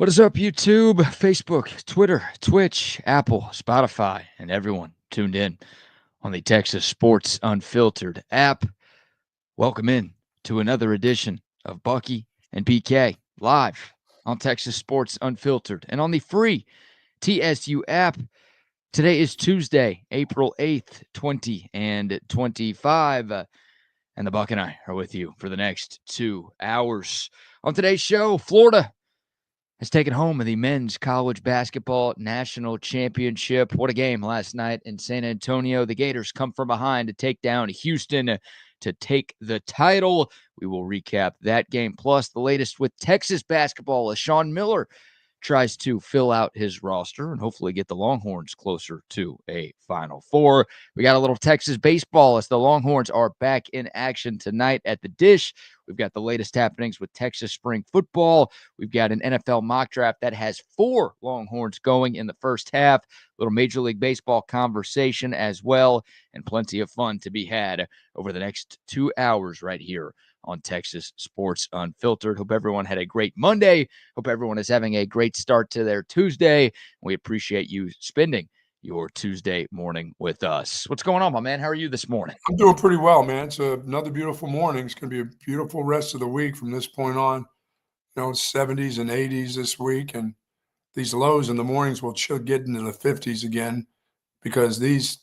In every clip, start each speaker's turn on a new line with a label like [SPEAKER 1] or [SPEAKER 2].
[SPEAKER 1] What is up, YouTube, Facebook, Twitter, Twitch, Apple, Spotify, and everyone tuned in on the Texas Sports Unfiltered app? Welcome in to another edition of Bucky and PK live on Texas Sports Unfiltered and on the free TSU app. Today is Tuesday, April 8th, 2025, and the Buck and I are with you for the next 2 hours. On today's show, Florida has taken home the men's college basketball national championship. What a game last night in San Antonio. The Gators come from behind to take down Houston to take the title. We will recap that game, plus the latest with Texas basketball as Sean Miller tries to fill out his roster and hopefully get the Longhorns closer to a Final Four. We got a little Texas baseball as the Longhorns are back in action tonight at the Dish. We've got the latest happenings with Texas spring football. We've got an NFL mock draft that has 4 Longhorns going in the first half. A little Major League Baseball conversation as well, and plenty of fun to be had over the next 2 hours right here on Texas Sports Unfiltered. Hope everyone had a great Monday. Hope everyone is having a great start to their Tuesday. We appreciate you spending your Tuesday morning with us. What's going on, my man? How are you this morning?
[SPEAKER 2] I'm doing pretty well, man. It's another beautiful morning. It's going to be a beautiful rest of the week from this point on. 70s and 80s this week, and these lows in the mornings will get into the 50s again because these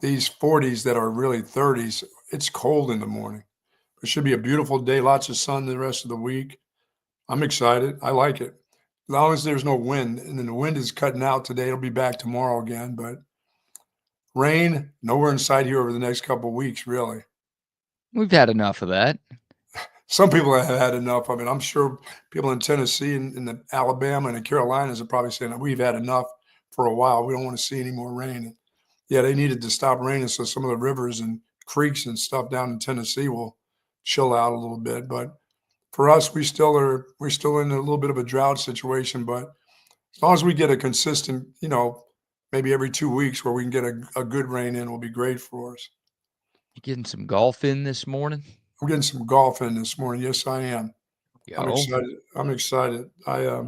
[SPEAKER 2] 40s that are really 30s, it's cold in the morning. It should be a beautiful day, lots of sun the rest of the week. I'm excited. I like it. As long as there's no wind, and then the wind is cutting out today. It'll be back tomorrow again, but rain, nowhere in sight here over the next couple of weeks, really.
[SPEAKER 1] We've had enough of that.
[SPEAKER 2] Some people have had enough. I mean, I'm sure people in Tennessee and in the Alabama and the Carolinas are probably saying that we've had enough for a while. We don't want to see any more rain. And yeah, they needed to stop raining so some of the rivers and creeks and stuff down in Tennessee will chill out a little bit. But for us, we're still in a little bit of a drought situation. But as long as we get a consistent, maybe every 2 weeks where we can get a good rain in, will be great for us.
[SPEAKER 1] You getting some golf in this morning?
[SPEAKER 2] I'm getting some golf in this morning. Yes, I am.
[SPEAKER 1] Yo.
[SPEAKER 2] I'm excited. I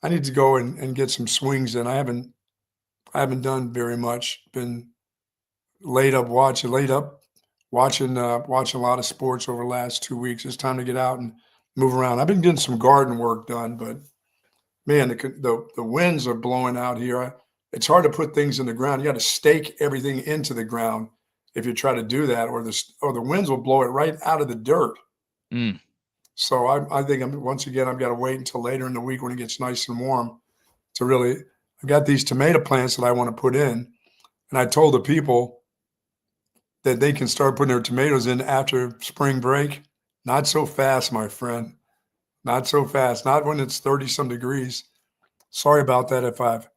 [SPEAKER 2] need to go and get some swings in. I haven't done very much. Been laid up watching a lot of sports over the last 2 weeks. It's time to get out and move around. I've been getting some garden work done, but man, the winds are blowing out here. It's hard to put things in the ground. You got to stake everything into the ground if you try to do that, or the winds will blow it right out of the dirt. So I think I've got to wait until later in the week when it gets nice and warm to really. I got these tomato plants that I want to put in, and I told the people that they can start putting their tomatoes in after spring break. Not so fast, my friend. Not so fast. Not when it's 30-some degrees. Sorry about that.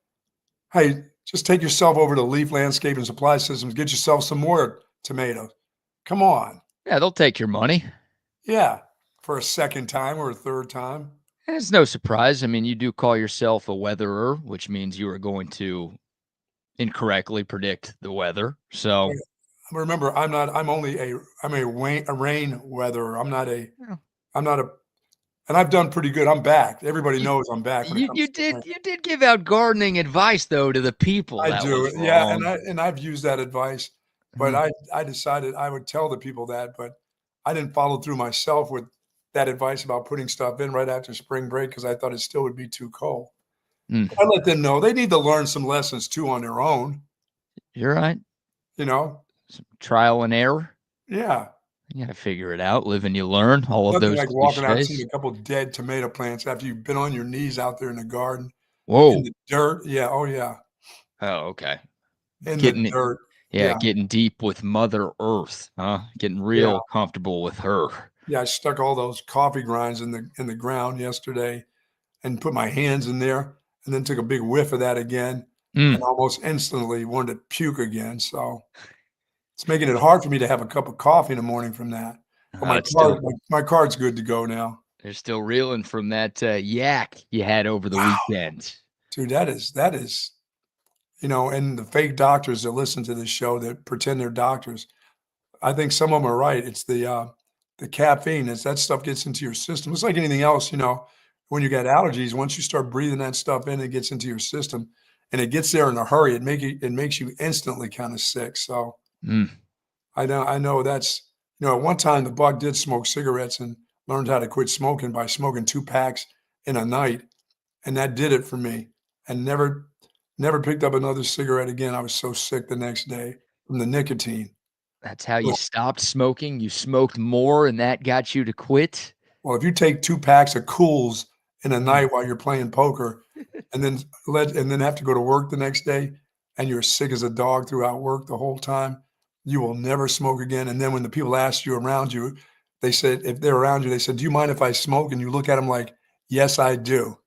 [SPEAKER 2] Hey, just take yourself over to Leaf Landscape and Supply Systems. Get yourself some more tomatoes. Come on.
[SPEAKER 1] Yeah, they'll take your money.
[SPEAKER 2] Yeah, for a second time or a third time.
[SPEAKER 1] And it's no surprise. I mean, you do call yourself a weatherer, which means you are going to incorrectly predict the weather. So
[SPEAKER 2] remember, I'm a rain weatherer. And I've done pretty good. I'm back. Everybody knows I'm back.
[SPEAKER 1] You did give out gardening advice though to the people.
[SPEAKER 2] I do. Yeah, and I've used that advice, but I decided I would tell the people that, but I didn't follow through myself with that advice about putting stuff in right after spring break because I thought it still would be too cold. I let them know they need to learn some lessons too on their own.
[SPEAKER 1] You're right.
[SPEAKER 2] Some
[SPEAKER 1] trial and error.
[SPEAKER 2] Yeah.
[SPEAKER 1] You got to figure it out. Live and you learn. All of those
[SPEAKER 2] like walking out and seeing a couple of dead tomato plants after you've been on your knees out there in the garden.
[SPEAKER 1] Whoa.
[SPEAKER 2] In the dirt. Yeah. Oh, yeah.
[SPEAKER 1] Oh, okay.
[SPEAKER 2] The dirt.
[SPEAKER 1] Yeah, getting deep with Mother Earth, huh? Getting real comfortable with her.
[SPEAKER 2] Yeah, I stuck all those coffee grinds in the ground yesterday and put my hands in there and then took a big whiff of that again and almost instantly wanted to puke again. So it's making it hard for me to have a cup of coffee in the morning from that. But my card's good to go now.
[SPEAKER 1] They're still reeling from that yak you had over the weekend.
[SPEAKER 2] Dude, that is, and the fake doctors that listen to this show that pretend they're doctors, I think some of them are right. It's the caffeine. As that stuff gets into your system, it's like anything else, when you got allergies, once you start breathing that stuff in, it gets into your system, and it gets there in a hurry. It makes you instantly kind of sick. So I know that's, at one time the Buck did smoke cigarettes and learned how to quit smoking by smoking 2 packs in a night, and that did it for me. And never picked up another cigarette again. I was so sick the next day from the nicotine.
[SPEAKER 1] That's how you stopped smoking? You smoked more, and that got you to quit?
[SPEAKER 2] Well, if you take 2 packs of Cools in a night while you're playing poker, and then have to go to work the next day, and you're sick as a dog throughout work the whole time, you will never smoke again. And then when the people asked you around you, they said, if they're around you, they said, "Do you mind if I smoke?" And you look at them like, "Yes, I do.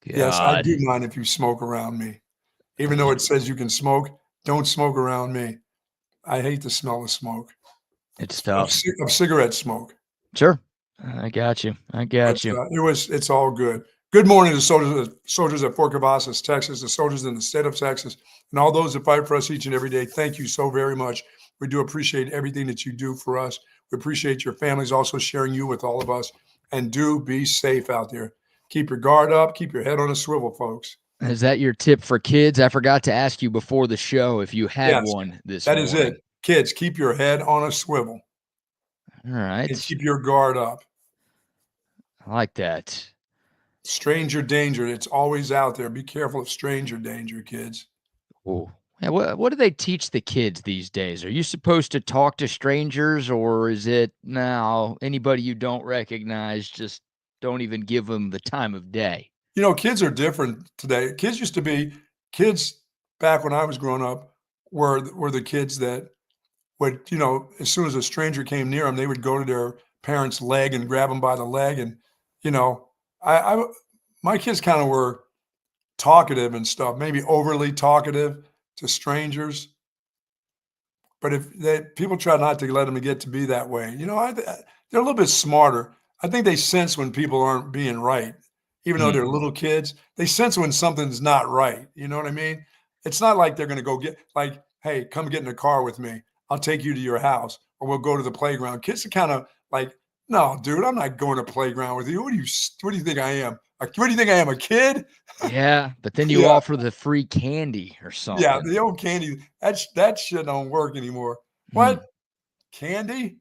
[SPEAKER 2] Yes, I do mind if you smoke around me. Even though it says you can smoke, don't smoke around me." I hate the smell of smoke.
[SPEAKER 1] It's tough.
[SPEAKER 2] Of cigarette smoke.
[SPEAKER 1] Sure. I got you.
[SPEAKER 2] It's all good. Good morning to soldiers at Fort Cavazos, Texas, the soldiers in the state of Texas, and all those that fight for us each and every day. Thank you so very much. We do appreciate everything that you do for us. We appreciate your families also sharing you with all of us. And do be safe out there. Keep your guard up. Keep your head on a swivel, folks.
[SPEAKER 1] Is that your tip for kids? I forgot to ask you before the show if you had one this morning.
[SPEAKER 2] That is it. Kids, keep your head on a swivel.
[SPEAKER 1] All right.
[SPEAKER 2] And keep your guard up.
[SPEAKER 1] I like that.
[SPEAKER 2] Stranger danger. It's always out there. Be careful of stranger danger, kids.
[SPEAKER 1] Oh, yeah, what do they teach the kids these days? Are you supposed to talk to strangers, or is it now anybody you don't recognize, just don't even give them the time of day?
[SPEAKER 2] Kids are different today. Kids back when I was growing up were the kids that would, as soon as a stranger came near them, they would go to their parents' leg and grab them by the leg. And, my kids kind of were talkative and stuff, maybe overly talkative to strangers. But people try not to let them get to be that way. They're a little bit smarter. I think they sense when people aren't being right. Even though they're little kids, they sense when something's not right. You know what I mean? It's not like they're going to go get like, "Hey, come get in the car with me. I'll take you to your house, or we'll go to the playground." Kids are kind of like, "No, dude, I'm not going to playground with you. What do you think I am? What do you think I am, a kid?"
[SPEAKER 1] Yeah, but then you offer the free candy or something.
[SPEAKER 2] Yeah, the old candy. That shit don't work anymore. What? Candy?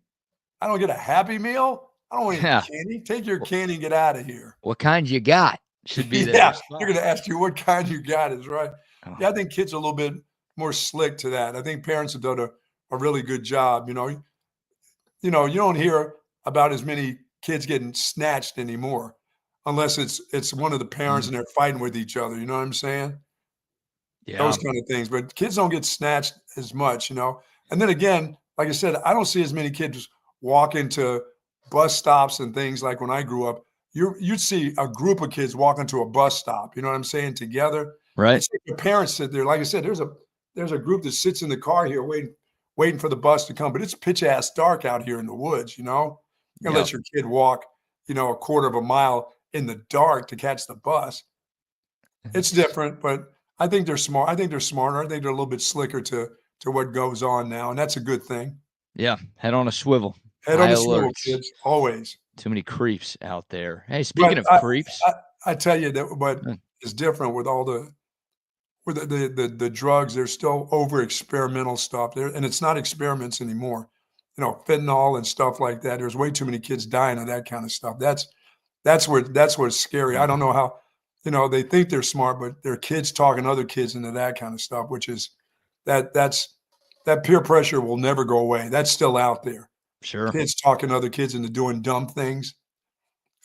[SPEAKER 2] I don't get a Happy Meal? I don't want any candy. Take your candy and get out of here.
[SPEAKER 1] What kind you got should be there.
[SPEAKER 2] Yeah, they're going to ask you what kind you got is right. Oh. Yeah, I think kids are a little bit more slick to that. I think parents have done a really good job. You don't hear about as many kids getting snatched anymore, unless it's one of the parents and they're fighting with each other. You know what I'm saying? Yeah. Those kind of things. But kids don't get snatched as much, And then again, like I said, I don't see as many kids walk into bus stops and things like when I grew up. You'd see a group of kids walk into a bus stop, you know what I'm saying, together.
[SPEAKER 1] Right.
[SPEAKER 2] The parents sit there. Like I said, there's a group that sits in the car here waiting for the bus to come, but it's pitch ass dark out here in the woods, You let your kid walk, a quarter of a mile in the dark to catch the bus. It's different, but I think they're smart. I think they're smarter. I think they're a little bit slicker to what goes on now, and that's a good thing.
[SPEAKER 1] Yeah, head on a swivel.
[SPEAKER 2] Head on a swivel, kids, always.
[SPEAKER 1] Too many creeps out there. Hey, speaking of creeps.
[SPEAKER 2] I tell you that what is different with all the drugs, there's still over experimental stuff there, and it's not experiments anymore. Fentanyl and stuff like that. There's way too many kids dying of that kind of stuff. That's what's scary. I don't know how, they think they're smart, but they're kids talking other kids into that kind of stuff, which is that peer pressure will never go away. That's still out there.
[SPEAKER 1] Sure.
[SPEAKER 2] Kids talking other kids into doing dumb things.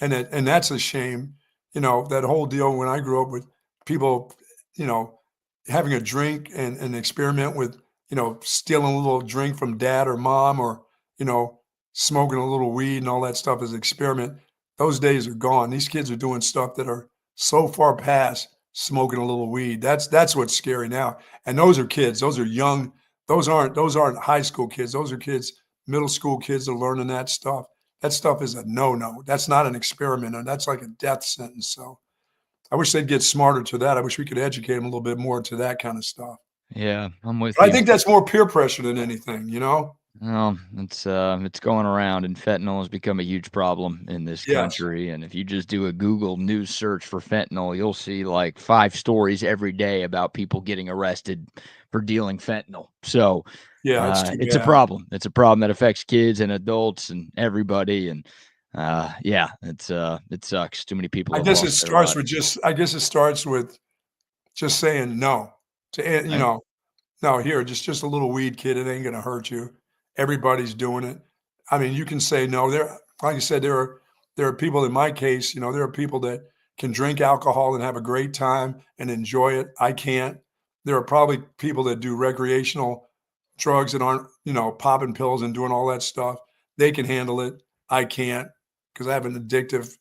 [SPEAKER 2] And that's a shame. That whole deal when I grew up with people, having a drink and an experiment with, stealing a little drink from dad or mom, or, smoking a little weed and all that stuff as an experiment. Those days are gone. These kids are doing stuff that are so far past smoking a little weed. That's what's scary now. And those are kids. Those are young. Those aren't high school kids. Those are kids, middle school kids that are learning that stuff. That stuff is a no-no. That's not an experiment, and that's like a death sentence. So I wish they'd get smarter to that. I wish we could educate them a little bit more to that kind of stuff.
[SPEAKER 1] Yeah, I'm with you.
[SPEAKER 2] I think that's more peer pressure than anything,
[SPEAKER 1] Well, it's going around, and fentanyl has become a huge problem in this
[SPEAKER 2] Yes.
[SPEAKER 1] country. And if you just do a Google news search for fentanyl, you'll see like 5 stories every day about people getting arrested for dealing fentanyl. So
[SPEAKER 2] Yeah, it's too
[SPEAKER 1] it's a
[SPEAKER 2] bad.
[SPEAKER 1] problem. It's a problem that affects kids and adults and everybody. And yeah, it sucks. Too many people
[SPEAKER 2] I
[SPEAKER 1] have
[SPEAKER 2] guess it
[SPEAKER 1] lost their
[SPEAKER 2] starts with
[SPEAKER 1] lives.
[SPEAKER 2] just I guess it starts with just saying no to
[SPEAKER 1] Right?
[SPEAKER 2] no, here, just a little weed, kid, it ain't gonna hurt you. Everybody's doing it. I mean, you can say no. There, like I said, there are people in my case, there are people that can drink alcohol and have a great time and enjoy it. I can't. There are probably people that do recreational drugs that aren't, popping pills and doing all that stuff. They can handle it. I can't because I have an addictive,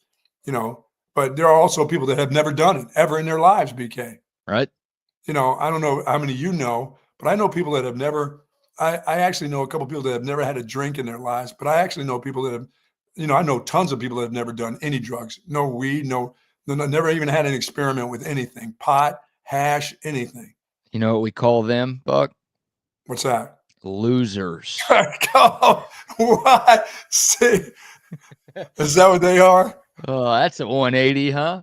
[SPEAKER 2] you know, but there are also people that have never done it ever in their lives, BK.
[SPEAKER 1] Right?
[SPEAKER 2] I don't know how many you know, but I know people that have never. I actually know a couple people that have never had a drink in their lives, but I actually know people that have, I know tons of people that have never done any drugs, no weed, never even had an experiment with anything, pot, hash, anything.
[SPEAKER 1] You know what we call them, Buck?
[SPEAKER 2] What's that?
[SPEAKER 1] Losers.
[SPEAKER 2] What? See, is that what they are?
[SPEAKER 1] Oh, that's a 180, huh?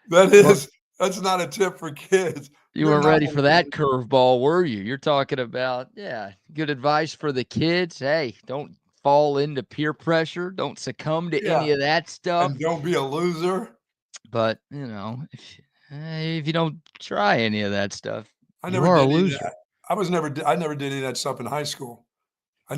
[SPEAKER 2] That
[SPEAKER 1] Well,
[SPEAKER 2] is. That's not a tip for kids.
[SPEAKER 1] you
[SPEAKER 2] You're
[SPEAKER 1] weren't
[SPEAKER 2] not
[SPEAKER 1] ready
[SPEAKER 2] one
[SPEAKER 1] for
[SPEAKER 2] of
[SPEAKER 1] that
[SPEAKER 2] those.
[SPEAKER 1] curveball, were you? You're talking about, yeah, good advice for the kids. Hey, don't fall into peer pressure. Don't succumb to
[SPEAKER 2] Yeah,
[SPEAKER 1] any of that
[SPEAKER 2] and
[SPEAKER 1] stuff.
[SPEAKER 2] don't be a loser.
[SPEAKER 1] But, if you don't try any of that stuff,
[SPEAKER 2] I
[SPEAKER 1] you
[SPEAKER 2] never
[SPEAKER 1] are a
[SPEAKER 2] did any of that.
[SPEAKER 1] loser.
[SPEAKER 2] I never did any of that stuff in high school. I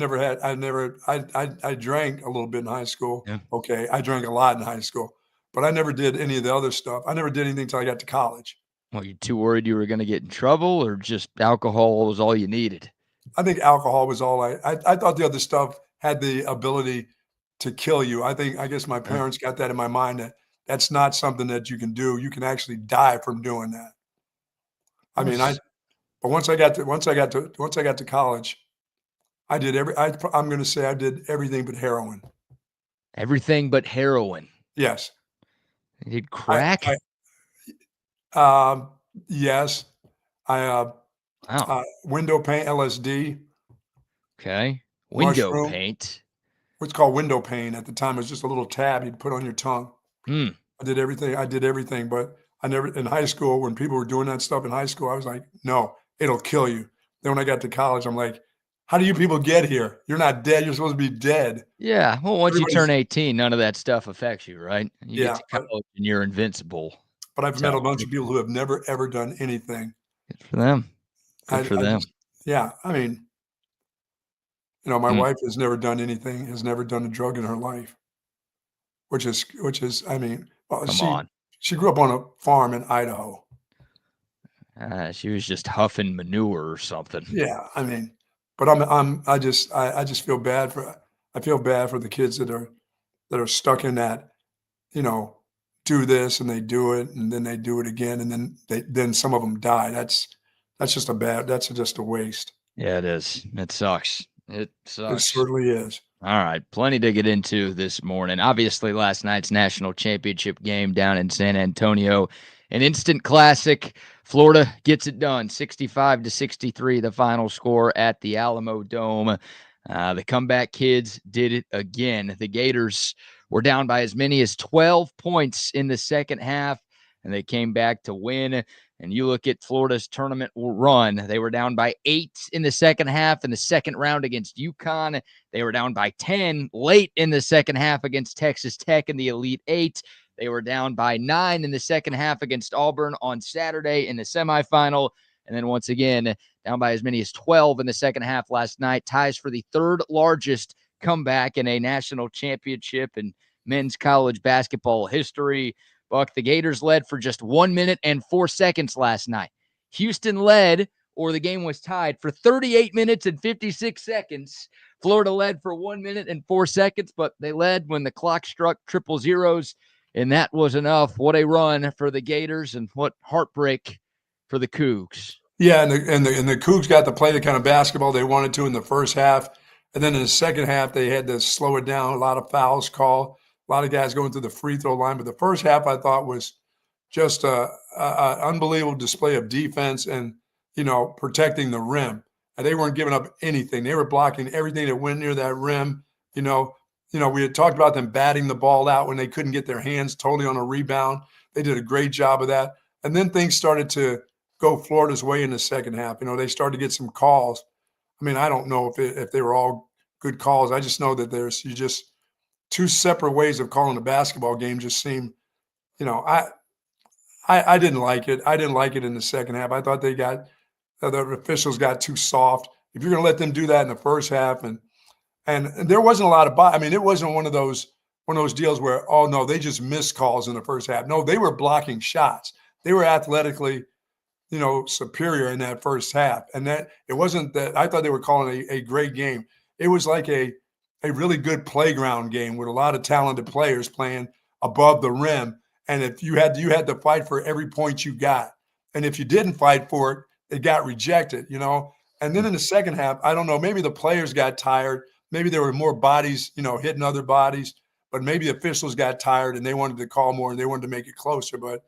[SPEAKER 2] drank a little bit in high school.
[SPEAKER 1] Yeah.
[SPEAKER 2] Okay. I drank a lot in high school, but I never did any of the other stuff. I never did anything until I got to college.
[SPEAKER 1] Well, you too worried you were going to get in trouble, or just alcohol was all you needed?
[SPEAKER 2] I think alcohol was all I thought the other stuff had the ability to kill you. I guess my
[SPEAKER 1] Yeah.
[SPEAKER 2] parents got that in my mind that that's not something that you can do. You can actually die from doing that. I mean,
[SPEAKER 1] Yes.
[SPEAKER 2] but once I got to college, I'm going to say I did everything but heroin.
[SPEAKER 1] Everything but heroin.
[SPEAKER 2] Yes.
[SPEAKER 1] You did
[SPEAKER 2] I
[SPEAKER 1] crack?
[SPEAKER 2] Yes. I,
[SPEAKER 1] Wow.
[SPEAKER 2] window paint, LSD,
[SPEAKER 1] Okay. Window
[SPEAKER 2] mushroom,
[SPEAKER 1] paint.
[SPEAKER 2] what's called window pane at the time. It was just a little tab you'd put on your tongue.
[SPEAKER 1] Hmm.
[SPEAKER 2] I did everything, but I never in high school, when people were doing that stuff in high school, I was like, "No, it'll kill you." Then when I got to college, I'm like, "How do you people get here? You're not dead. You're supposed to be dead."
[SPEAKER 1] Yeah. Well, once you turn
[SPEAKER 2] Everybody's
[SPEAKER 1] 18, none of that stuff affects you, right? You get
[SPEAKER 2] yeah,
[SPEAKER 1] to college and you're invincible.
[SPEAKER 2] but I've met
[SPEAKER 1] So
[SPEAKER 2] a bunch of people who have never ever done anything.
[SPEAKER 1] good for them. Good for
[SPEAKER 2] I
[SPEAKER 1] them.
[SPEAKER 2] just yeah, I mean, my
[SPEAKER 1] Mm,
[SPEAKER 2] wife has never done anything, has never done a drug in her life, which is I mean, well,
[SPEAKER 1] come
[SPEAKER 2] she
[SPEAKER 1] on.
[SPEAKER 2] she grew up on a farm in Idaho.
[SPEAKER 1] She was just huffing manure or something.
[SPEAKER 2] Yeah, I mean, but I just I feel bad for the kids that are stuck in that, you know, do this and they do it and then they do it again and then some of them die. That's just a waste.
[SPEAKER 1] Yeah, it is. It sucks. It
[SPEAKER 2] It
[SPEAKER 1] sucks.
[SPEAKER 2] certainly is.
[SPEAKER 1] All right, plenty to get into this morning. Obviously, last night's national championship game down in San Antonio, an instant classic. Florida gets it done, 65-63, the final score at the Alamo Dome. The comeback kids did it again. The Gators were down by as many as 12 points in the second half, and they came back to win. And you look at Florida's tournament run, they were down by 8 in the second half in the second round against UConn. They were down by 10 late in the second half against Texas Tech in the Elite Eight. They were down by 9 in the second half against Auburn on Saturday in the semifinal. And then once again, down by as many as 12 in the second half last night. Ties for the third largest comeback in a national championship in men's college basketball history. Buck, the Gators led for just 1 minute and 4 seconds last night. Houston led, or the game was tied, for 38 minutes and 56 seconds. Florida led for 1 minute and 4 seconds, but they led when the clock struck triple zeros, and that was enough. What a run for the Gators, and what heartbreak for the Cougs.
[SPEAKER 2] Yeah, and the Cougs got to play the kind of basketball they wanted to in the first half, and then in the second half they had to slow it down. A lot of fouls called, a lot of guys going to the free throw line. But the first half I thought was just a unbelievable display of defense and protecting the rim. and they weren't giving up anything. They were blocking everything that went near that rim. We had talked about them batting the ball out when they couldn't get their hands totally on a rebound. They did a great job of that. And then things started to go Florida's way in the second half. They started to get some calls. I mean, I don't know if they were all good calls. I just know that there's just two separate ways of calling a basketball game just seem, I didn't like it. I didn't like it in the second half. I thought the officials got too soft. If you're going to let them do that in the first half, and there wasn't a lot of, I mean, it wasn't one of those deals where, oh no, they just missed calls in the first half. No, they were blocking shots. They were athletically, superior in that first half. And that it wasn't that I thought they were calling a great game. It was like a really good playground game with a lot of talented players playing above the rim. And if you had to fight for every point you got. And if you didn't fight for it, it got rejected, And then in the second half, I don't know, maybe the players got tired. Maybe there were more bodies, hitting other bodies, but maybe the officials got tired and they wanted to call more and they wanted to make it closer. But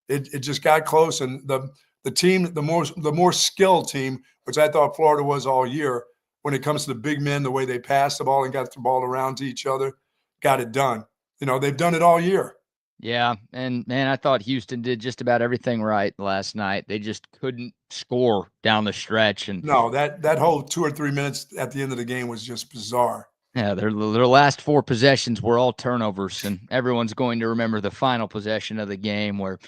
[SPEAKER 2] it just got close. And the team, the more skilled team, which I thought Florida was all year, when it comes to the big men, the way they passed the ball and got the ball around to each other, got it done. They've done it all year.
[SPEAKER 1] Yeah, and man, I thought Houston did just about everything right last night. They just couldn't score down the stretch, and
[SPEAKER 2] no, that whole 2 or 3 minutes at the end of the game was just bizarre.
[SPEAKER 1] Yeah, their last 4 possessions were all turnovers, and everyone's going to remember the final possession of the game where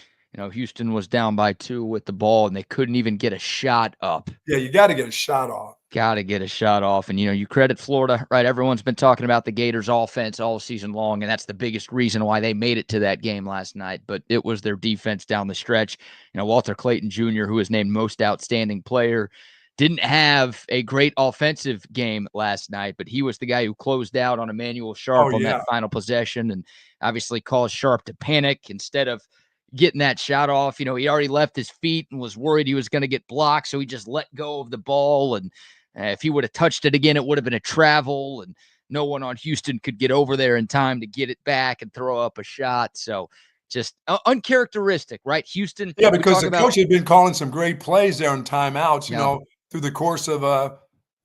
[SPEAKER 1] Houston was down by 2 with the ball, and they couldn't even get a shot up.
[SPEAKER 2] Yeah, you got to get a shot off.
[SPEAKER 1] Got to get a shot off. And, you credit Florida, right? Everyone's been talking about the Gators offense all season long, and that's the biggest reason why they made it to that game last night. But it was their defense down the stretch. Walter Clayton Jr., who was named most outstanding player, didn't have a great offensive game last night, but he was the guy who closed out on Emmanuel Sharp on that final possession and obviously caused Sharp to panic instead of getting that shot off. He already left his feet and was worried he was going to get blocked, so he just let go of the ball. And if he would have touched it again, it would have been a travel, and no one on Houston could get over there in time to get it back and throw up a shot. So just uncharacteristic, right? Houston.
[SPEAKER 2] Yeah, because the coach had been calling some great plays there in timeouts, through the course of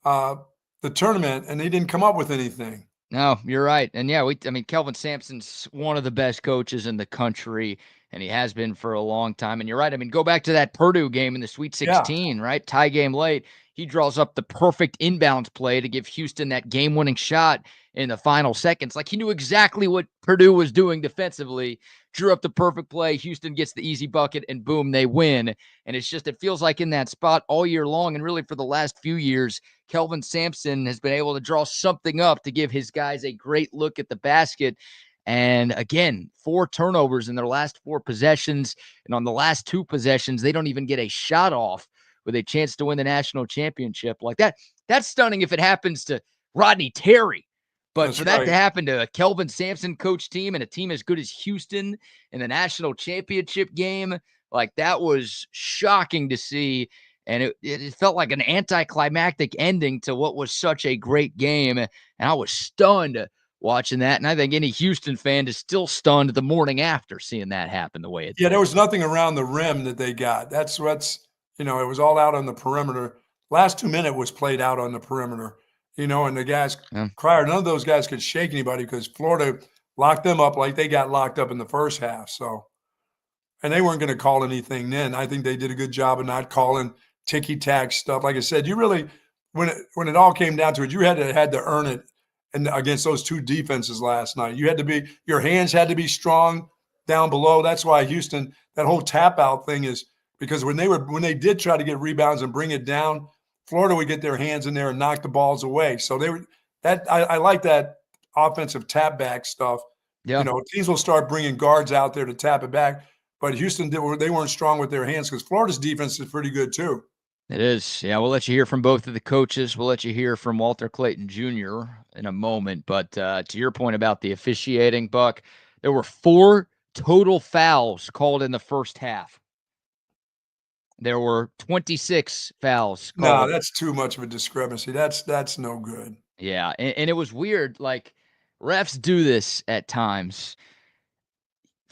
[SPEAKER 2] the tournament, and they didn't come up with anything.
[SPEAKER 1] No, you're right. And yeah, Kelvin Sampson's one of the best coaches in the country, and he has been for a long time. And you're right. Go back to that Purdue game in the Sweet 16, right? Tie game late. He draws up the perfect inbounds play to give Houston that game-winning shot in the final seconds. Like, he knew exactly what Purdue was doing defensively, drew up the perfect play. Houston gets the easy bucket, and boom, they win. And it feels like in that spot all year long, and really for the last few years, Kelvin Sampson has been able to draw something up to give his guys a great look at the basket. And again, 4 turnovers in their last 4 possessions. And on the last 2 possessions, they don't even get a shot off with a chance to win the national championship like that. That's stunning if it happens to Rodney Terry. But that's for that to happen to a Kelvin Sampson coach team and a team as good as Houston in the national championship game, like, that was shocking to see. And it felt like an anticlimactic ending to what was such a great game. And I was stunned watching that. And I think any Houston fan is still stunned the morning after seeing that happen the way it did.
[SPEAKER 2] There was nothing around the rim that they got. That's what's, it was all out on the perimeter. Last 2 minutes was played out on the perimeter, and the guys, Crier, none of those guys could shake anybody because Florida locked them up like they got locked up in the first half. So, and they weren't going to call anything then. I think they did a good job of not calling ticky-tack stuff. Like I said, you really, when it all came down to it, you had to earn it and against those 2 defenses last night. Your hands had to be strong down below. That's why Houston, that whole tap out thing is, because when they did try to get rebounds and bring it down, Florida would get their hands in there and knock the balls away. So I like that offensive tap back stuff.
[SPEAKER 1] Yeah.
[SPEAKER 2] Teams will start bringing guards out there to tap it back, but Houston they weren't strong with their hands because Florida's defense is pretty good too.
[SPEAKER 1] It is. Yeah, we'll let you hear from both of the coaches. We'll let you hear from Walter Clayton Jr. in a moment. But to your point about the officiating, Buck, there were 4 total fouls called in the first half. There were 26 fouls called.
[SPEAKER 2] No, that's too much of a discrepancy. That's no good.
[SPEAKER 1] Yeah, and it was weird. Like, refs do this at times.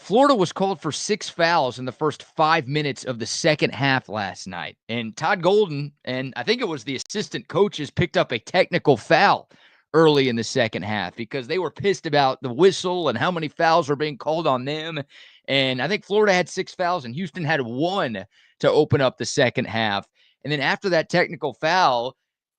[SPEAKER 1] Florida was called for 6 fouls in the first 5 minutes of the second half last night. And Todd Golden, and I think it was the assistant coaches, picked up a technical foul early in the second half because they were pissed about the whistle and how many fouls were being called on them. And I think Florida had 6 fouls and Houston had 1 to open up the second half. And then after that technical foul,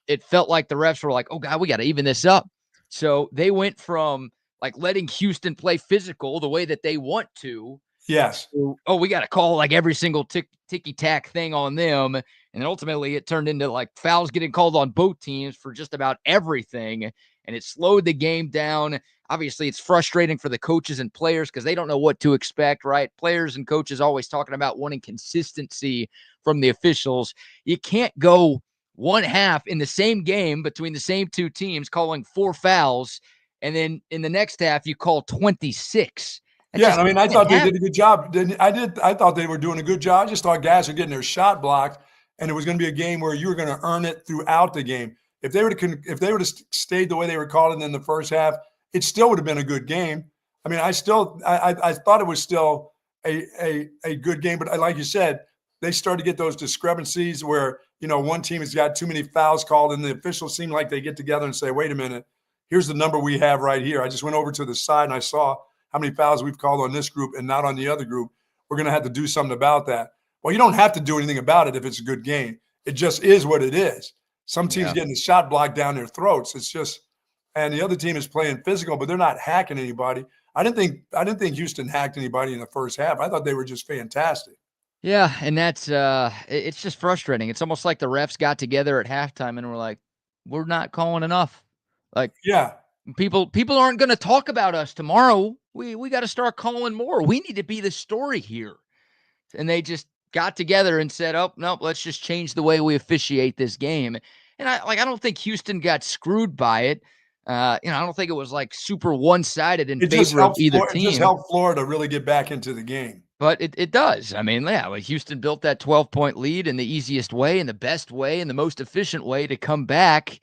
[SPEAKER 1] it felt like the refs were like, oh, God, we got to even this up. So they went from like letting Houston play physical the way that they want to.
[SPEAKER 2] Yes.
[SPEAKER 1] Oh, we got to call like every single ticky-tack thing on them. And then ultimately it turned into like fouls getting called on both teams for just about everything. And it slowed the game down. Obviously, it's frustrating for the coaches and players because they don't know what to expect, right? Players and coaches always talking about wanting consistency from the officials. You can't go one half in the same game between the same two teams calling 4 fouls, and then in the next half you call 26.
[SPEAKER 2] Yeah, I mean, I thought they did a good job. I thought they were doing a good job. I just thought guys were getting their shot blocked, and it was going to be a game where you were going to earn it throughout the game. If they would have stayed the way they were calling in the first half, it still would have been a good game. I mean, I thought it was still a good game, but like you said, they started to get those discrepancies where, you know, one team has got too many fouls called, and the officials seem like they get together and say, wait a minute, here's the number we have right here. I just went over to the side and I saw how many fouls we've called on this group and not on the other group. We're going to have to do something about that. Well, you don't have to do anything about it if it's a good game. It just is what it is. Some teams getting the shot blocked down their throats. It's just, and the other team is playing physical, but they're not hacking anybody. I didn't think Houston hacked anybody in the first half. I thought they were just fantastic.
[SPEAKER 1] Yeah, and that's it's just frustrating. It's almost like the refs got together at halftime and were like, we're not calling enough. Like,
[SPEAKER 2] yeah.
[SPEAKER 1] People aren't going to talk about us tomorrow. We got to start calling more. We need to be the story here. And they just got together and said, oh, no, let's just change the way we officiate this game. And I don't think Houston got screwed by it. I don't think it was like super one-sided in favor of either team.
[SPEAKER 2] It just helped Florida really get back into the game.
[SPEAKER 1] But it does. I mean, yeah, like Houston built that 12-point lead in the easiest way and the best way and the most efficient way to come back.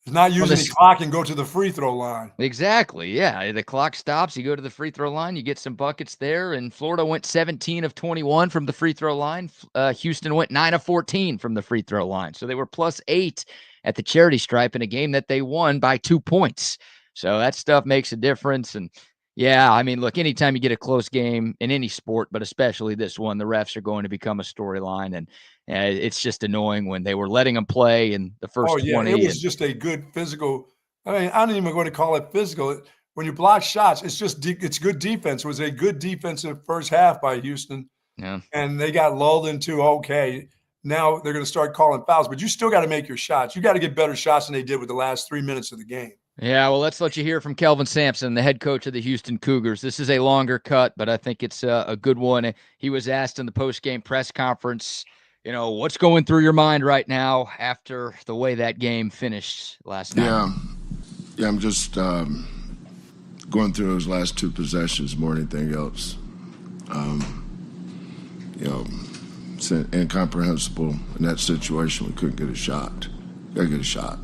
[SPEAKER 2] Not using the clock and go to the free throw line.
[SPEAKER 1] Exactly. Yeah. The clock stops. You go to the free throw line. You get some buckets there. And Florida went 17 of 21 from the free throw line. Houston went 9 of 14 from the free throw line. So they were +8 at the charity stripe in a game that they won by 2 points. So that stuff makes a difference. And yeah, I mean, look, anytime you get a close game in any sport, but especially this one, the refs are going to become a storyline. And it's just annoying when they were letting them play in the first 20.
[SPEAKER 2] It was just a good physical. I mean, I don't even want to call it physical. When you block shots, it's good defense. It was a good defensive first half by Houston.
[SPEAKER 1] Yeah.
[SPEAKER 2] And they got lulled into, okay, now they're going to start calling fouls. But you still got to make your shots. You got to get better shots than they did with the last 3 minutes of the game.
[SPEAKER 1] Yeah, well, let's let you hear from Kelvin Samson, the head coach of the Houston Cougars. This is a longer cut, but I think it's a good one. He was asked in the post-game press conference, you know, what's going through your mind right now after the way that game finished last night?
[SPEAKER 3] Yeah, I'm just going through those last 2 possessions more than anything else. It's incomprehensible in that situation. We couldn't get a shot. Got to get a shot.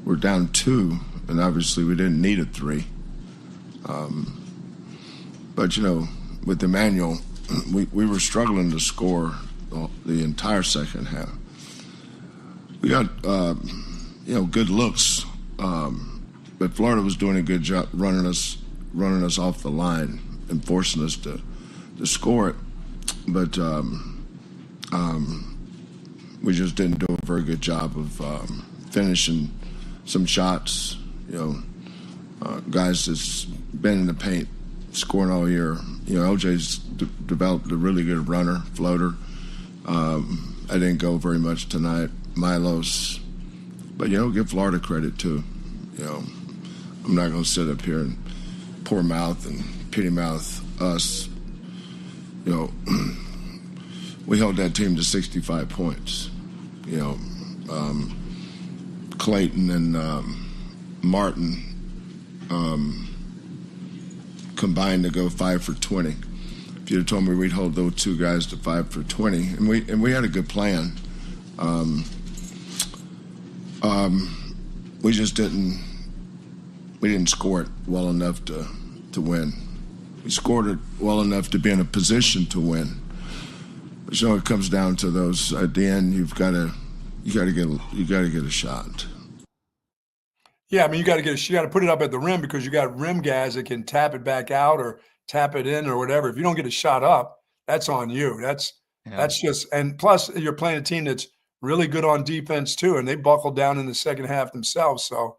[SPEAKER 3] We're down 2, and obviously we didn't need a 3. But, you know, with Emmanuel, we were struggling to score the entire second half. We got, good looks, but Florida was doing a good job running us off the line and forcing us to score it. But we just didn't do a very good job of finishing some shots. Guys that's been in the paint scoring all year. LJ's developed a really good runner, floater. I didn't go very much tonight. Milos. But, give Florida credit, too. I'm not going to sit up here and poor mouth and pity mouth us. We held that team to 65 points. Clayton and Martin combined to go 5 for 20. If you'd have told me we'd hold those 2 guys to 5 for 20, and we had a good plan. We just didn't score it well enough to to win. We scored it well enough to be in a position to win. So it comes down to those at the end. You got to get a shot.
[SPEAKER 2] Yeah, I mean, you got to put it up at the rim because you got rim guys that can tap it back out or tap it in or whatever. If you don't get a shot up, that's on you. That's just, and plus you're playing a team that's really good on defense too, and they buckled down in the second half themselves. So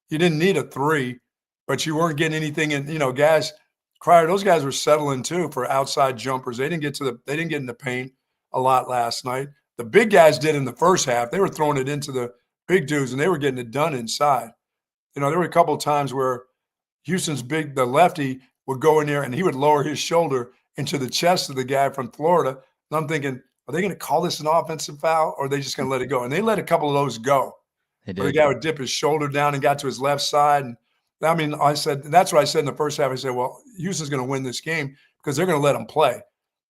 [SPEAKER 2] you didn't need a three, but you weren't getting anything in. Guys, Crier, those guys were settling too for outside jumpers. They didn't get in the paint a lot last night. The big guys did in the first half. They were throwing it into the big dudes, and they were getting it done inside. There were a couple of times where Houston's the lefty would go in there and he would lower his shoulder into the chest of the guy from Florida. And I'm thinking, are they going to call this an offensive foul or are they just going to let it go? And they let a couple of those go. Where the guy would dip his shoulder down and got to his left side. And I mean, that's what I said in the first half. I said, well, Houston's going to win this game because they're going to let them play.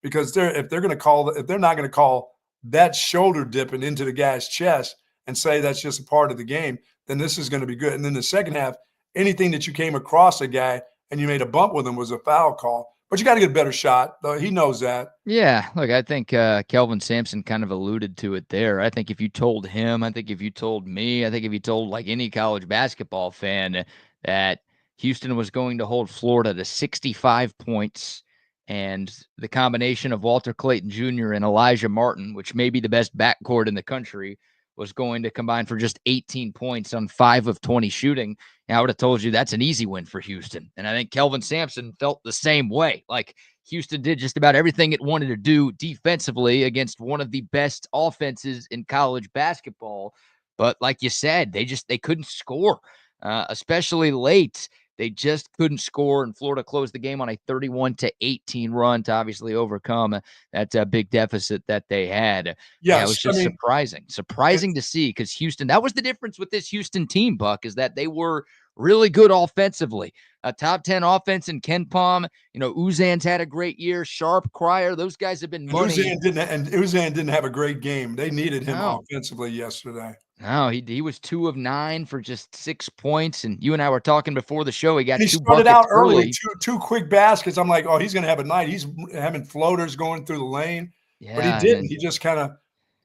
[SPEAKER 2] Because if they're not going to call that shoulder dipping into the guy's chest and say that's just a part of the game, then this is going to be good. And then the second half, anything that you came across a guy and you made a bump with him was a foul call. But you got to get a better shot. He knows that.
[SPEAKER 1] Yeah, look, I think Kelvin Sampson kind of alluded to it there. I think if you told him, I think if you told me, I think if you told like any college basketball fan that Houston was going to hold Florida to 65 points and the combination of Walter Clayton Jr. and Elijah Martin, which may be the best backcourt in the country, was going to combine for just 18 points on 5 of 20 shooting, I would have told you that's an easy win for Houston. And I think Kelvin Sampson felt the same way. Like Houston did just about everything it wanted to do defensively against one of the best offenses in college basketball. But like you said, they couldn't score, especially late. They just couldn't score, and Florida closed the game on a 31-18 run to obviously overcome that big deficit that they had. Yeah, it was just surprising to see because Houston, that was the difference with this Houston team, Buck, is that they were really good offensively. A top 10 offense in Ken Palm. Uzan's had a great year. Sharp, Crier, those guys have been money.
[SPEAKER 2] Uzan didn't have a great game. They needed him offensively yesterday.
[SPEAKER 1] No, he was 2 of 9 for just 6 points. And you and I were talking before the show. He got
[SPEAKER 2] he
[SPEAKER 1] 2
[SPEAKER 2] started
[SPEAKER 1] buckets
[SPEAKER 2] out
[SPEAKER 1] early.
[SPEAKER 2] Two quick baskets. I'm like, oh, he's going to have a night. He's having floaters going through the lane. Yeah, but he didn't. He just kind of,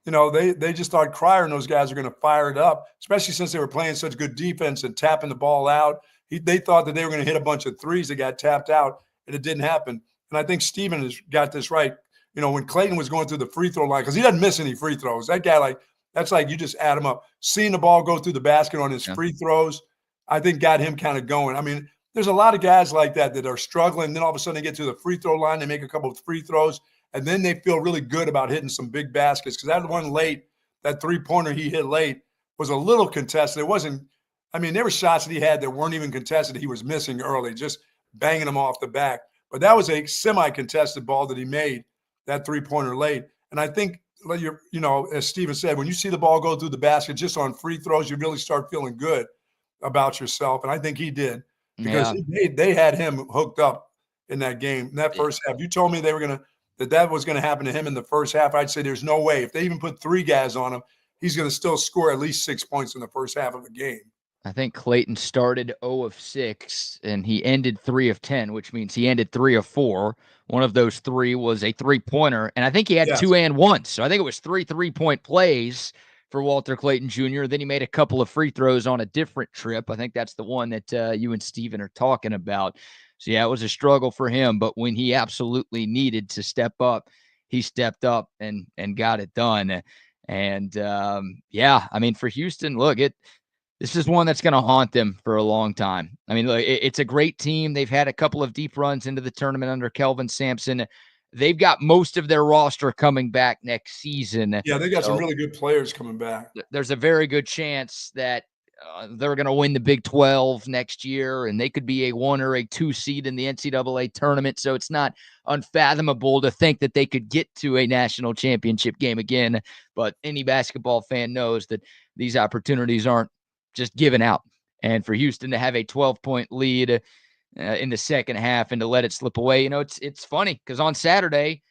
[SPEAKER 2] they just thought Crier and those guys are going to fire it up, especially since they were playing such good defense and tapping the ball out. They thought that they were going to hit a bunch of threes that got tapped out, and it didn't happen. And I think Steven has got this right. When Clayton was going through the free throw line, because he doesn't miss any free throws. That guy, that's like you just add him up. Seeing the ball go through the basket on his free throws, I think got him kind of going. I mean, there's a lot of guys like that are struggling. Then all of a sudden they get to the free throw line, they make a couple of free throws, and then they feel really good about hitting some big baskets. Because that one late, that three-pointer he hit late was a little contested. It wasn't – there were shots that he had that weren't even contested. He was missing early, just banging them off the back. But that was a semi-contested ball that he made, that three-pointer late. And I think – as Steven said, when you see the ball go through the basket just on free throws, you really start feeling good about yourself. And I think he did because they had him hooked up in that game, in that first half. You told me that was going to happen to him in the first half. I'd say there's no way. If they even put 3 guys on him, he's going to still score at least 6 points in the first half of the game.
[SPEAKER 1] I think Clayton started 0 of 6 and he ended 3 of 10, which means he ended 3 of 4. One of those 3 was a 3-pointer, and I think he had 2 and 1. So I think it was 3 3-point plays for Walter Clayton Jr. Then he made a couple of free throws on a different trip. I think that's the one that you and Steven are talking about. So, yeah, it was a struggle for him. But when he absolutely needed to step up, he stepped up and got it done. And, for Houston, look, this is one that's going to haunt them for a long time. Look, it's a great team. They've had a couple of deep runs into the tournament under Kelvin Sampson. They've got most of their roster coming back next season.
[SPEAKER 2] Yeah, they got some really good players coming back.
[SPEAKER 1] There's a very good chance that they're going to win the Big 12 next year, and they could be a 1 or a 2 seed in the NCAA tournament. So it's not unfathomable to think that they could get to a national championship game again. But any basketball fan knows that these opportunities aren't just given out. And for Houston to have a 12-point lead in the second half and to let it slip away, it's funny because on Saturday,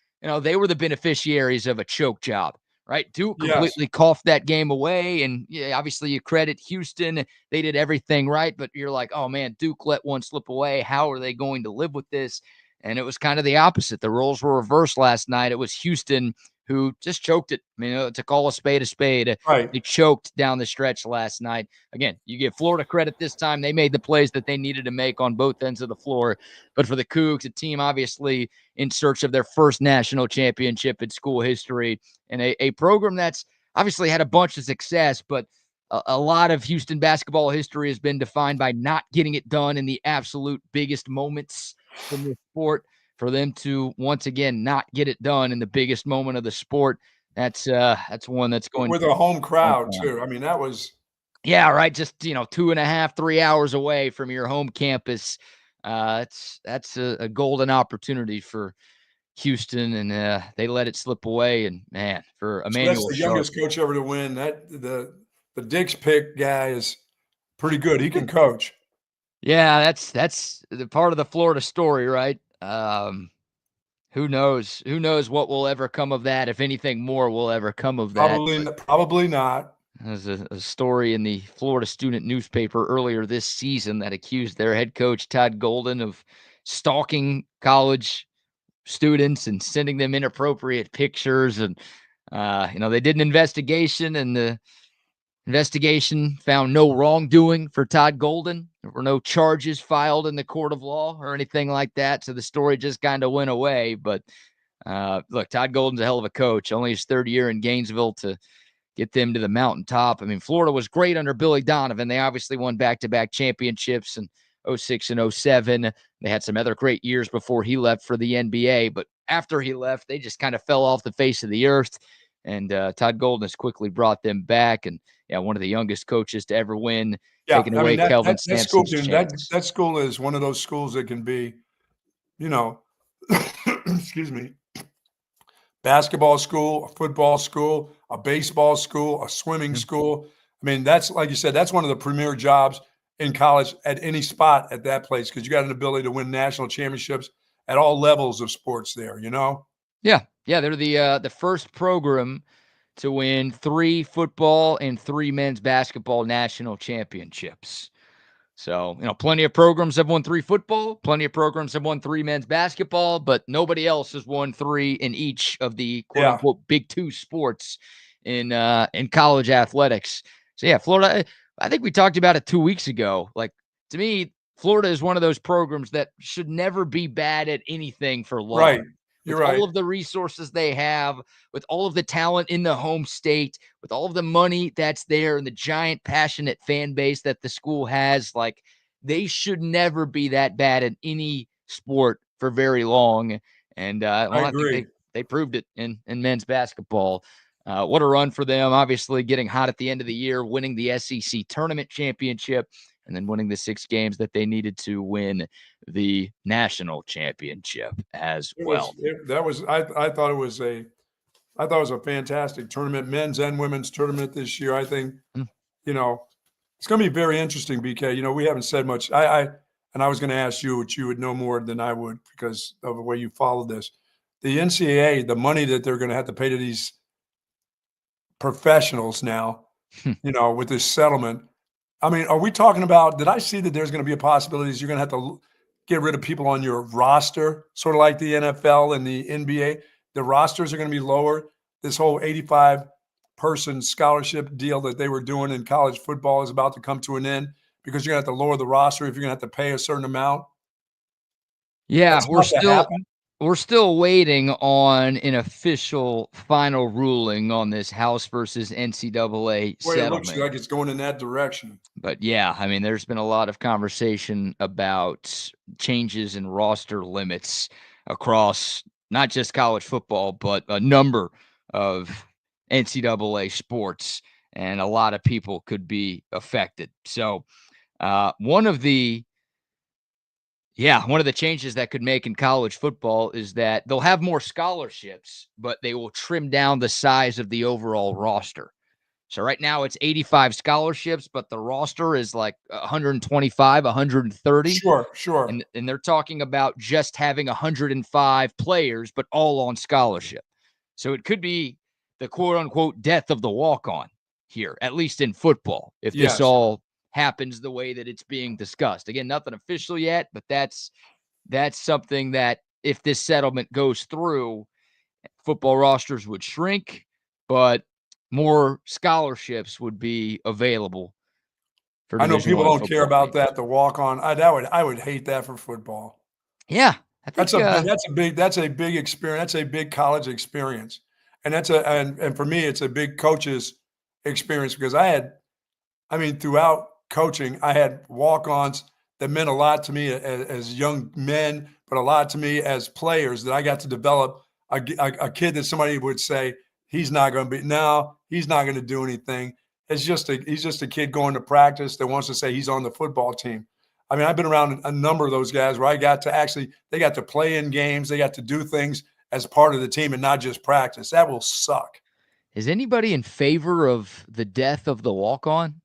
[SPEAKER 1] they were the beneficiaries of a choke job, right? Duke
[SPEAKER 2] Yes.
[SPEAKER 1] completely coughed that game away. And yeah, obviously you credit Houston. They did everything right, but you're like, oh man, Duke let one slip away. How are they going to live with this? And it was kind of the opposite. The roles were reversed last night. It was Houston who just choked it. I mean, to call a spade,
[SPEAKER 2] Right.
[SPEAKER 1] they choked down the stretch last night. Again, you give Florida credit this time. They made the plays that they needed to make on both ends of the floor. But for the Cougs, a team obviously in search of their first national championship in school history, and a program that's obviously had a bunch of success, but a lot of Houston basketball history has been defined by not getting it done in the absolute biggest moments in the sport. For them to once again not get it done in the biggest moment of the sport, that's one that's going
[SPEAKER 2] with a home crowd
[SPEAKER 1] on.
[SPEAKER 2] too. I mean, that was
[SPEAKER 1] right. Just 2.5, 3 hours away from your home campus. That's a golden opportunity for Houston, and they let it slip away. And man, for Emmanuel,
[SPEAKER 2] that's the
[SPEAKER 1] Sharp,
[SPEAKER 2] youngest coach ever to win. That the Dick's pick guy is pretty good. He can coach.
[SPEAKER 1] yeah, that's the part of the Florida story, right? Who knows? Who knows what will ever come of that? If anything more will ever come of that.
[SPEAKER 2] Probably not.
[SPEAKER 1] There's a story in the Florida Student newspaper earlier this season that accused their head coach, Todd Golden, of stalking college students and sending them inappropriate pictures. And, they did an investigation, and the investigation found no wrongdoing for Todd Golden. There were no charges filed in the court of law or anything like that. So the story just kind of went away. But look, Todd Golden's a hell of a coach. Only his third year in Gainesville to get them to the mountaintop. I mean, Florida was great under Billy Donovan. They obviously won back-to-back championships in 06 and 07. They had some other great years before he left for the NBA. But after he left, they just kind of fell off the face of the earth. And Todd Golden has quickly brought them back. And one of the youngest coaches to ever win, taking away Kelvin Sampson's chance.
[SPEAKER 2] That school is one of those schools that can be, excuse me, basketball school, a football school, a baseball school, a swimming school. I mean, that's, like you said, that's one of the premier jobs in college at any spot at that place, because you got an ability to win national championships at all levels of sports there,
[SPEAKER 1] Yeah, they're the first program to win 3 football and 3 men's basketball national championships. So, plenty of programs have won 3 football, plenty of programs have won 3 men's basketball, but nobody else has won 3 in each of the quote unquote big 2 sports in college athletics. So yeah, Florida, I think we talked about it 2 weeks ago. Like, to me, Florida is one of those programs that should never be bad at anything for long.
[SPEAKER 2] Right. You're right.
[SPEAKER 1] All of the resources they have, with all of the talent in the home state, with all of the money that's there, and the giant passionate fan base that the school has, like, they should never be that bad at any sport for very long. And I think they proved it in men's basketball. What a run for them. Obviously getting hot at the end of the year, winning the SEC tournament championship, and then winning the 6 games that they needed to win the national championship as well.
[SPEAKER 2] I thought it was a fantastic tournament, men's and women's tournament this year. I think, it's going to be very interesting, BK. We haven't said much. I was going to ask you, which you would know more than I would because of the way you follow this. The NCAA, the money that they're going to have to pay to these professionals now, with this settlement. I mean, are we talking about, did I see that there's going to be a possibility you're going to have to get rid of people on your roster, sort of like the NFL and the NBA? The rosters are going to be lower. This whole 85-person scholarship deal that they were doing in college football is about to come to an end because you're going to have to lower the roster if you're going to have to pay a certain amount.
[SPEAKER 1] Yeah, we're still waiting on an official final ruling on this House versus NCAA settlement.
[SPEAKER 2] It looks like it's going in that direction.
[SPEAKER 1] But yeah, I mean, there's been a lot of conversation about changes in roster limits across not just college football, but a number of NCAA sports, and a lot of people could be affected. So one of the changes that could make in college football is that they'll have more scholarships, but they will trim down the size of the overall roster. So right now it's 85 scholarships, but the roster is like 125, 130.
[SPEAKER 2] Sure.
[SPEAKER 1] And they're talking about just having 105 players, but all on scholarship. So it could be the quote unquote death of the walk-on here, at least in football, if this
[SPEAKER 2] Yes.
[SPEAKER 1] all happens the way that it's being discussed. Again, nothing official yet, but that's something that if this settlement goes through, football rosters would shrink, but more scholarships would be available for
[SPEAKER 2] I know
[SPEAKER 1] Division
[SPEAKER 2] people
[SPEAKER 1] I
[SPEAKER 2] don't care
[SPEAKER 1] football
[SPEAKER 2] about
[SPEAKER 1] teams.
[SPEAKER 2] that, the walk-on. I would hate that for football.
[SPEAKER 1] Yeah, I think
[SPEAKER 2] That's a big experience. That's a big college experience. And and for me, it's a big coach's experience because throughout coaching, I had walk-ons that meant a lot to me as young men, but a lot to me as players that I got to develop a kid that somebody would say, he's not going to do anything. He's just a kid going to practice that wants to say he's on the football team. I mean, I've been around a number of those guys where they got to play in games. They got to do things as part of the team and not just practice. That will suck.
[SPEAKER 1] Is anybody in favor of the death of the walk-on?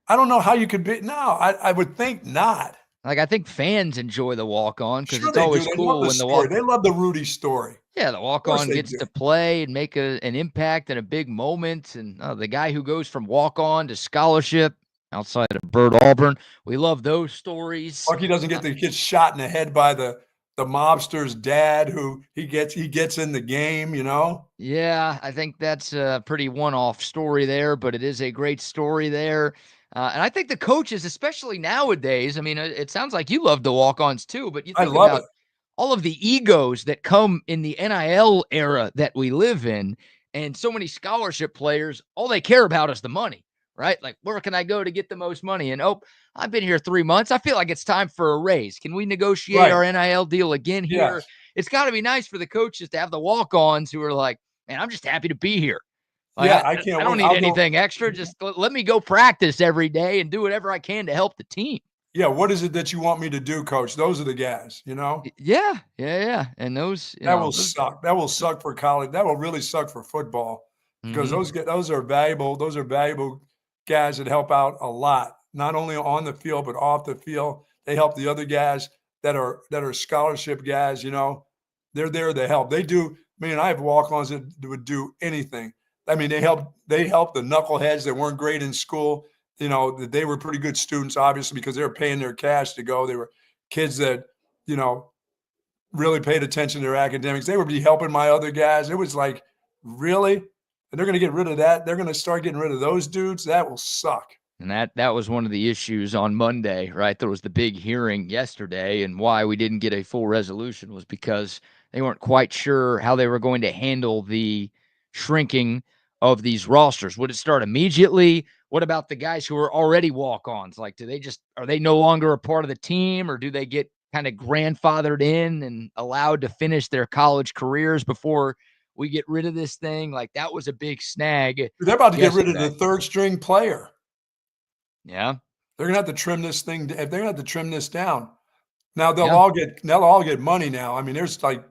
[SPEAKER 2] I don't know how you could be. No, I would think not.
[SPEAKER 1] Like, I think fans enjoy the walk-on because it's
[SPEAKER 2] they
[SPEAKER 1] always
[SPEAKER 2] do. They
[SPEAKER 1] cool
[SPEAKER 2] love
[SPEAKER 1] when the
[SPEAKER 2] story. They love the Rudy story.
[SPEAKER 1] Yeah, the walk-on gets to play and make an impact and a big moment. And the guy who goes from walk-on to scholarship outside of Bird Auburn, we love those stories.
[SPEAKER 2] Bucky doesn't get shot in the head by the mobster's dad who he gets in the game, you know?
[SPEAKER 1] Yeah, I think that's a pretty one-off story there, but it is a great story there. And I think the coaches, especially nowadays, I mean, it sounds like you love the walk-ons too, but you think about all of the egos that come in the NIL era that we live in, and so many scholarship players, all they care about is the money, right? Like, where can I go to get the most money? And, I've been here 3 months. I feel like it's time for a raise. Can we negotiate our NIL deal again here?
[SPEAKER 2] Yes.
[SPEAKER 1] It's got to be nice for the coaches to have the walk-ons who are like, man, I'm just happy to be here. Like,
[SPEAKER 2] yeah, I can't.
[SPEAKER 1] I don't need anything extra. Just let me go practice every day and do whatever I can to help the team.
[SPEAKER 2] Yeah, what is it that you want me to do, coach? Those are the guys, you know?
[SPEAKER 1] Yeah. And those
[SPEAKER 2] will suck. That will suck for college. That will really suck for football because those are valuable. Those are valuable guys that help out a lot, not only on the field but off the field. They help the other guys that are scholarship guys. You know, they're there to help. They do. I mean, I have walk-ons that would do anything. I mean, they help the knuckleheads that weren't great in school. You know, that they were pretty good students, obviously, because they were paying their cash to go. They were kids that, you know, really paid attention to their academics. They would be helping my other guys. It was like, really? And they're going to get rid of that? They're going to start getting rid of those dudes? That will suck.
[SPEAKER 1] And that was one of the issues on Monday, right? There was the big hearing yesterday, and why we didn't get a full resolution was because they weren't quite sure how they were going to handle the shrinking of these rosters. Would it start immediately? What about the guys who are already walk-ons? Like, are they no longer a part of the team, or do they get kind of grandfathered in and allowed to finish their college careers before we get rid of this thing? Like, that was a big snag.
[SPEAKER 2] They're about to get rid of the third string player.
[SPEAKER 1] Yeah.
[SPEAKER 2] They're going to have to trim this thing. They're going to have to trim this down. Now they'll all get money now. I mean, there's like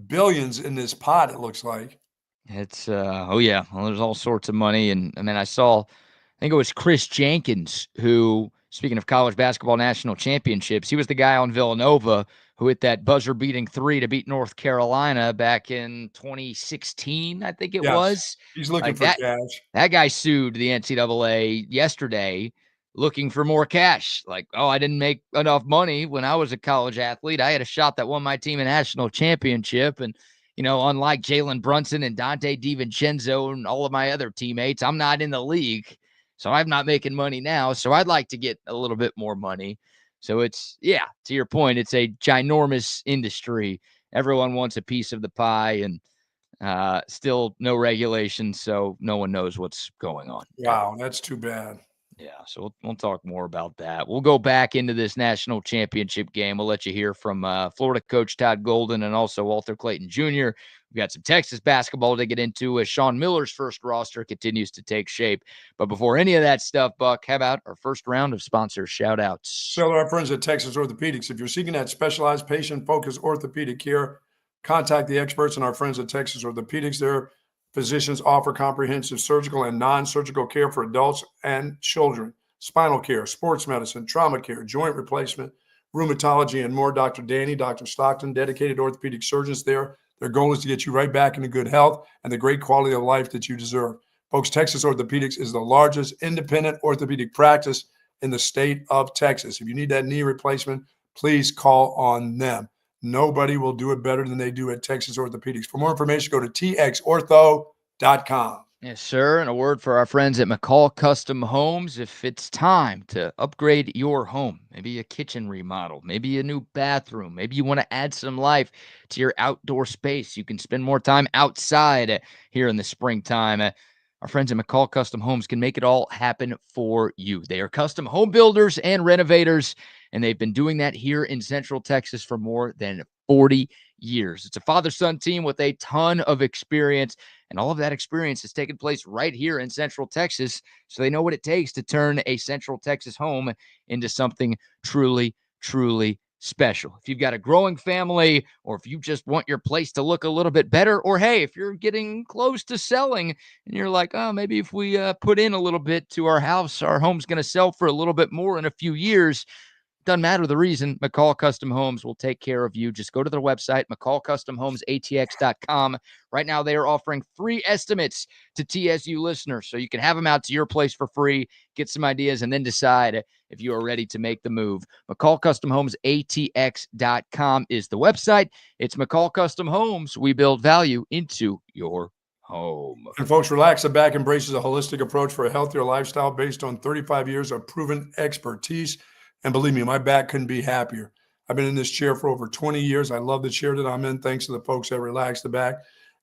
[SPEAKER 2] billions in this pot, it looks like.
[SPEAKER 1] It's well, there's all sorts of money. And I mean, I think it was Chris Jenkins who, speaking of college basketball national championships, he was the guy on Villanova who hit that buzzer-beating 3 to beat North Carolina back in 2016, I think it was.
[SPEAKER 2] He's looking for cash.
[SPEAKER 1] That guy sued the NCAA yesterday looking for more cash. Like, I didn't make enough money when I was a college athlete. I had a shot that won my team a national championship. And, you know, unlike Jalen Brunson and Dante DiVincenzo and all of my other teammates, I'm not in the league. So I'm not making money now. So I'd like to get a little bit more money. So it's, to your point, it's a ginormous industry. Everyone wants a piece of the pie, and still no regulations. So no one knows what's going on.
[SPEAKER 2] Wow, that's too bad.
[SPEAKER 1] Yeah, so we'll talk more about that. We'll go back into this national championship game. We'll let you hear from Florida coach Todd Golden and also Walter Clayton Jr. We've got some Texas basketball to get into as Sean Miller's first roster continues to take shape. But before any of that stuff, Buck, how about our first round of sponsor shout-outs?
[SPEAKER 2] So our friends at Texas Orthopedics, if you're seeking that specialized patient-focused orthopedic care, contact the experts and our friends at Texas Orthopedics. Their physicians offer comprehensive surgical and non-surgical care for adults and children, spinal care, sports medicine, trauma care, joint replacement, rheumatology, and more. Dr. Danny, Dr. Stockton, dedicated orthopedic surgeons there Their goal is to get you right back into good health and the great quality of life that you deserve. Folks, Texas Orthopedics is the largest independent orthopedic practice in the state of Texas. If you need that knee replacement, please call on them. Nobody will do it better than they do at Texas Orthopedics. For more information, go to txortho.com.
[SPEAKER 1] Yes, sir. And a word for our friends at McCall Custom Homes. If it's time to upgrade your home, maybe a kitchen remodel, maybe a new bathroom, maybe you want to add some life to your outdoor space, you can spend more time outside here in the springtime. Our friends at McCall Custom Homes can make it all happen for you. They are custom home builders and renovators, and they've been doing that here in Central Texas for more than 40 years. It's a father-son team with a ton of experience, and all of that experience has taken place right here in Central Texas, so they know what it takes to turn a Central Texas home into something truly, truly special. If you've got a growing family, or if you just want your place to look a little bit better, or hey, if you're getting close to selling and you're like, oh, maybe if we put in a little bit to our house, our home's going to sell for a little bit more in a few years. Doesn't matter the reason, McCall Custom Homes will take care of you. Just go to their website, McCallCustomHomesATX.com. Right now, they are offering free estimates to TSU listeners, so you can have them out to your place for free, get some ideas, and then decide if you are ready to make the move. McCallCustomHomesATX.com is the website. It's McCall Custom Homes. We build value into your home.
[SPEAKER 2] And folks, Relax the Back embraces a holistic approach for a healthier lifestyle based on 35 years of proven expertise. And believe me, my back couldn't be happier. I've been in this chair for over 20 years. I love the chair that I'm in, thanks to the folks that Relax the Back.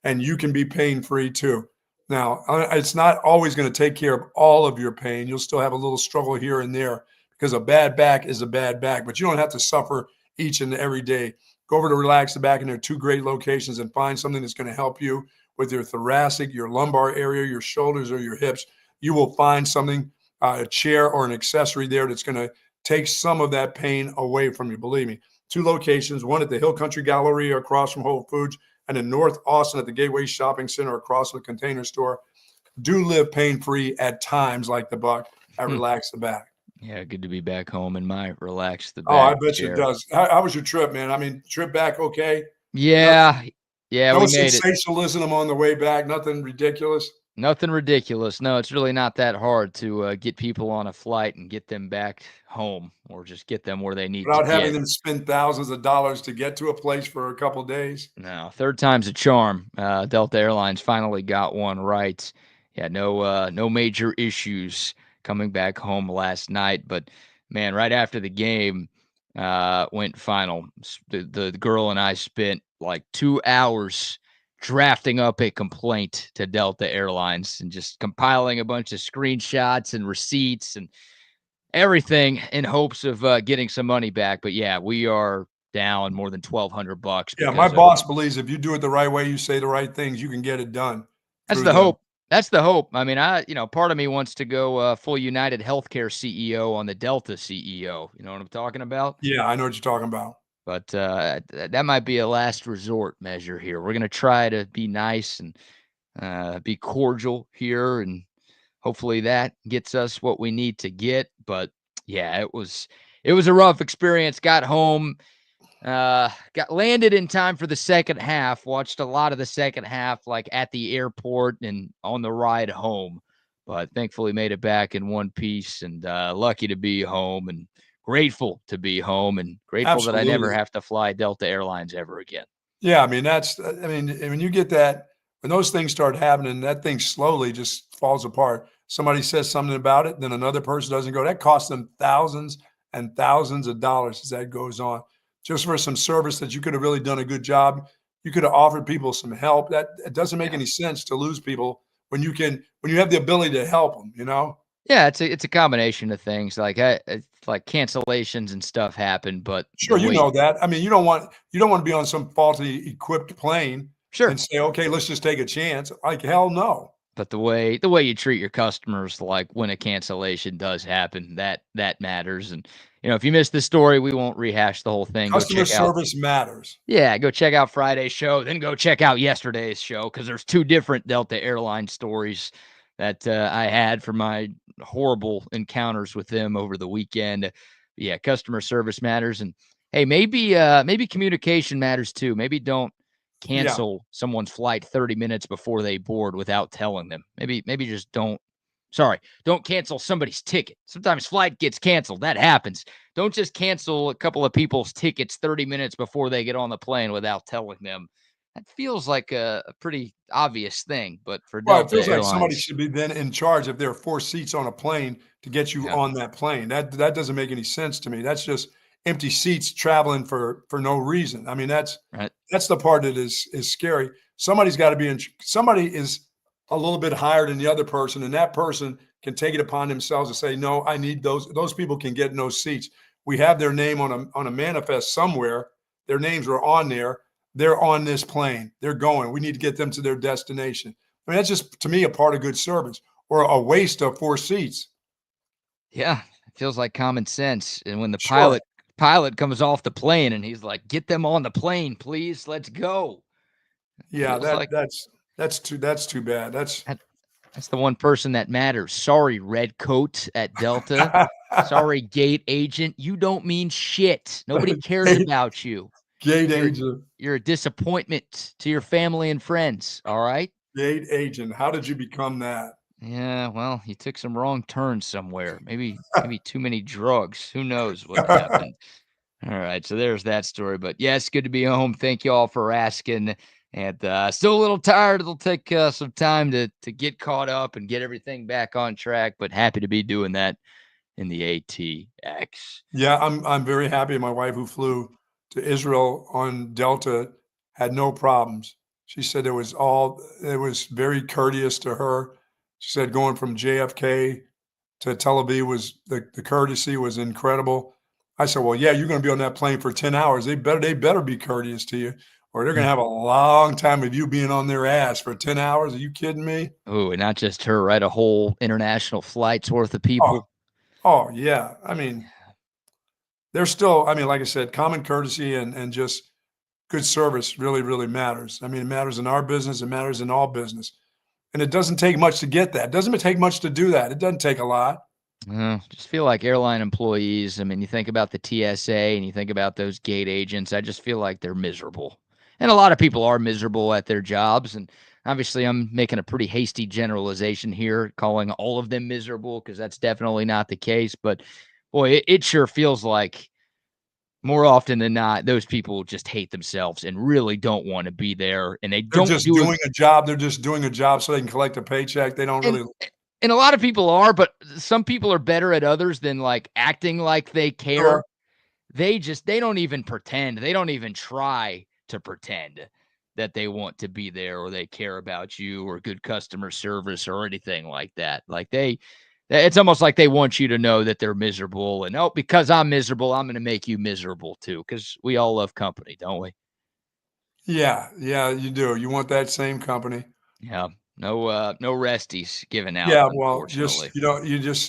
[SPEAKER 2] And you can be pain-free too. Now, it's not always going to take care of all of your pain. You'll still have a little struggle here and there because a bad back is a bad back, but you don't have to suffer each and every day. Go over to Relax the Back in their 2 great locations and find something that's going to help you with your thoracic, your lumbar area, your shoulders, or your hips. You will find something, a chair or an accessory there that's going to take some of that pain away from you. Believe me, 2 locations, one at the Hill Country Galleria across from Whole Foods, and in North Austin at the Gateway Shopping Center across from the Container Store. Do live pain-free at times like the Buck at Relax the Back.
[SPEAKER 1] Yeah, good to be back home in my Relax the Back.
[SPEAKER 2] Oh, I bet
[SPEAKER 1] chair.
[SPEAKER 2] you it does. How was your trip, man? I mean, trip back okay?
[SPEAKER 1] Yeah.
[SPEAKER 2] No
[SPEAKER 1] we made it.
[SPEAKER 2] sensationalism on the way back, nothing ridiculous.
[SPEAKER 1] Nothing ridiculous. No, it's really not that hard to get people on a flight and get them back home, or just get them where they need
[SPEAKER 2] Without
[SPEAKER 1] to
[SPEAKER 2] having
[SPEAKER 1] get.
[SPEAKER 2] them spend thousands of dollars to get to a place for a couple of days.
[SPEAKER 1] No, third time's a charm. Delta Airlines finally got one right. Yeah, no major issues coming back home last night. But man, right after the game went final, the girl and I spent like 2 hours drafting up a complaint to Delta Airlines and just compiling a bunch of screenshots and receipts and everything in hopes of getting some money back. But yeah, we are down more than $1,200.
[SPEAKER 2] Yeah, my boss believes if you do it the right way, you say the right things, you can get it done.
[SPEAKER 1] That's the hope. That's the hope. I mean, part of me wants to go full United Healthcare CEO on the Delta CEO. You know what I'm talking about?
[SPEAKER 2] Yeah, I know what you're talking about.
[SPEAKER 1] But that might be a last resort measure here. We're going to try to be nice and be cordial here, and hopefully that gets us what we need to get. But yeah, it was a rough experience. Got home, got landed in time for the second half. Watched a lot of the second half, like at the airport and on the ride home. But thankfully made it back in one piece, and lucky to be home, and grateful to be home, and grateful
[SPEAKER 2] Absolutely.
[SPEAKER 1] that I never have to fly Delta Airlines ever again.
[SPEAKER 2] Yeah, I mean, when you get that, when those things start happening, that thing slowly just falls apart. Somebody says something about it, then another person doesn't go. That costs them thousands and thousands of dollars as that goes on, just for some service that you could have really done a good job. You could have offered people some help. That it doesn't make any sense to lose people when you have the ability to help them, you know?
[SPEAKER 1] Yeah, it's a combination of things. Like like cancellations and stuff happen, but
[SPEAKER 2] sure, you know that. I mean, you don't want to be on some faulty equipped plane,
[SPEAKER 1] sure,
[SPEAKER 2] and say, okay, let's just take a chance. Like, hell no.
[SPEAKER 1] But the way you treat your customers, like when a cancellation does happen, that matters. And if you missed the story, we won't rehash the whole thing.
[SPEAKER 2] Customer service matters.
[SPEAKER 1] Yeah, go check out Friday's show, then go check out yesterday's show, because there's 2 different Delta Airlines stories that I had from my horrible encounters with them over the weekend. Yeah, customer service matters, and hey, maybe communication matters too. Maybe don't cancel someone's flight 30 minutes before they board without telling them. Maybe just don't cancel somebody's ticket. Sometimes flight gets canceled. That happens. Don't just cancel a couple of people's tickets 30 minutes before they get on the plane without telling them. That feels like a pretty obvious thing, but for
[SPEAKER 2] Well,
[SPEAKER 1] Delta
[SPEAKER 2] it feels like
[SPEAKER 1] Airlines,
[SPEAKER 2] somebody should be then in charge if there are 4 seats on a plane to get you on that plane. That doesn't make any sense to me. That's just empty seats traveling for no reason. I mean, that's
[SPEAKER 1] right.
[SPEAKER 2] That's the part that is scary. Somebody's got to be somebody is a little bit higher than the other person, and that person can take it upon themselves to say, no, I need those people can get in those seats. We have their name on a manifest somewhere. Their names are on there. They're on this plane. They're going. We need to get them to their destination. I mean, that's just, to me, a part of good service, or a waste of 4 seats.
[SPEAKER 1] Yeah, it feels like common sense. And when the pilot comes off the plane and he's like, "Get them on the plane, please. Let's go."
[SPEAKER 2] Yeah, that's too bad.
[SPEAKER 1] That's the one person that matters. Sorry, red coat at Delta. Sorry, gate agent. You don't mean shit. Nobody cares about you.
[SPEAKER 2] Gate agent.
[SPEAKER 1] You're a disappointment to your family and friends. All right.
[SPEAKER 2] Gate agent. How did you become that?
[SPEAKER 1] Yeah, well, you took some wrong turns somewhere. Maybe too many drugs. Who knows what happened? All right, so there's that story. But yes, good to be home. Thank you all for asking. And still a little tired. It'll take some time to get caught up and get everything back on track. But happy to be doing that in the ATX.
[SPEAKER 2] Yeah, I'm very happy. My wife, who flew to Israel on Delta, had no problems. She said it was very courteous to her. She said going from JFK to Tel Aviv was the courtesy was incredible. I said, well, yeah, you're going to be on that plane for 10 hours. They better be courteous to you, or they're going to have a long time of you being on their ass for 10 hours. Are you kidding me?
[SPEAKER 1] Oh, and not just her, right? A whole international flight's worth of people.
[SPEAKER 2] Oh yeah. I mean, there's still, like I said, common courtesy and just good service really, really matters. I mean, it matters in our business. It matters in all business. And it doesn't take much to get that. It doesn't take much to do that. It doesn't take a lot.
[SPEAKER 1] Just feel like airline employees. I mean, you think about the TSA and you think about those gate agents. I just feel like they're miserable. And a lot of people are miserable at their jobs. And obviously, I'm making a pretty hasty generalization here, calling all of them miserable, because that's definitely not the case. But boy, it sure feels like more often than not, those people just hate themselves and really don't want to be there. And they're
[SPEAKER 2] just doing a job. They're just doing a job so they can collect a paycheck. They don't really.
[SPEAKER 1] And a lot of people are, but some people are better at others than like acting like they care.
[SPEAKER 2] Sure.
[SPEAKER 1] They don't even pretend. They don't even try to pretend that they want to be there or they care about you or good customer service or anything like that. Like it's almost like they want you to know that they're miserable, and because I'm miserable, I'm going to make you miserable too. Because we all love company, don't we?
[SPEAKER 2] Yeah, you do. You want that same company.
[SPEAKER 1] Yeah. No resties given out.
[SPEAKER 2] Yeah, well,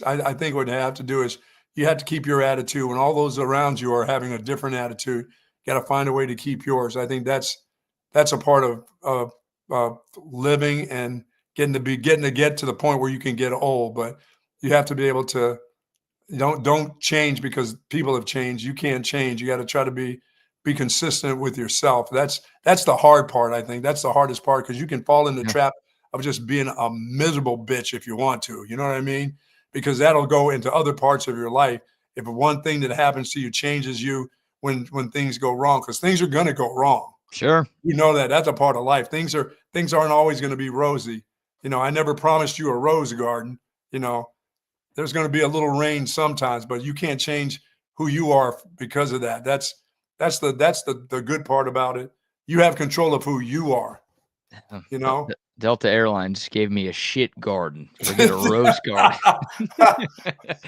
[SPEAKER 2] I think what you have to do is you have to keep your attitude. When all those around you are having a different attitude, you got to find a way to keep yours. I think that's a part of living and getting to get to the point where you can get old. But you have to be able to don't change because people have changed. You can't change. You got to try to be consistent with yourself. That's the hard part. I think that's the hardest part, because you can fall in the trap of just being a miserable bitch if you want to. You know what I mean? Because that'll go into other parts of your life. If one thing that happens to you changes you when things go wrong, because things are going to go wrong.
[SPEAKER 1] Sure.
[SPEAKER 2] You know that's a part of life. Things aren't always going to be rosy. I never promised you a rose garden. There's going to be a little rain sometimes, but you can't change who you are because of that. That's the good part about it. You have control of who you are.
[SPEAKER 1] Delta Airlines gave me a shit garden. Forget a rose garden.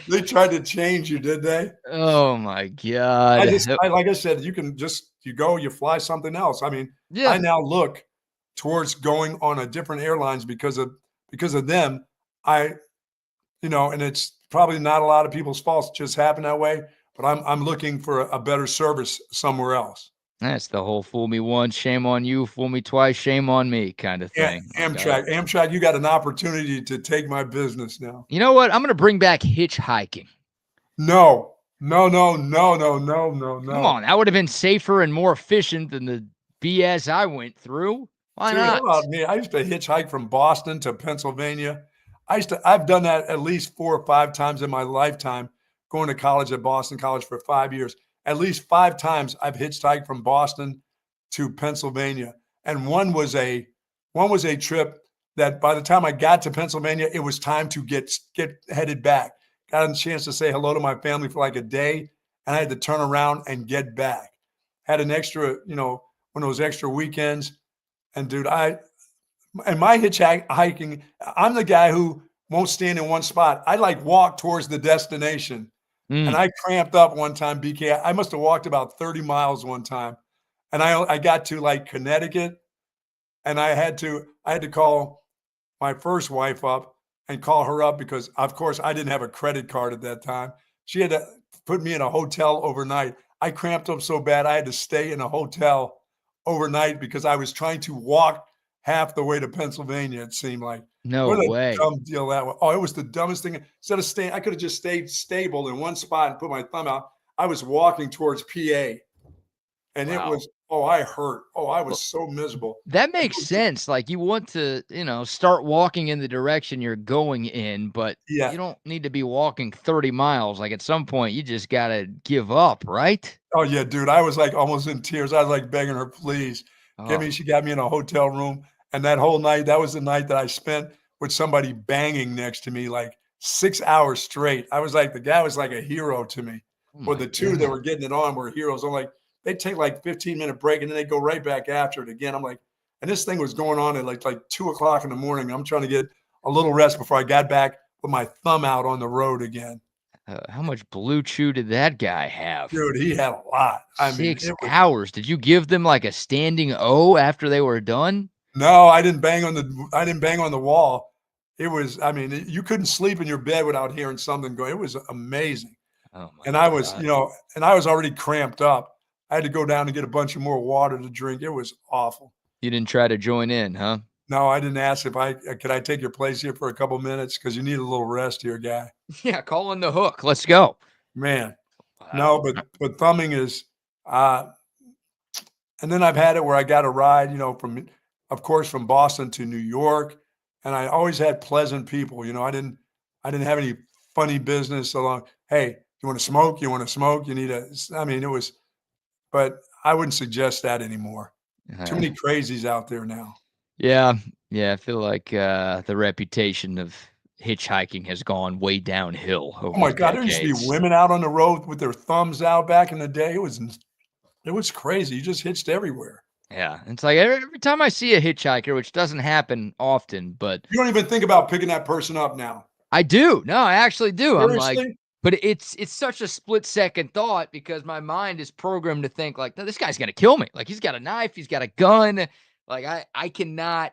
[SPEAKER 2] They tried to change you, did they?
[SPEAKER 1] Oh my God.
[SPEAKER 2] Like I said, you can you fly something else. I mean,
[SPEAKER 1] yeah.
[SPEAKER 2] I now look towards going on a different airlines because of them. And it's probably not a lot of people's fault. It just happened that way. But I'm looking for a better service somewhere else.
[SPEAKER 1] That's the whole fool me once, shame on you, fool me twice, shame on me kind of thing.
[SPEAKER 2] Amtrak, you got an opportunity to take my business now.
[SPEAKER 1] You know what? I'm going to bring back hitchhiking.
[SPEAKER 2] No.
[SPEAKER 1] Come on. That would have been safer and more efficient than the BS I went through. Why
[SPEAKER 2] Dude, how
[SPEAKER 1] not?
[SPEAKER 2] about me? I used to hitchhike from Boston to Pennsylvania. I've done that at least 4 or 5 times in my lifetime, going to college at Boston College for 5 years. At least 5 times I've hitchhiked from Boston to Pennsylvania. And one was a trip that by the time I got to Pennsylvania, it was time to get headed back. Got a chance to say hello to my family for like a day, and I had to turn around and get back. Had an extra, one of those extra weekends. And dude, my hitchhiking, I'm the guy who won't stand in one spot. I like walk towards the destination. And I cramped up one time, BK. I must have walked about 30 miles one time. And I got to like Connecticut, and I had to call my first wife up and call her up because, of course, I didn't have a credit card at that time. She had to put me in a hotel overnight. I cramped up so bad I had to stay in a hotel overnight because I was trying to walk half the way to Pennsylvania, it seemed like.
[SPEAKER 1] No
[SPEAKER 2] What a
[SPEAKER 1] way.
[SPEAKER 2] dumb deal that was. Oh, it was the dumbest thing. Instead of staying, I could have just stayed stable in one spot and put my thumb out. I was walking towards PA. And it was, I hurt. Oh, I was so miserable.
[SPEAKER 1] That makes sense. Like you want to, start walking in the direction you're going in, but you don't need to be walking 30 miles. Like at some point, you just got to give up, right?
[SPEAKER 2] Oh, yeah, dude. I was like almost in tears. I was like begging her, please, she got me in a hotel room. And that whole night, that was the night that I spent with somebody banging next to me like 6 hours straight. I was like, the guy was like a hero to me. Or the two that were getting it on were heroes. I'm like, they'd take like 15-minute break and then they'd go right back after it again. I'm like, and this thing was going on at like 2:00 in the morning. I'm trying to get a little rest before I got back with my thumb out on the road again.
[SPEAKER 1] How much Blue Chew did that guy have?
[SPEAKER 2] Dude, he had a lot.
[SPEAKER 1] 6 hours. Did you give them like a standing O after they were done?
[SPEAKER 2] No, I didn't bang on the wall. It was, you couldn't sleep in your bed without hearing something go. It was amazing.
[SPEAKER 1] Oh my
[SPEAKER 2] and I was,
[SPEAKER 1] God.
[SPEAKER 2] and I was already cramped up. I had to go down and get a bunch of more water to drink. It was awful.
[SPEAKER 1] You didn't try to join in, huh?
[SPEAKER 2] No, I didn't ask if could I take your place here for a couple minutes because you need a little rest here, guy.
[SPEAKER 1] Yeah, call in the hook. Let's go.
[SPEAKER 2] Man. No, but thumbing is and then I've had it where I got a ride, from Boston to New York, and I always had pleasant people. I didn't have any funny business along. Hey, you want to smoke? You want to smoke? You need it was, but I wouldn't suggest that anymore. Too many crazies out there now.
[SPEAKER 1] Yeah. I feel like the reputation of hitchhiking has gone way downhill.
[SPEAKER 2] Oh my God, there used to be women out on the road with their thumbs out back in the day. It was crazy. You just hitched everywhere.
[SPEAKER 1] Yeah, it's like every time I see a hitchhiker, which doesn't happen often, but
[SPEAKER 2] you don't even think about picking that person up now.
[SPEAKER 1] I do. No, I actually do.
[SPEAKER 2] Seriously?
[SPEAKER 1] I'm like, but it's such a split second thought because my mind is programmed to think like, no, this guy's gonna kill me. Like he's got a knife, he's got a gun. Like I cannot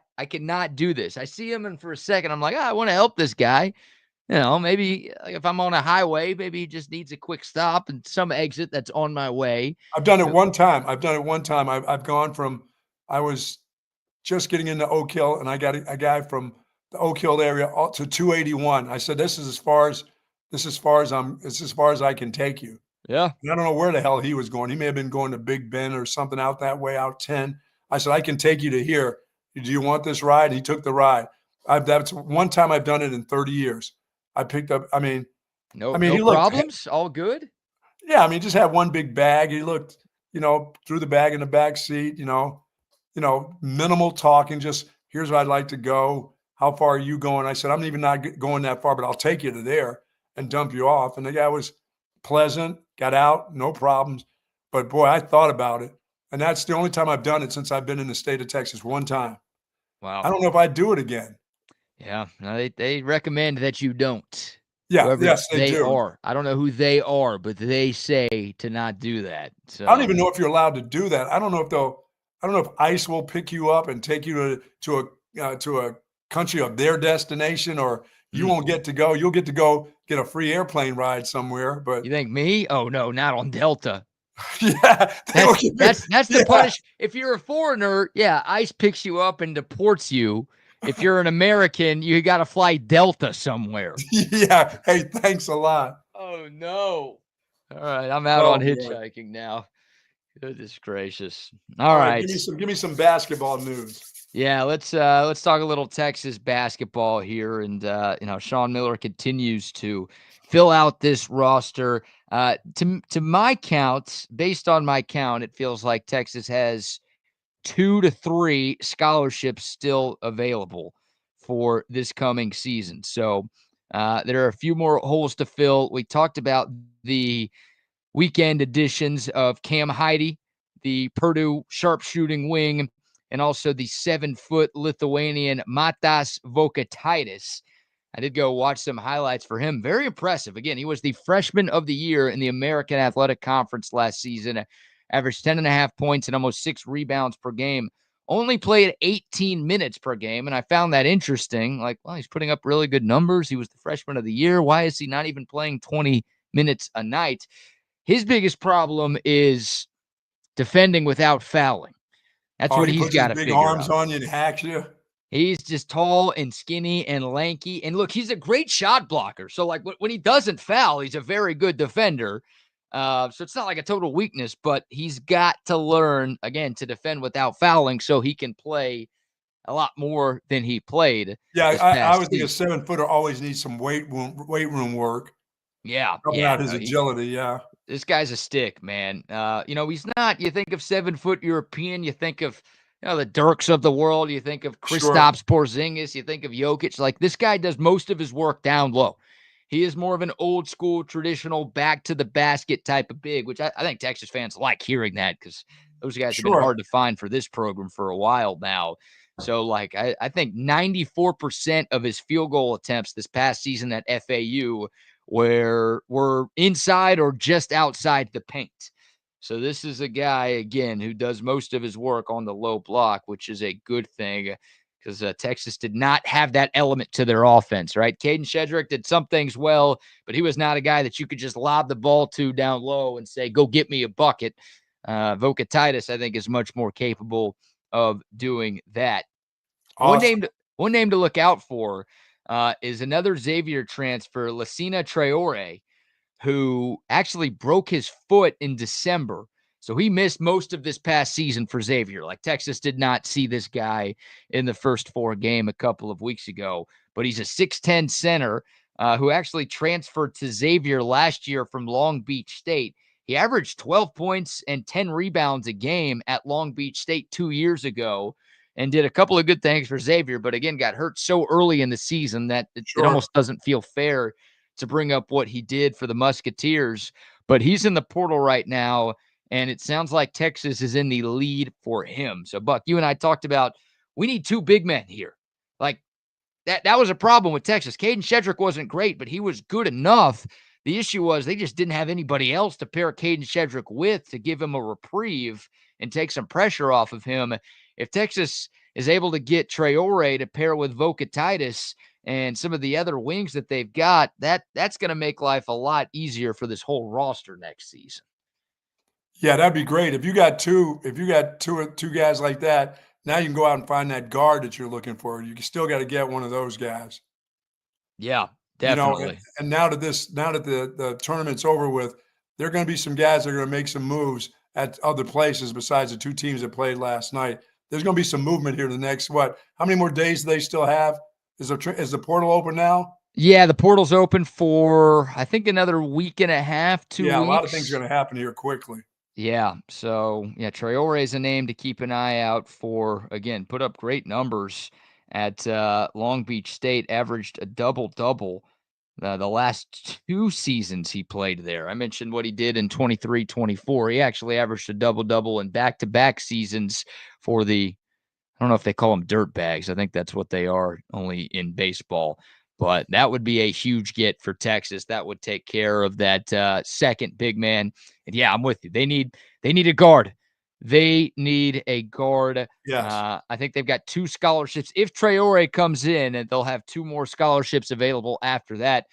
[SPEAKER 1] do this. I see him, and for a second, I'm like, I want to help this guy. Maybe like if I'm on a highway, maybe he just needs a quick stop and some exit that's on my way.
[SPEAKER 2] I've done it one time. I've gone from, I was just getting into Oak Hill, and I got a guy from the Oak Hill area to 281. I said, this is as far as I can take you.
[SPEAKER 1] Yeah.
[SPEAKER 2] And I don't know where the hell he was going. He may have been going to Big Bend or something out that way, out 10. I said, I can take you to here. Do you want this ride? He took the ride. That's one time I've done it in 30 years. I picked up,
[SPEAKER 1] no problems, all good.
[SPEAKER 2] Yeah, just had one big bag. He looked, threw the bag in the back seat, minimal talking, just here's where I'd like to go. How far are you going? I said, I'm even not going that far, but I'll take you to there and dump you off. And the guy was pleasant, got out, no problems. But boy, I thought about it. And that's the only time I've done it since I've been in the state of Texas, one time.
[SPEAKER 1] Wow.
[SPEAKER 2] I don't know if I'd do it again.
[SPEAKER 1] Yeah, no, they recommend that you don't.
[SPEAKER 2] Yeah, yes, they do.
[SPEAKER 1] Are. I don't know who they are, but they say to not do that. So
[SPEAKER 2] I don't even know if you're allowed to do that. I don't know if ICE will pick you up and take you to a country of their destination, or you won't get to go. You'll get to go get a free airplane ride somewhere. But
[SPEAKER 1] you think me? Oh no, not on Delta.
[SPEAKER 2] Yeah,
[SPEAKER 1] that's the punish. If you're a foreigner, yeah, ICE picks you up and deports you. If you're an American, you got to fly Delta somewhere.
[SPEAKER 2] Yeah. Hey, thanks a lot.
[SPEAKER 1] Oh no. All right, I'm out on hitchhiking now. Goodness gracious. All right.
[SPEAKER 2] Give me some basketball news.
[SPEAKER 1] Yeah, let's talk a little Texas basketball here, and Sean Miller continues to fill out this roster. To my count, based on my count, it feels like Texas has 2 to 3 scholarships still available for this coming season. So there are a few more holes to fill. We talked about the weekend editions of Cam Heide, the Purdue sharpshooting wing, and also the 7-foot Lithuanian Matas Vokataitis. I did go watch some highlights for him. Very impressive. Again, he was the freshman of the year in the American Athletic Conference last season, averaged 10.5 points and almost 6 rebounds per game. Only played 18 minutes per game, and I found that interesting. Like, well, he's putting up really good numbers. He was the freshman of the year. Why is he not even playing 20 minutes a night? His biggest problem is defending without fouling. That's what he's got to figure out.
[SPEAKER 2] Big arms on you and hacks you.
[SPEAKER 1] He's just tall and skinny and lanky. And look, he's a great shot blocker. So, like, when he doesn't foul, he's a very good defender. So it's not like a total weakness, but he's got to learn, again, to defend without fouling so he can play a lot more than he played.
[SPEAKER 2] Yeah, I would think a 7-footer always needs some weight room work.
[SPEAKER 1] Yeah.
[SPEAKER 2] Helping out his agility, yeah.
[SPEAKER 1] This guy's a stick, man. He's not. You think of 7-foot European, you think of the Dirks of the world, you think of Kristaps Porzingis, you think of Jokic. Like, this guy does most of his work down low. He is more of an old school, traditional, back to the basket type of big, which I think Texas fans like hearing that because those guys have been hard to find for this program for a while now. So, like, I think 94% of his field goal attempts this past season at FAU where we're inside or just outside the paint. So this is a guy, again, who does most of his work on the low block, which is a good thing because Texas did not have that element to their offense, right? Caden Shedrick did some things well, but he was not a guy that you could just lob the ball to down low and say, go get me a bucket. Vokataitis, I think, is much more capable of doing that. Awesome. One name to look out for is another Xavier transfer, Lacina Traore, who actually broke his foot in December. So he missed most of this past season for Xavier. Like, Texas did not see this guy in the first 4 games a couple of weeks ago. But he's a 6'10 center who actually transferred to Xavier last year from Long Beach State. He averaged 12 points and 10 rebounds a game at Long Beach State 2 years ago, and did a couple of good things for Xavier, but again, got hurt so early in the season that it almost doesn't feel fair to bring up what he did for the Musketeers. But he's in the portal right now, and it sounds like Texas is in the lead for him. So, Buck, you and I talked about we need 2 big men here. Like, that was a problem with Texas. Caden Shedrick wasn't great, but he was good enough. The issue was they just didn't have anybody else to pair Caden Shedrick with to give him a reprieve and take some pressure off of him. If Texas is able to get Traore to pair with Vokataitis and some of the other wings that they've got, that's going to make life a lot easier for this whole roster next season.
[SPEAKER 2] Yeah, that'd be great. If you got two guys like that, now you can go out and find that guard that you're looking for. You still got to get one of those guys.
[SPEAKER 1] Yeah, definitely.
[SPEAKER 2] And now that the tournament's over with, there are going to be some guys that are going to make some moves at other places besides the 2 teams that played last night. There's going to be some movement here the next, how many more days do they still have? Is the portal open now?
[SPEAKER 1] Yeah, the portal's open for, I think, another week and a half, 2 weeks.
[SPEAKER 2] Yeah, a lot of things are going to happen here quickly.
[SPEAKER 1] Yeah, so, Traore is a name to keep an eye out for. Again, put up great numbers at Long Beach State, averaged a double-double the last 2 seasons he played there. I mentioned what he did in 23-24. He actually averaged a double-double in back-to-back seasons for I don't know if they call them dirt bags. I think that's what they are, only in baseball. But that would be a huge get for Texas. That would take care of that second big man. And yeah, I'm with you. They need a guard. They need a guard.
[SPEAKER 2] Yes.
[SPEAKER 1] I think they've got 2 scholarships. If Traore comes in, and they'll have 2 more scholarships available after that,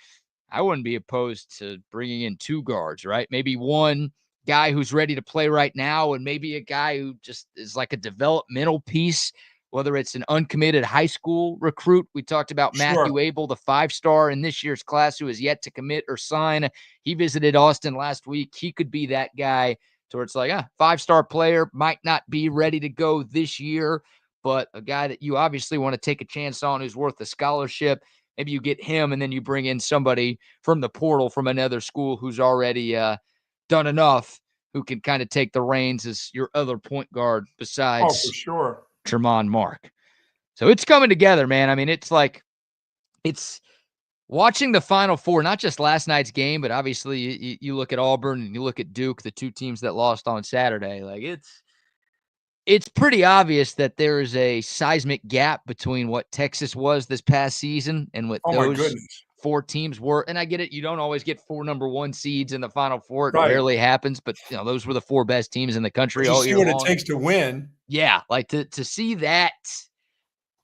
[SPEAKER 1] I wouldn't be opposed to bringing in 2 guards, right? Maybe one guy who's ready to play right now, and maybe a guy who just is like a developmental piece, whether it's an uncommitted high school recruit. We talked about Matthew Abel, the 5-star in this year's class who is yet to commit or sign. He visited Austin last week. He could be that guy So it's like, 5-star player might not be ready to go this year, but a guy that you obviously want to take a chance on who's worth a scholarship. Maybe you get him and then you bring in somebody from the portal from another school who's already done enough, who can kind of take the reins as your other point guard
[SPEAKER 2] Oh,
[SPEAKER 1] besides
[SPEAKER 2] for sure.
[SPEAKER 1] Tremont Mark. So it's coming together, man. I mean, it's watching the Final Four, not just last night's game, but obviously you look at Auburn and you look at Duke, the two teams that lost on Saturday. Like it's pretty obvious that there is a seismic gap between what Texas was this past season and what
[SPEAKER 2] Oh, my
[SPEAKER 1] those
[SPEAKER 2] goodness.
[SPEAKER 1] 4 teams were. And I get it. You don't always get 4 number 1 seeds in the Final Four. It
[SPEAKER 2] Right.
[SPEAKER 1] rarely happens, but those were the 4 best teams in the country
[SPEAKER 2] But you
[SPEAKER 1] all
[SPEAKER 2] see
[SPEAKER 1] year
[SPEAKER 2] what
[SPEAKER 1] long.
[SPEAKER 2] it takes to win.
[SPEAKER 1] Yeah, like to see that,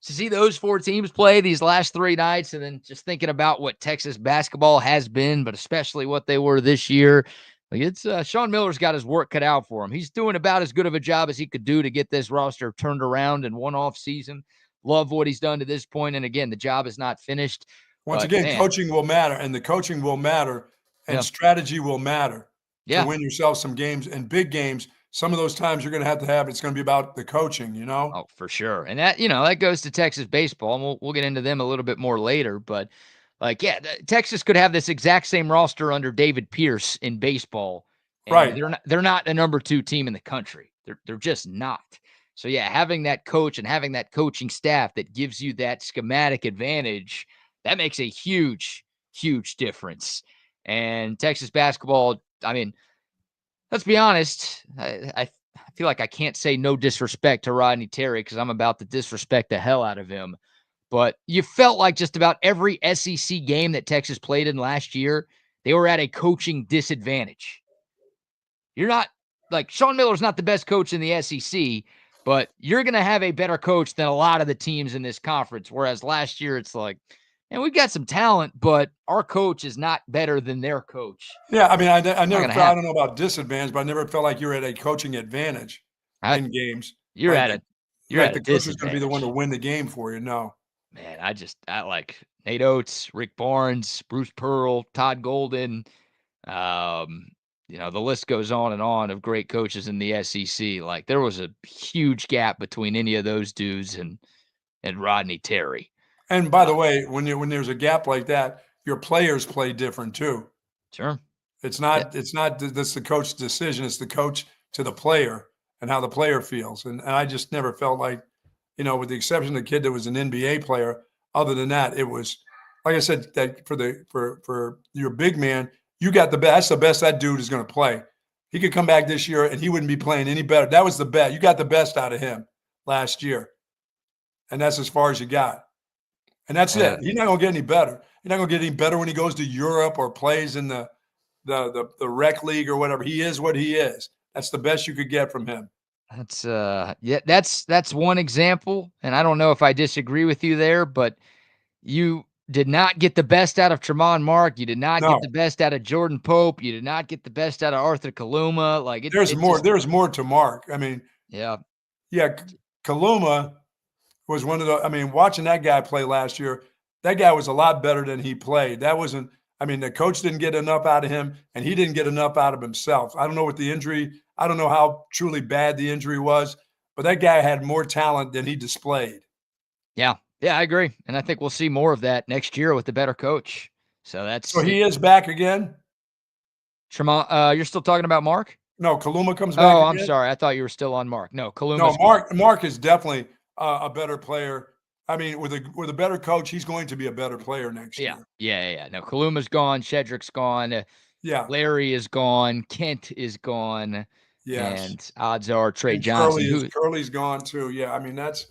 [SPEAKER 1] to see those 4 teams play these last 3 nights, and then just thinking about what Texas basketball has been, but especially what they were this year. Like it's Sean Miller's got his work cut out for him. He's doing about as good of a job as he could do to get this roster turned around in one off season. Love what he's done to this point. And again, the job is not finished.
[SPEAKER 2] Once
[SPEAKER 1] But,
[SPEAKER 2] again,
[SPEAKER 1] man,
[SPEAKER 2] coaching will matter, and the coaching will matter, and
[SPEAKER 1] Yeah.
[SPEAKER 2] strategy will matter
[SPEAKER 1] Yeah.
[SPEAKER 2] to win yourself some games and big games. Some of those times you're going to have it's going to be about the coaching, you know?
[SPEAKER 1] Oh, for sure. And that goes to Texas baseball, and we'll get into them a little bit more later. But Texas could have this exact same roster under David Pierce in baseball. And
[SPEAKER 2] Right.
[SPEAKER 1] they're not a number 2 team in the country. They're just not. So having that coach and having that coaching staff that gives you that schematic advantage, that makes a huge, huge difference. And Texas basketball, I mean, let's be honest, I feel like I can't say no disrespect to Rodney Terry because I'm about to disrespect the hell out of him. But you felt like just about every SEC game that Texas played in last year, they were at a coaching disadvantage. You're not like Sean Miller's not the best coach in the SEC, but you're going to have a better coach than a lot of the teams in this conference. Whereas last year, it's like, and we've got some talent, but our coach is not better than their coach.
[SPEAKER 2] Yeah, I mean, I don't know about disadvantage, but I never felt like you're at a coaching advantage in games.
[SPEAKER 1] You're
[SPEAKER 2] like,
[SPEAKER 1] at a you're
[SPEAKER 2] like
[SPEAKER 1] at a
[SPEAKER 2] the coach is going to be the
[SPEAKER 1] disadvantage.
[SPEAKER 2] one to win the game for you. No.
[SPEAKER 1] Man, I like Nate Oates, Rick Barnes, Bruce Pearl, Todd Golden. The list goes on and on of great coaches in the SEC. Like there was a huge gap between any of those dudes and Rodney Terry.
[SPEAKER 2] And by the way, when there's a gap like that, your players play different too.
[SPEAKER 1] Sure.
[SPEAKER 2] It's not that's the coach's decision. It's the coach to the player and how the player feels. And I just never felt like, with the exception of the kid that was an NBA player, other than that, it was like I said, that for your big man, you got the best. That's the best that dude is going to play. He could come back this year and he wouldn't be playing any better. That was the best. You got the best out of him last year. And that's as far as you got. And that's it. He's not going to get any better. He's not going to get any better when he goes to Europe or plays in the rec league or whatever. He is what he is. That's the best you could get from him.
[SPEAKER 1] That's one example. And I don't know if I disagree with you there, but you did not get the best out of Tremont Mark. You did not get the best out of Jordan Pope. You did not get the best out of Arthur Kaluma. Like
[SPEAKER 2] there's more to Mark. I mean,
[SPEAKER 1] yeah.
[SPEAKER 2] Kaluma was one of the. I mean, watching that guy play last year, that guy was a lot better than he played. That wasn't. I mean, the coach didn't get enough out of him, and he didn't get enough out of himself. I don't know what the injury. I don't know how truly bad the injury was, but that guy had more talent than he displayed.
[SPEAKER 1] Yeah. Yeah, I agree. And I think we'll see more of that next year with the better coach. So
[SPEAKER 2] he is back again?
[SPEAKER 1] Tremont, you're still talking about Mark?
[SPEAKER 2] No, Kaluma comes back
[SPEAKER 1] again?
[SPEAKER 2] I'm
[SPEAKER 1] sorry. I thought you were still on Mark. No, Kaluma.
[SPEAKER 2] No, Mark is definitely a better player. I mean, with a better coach, he's going to be a better player next year.
[SPEAKER 1] Yeah. No, Kaluma's gone. Shedrick's gone. Larry is gone. Kent is gone. Yes. And odds are Trey Johnson.
[SPEAKER 2] Curly's gone too. Yeah, I mean, that's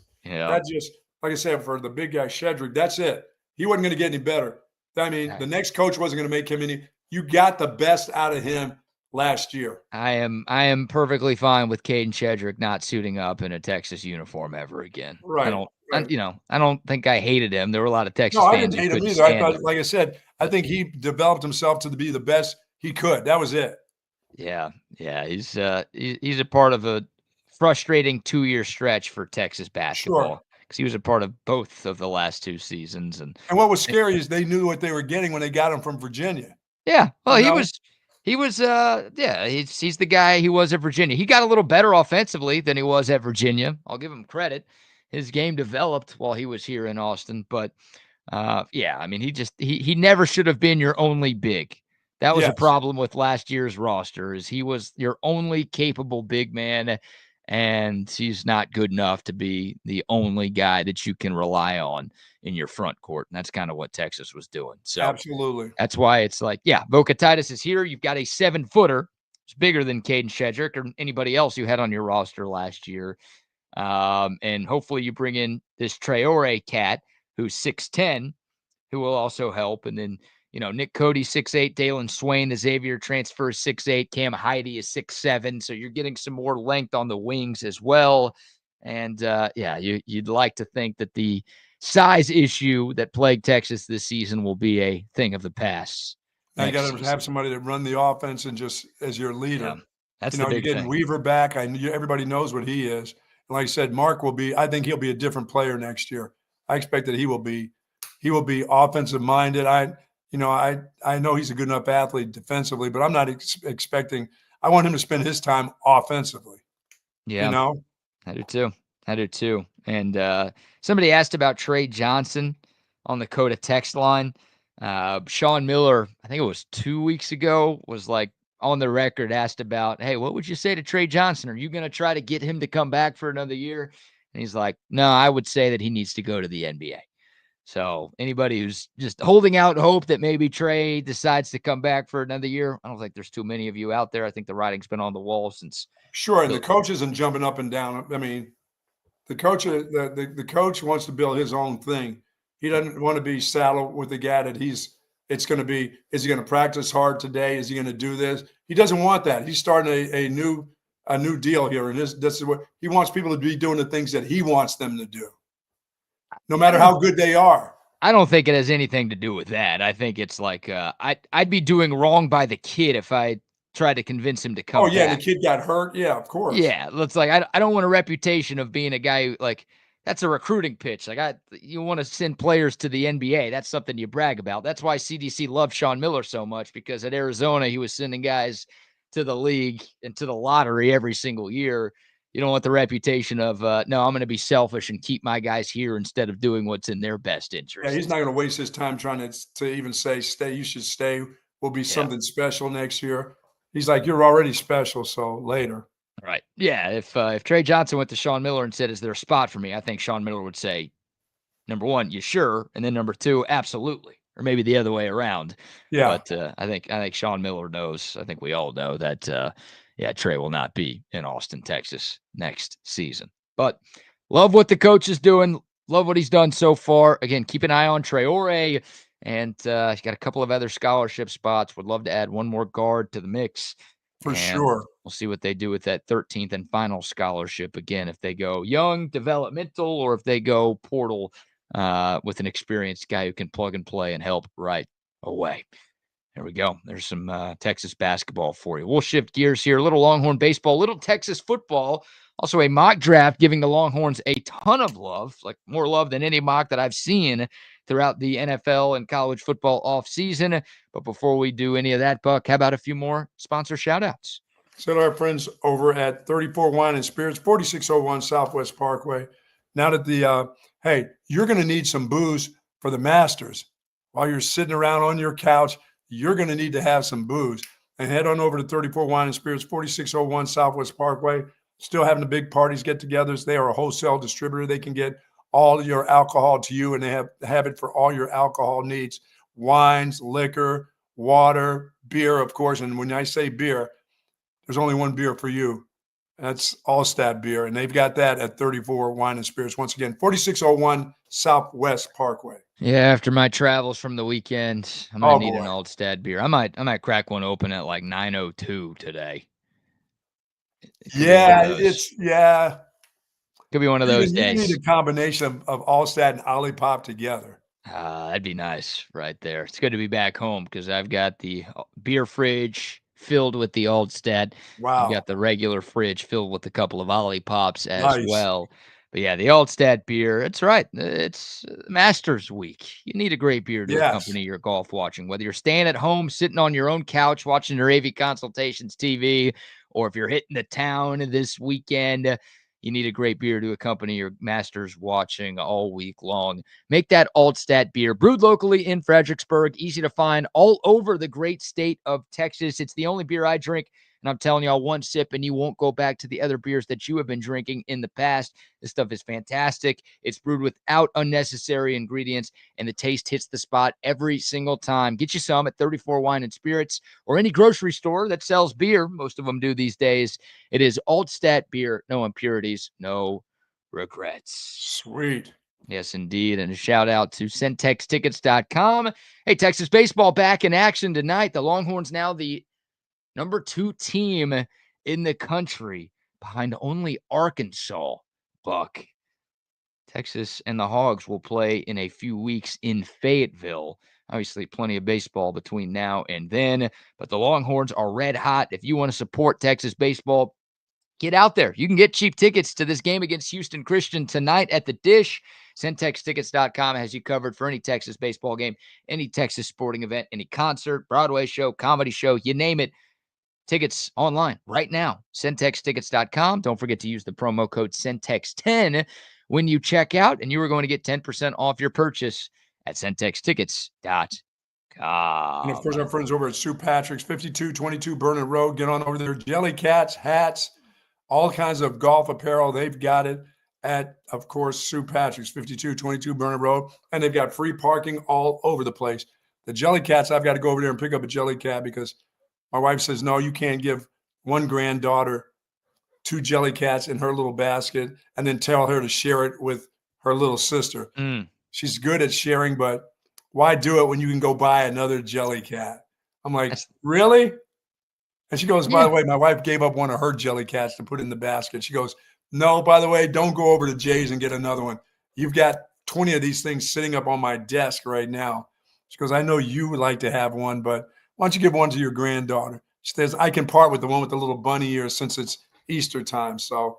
[SPEAKER 2] just – like I said, for the big guy, Shedrick, that's it. He wasn't going to get any better. I mean, the next coach wasn't going to make him any. You got the best out of him last year.
[SPEAKER 1] I am perfectly fine with Caden Shedrick not suiting up in a Texas uniform ever again.
[SPEAKER 2] Right.
[SPEAKER 1] I don't think I hated him. There were a lot of Texas
[SPEAKER 2] fans.
[SPEAKER 1] No, I
[SPEAKER 2] didn't hate him either. I thought, like I said, I think he developed himself to be the best he could. That was it.
[SPEAKER 1] Yeah. He's a part of a frustrating 2-year stretch for Texas basketball.
[SPEAKER 2] Sure.
[SPEAKER 1] Because he was a part of both of the last 2 seasons. And
[SPEAKER 2] what was scary is they knew what they were getting when they got him from Virginia.
[SPEAKER 1] Yeah. Well, He was, he's the guy he was at Virginia. He got a little better offensively than he was at Virginia. I'll give him credit. His game developed while he was here in Austin, but I mean, he never should have been your only big. That was a
[SPEAKER 2] Yes,
[SPEAKER 1] problem with last year's roster, is he was your only capable big man, and he's not good enough to be the only guy that you can rely on in your front court. And that's kind of what Texas was doing. So
[SPEAKER 2] absolutely.
[SPEAKER 1] that's why it's like, yeah, Vokatitis is here. You've got a 7-footer. It's bigger than Caden Shedrick or anybody else you had on your roster last year. And hopefully you bring in this Traore cat who's 6'10", who will also help. And then, Nick Cody, 6'8", Dalen Swain, the Xavier transfer, 6'8", Cam Heide is 6'7". So you're getting some more length on the wings as well. And you'd like to think that the size issue that plagued Texas this season will be a thing of the past.
[SPEAKER 2] Now you got to have somebody that run the offense and just as your leader.
[SPEAKER 1] Yeah, that's
[SPEAKER 2] You know,
[SPEAKER 1] the
[SPEAKER 2] you're
[SPEAKER 1] big
[SPEAKER 2] getting
[SPEAKER 1] thing.
[SPEAKER 2] Weaver back. Everybody knows what he is. And like I said, Mark I think he'll be a different player next year. I expect that he will be offensive minded. I know he's a good enough athlete defensively, but I'm not expecting. I want him to spend his time offensively.
[SPEAKER 1] Yeah, I do too. And somebody asked about Trey Johnson on the Coda text line. Sean Miller, I think it was 2 weeks ago, was like on the record asked about, hey, what would you say to Trey Johnson? Are you going to try to get him to come back for another year? And he's like, no, I would say that he needs to go to the NBA. So anybody who's just holding out hope that maybe Trey decides to come back for another year, I don't think there's too many of you out there. I think the writing's been on the wall since.
[SPEAKER 2] Sure, and the coach isn't jumping up and down. I mean, the coach wants to build his own thing. He doesn't want to be saddled with the guy that it's going to be, is he going to practice hard today? Is he going to do this? He doesn't want that. He's starting a new deal here. And this is what he wants people to be doing, the things that he wants them to do, no matter how good they are.
[SPEAKER 1] I don't think it has anything to do with that. I think it's like I'd be doing wrong by the kid if I tried to convince him to come back.
[SPEAKER 2] The kid got hurt. Yeah, of course.
[SPEAKER 1] Yeah, it's like I don't want a reputation of being a guy who, like, that's a recruiting pitch. Like you want to send players to the NBA. That's something you brag about. That's why CDC loved Sean Miller so much, because at Arizona he was sending guys to the league and to the lottery every single year. You don't want the reputation of no, I'm going to be selfish and keep my guys here instead of doing what's in their best interest.
[SPEAKER 2] Yeah, he's not going to waste his time trying to even say stay. You should stay. We'll be something special next year. He's like, you're already special, so later.
[SPEAKER 1] Right. Yeah. If Trey Johnson went to Sean Miller and said, is there a spot for me? I think Sean Miller would say, number one, you sure? And then number two, absolutely. Or maybe the other way around.
[SPEAKER 2] Yeah.
[SPEAKER 1] But I think Sean Miller knows. I think we all know that, Trey will not be in Austin, Texas next season. But love what the coach is doing. Love what he's done so far. Again, keep an eye on Traore. And he's got a couple of other scholarship spots. Would love to add one more guard to the mix.
[SPEAKER 2] For sure.
[SPEAKER 1] We'll see what they do with that 13th and final scholarship. Again, if they go young, developmental, or if they go portal with an experienced guy who can plug and play and help right away. There we go. There's some Texas basketball for you. We'll shift gears here. A little Longhorn baseball, a little Texas football. Also a mock draft giving the Longhorns a ton of love, like more love than any mock that I've seen throughout the NFL and college football offseason. But before we do any of that, Buck, how about a few more sponsor shout-outs?
[SPEAKER 2] So to our friends over at 34 Wine and Spirits, 4601 Southwest Parkway. Now that you're going to need some booze for the Masters. While you're sitting around on your couch, you're going to need to have some booze. And head on over to 34 Wine and Spirits, 4601 Southwest Parkway. Still having the big parties, get-togethers. They are a wholesale distributor. They can get all your alcohol to you, and they have it for all your alcohol needs. Wines, liquor, water, beer, of course. And when I say beer, there's only one beer for you. That's Altstadt Beer, and they've got that at 34 Wine and Spirits. Once again, 4601 Southwest Parkway.
[SPEAKER 1] Yeah, after my travels from the weekend, I'm gonna need an Altstadt Beer. I might crack one open at like 9:02 today.
[SPEAKER 2] Could
[SPEAKER 1] be one of those days.
[SPEAKER 2] You need a combination of Altstadt and OLIPOP together.
[SPEAKER 1] That'd be nice right there. It's good to be back home because I've got the beer fridge filled with the Altstadt.
[SPEAKER 2] Wow.
[SPEAKER 1] I've got the regular fridge filled with a couple of OLIPOPs as well. But yeah, the Altstadt beer, it's right. It's Masters Week. You need a great beer to
[SPEAKER 2] Yes.
[SPEAKER 1] accompany your golf watching, whether you're staying at home, sitting on your own couch, watching your AV Consultations TV, or if you're hitting the town this weekend, you need a great beer to accompany your Masters watching all week long. Make that Altstadt beer, brewed locally in Fredericksburg, easy to find all over the great state of Texas. It's the only beer I drink, and I'm telling y'all, one sip and you won't go back to the other beers that you have been drinking in the past. This stuff is fantastic. It's brewed without unnecessary ingredients, and the taste hits the spot every single time. Get you some at 34 Wine and Spirits or any grocery store that sells beer. Most of them do these days. It is Altstadt beer, no impurities, no regrets.
[SPEAKER 2] Sweet.
[SPEAKER 1] Yes, indeed. And a shout out to centextickets.com. Hey, Texas baseball back in action tonight. The Longhorns now the number 2 team in the country behind only Arkansas. Buck. Texas and the Hogs will play in a few weeks in Fayetteville. Obviously, plenty of baseball between now and then, but the Longhorns are red hot. If you want to support Texas baseball, get out there. You can get cheap tickets to this game against Houston Christian tonight at the Dish. CentexTickets.com has you covered for any Texas baseball game, any Texas sporting event, any concert, Broadway show, comedy show, you name it. Tickets online right now. CentexTickets.com. Don't forget to use the promo code Centex10 when you check out, and you are going to get 10% off your purchase at CentexTickets.com.
[SPEAKER 2] And of course, our friends over at Sue Patrick's, 5222 Burnett Road. Get on over there. Jelly cats, hats, all kinds of golf apparel. They've got it at, of course, Sue Patrick's, 5222 Burnett Road. And they've got free parking all over the place. The Jelly Cats, I've got to go over there and pick up a Jelly Cat because my wife says, no, you can't give one granddaughter 2 Jelly Cats in her little basket and then tell her to share it with her little sister. She's good at sharing, but why do it when you can go buy another Jelly Cat? I'm like, really? And she goes, by the way, my wife gave up one of her Jelly Cats to put in the basket. She goes, no, by the way, don't go over to Jay's and get another one. You've got 20 of these things sitting up on my desk right now. She goes, I know you would like to have one, but why don't you give one to your granddaughter? She says, I can part with the one with the little bunny ears since it's Easter time. So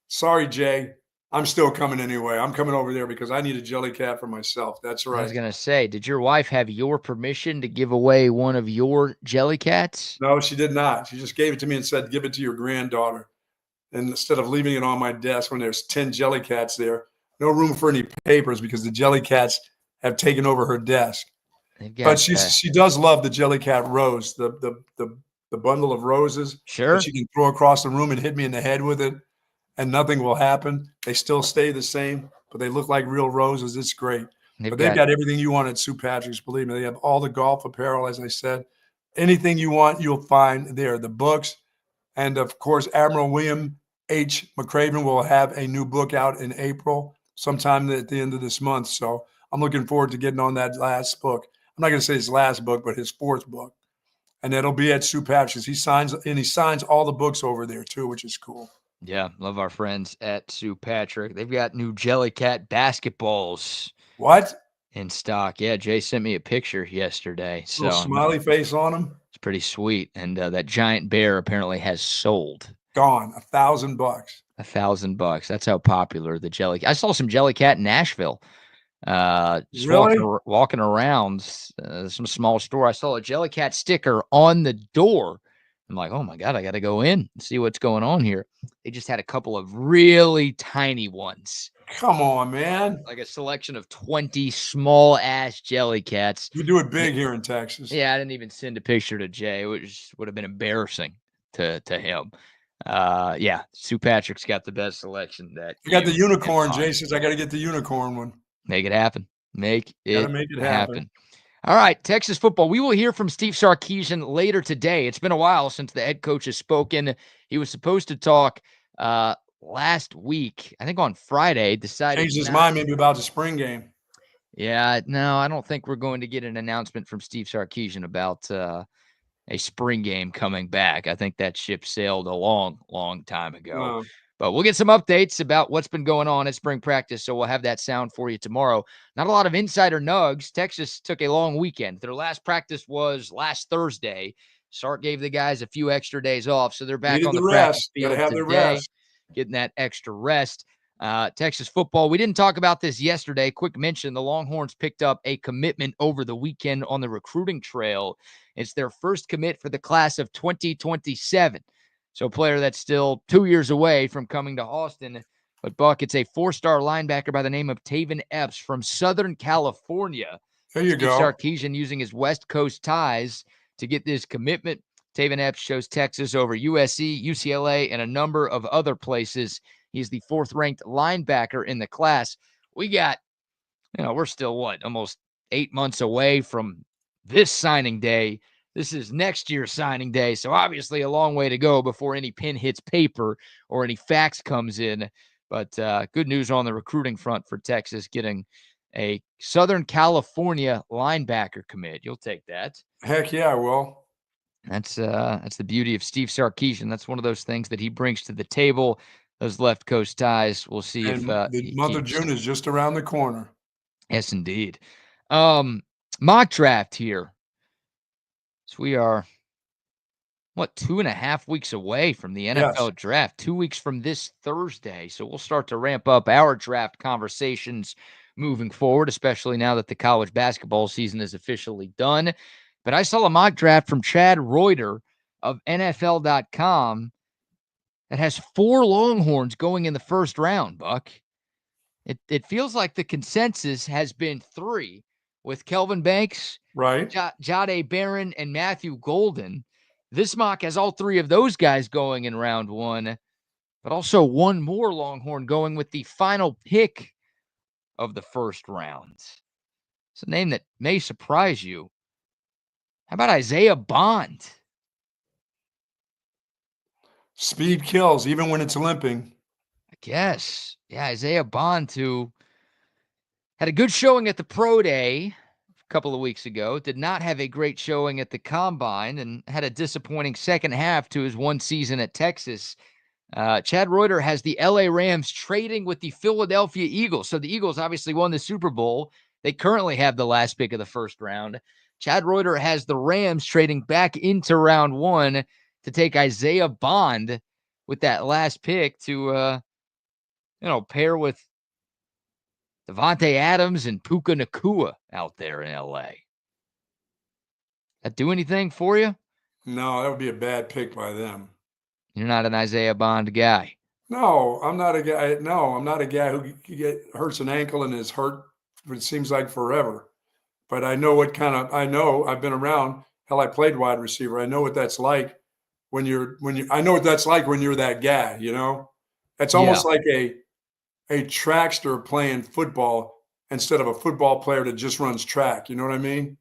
[SPEAKER 2] sorry, Jay. I'm still coming anyway. I'm coming over there because I need a Jelly Cat for myself. That's right.
[SPEAKER 1] I was going to say, did your wife have your permission to give away one of your Jelly Cats?
[SPEAKER 2] No, she did not. She just gave it to me and said, give it to your granddaughter. And instead of leaving it on my desk when there's 10 Jelly Cats there, no room for any papers because the Jelly Cats have taken over her desk. But she does love the Jelly Cat rose, the bundle of roses.
[SPEAKER 1] Sure.
[SPEAKER 2] That she can throw across the room and hit me in the head with it, and nothing will happen. They still stay the same, but they look like real roses. It's great. They've got everything you want at Sue Patrick's. Believe me, they have all the golf apparel, as I said. Anything you want, you'll find there. The books, and of course, Admiral William H. McCraven will have a new book out in April, sometime at the end of this month. So I'm looking forward to getting on that last book. I'm not going to say his last book, but his 4th book. And that'll be at Sue Patrick's. He signs all the books over there too, which is cool.
[SPEAKER 1] Yeah, love our friends at Sue Patrick. They've got new Jelly Cat basketballs.
[SPEAKER 2] What?
[SPEAKER 1] In stock. Yeah, Jay sent me a picture yesterday. So
[SPEAKER 2] little smiley face on them.
[SPEAKER 1] It's pretty sweet. And that giant bear apparently has sold.
[SPEAKER 2] Gone. $1,000.
[SPEAKER 1] $1,000. That's how popular the Jelly. I saw some Jelly Cat in Nashville. Just
[SPEAKER 2] really?
[SPEAKER 1] walking around some small store. I saw a Jelly Cat sticker on the door. I'm like, oh my God, I got to go in and see what's going on here. They just had a couple of really tiny ones.
[SPEAKER 2] Come on, man.
[SPEAKER 1] Like a selection of 20 small ass Jelly Cats.
[SPEAKER 2] We do it big here in Texas.
[SPEAKER 1] Yeah, I didn't even send a picture to Jay, which would have been embarrassing to him. Yeah, Sue Patrick's got the best selection.
[SPEAKER 2] You got the unicorn. Jay says I got to get the unicorn one.
[SPEAKER 1] Make it happen. Make it happen. All right, Texas football. We will hear from Steve Sarkisian later today. It's been a while since the head coach has spoken. He was supposed to talk last week, I think on Friday, decided
[SPEAKER 2] changed his mind maybe about the spring game.
[SPEAKER 1] Yeah, no, I don't think we're going to get an announcement from Steve Sarkisian about a spring game coming back. I think that ship sailed a long, long time ago.
[SPEAKER 2] Wow.
[SPEAKER 1] But we'll get some updates about what's been going on at spring practice, so we'll have that sound for you tomorrow. Not a lot of insider nugs. Texas took a long weekend. Their last practice was last Thursday. Sark gave the guys a few extra days off, so they're back on the practice field today, getting that extra rest. Texas football. We didn't talk about this yesterday. Quick mention, the Longhorns picked up a commitment over the weekend on the recruiting trail. It's their first commit for the class of 2027. So a player that's still 2 years away from coming to Austin. But, Buck, it's a 4-star linebacker by the name of Taven Epps from Southern California.
[SPEAKER 2] There you
[SPEAKER 1] Steve
[SPEAKER 2] go.
[SPEAKER 1] Sarkisian using his West Coast ties to get this commitment. Taven Epps chose Texas over USC, UCLA, and a number of other places. He's the 4th-ranked linebacker in the class. We got, we're still, almost 8 months away from this signing day. This is next year's signing day, so obviously a long way to go before any pen hits paper or any fax comes in. But good news on the recruiting front for Texas, getting a Southern California linebacker commit. You'll take that.
[SPEAKER 2] Heck yeah, I will.
[SPEAKER 1] That's the beauty of Steve Sarkisian. That's one of those things that he brings to the table. Those left coast ties. We'll see
[SPEAKER 2] And
[SPEAKER 1] if
[SPEAKER 2] the month of June is just around the corner.
[SPEAKER 1] Yes, indeed. Mock draft here. So we are 2.5 weeks away from the NFL draft, 2 weeks from this Thursday. So we'll start to ramp up our draft conversations moving forward, especially now that the college basketball season is officially done. But I saw a mock draft from Chad Reuter of NFL.com that has 4 Longhorns going in the first round, Buck. It feels like the consensus has been 3 with Kelvin Banks,
[SPEAKER 2] right,
[SPEAKER 1] Jahdae Barron, and Matthew Golden. This mock has all 3 of those guys going in round 1, but also one more Longhorn going with the final pick of the first round. It's a name that may surprise you. How about Isaiah Bond?
[SPEAKER 2] Speed kills, even when it's limping.
[SPEAKER 1] I guess. Yeah, Isaiah Bond, who had a good showing at the Pro Day a couple of weeks ago, did not have a great showing at the Combine, and had a disappointing second half to his one season at Texas. Chad Reuter has the LA Rams trading with the Philadelphia Eagles. So the Eagles obviously won the Super Bowl. They currently have the last pick of the first round. Chad Reuter has the Rams trading back into round 1 to take Isaiah Bond with that last pick to, pair with Devontae Adams and Puka Nacua out there in LA. That do anything for you?
[SPEAKER 2] No, that would be a bad pick by them.
[SPEAKER 1] You're not an Isaiah Bond guy.
[SPEAKER 2] No, I'm not a guy. No, I'm not a guy who hurts an ankle and is hurt. It seems like forever. But I know I've been around. Hell, I played wide receiver. I know what that's like I know what that's like when you're that guy, It's almost like a trackster playing football instead of a football player that just runs track. You know what I mean?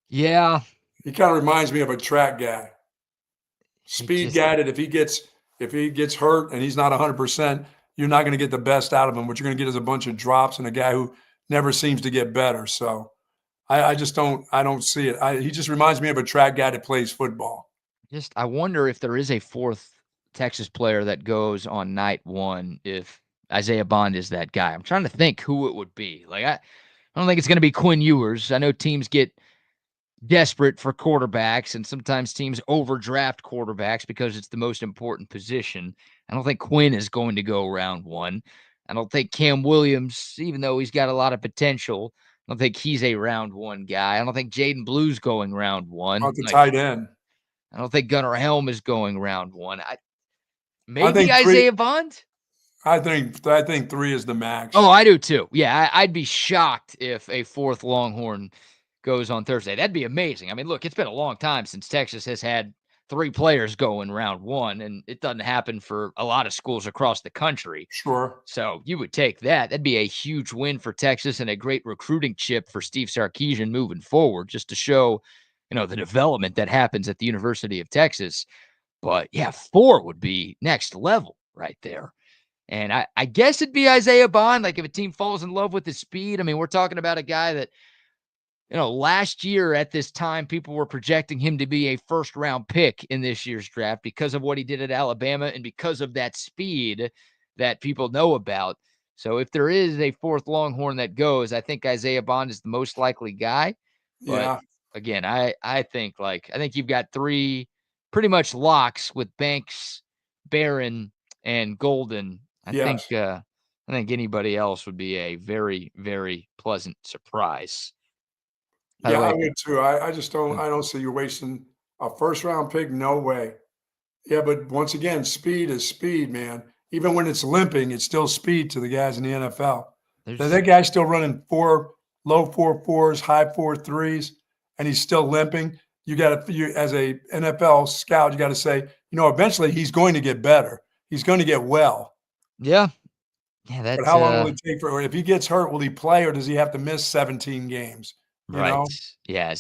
[SPEAKER 1] Yeah.
[SPEAKER 2] He kind of reminds me of a track guy. Speed guy that if he gets hurt and he's not 100%, you're not going to get the best out of him. What you're going to get is a bunch of drops and a guy who never seems to get better. So I don't see it. He just reminds me of a track guy that plays football.
[SPEAKER 1] I wonder if there is a 4th Texas player that goes on night 1 if Isaiah Bond is that guy. I'm trying to think who it would be. I don't think it's going to be Quinn Ewers. I know teams get desperate for quarterbacks, and sometimes teams overdraft quarterbacks because it's the most important position. I don't think Quinn is going to go round 1. I don't think Cam Williams, even though he's got a lot of potential, I don't think he's a round 1 guy. I don't think Jaden Blue's going round 1.
[SPEAKER 2] Not the tight end.
[SPEAKER 1] I don't think Gunnar Helm is going round 1. Maybe
[SPEAKER 2] I think
[SPEAKER 1] Isaiah Bond?
[SPEAKER 2] I think 3 is the max.
[SPEAKER 1] Oh, I do too. Yeah, I'd be shocked if a 4th Longhorn goes on Thursday. That'd be amazing. I mean, look, it's been a long time since Texas has had 3 players go in round 1, and it doesn't happen for a lot of schools across the country.
[SPEAKER 2] Sure.
[SPEAKER 1] So you would take that. That'd be a huge win for Texas and a great recruiting chip for Steve Sarkisian moving forward, just to show, the development that happens at the University of Texas. But yeah, 4 would be next level right there. And I guess it'd be Isaiah Bond. Like if a team falls in love with his speed, I mean, we're talking about a guy that, last year at this time, people were projecting him to be a first-round pick in this year's draft because of what he did at Alabama and because of that speed that people know about. So if there is a 4th Longhorn that goes, I think Isaiah Bond is the most likely guy. But
[SPEAKER 2] yeah.
[SPEAKER 1] Again, I think you've got 3 pretty much locks with Banks, Barron, and Golden I think
[SPEAKER 2] Yes.
[SPEAKER 1] I think anybody else would be a very, very pleasant surprise. By the
[SPEAKER 2] Yeah, I
[SPEAKER 1] way,
[SPEAKER 2] would too. I just don't
[SPEAKER 1] mm,
[SPEAKER 2] I don't see you wasting a first round pick. No way. Yeah, but once again, speed is speed, man. Even when it's limping, it's still speed to the guys in the NFL.
[SPEAKER 1] there's
[SPEAKER 2] That guy's still running low 4.4s, high 4.3s, and he's still limping. You as a NFL scout, you got to say, eventually he's going to get better. He's going to get well.
[SPEAKER 1] yeah, yeah,
[SPEAKER 2] But
[SPEAKER 1] that's
[SPEAKER 2] how long will it take or if he gets hurt, will he play or does he have to miss 17 games? You
[SPEAKER 1] right.
[SPEAKER 2] know?
[SPEAKER 1] Yeah,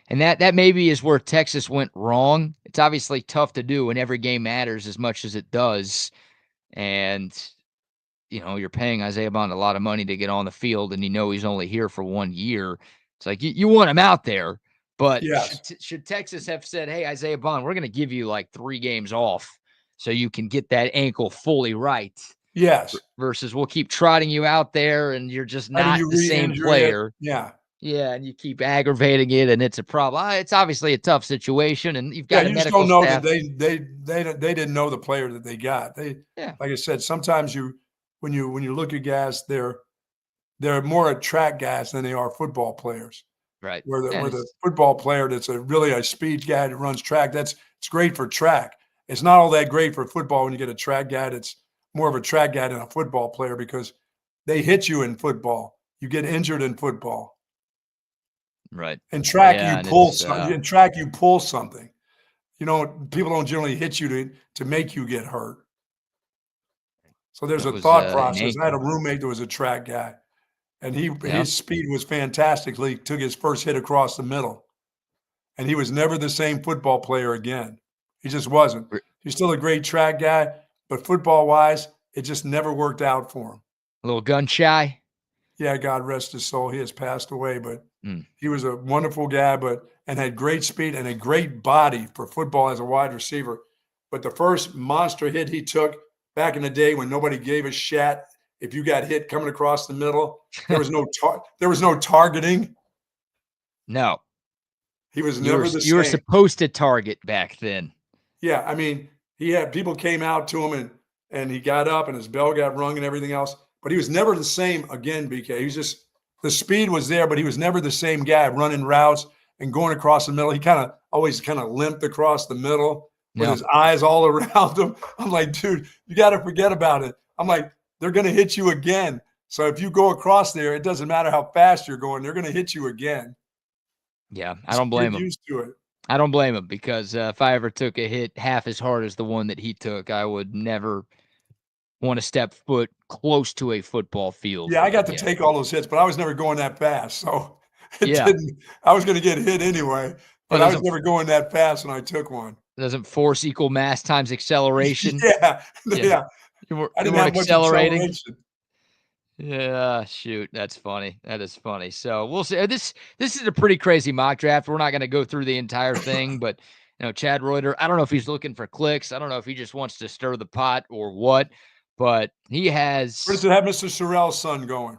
[SPEAKER 1] and that maybe is where Texas went wrong. It's obviously tough to do when every game matters as much as it does. And you're paying Isaiah Bond a lot of money to get on the field, and he's only here for 1 year. It's like you want him out there, but
[SPEAKER 2] Yes.
[SPEAKER 1] should Texas have said, "Hey, Isaiah Bond, we're going to give you like 3 games off so you can get that ankle fully right,"
[SPEAKER 2] Yes.
[SPEAKER 1] versus we'll keep trotting you out there and you're just
[SPEAKER 2] How do
[SPEAKER 1] not
[SPEAKER 2] you
[SPEAKER 1] the same
[SPEAKER 2] re-injure it?
[SPEAKER 1] player.
[SPEAKER 2] Yeah.
[SPEAKER 1] Yeah, and you keep aggravating it, and it's a problem. It's obviously a tough situation, and you've
[SPEAKER 2] Yeah,
[SPEAKER 1] got a
[SPEAKER 2] you just
[SPEAKER 1] medical
[SPEAKER 2] don't know that
[SPEAKER 1] staff.
[SPEAKER 2] they didn't know the player that they got.
[SPEAKER 1] Yeah,
[SPEAKER 2] Like I said, sometimes when you look at guys, they're more a track guys than they are football players.
[SPEAKER 1] right.
[SPEAKER 2] Where
[SPEAKER 1] And
[SPEAKER 2] the
[SPEAKER 1] it's
[SPEAKER 2] football player that's really a speed guy that runs track, it's great for track. It's not all that great for football when you get a track guy that's more of a track guy than a football player because they hit you in football. You get injured in football.
[SPEAKER 1] right.
[SPEAKER 2] In track,
[SPEAKER 1] Yeah, and
[SPEAKER 2] you pull something. People don't generally hit you to make you get hurt. So there's
[SPEAKER 1] it
[SPEAKER 2] a
[SPEAKER 1] was
[SPEAKER 2] thought
[SPEAKER 1] an
[SPEAKER 2] process. I had a
[SPEAKER 1] ankle.
[SPEAKER 2] roommate that was a track guy, and
[SPEAKER 1] Yeah.
[SPEAKER 2] his speed was fantastically. Took his first hit across the middle, and he was never the same football player again. He just wasn't. He's still a great track guy, but football wise, it just never worked out for him.
[SPEAKER 1] A little gun shy.
[SPEAKER 2] Yeah, God rest his soul. He has passed away, but
[SPEAKER 1] Mm.
[SPEAKER 2] he was a wonderful guy, and had great speed and a great body for football as a wide receiver. But the first monster hit he took back in the day when nobody gave a shit if you got hit coming across the middle, there was no targeting.
[SPEAKER 1] No,
[SPEAKER 2] He was
[SPEAKER 1] you were
[SPEAKER 2] never the
[SPEAKER 1] you were
[SPEAKER 2] same.
[SPEAKER 1] supposed to target back then.
[SPEAKER 2] Yeah, I mean, he had people came out to him and he got up and his bell got rung and everything else, but he was never the same again, BK. He was just the speed was there, but he was never the same guy running routes and going across the middle. He always limped across the middle with
[SPEAKER 1] No.
[SPEAKER 2] his eyes all around him. I'm like, dude, you got to forget about it. I'm like, they're going to hit you again. So if you go across there, it doesn't matter how fast you're going, they're going to hit you again.
[SPEAKER 1] Yeah, I don't blame
[SPEAKER 2] Get
[SPEAKER 1] him.
[SPEAKER 2] used to it.
[SPEAKER 1] I don't blame him because if I ever took a hit half as hard as the one that he took, I would never want to step foot close to a football field.
[SPEAKER 2] Yeah, I got to
[SPEAKER 1] again.
[SPEAKER 2] take all those hits, but I was never going that fast. So
[SPEAKER 1] Yeah.
[SPEAKER 2] I was going to get hit anyway, but I was never going that fast when I took one.
[SPEAKER 1] Doesn't force equal mass times acceleration.
[SPEAKER 2] Yeah.
[SPEAKER 1] You weren't
[SPEAKER 2] I didn't have much
[SPEAKER 1] accelerating.
[SPEAKER 2] acceleration.
[SPEAKER 1] Yeah, shoot, that's funny. That is funny. So we'll see. This is a pretty crazy mock draft. We're not going to go through the entire thing, but Chad Reuter, I don't know if he's looking for clicks. I don't know if he just wants to stir the pot or what, but he has.
[SPEAKER 2] Where does it have Mr. Sorrell's son going?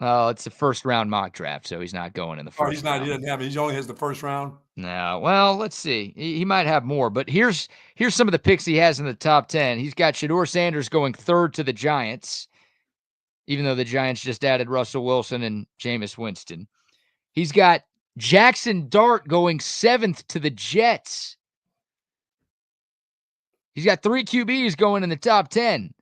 [SPEAKER 1] It's the first round mock draft, so he's not going in the first.
[SPEAKER 2] Oh, he's not.
[SPEAKER 1] round.
[SPEAKER 2] He doesn't have it. He only has the first round.
[SPEAKER 1] No. Well, let's see. He might have more, but here's some of the picks he has in the top 10. He's got Shedeur Sanders going third to the Giants, even though the Giants just added Russell Wilson and Jameis Winston. He's got Jackson Dart going 7th to the Jets. He's got 3 QBs going in the top 10.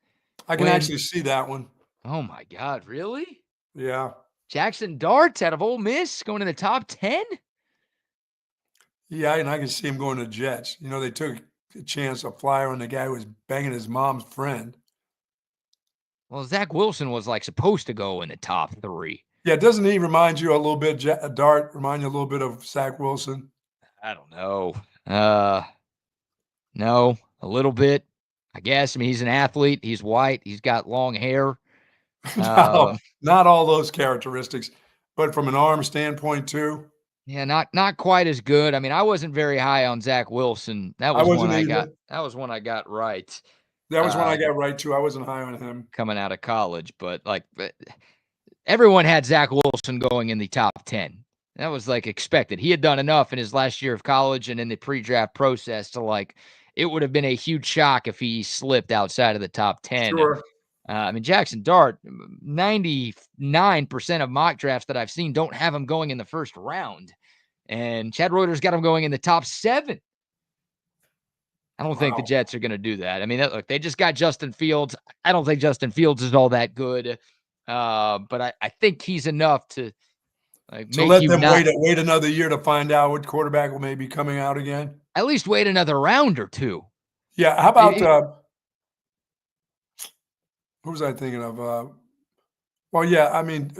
[SPEAKER 2] I can actually see that one.
[SPEAKER 1] Oh, my God. Really?
[SPEAKER 2] Yeah.
[SPEAKER 1] Jackson Dart out of Ole Miss going in the top 10?
[SPEAKER 2] Yeah, and I can see him going to Jets. They took a chance, a flyer on the guy who was banging his mom's friend.
[SPEAKER 1] Well, Zach Wilson was supposed to go in the top 3.
[SPEAKER 2] Yeah, doesn't he remind you a little bit, Dart, remind you a little bit of Zach Wilson?
[SPEAKER 1] I don't know. No, a little bit, I guess. I mean, he's an athlete. He's white. He's got long hair.
[SPEAKER 2] Not all those characteristics, but from an arm standpoint too.
[SPEAKER 1] Yeah, not quite as good. I mean, I wasn't very high on Zach Wilson. That was one I got. That was one I got right.
[SPEAKER 2] That was one I got right too. I wasn't high on him
[SPEAKER 1] coming out of college, but everyone had Zach Wilson going in the top 10. That was expected. He had done enough in his last year of college and in the pre-draft process to it would have been a huge shock if he slipped outside of the top 10.
[SPEAKER 2] Sure.
[SPEAKER 1] I mean, Jackson Dart, 99% of mock drafts that I've seen don't have him going in the first round. And Chad Reuter's got him going in the top 7. I don't think the Jets are going to do that. I mean, look, they just got Justin Fields. I don't think Justin Fields is all that good. But I think he's enough to
[SPEAKER 2] so let them wait another year to find out what quarterback will maybe coming out again.
[SPEAKER 1] At least wait another round or two.
[SPEAKER 2] Yeah. How about who was I thinking of? Well, yeah. I mean,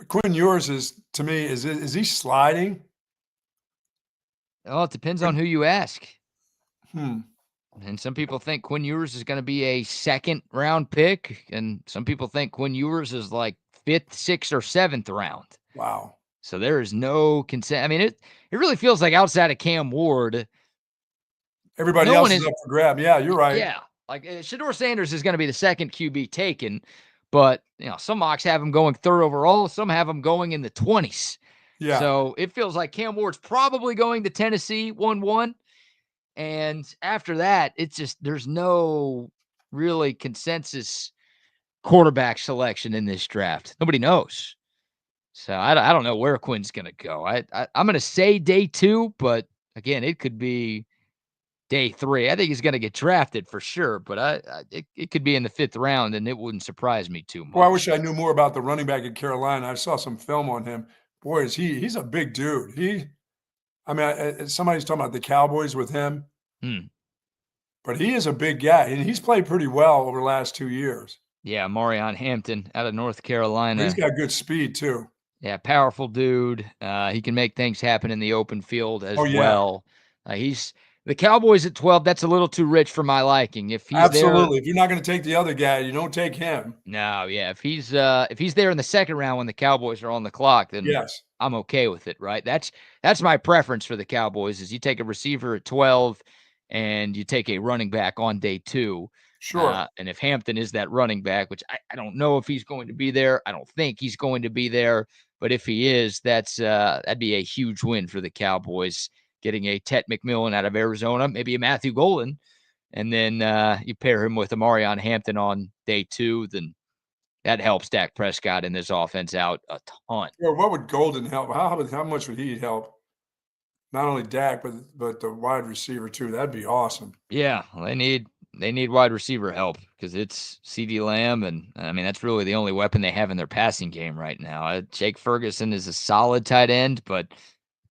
[SPEAKER 2] Quinn Ewers is, to me, is he sliding?
[SPEAKER 1] Well, it depends on who you ask.
[SPEAKER 2] And
[SPEAKER 1] some people think Quinn Ewers is going to be a second-round pick, and some people think Quinn Ewers is like 5th, 6th, or 7th round.
[SPEAKER 2] Wow.
[SPEAKER 1] So there is no consent. I mean, it really feels like outside of Cam Ward,
[SPEAKER 2] everybody else is up for grab. Yeah, you're right.
[SPEAKER 1] Yeah. Like Shedeur Sanders is going to be the second QB taken, but some mocks have him going 3rd overall. Some have him going in the 20s.
[SPEAKER 2] Yeah.
[SPEAKER 1] So it feels like Cam Ward's probably going to Tennessee 1-1. And after that, it's just there's no really consensus quarterback selection in this draft. Nobody knows. So I don't know where Quinn's going to go. I'm going to say day 2, but again, it could be day 3. I think he's going to get drafted for sure, but it could be in the 5th round, and it wouldn't surprise me too much.
[SPEAKER 2] Well, I wish I knew more about the running back at Carolina. I saw some film on him. Boy, he's a big dude. Somebody's talking about the Cowboys with him, but he is a big guy, and he's played pretty well over the last 2 years.
[SPEAKER 1] Yeah, Marion Hampton out of North Carolina.
[SPEAKER 2] He's got good speed too.
[SPEAKER 1] Yeah, powerful dude. He can make things happen in the open field as well. The Cowboys at 12, that's a little too rich for my liking. If he's
[SPEAKER 2] Absolutely. If you're not going to take the other guy, you don't take him.
[SPEAKER 1] No, yeah. If he's there in the 2nd round when the Cowboys are on the clock, then
[SPEAKER 2] yes,
[SPEAKER 1] I'm okay with it, right? That's my preference for the Cowboys is you take a receiver at 12 and you take a running back on day 2.
[SPEAKER 2] Sure.
[SPEAKER 1] And if Hampton is that running back, which I don't know if he's going to be there. I don't think he's going to be there. But if he is, that'd be a huge win for the Cowboys. Getting a Tet McMillan out of Arizona, maybe a Matthew Golden, and then you pair him with a Marion Hampton on day 2, then that helps Dak Prescott and this offense out a ton.
[SPEAKER 2] Well, what would Golden help? How much would he help? Not only Dak, but the wide receiver too. That'd be awesome.
[SPEAKER 1] Yeah, they need wide receiver help because it's CeeDee Lamb, and I mean that's really the only weapon they have in their passing game right now. Jake Ferguson is a solid tight end, but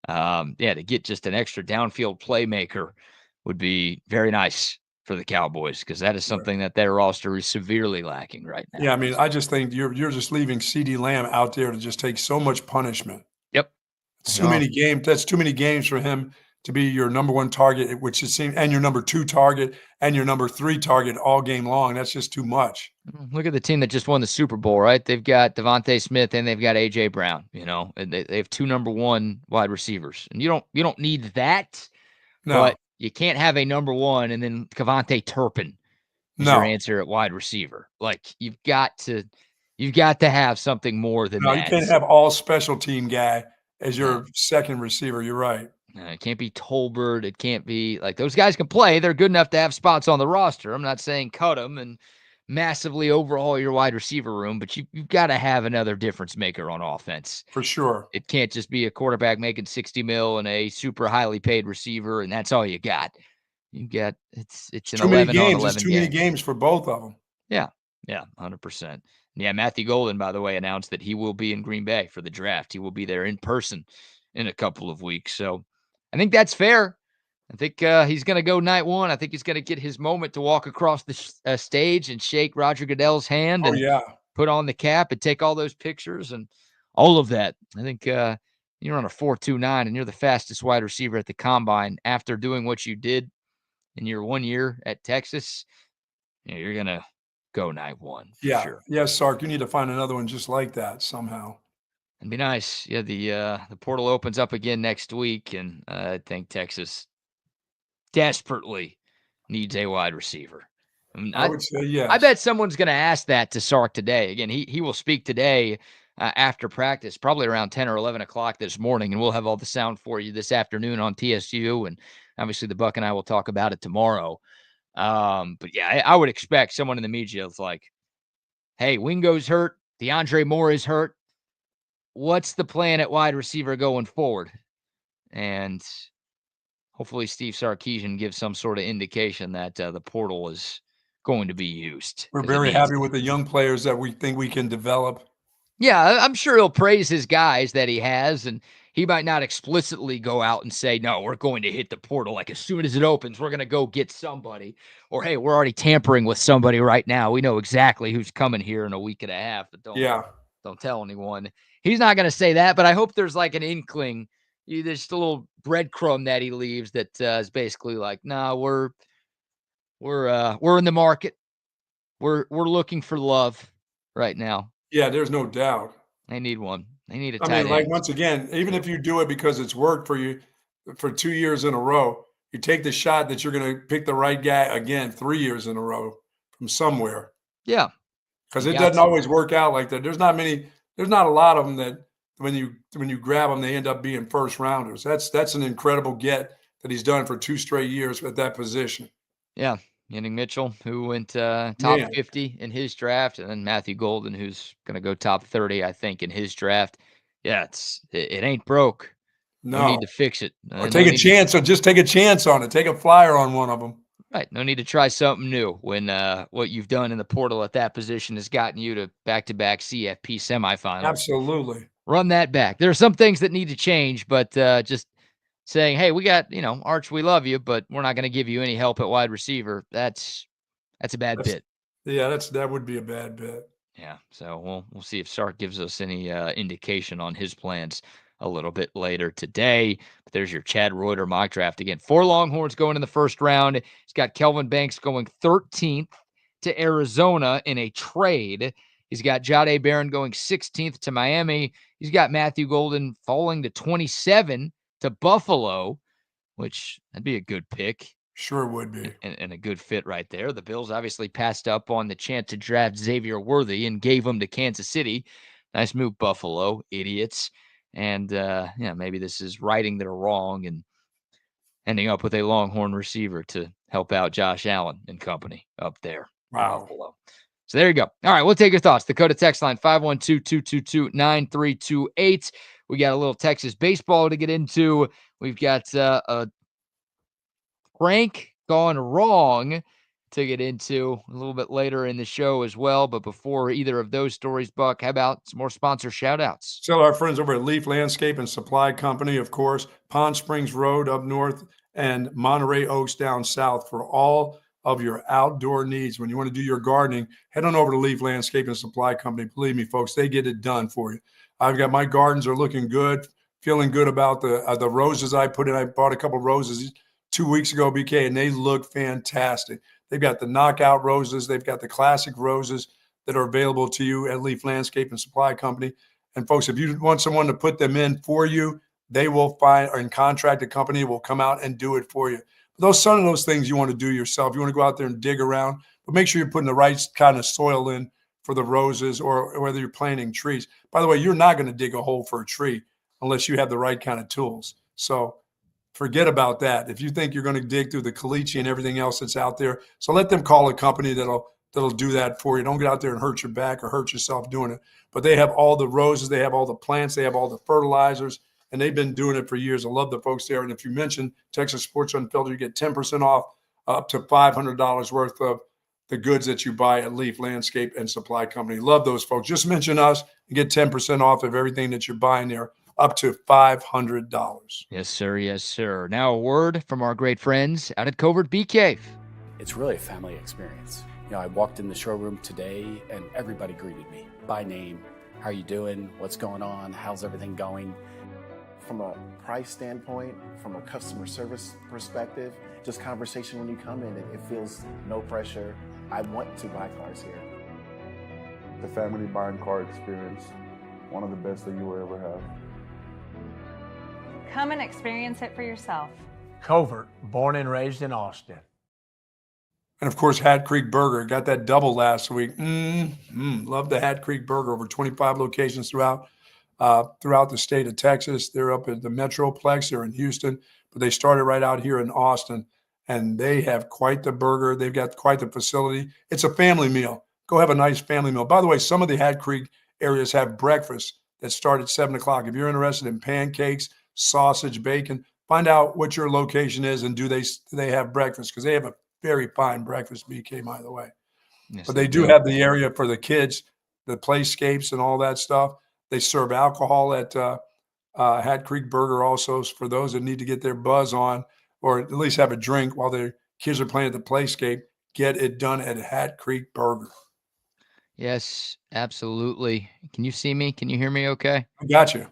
[SPEAKER 1] to get just an extra downfield playmaker would be very nice for the Cowboys because that is something that their roster is severely lacking right now.
[SPEAKER 2] Yeah, I mean, I just think you're just leaving CeeDee Lamb out there to just take so much punishment.
[SPEAKER 1] Yep.
[SPEAKER 2] It's too many games. That's too many games for him to be your number 1 target, which it seems, and your number 2 target and your number 3 target all game long. That's just too much.
[SPEAKER 1] Look at the team that just won the Super Bowl, right? They've got Devontae Smith and they've got A.J. Brown, and they have 2 number 1 wide receivers. And you don't need that, but you can't have a number 1 and then Kevontae Turpin is your answer at wide receiver. Like you've got to have something more than that.
[SPEAKER 2] No, you can't have all special team guy as your second receiver. You're right.
[SPEAKER 1] It can't be Tolbert. It can't be like those guys can play. They're good enough to have spots on the roster. I'm not saying cut them and massively overhaul your wide receiver room, but you've got to have another difference maker on offense.
[SPEAKER 2] For sure.
[SPEAKER 1] It can't just be a quarterback making $60 million and a super highly paid receiver, and that's all you got. You got it's an 11 on 11
[SPEAKER 2] It's too many games for both of them.
[SPEAKER 1] Yeah, 100%. Yeah, Matthew Golden, by the way, announced that he will be in Green Bay for the draft. He will be there in person in a couple of weeks. So I think that's fair. I think he's going to go night 1. I think he's going to get his moment to walk across the stage and shake Roger Goodell's hand and put on the cap and take all those pictures and all of that. I think you're on a 4.29 and you're the fastest wide receiver at the combine after doing what you did in your 1 year at Texas. You're going to go night 1.
[SPEAKER 2] Yeah.
[SPEAKER 1] Sure.
[SPEAKER 2] Yes, Sark, you need to find another one just like that somehow.
[SPEAKER 1] It'd be nice. Yeah, the portal opens up again next week, and I think Texas desperately needs a wide receiver.
[SPEAKER 2] I would say yes.
[SPEAKER 1] I bet someone's going to ask that to Sark today. Again, he will speak today after practice, probably around 10 or 11 o'clock this morning, and we'll have all the sound for you this afternoon on TSU. And Obviously, the Buck and I will talk about it tomorrow. But yeah, I would expect someone in the media is like, hey, Wingo's hurt. DeAndre Moore is hurt. What's the plan at wide receiver going forward? And hopefully Steve Sarkisian gives some sort of indication that the portal is going to be used.
[SPEAKER 2] We're very happy with the young players that we think we can develop.
[SPEAKER 1] Yeah, I'm sure he'll praise his guys that he has, and he might not explicitly go out and say, no, we're going to hit the portal. Like, as soon as it opens, we're going to go get somebody. Or, hey, we're already tampering with somebody right now. We know exactly who's coming here in a week and a half, but don't tell anyone. He's not going to say that, but I hope there's like an inkling. There's just a little breadcrumb that he leaves that is basically like, nah, we're in the market. We're looking for love right now.
[SPEAKER 2] Yeah, there's no doubt.
[SPEAKER 1] They need one. They need a tight
[SPEAKER 2] I mean, like,
[SPEAKER 1] end.
[SPEAKER 2] once again, even if you do it because it's worked for you for 2 years in a row, you take the shot that you're going to pick the right guy again 3 years in a row from somewhere.
[SPEAKER 1] Yeah.
[SPEAKER 2] Because it doesn't always work out like that. There's not a lot of them that when you grab them, they end up being first rounders. That's an incredible get that he's done for 2 straight years at that position.
[SPEAKER 1] Yeah. Yannick Mitchell, who went top 50 in his draft, and then Matthew Golden, who's going to go top 30, I think, in his draft. Yeah, it ain't broke. No need to fix it.
[SPEAKER 2] Or take a chance, or just take a chance on it. Take a flyer on one of them.
[SPEAKER 1] Right. No need to try something new when what you've done in the portal at that position has gotten you to back-to-back CFP semifinals.
[SPEAKER 2] Absolutely.
[SPEAKER 1] Run that back. There are some things that need to change, but just saying, hey, we got, Arch, we love you, but we're not going to give you any help at wide receiver. That's a bad bit.
[SPEAKER 2] Yeah, that would be a bad bit.
[SPEAKER 1] Yeah. So we'll see if Sark gives us any indication on his plans a little bit later today. But there's your Chad Reuter mock draft again. 4 Longhorns going in the first round. He's got Kelvin Banks going 13th to Arizona in a trade. He's got Jahdae Barron going 16th to Miami. He's got Matthew Golden falling to 27 to Buffalo, which that'd be a good pick.
[SPEAKER 2] Sure would be.
[SPEAKER 1] And a good fit right there. The Bills obviously passed up on the chance to draft Xavier Worthy and gave him to Kansas City. Nice move, Buffalo, idiots. And, maybe this is righting their wrong and ending up with a Longhorn receiver to help out Josh Allen and company up there.
[SPEAKER 2] Wow.
[SPEAKER 1] Buffalo. So there you go. All right, we'll take your thoughts. Dakota text line 512-222-9328. We got a little Texas baseball to get into. We've got a prank gone wrong to get into a little bit later in the show as well. But before either of those stories, Buck, how about some more sponsor shout-outs?
[SPEAKER 2] So our friends over at Leaf Landscape and Supply Company, of course, Pond Springs Road up north and Monterey Oaks down south for all of your outdoor needs. When you want to do your gardening, head on over to Leaf Landscape and Supply Company. Believe me, folks, they get it done for you. I've got my gardens are looking good, feeling good about the roses I put in. I bought a couple of roses 2 weeks ago, BK, and they look fantastic. They've got the knockout roses. They've got the classic roses that are available to you at Leaf Landscape and Supply Company. And folks, if you want someone to put them in for you, they will find or contract a company will come out and do it for you. But some of those things you want to do yourself. You want to go out there and dig around, but make sure you're putting the right kind of soil in for the roses or whether you're planting trees. By the way, you're not going to dig a hole for a tree unless you have the right kind of tools. So forget about that. If you think you're going to dig through the caliche and everything else that's out there, so let them call a company that'll do that for you. Don't get out there and hurt your back or hurt yourself doing it. But they have all the roses, they have all the plants, they have all the fertilizers, and they've been doing it for years. I love the folks there. And if you mention Texas Sports Unfiltered, you get 10% off up to $500 worth of the goods that you buy at Leaf Landscape and Supply Company. Love those folks. Just mention us and get 10% off of everything that you're buying there, up to $500.
[SPEAKER 1] Yes, sir. Yes, sir. Now a word from our great friends out at Covert Bee Cave.
[SPEAKER 4] It's really a family experience. I walked in the showroom today and everybody greeted me by name. How are you doing? What's going on? How's everything going?
[SPEAKER 5] From a price standpoint, from a customer service perspective, just conversation when you come in, it feels no pressure. I want to buy cars here.
[SPEAKER 6] The family buying car experience, one of the best that you will ever have.
[SPEAKER 7] Come and experience it for yourself.
[SPEAKER 8] Covert, born and raised in Austin.
[SPEAKER 2] And of course, Hat Creek Burger, got that double last week. Love the Hat Creek Burger. Over 25 locations throughout the state of Texas. They're up at the Metroplex. They're in Houston. but they started right out here in Austin, and they have quite the burger. They've got quite the facility. It's a family meal. Go have a nice family meal. By the way, some of the Hat Creek areas have breakfast that start at 7 o'clock. If you're interested in pancakes, sausage, bacon, find out what your location is and do they have breakfast, because they have a very fine breakfast, BK, by the way.
[SPEAKER 1] Yes,
[SPEAKER 2] But they do have the area for the kids, the playscapes and all that stuff. They serve alcohol at Hat Creek Burger also, for those that need to get their buzz on or at least have a drink while their kids are playing at the playscape. Get it done at Hat Creek Burger.
[SPEAKER 1] Yes, absolutely. Can you see me? Can you hear me okay?
[SPEAKER 2] I got you.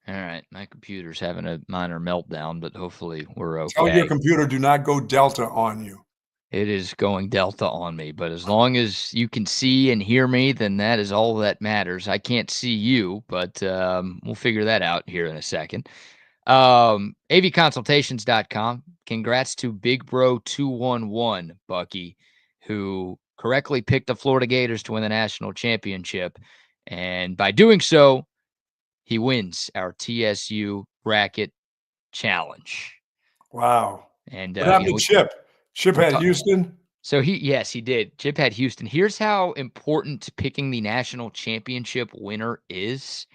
[SPEAKER 1] All right. My computer's having a minor meltdown, but hopefully we're okay.
[SPEAKER 2] Tell your computer do not go Delta on you.
[SPEAKER 1] It is going Delta on me, but as long as you can see and hear me, then that is all that matters. I can't see you, but we'll figure that out here in a second. avconsultations.com. Congrats to Big Bro 211, Bucky, who correctly picked the Florida Gators to win the national championship. And by doing so, he wins our TSU bracket challenge.
[SPEAKER 2] Wow.
[SPEAKER 1] And
[SPEAKER 2] what happened to Chip? Chip had Houston.
[SPEAKER 1] So yes, he did. Chip had Houston. Here's how important picking the national championship winner is.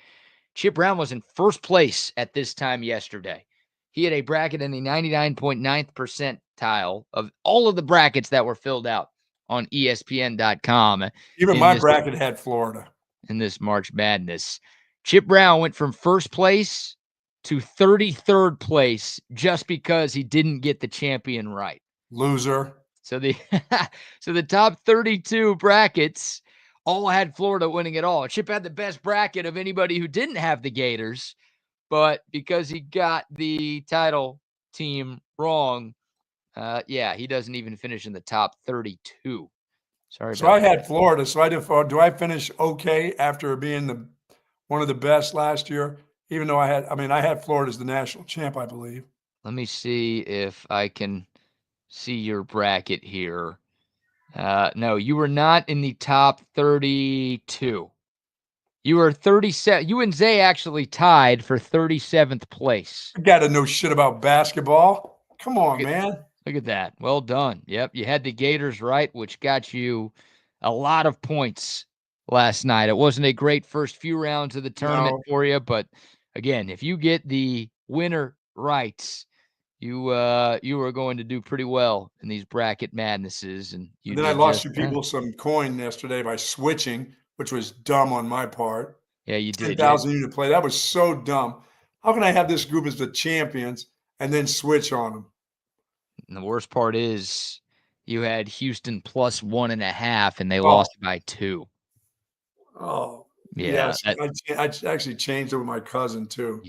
[SPEAKER 1] Chip Brown was in first place at this time yesterday. He had a bracket in the 99.9th percentile of all of the brackets that were filled out on ESPN.com.
[SPEAKER 2] Even my bracket had Florida.
[SPEAKER 1] In this March Madness, Chip Brown went from first place to 33rd place just because he didn't get the champion right.
[SPEAKER 2] Loser.
[SPEAKER 1] So the top 32 brackets all had Florida winning it all. Chip had the best bracket of anybody who didn't have the Gators, but because he got the title team wrong, he doesn't even finish in the top 32. Sorry.
[SPEAKER 2] So I had Florida. So do I finish okay after being one of the best last year? Even though I had Florida as the national champ, I believe.
[SPEAKER 1] Let me see if I can see your bracket here. No, you were not in the top 32. You were 37. You and Zay actually tied for 37th place.
[SPEAKER 2] I got to know shit about basketball. Come on, man.
[SPEAKER 1] Look at that. Well done. Yep. You had the Gators right, which got you a lot of points last night. It wasn't a great first few rounds of the tournament for you, but again, if you get the winner right, you are going to do pretty well in these bracket madnesses. And
[SPEAKER 2] then I lost you people some coin yesterday by switching, which was dumb on my part.
[SPEAKER 1] Yeah, you did.
[SPEAKER 2] 10,000 unit play. That was so dumb. How can I have this group as the champions and then switch on them?
[SPEAKER 1] And the worst part is you had Houston plus 1.5 and they lost by 2.
[SPEAKER 2] Oh,
[SPEAKER 1] yeah.
[SPEAKER 2] Yes. I actually changed it with my cousin too.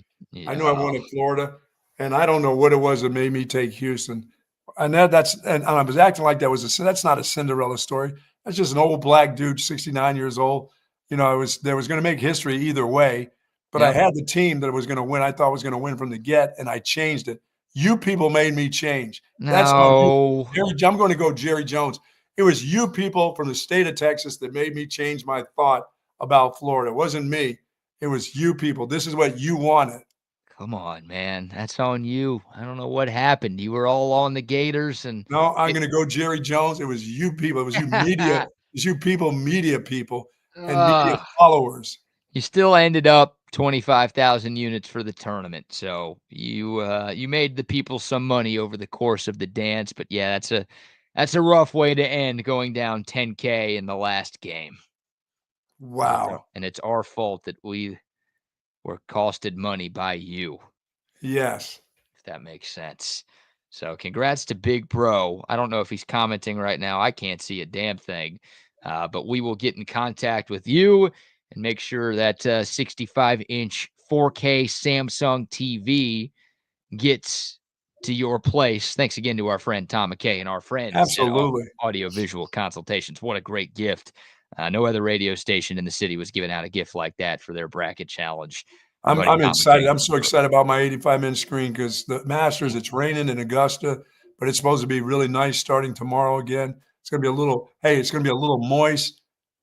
[SPEAKER 2] I knew I wanted Florida. And I don't know what it was that made me take Houston. And I was acting like that's not a Cinderella story. That's just an old black dude, 69 years old. There was going to make history either way. But I had the team that was going to win. I thought was going to win from the get, and I changed it. You people made me change. That's
[SPEAKER 1] no.
[SPEAKER 2] I'm going to go Jerry Jones. It was you people from the state of Texas that made me change my thought about Florida. It wasn't me. It was you people. This is what you wanted.
[SPEAKER 1] Come on, man. That's on you. I don't know what happened. You were all on the Gators.
[SPEAKER 2] No, I'm going to go Jerry Jones. It was you people. It was you media. It was you people, media people, and media followers.
[SPEAKER 1] You still ended up 25,000 units for the tournament. So you made the people some money over the course of the dance. But yeah, that's a rough way to end, going down 10K in the last game.
[SPEAKER 2] Wow.
[SPEAKER 1] And it's our fault that we were costed money by you.
[SPEAKER 2] Yes.
[SPEAKER 1] If that makes sense. So congrats to Big Bro. I don't know if he's commenting right now. I can't see a damn thing. But we will get in contact with you and make sure that 65-inch 4K Samsung TV gets to your place. Thanks again to our friend Tom McKay and our friends
[SPEAKER 2] Absolutely.
[SPEAKER 1] at Audio-Visual Consultations. What a great gift. No other radio station in the city was giving out a gift like that for their bracket challenge.
[SPEAKER 2] I'm excited. I'm so excited about my 85-inch screen because the Masters, it's raining in Augusta, but it's supposed to be really nice starting tomorrow again. It's going to be it's going to be a little moist,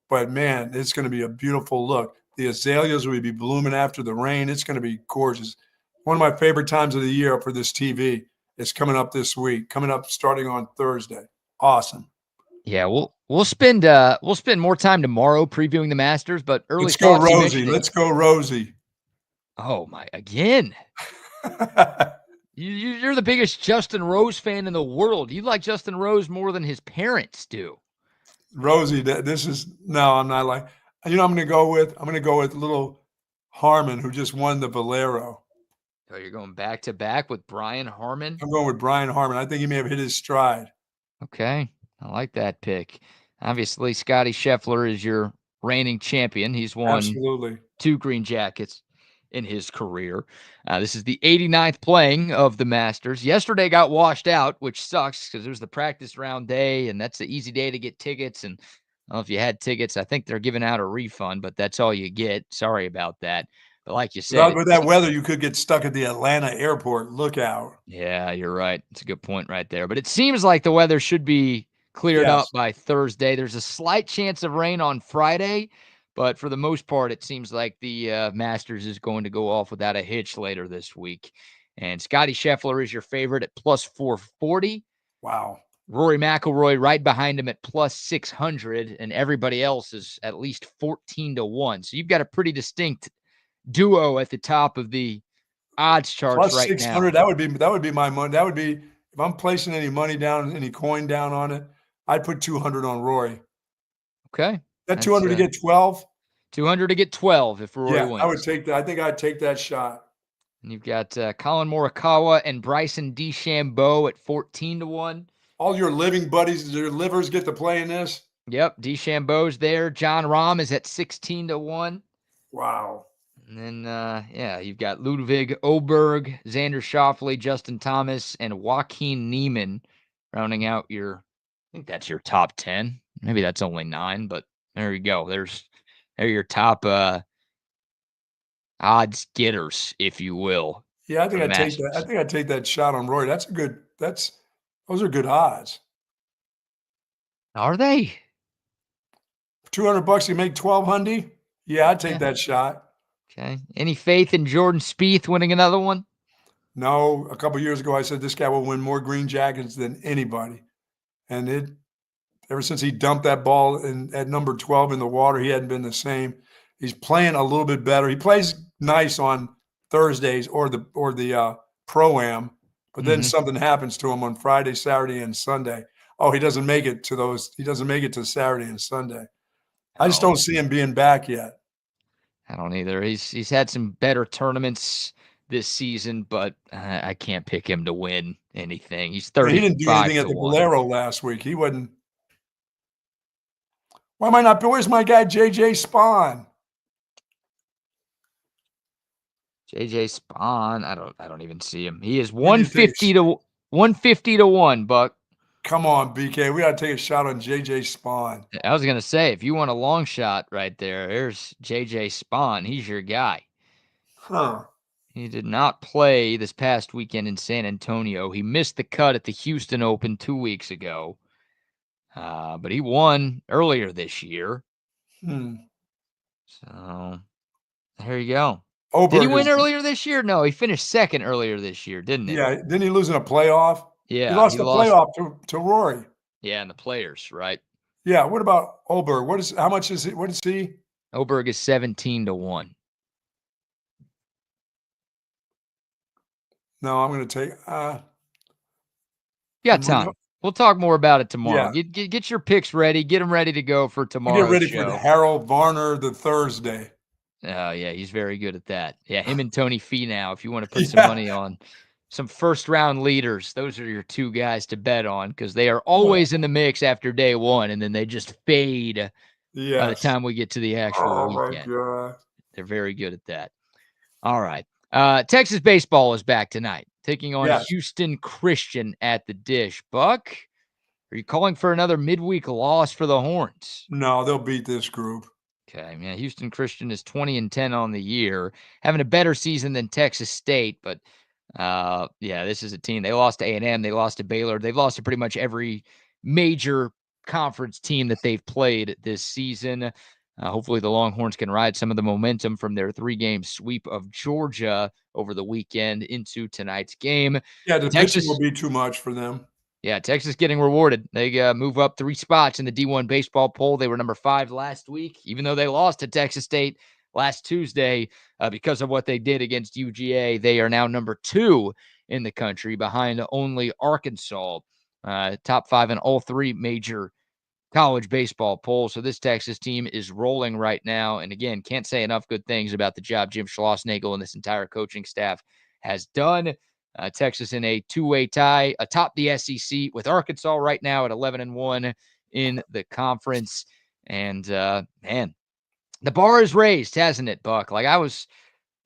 [SPEAKER 2] but man, it's going to be a beautiful look. The azaleas will be blooming after the rain. It's going to be gorgeous. One of my favorite times of the year for this TV. is coming up this week, coming up starting on Thursday. Awesome.
[SPEAKER 1] Yeah, we'll spend more time tomorrow previewing the Masters, but early
[SPEAKER 2] Let's go,
[SPEAKER 1] thoughts, you
[SPEAKER 2] Rosie.
[SPEAKER 1] mentioned it.
[SPEAKER 2] Let's go, Rosie.
[SPEAKER 1] Oh my! Again, you're the biggest Justin Rose fan in the world. You like Justin Rose more than his parents do.
[SPEAKER 2] Rosie, I'm not like, I'm going to go with little Harmon, who just won the Valero.
[SPEAKER 1] Oh, you're going back to back with Brian Harmon?
[SPEAKER 2] I'm going with Brian Harmon. I think he may have hit his stride.
[SPEAKER 1] Okay. I like that pick. Obviously, Scotty Scheffler is your reigning champion. He's won
[SPEAKER 2] Absolutely
[SPEAKER 1] 2 green jackets in his career. This is the 89th playing of the Masters. Yesterday got washed out, which sucks because it was the practice round day, and that's the easy day to get tickets. And I don't know if you had tickets. I think they're giving out a refund, but that's all you get. Sorry about that. But like you said,
[SPEAKER 2] with that weather, you could get stuck at the Atlanta airport. Look out.
[SPEAKER 1] Yeah, you're right. It's a good point right there. But it seems like the weather should be cleared up by Thursday. There's a slight chance of rain on Friday, but for the most part, it seems like the Masters is going to go off without a hitch later this week. And Scotty Scheffler is your favorite at plus 440.
[SPEAKER 2] Wow.
[SPEAKER 1] Rory McIlroy right behind him at plus 600, and everybody else is at least 14-1. So you've got a pretty distinct duo at the top of the odds charts
[SPEAKER 2] plus
[SPEAKER 1] right
[SPEAKER 2] 600,
[SPEAKER 1] now.
[SPEAKER 2] That would be my money. That would be, if I'm placing any money down, any coin down on it, I'd put 200 on Rory.
[SPEAKER 1] Okay.
[SPEAKER 2] That 200 to get 12?
[SPEAKER 1] 200 to get 12 if Rory wins.
[SPEAKER 2] I would take that. I think I'd take that shot.
[SPEAKER 1] And you've got Colin Morikawa and Bryson DeChambeau at 14-1.
[SPEAKER 2] All your living buddies, your livers get to play in this?
[SPEAKER 1] Yep, DeChambeau's there. John Rahm is at 16-1.
[SPEAKER 2] Wow.
[SPEAKER 1] And then, you've got Ludwig Oberg, Xander Schauffele, Justin Thomas, and Joaquin Niemann rounding out I think that's your top 10. Maybe that's only 9, but there you go. They're your top odds getters, if you will.
[SPEAKER 2] Yeah, I think I'd take that. I think I'd take that shot on Rory. Those are good odds.
[SPEAKER 1] Are they?
[SPEAKER 2] $200 you make 1,200? Yeah, I'd take that shot.
[SPEAKER 1] Okay. Any faith in Jordan Spieth winning another one?
[SPEAKER 2] No. A couple years ago, I said this guy will win more green jackets than anybody. And ever since he dumped that ball at number 12 in the water, he hadn't been the same. He's playing a little bit better. He plays nice on Thursdays or the Pro-Am, but then something happens to him on Friday, Saturday, and Sunday. Oh, he doesn't make it to those. He doesn't make it to Saturday and Sunday. I just don't see him being back yet.
[SPEAKER 1] I don't either. He's had some better tournaments this season, but I can't pick him to win anything. He's 35.
[SPEAKER 2] He didn't do anything at the Valero last week. He wasn't. Why am I not? Where's my guy JJ Spawn?
[SPEAKER 1] JJ Spawn. I don't even see him. He is 150-1, Buck.
[SPEAKER 2] Come on, BK. We got to take a shot on JJ Spawn.
[SPEAKER 1] I was going to say, if you want a long shot right there's JJ Spawn. He's your guy.
[SPEAKER 2] Huh.
[SPEAKER 1] He did not play this past weekend in San Antonio. He missed the cut at the Houston Open 2 weeks ago. But he won earlier this year. So there you go. Did he win earlier this year? No, he finished second earlier this year, didn't he?
[SPEAKER 2] Yeah, didn't he lose in a playoff?
[SPEAKER 1] Yeah.
[SPEAKER 2] He lost the playoff to Rory.
[SPEAKER 1] Yeah, and the players, right?
[SPEAKER 2] Yeah. What about Oberg? How much is it? What is he?
[SPEAKER 1] Oberg is 17-1.
[SPEAKER 2] No, I'm going to take.
[SPEAKER 1] You got time. We'll talk more about it tomorrow.
[SPEAKER 2] Yeah.
[SPEAKER 1] Get your picks ready. Get them ready to go for tomorrow.
[SPEAKER 2] Get ready for the Harold Varner the Thursday.
[SPEAKER 1] Oh, yeah, he's very good at that. Yeah, him and Tony Finau, if you want to put some money on some first-round leaders, those are your 2 guys to bet on because they are always in the mix after day 1, and then they just fade by the time we get to the actual weekend.
[SPEAKER 2] My God.
[SPEAKER 1] They're very good at that. All right. Texas baseball is back tonight, taking on Houston Christian at the Dish. Buck, are you calling for another midweek loss for the Horns?
[SPEAKER 2] No, they'll beat this group.
[SPEAKER 1] Okay, yeah, Houston Christian is 20-10 on the year, having a better season than Texas State, but this is a team. They lost to A&M, they lost to Baylor, they've lost to pretty much every major conference team that they've played this season. Hopefully the Longhorns can ride some of the momentum from their 3-game sweep of Georgia over the weekend into tonight's game.
[SPEAKER 2] Yeah, the pitching
[SPEAKER 1] Texas
[SPEAKER 2] will be too much for them.
[SPEAKER 1] Yeah, Texas getting rewarded. They move up 3 spots in the D1 baseball poll. They were number 5 last week, even though they lost to Texas State last Tuesday because of what they did against UGA. They are now number 2 in the country, behind only Arkansas, top 5 in all 3 major college baseball polls. So this Texas team is rolling right now. And again, can't say enough good things about the job Jim Schlossnagle and this entire coaching staff has done. Texas in a 2-way tie atop the SEC with Arkansas right now at 11-1 in the conference. And man, the bar is raised, hasn't it, Buck? Like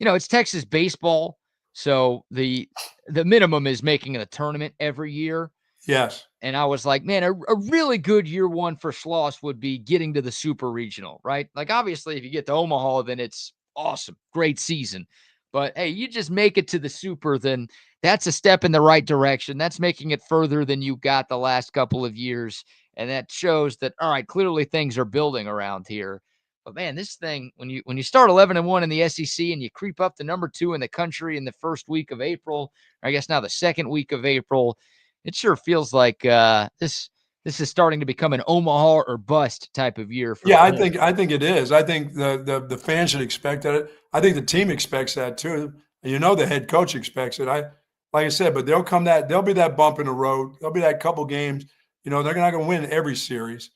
[SPEAKER 1] it's Texas baseball, so the minimum is making the tournament every year.
[SPEAKER 2] Yes.
[SPEAKER 1] And I was like, man, a really good year one for Schloss would be getting to the super regional, right? Like, obviously, if you get to Omaha, then it's awesome. Great season. But, hey, you just make it to the super, then that's a step in the right direction. That's making it further than you got the last couple of years. And that shows that, all right, clearly things are building around here. But, man, this thing, when you start 11-1 in the SEC and you creep up to number 2 in the country in the first week of April, or I guess now the second week of April, it sure feels like this is starting to become an Omaha or bust type of year.
[SPEAKER 2] I think it is. I think the fans should expect that. I think the team expects that too. The head coach expects it. Like I said, but there'll be that bump in the road. There'll be that couple games. They're not going to win every series.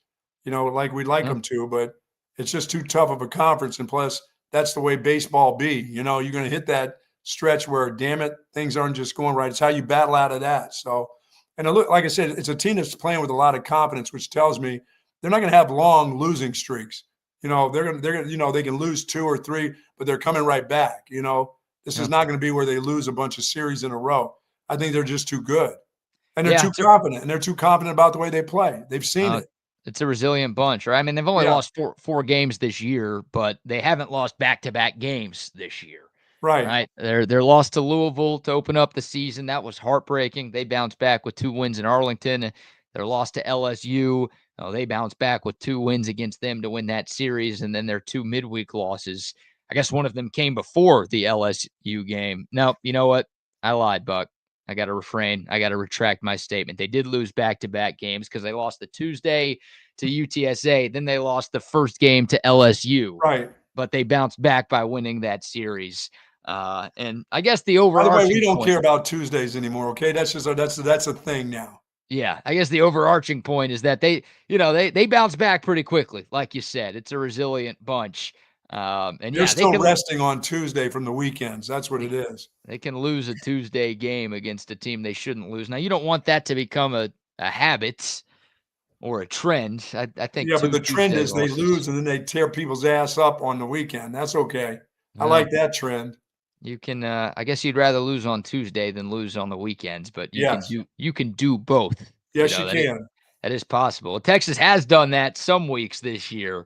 [SPEAKER 2] Like we'd like them to, but it's just too tough of a conference. And plus, that's the way baseball be. You're going to hit that stretch where, damn it, things aren't just going right. It's how you battle out of that. So. And like I said, it's a team that's playing with a lot of confidence, which tells me they're not going to have long losing streaks. They can lose 2 or 3, but they're coming right back. This is not going to be where they lose a bunch of series in a row. I think they're just too good, and they're too confident, and they're too confident about the way they play. They've seen it.
[SPEAKER 1] It's a resilient bunch, right? I mean, they've only lost four games this year, but they haven't lost back-to-back games this year. Right. Their loss to Louisville to open up the season, that was heartbreaking. They bounced back with 2 wins in Arlington. Their loss to LSU, they bounced back with 2 wins against them to win that series. And then their 2 midweek losses, I guess one of them came before the LSU game. No, you know what? I lied, Buck. I got to refrain. I got to retract my statement. They did lose back-to-back games because they lost the Tuesday to UTSA. Then they lost the first game to LSU.
[SPEAKER 2] Right.
[SPEAKER 1] But they bounced back by winning that series. And I guess the overarching
[SPEAKER 2] By the way, we don't care about Tuesdays anymore. Okay. That's a thing now.
[SPEAKER 1] Yeah. I guess the overarching point is that they bounce back pretty quickly. Like you said, it's a resilient bunch. And
[SPEAKER 2] they're still resting on Tuesday from the weekends. That's what it is.
[SPEAKER 1] They can lose a Tuesday game against a team they shouldn't lose. Now, you don't want that to become a habit or a trend. I think.
[SPEAKER 2] Yeah, but the trend is they lose and then they tear people's ass up on the weekend. That's okay. I like that trend.
[SPEAKER 1] You can, I guess you'd rather lose on Tuesday than lose on the weekends, but you can do both.
[SPEAKER 2] Yes, you can.
[SPEAKER 1] That is possible. Texas has done that some weeks this year.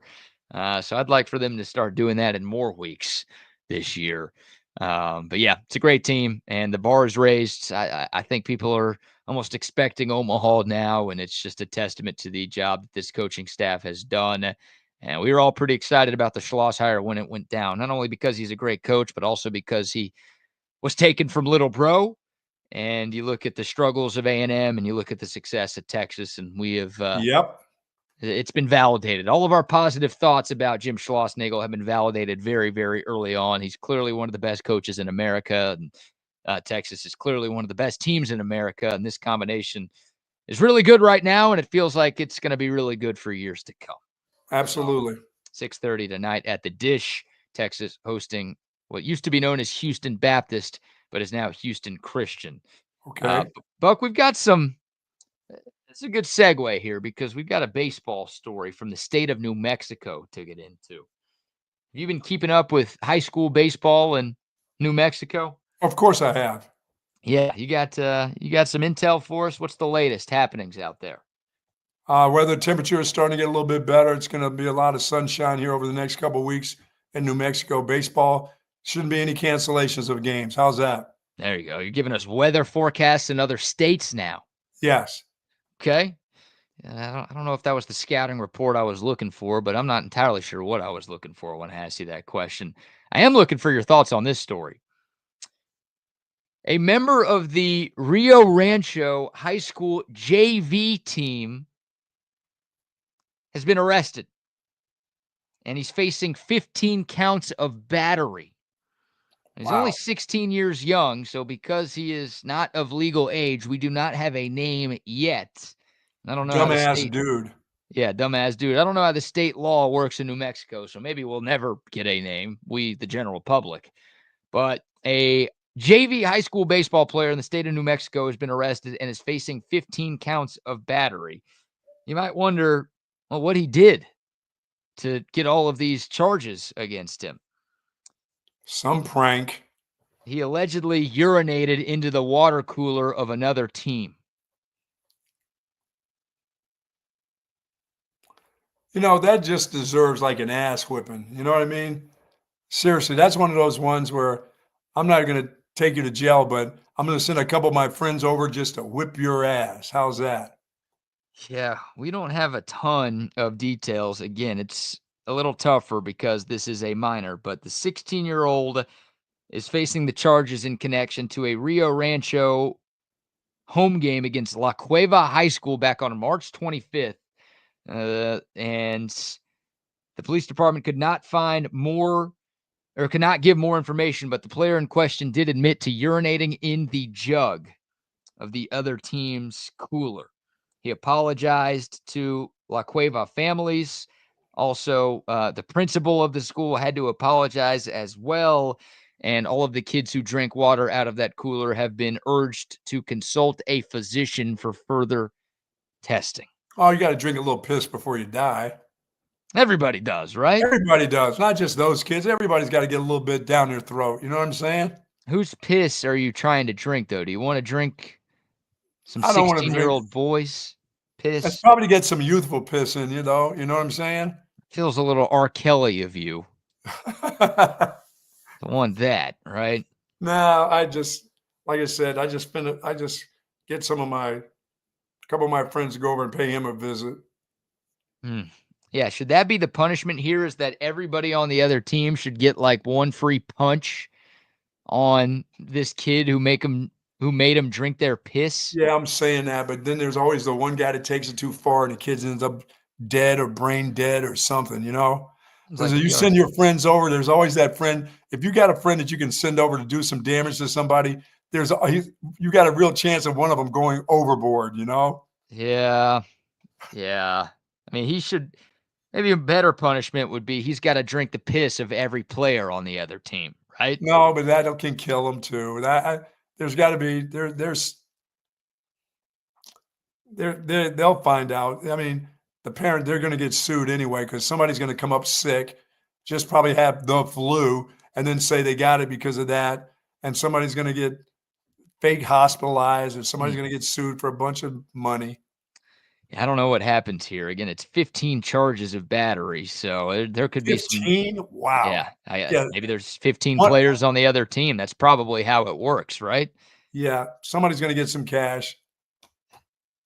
[SPEAKER 1] So I'd like for them to start doing that in more weeks this year. But yeah, it's a great team and the bar is raised. I think people are almost expecting Omaha now, and it's just a testament to the job that this coaching staff has done. And we were all pretty excited about the Schloss hire when it went down, not only because he's a great coach, but also because he was taken from Little Bro. And you look at the struggles of A&M and you look at the success at Texas, and we have it's been validated. All of our positive thoughts about Jim Schlossnagle have been validated very, very early on. He's clearly one of the best coaches in America. And Texas is clearly one of the best teams in America. And this combination is really good right now, and it feels like it's going to be really good for years to come.
[SPEAKER 2] Absolutely.
[SPEAKER 1] 6:30 tonight at the Dish. Texas hosting what used to be known as Houston Baptist, but is now Houston Christian.
[SPEAKER 2] Okay.
[SPEAKER 1] Buck, we've got some. It's a good segue here because we've got a baseball story from the state of New Mexico to get into. Have you been keeping up with high school baseball in New Mexico?
[SPEAKER 2] Of course I have.
[SPEAKER 1] Yeah, you got some intel for us. What's the latest happenings out there?
[SPEAKER 2] Weather temperature is starting to get a little bit better. It's going to be a lot of sunshine here over the next couple of weeks in New Mexico. Baseball shouldn't be any cancellations of games. How's that?
[SPEAKER 1] There you go. You're giving us weather forecasts in other states now.
[SPEAKER 2] Yes.
[SPEAKER 1] Okay. I don't know if that was the scouting report I was looking for, but I'm not entirely sure what I was looking for when I asked you that question. I am looking for your thoughts on this story. A member of the Rio Rancho High School JV team has been arrested, and he's facing 15 counts of battery. He's only 16 years young, so because he is not of legal age, we do not have a name yet. I don't know how the
[SPEAKER 2] Dumbass
[SPEAKER 1] state,
[SPEAKER 2] dude.
[SPEAKER 1] yeah, dumbass dude. I don't know how the state law works in New Mexico, so maybe we'll never get a name, we, the general public. But a JV high school baseball player in the state of New Mexico has been arrested and is facing 15 counts of battery. You might wonder, well, what he did to get all of these charges against him.
[SPEAKER 2] Some prank.
[SPEAKER 1] He allegedly urinated into the water cooler of another team.
[SPEAKER 2] You know, that just deserves like an ass whipping. You know what I mean? Seriously, that's one of those ones where I'm not going to take you to jail, but I'm going to send a couple of my friends over just to whip your ass. How's that?
[SPEAKER 1] Yeah, we don't have a ton of details. Again, it's a little tougher because this is a minor, but the 16-year-old is facing the charges in connection to a Rio Rancho home game against La Cueva High School back on March 25th. And the police department could not find more or could not give more information, but the player in question did admit to urinating in the jug of the other team's cooler. He apologized to La Cueva families. Also, the principal of the school had to apologize as well. And all of the kids who drank water out of that cooler have been urged to consult a physician for further testing.
[SPEAKER 2] Oh, you got to drink a little piss before you die.
[SPEAKER 1] Everybody does, right?
[SPEAKER 2] Everybody does, not just those kids. Everybody's got to get a little bit down their throat. You know what I'm saying?
[SPEAKER 1] Whose piss are you trying to drink, though? Do you want to drink some
[SPEAKER 2] I don't want to drink.
[SPEAKER 1] 16-year-old boys' piss?
[SPEAKER 2] It's probably get some youthful piss in, you know. You know what I'm saying?
[SPEAKER 1] Feels a little R. Kelly of you. Don't want that, right?
[SPEAKER 2] No, I just, like I said, I just get a couple of my friends to go over and pay him a visit.
[SPEAKER 1] Yeah, should that be the punishment here? Is that everybody on the other team should get like one free punch on this kid who made him drink their piss?
[SPEAKER 2] Yeah, I'm saying that, but then there's always the one guy that takes it too far and the kid ends up dead or brain dead or something, you know? So you send your friends over, there's always that friend. If you got a friend that you can send over to do some damage to somebody, you got a real chance of one of them going overboard, you know?
[SPEAKER 1] Yeah. I mean, he should, maybe a better punishment would be he's got to drink the piss of every player on the other team, right?
[SPEAKER 2] No, but that can kill him too. There's got to be they'll find out. I mean, the parent, they're going to get sued anyway because somebody's going to come up sick, just probably have the flu, and then say they got it because of that, and somebody's going to get fake hospitalized, or somebody's going to get sued for a bunch of money.
[SPEAKER 1] I don't know what happens here. Again, it's 15 charges of battery, so there could be
[SPEAKER 2] 15? Wow.
[SPEAKER 1] Yeah, maybe there's 15 players on the other team. That's probably how it works, right?
[SPEAKER 2] Yeah, somebody's going to get some cash.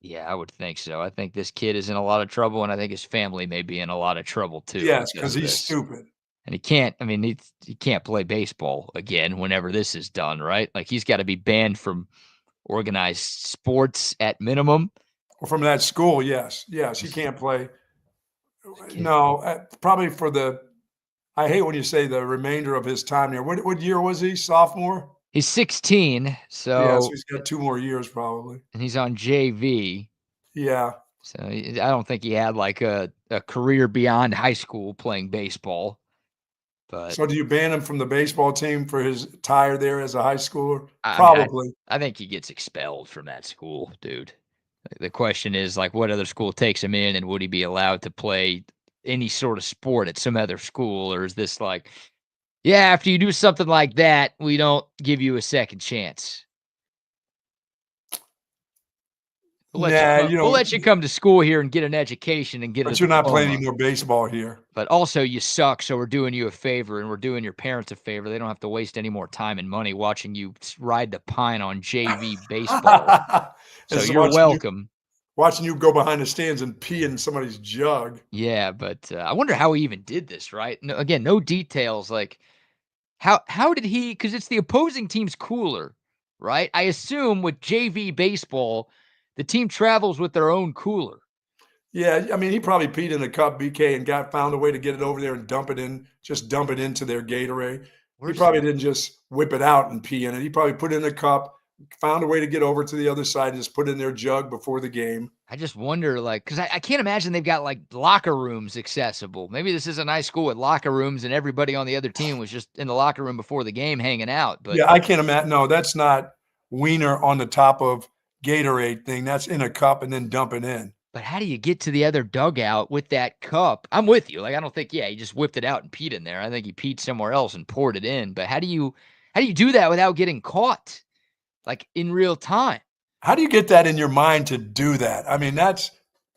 [SPEAKER 1] Yeah, I would think so. I think this kid is in a lot of trouble, and I think his family may be in a lot of trouble too.
[SPEAKER 2] Yes, because he's stupid.
[SPEAKER 1] And he can't play baseball again whenever this is done, right? Like, he's got to be banned from organized sports at minimum.
[SPEAKER 2] Or from that school, yes. Yes, he can't play. No, probably I hate when you say the remainder of his time there. What year was he? Sophomore?
[SPEAKER 1] He's 16, so
[SPEAKER 2] he's got 2 more years probably.
[SPEAKER 1] And he's on JV.
[SPEAKER 2] Yeah.
[SPEAKER 1] So I don't think he had like a career beyond high school playing baseball. But
[SPEAKER 2] so do you ban him from the baseball team for his tire there as a high schooler? Probably.
[SPEAKER 1] I think he gets expelled from that school, dude. The question is, like, what other school takes him in, and would he be allowed to play any sort of sport at some other school? Or is this like, yeah, after you do something like that, we don't give you a second chance? We'll let you come to school here and get an education and get.
[SPEAKER 2] But you're not playing any more baseball here.
[SPEAKER 1] But also, you suck, so we're doing you a favor, and we're doing your parents a favor. They don't have to waste any more time and money watching you ride the pine on JV baseball. So you're welcome.
[SPEAKER 2] watching you go behind the stands and pee in somebody's jug.
[SPEAKER 1] Yeah, but I wonder how he even did this, right? No, again, no details. Like, how did he, because it's the opposing team's cooler, right? I assume with JV baseball, the team travels with their own cooler.
[SPEAKER 2] Yeah, I mean, he probably peed in a cup, BK, and found a way to get it over there and dump it into their Gatorade. He probably didn't just whip it out and pee in it. He probably put it in a cup, found a way to get over to the other side, and just put it in their jug before the game.
[SPEAKER 1] I just wonder, like, because I can't imagine they've got like locker rooms accessible. Maybe this is a nice school with locker rooms, and everybody on the other team was just in the locker room before the game hanging out. But
[SPEAKER 2] Yeah, I can't imagine. No, that's not wiener on the top of Gatorade thing. That's in a cup and then dump it in.
[SPEAKER 1] But how do you get to the other dugout with that cup? I'm with you. Like, I don't think, he just whipped it out and peed in there. I think he peed somewhere else and poured it in. But how do you do that without getting caught, like in real time?
[SPEAKER 2] How do you get that in your mind to do that? I mean,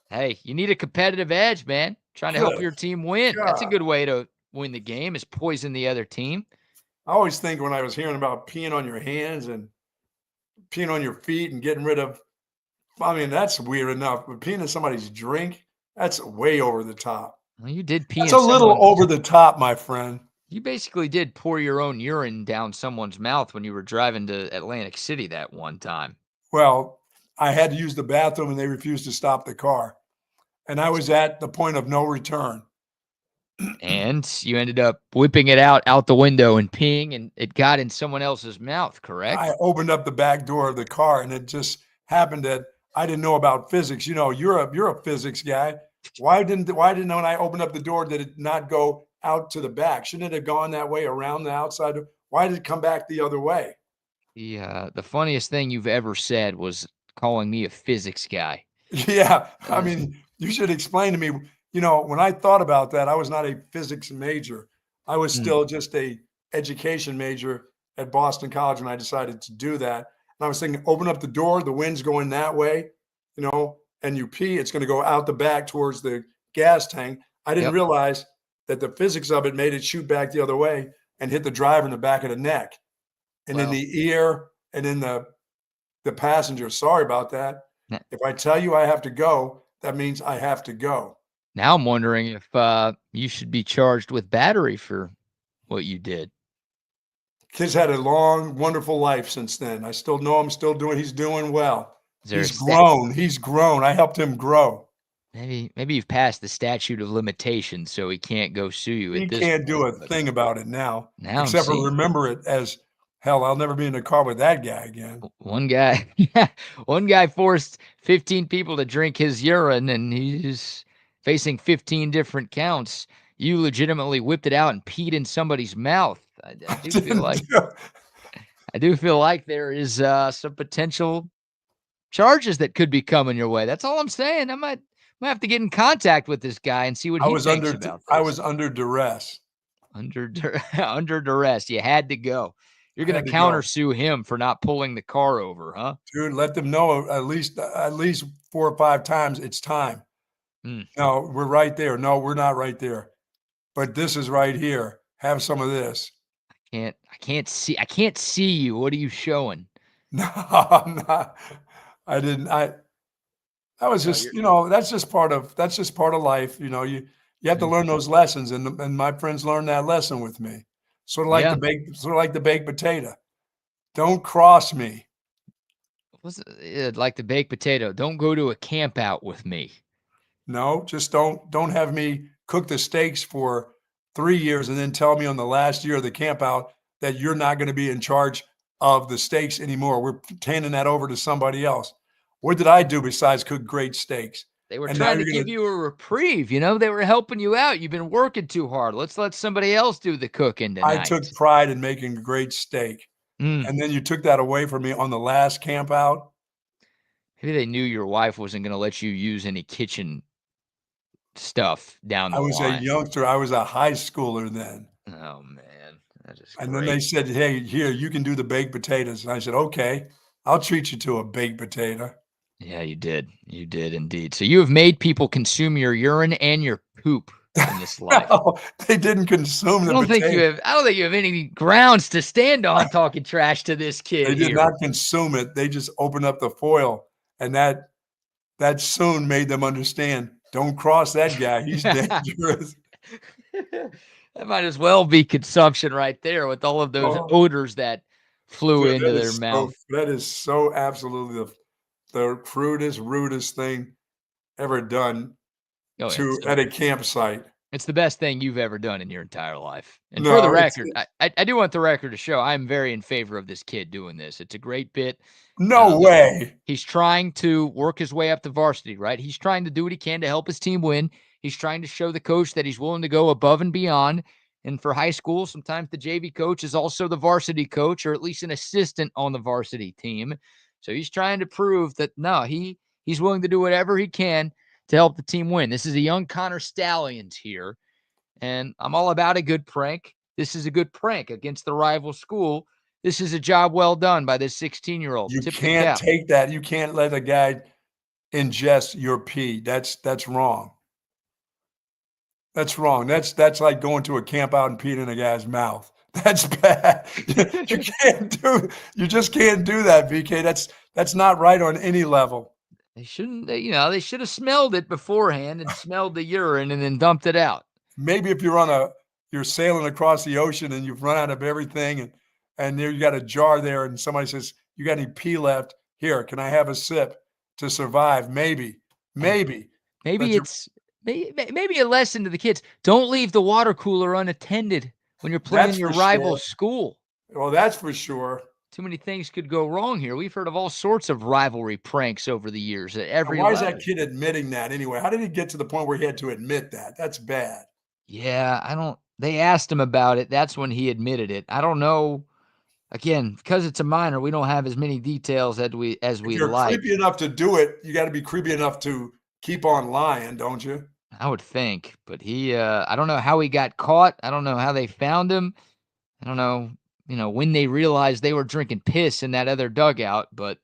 [SPEAKER 1] hey, you need a competitive edge, man. Trying to help your team win.
[SPEAKER 2] God.
[SPEAKER 1] That's a good way to win the game, is poison the other team.
[SPEAKER 2] I always think when I was hearing about peeing on your hands and peeing on your feet and getting rid of, I mean, that's weird enough, but peeing in somebody's drink, that's way over the top.
[SPEAKER 1] Well, you did pee.
[SPEAKER 2] It's a little over the top, my friend.
[SPEAKER 1] You basically did pour your own urine down someone's mouth when you were driving to Atlantic City that one time.
[SPEAKER 2] Well, I had to use the bathroom and they refused to stop the car. And I was at the point of no return.
[SPEAKER 1] And you ended up whipping it out the window and peeing, and it got in someone else's mouth, correct?
[SPEAKER 2] I opened up the back door of the car, and it just happened that I didn't know about physics. You know, you're a physics guy. Why didn't when I opened up the door, did it not go out to the back? Shouldn't it have gone that way around the outside? Why did it come back the other way?
[SPEAKER 1] The funniest thing you've ever said was calling me a physics guy.
[SPEAKER 2] Yeah, I mean, you should explain to me. You know, when I thought about that, I was not a physics major. I was still just a education major at Boston College when I decided to do that. And I was thinking, open up the door, the wind's going that way, you know, and you pee, it's going to go out the back towards the gas tank. I didn't realize that the physics of it made it shoot back the other way and hit the driver in the back of the neck and in the ear and in the passenger. Sorry about that. If I tell you I have to go, that means I have to go.
[SPEAKER 1] Now I'm wondering if you should be charged with battery for what you did.
[SPEAKER 2] Kid's had a long, wonderful life since then. I still know he's doing well. He's grown. He's grown. I helped him grow.
[SPEAKER 1] Maybe you've passed the statute of limitations, so he can't go sue you.
[SPEAKER 2] He can't do a thing about it now except for remember it as, hell, I'll never be in a car with that guy again.
[SPEAKER 1] One guy forced 15 people to drink his urine, and he's facing 15 different counts. You legitimately whipped it out and peed in somebody's mouth. I do feel like there is some potential charges that could be coming your way. That's all I'm saying. I might have to get in contact with this guy and see what he thinks about this.
[SPEAKER 2] I was under duress.
[SPEAKER 1] Under duress. You had to go. You're going to countersue him for not pulling the car over, huh?
[SPEAKER 2] Dude, let them know at least 4 or 5 times it's time. No, we're right there. No, we're not right there. But this is right here. Have some of this.
[SPEAKER 1] I can't see you. What are you showing?
[SPEAKER 2] No, I'm not. I didn't. That was just, that's just part of life. You know, you have to learn those lessons, and my friends learned that lesson with me. Sort of like the baked potato. Don't cross me.
[SPEAKER 1] What's it like the baked potato? Don't go to a camp out with me.
[SPEAKER 2] No, just don't have me cook the steaks for 3 years and then tell me on the last year of the camp out that you're not going to be in charge of the steaks anymore. We're handing that over to somebody else. What did I do besides cook great steaks?
[SPEAKER 1] They were trying to give you a reprieve. You know, they were helping you out. You've been working too hard. Let's let somebody else do the cooking tonight.
[SPEAKER 2] I took pride in making a great steak. And then you took that away from me on the last camp out.
[SPEAKER 1] Maybe they knew your wife wasn't going to let you use any kitchen stuff down the line.
[SPEAKER 2] I was a youngster. I was a high schooler then.
[SPEAKER 1] Oh, man. That is
[SPEAKER 2] and
[SPEAKER 1] great.
[SPEAKER 2] Then they said, hey, here, you can do the baked potatoes. And I said, okay, I'll treat you to a baked potato.
[SPEAKER 1] Yeah, you did. You did indeed. So you have made people consume your urine and your poop in this life.
[SPEAKER 2] No, they didn't consume the potato.
[SPEAKER 1] I don't think you have any grounds to stand on talking trash to this kid.
[SPEAKER 2] They did not consume it. They just opened up the foil, and that that soon made them understand, don't cross that guy. He's dangerous.
[SPEAKER 1] That might as well be consumption right there with all of those odors that flew into their mouth.
[SPEAKER 2] That is so absolutely the crudest, rudest thing ever done at a campsite.
[SPEAKER 1] It's the best thing you've ever done in your entire life. And for the record, I do want the record to show I'm very in favor of this kid doing this. It's a great bit.
[SPEAKER 2] No way.
[SPEAKER 1] He's trying to work his way up to varsity, right? He's trying to do what he can to help his team win. He's trying to show the coach that he's willing to go above and beyond. And for high school, sometimes the JV coach is also the varsity coach, or at least an assistant on the varsity team. So he's trying to prove that, no, he's willing to do whatever he can to help the team win. This is a young Connor Stallions here, and I'm all about a good prank. This is a good prank against the rival school. This is a job well done by this 16-year-old.
[SPEAKER 2] You can't take that. You can't let a guy ingest your pee. That's wrong. That's wrong. That's like going to a camp out and peeing in a guy's mouth. That's bad. You just can't do that, VK. That's not right on any level.
[SPEAKER 1] They shouldn't, they should have smelled it beforehand and smelled the urine and then dumped it out.
[SPEAKER 2] Maybe if you're sailing across the ocean and you've run out of everything and there you got a jar there and somebody says, you got any pee left? Here, can I have a sip to survive? Maybe it's maybe a lesson to the kids. Don't leave the water cooler unattended when you're playing your rival school. Well, that's for sure.
[SPEAKER 1] Too many things could go wrong here. We've heard of all sorts of rivalry pranks over the years.
[SPEAKER 2] Why is that kid admitting that anyway? How did he get to the point where he had to admit that? That's bad.
[SPEAKER 1] Yeah, they asked him about it. That's when he admitted it. I don't know. Again, because it's a minor, we don't have as many details as we
[SPEAKER 2] if you're
[SPEAKER 1] like.
[SPEAKER 2] Creepy enough to do it, you got to be creepy enough to keep on lying, don't you?
[SPEAKER 1] I would think, but I don't know how he got caught. I don't know how they found him. I don't know, when they realized they were drinking piss in that other dugout, but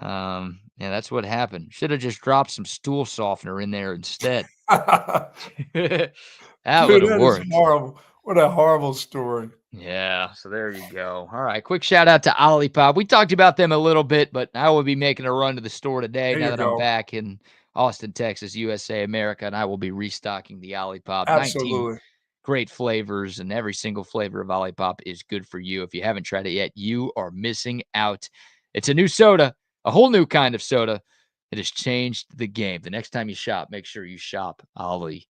[SPEAKER 1] yeah, that's what happened. Should have just dropped some stool softener in there instead. That would have worked.
[SPEAKER 2] Horrible. What a horrible story.
[SPEAKER 1] Yeah, so there you go. All right, quick shout out to OLIPOP. We talked about them a little bit, but I will be making a run to the store today now that I'm back in Austin, Texas, USA, America, and I will be restocking the OLIPOP.
[SPEAKER 2] Absolutely.
[SPEAKER 1] 19 great flavors, and every single flavor of OLIPOP is good for you. If you haven't tried it yet, you are missing out. It's a new soda, a whole new kind of soda. It has changed the game. The next time you shop, make sure you shop OLIPOP.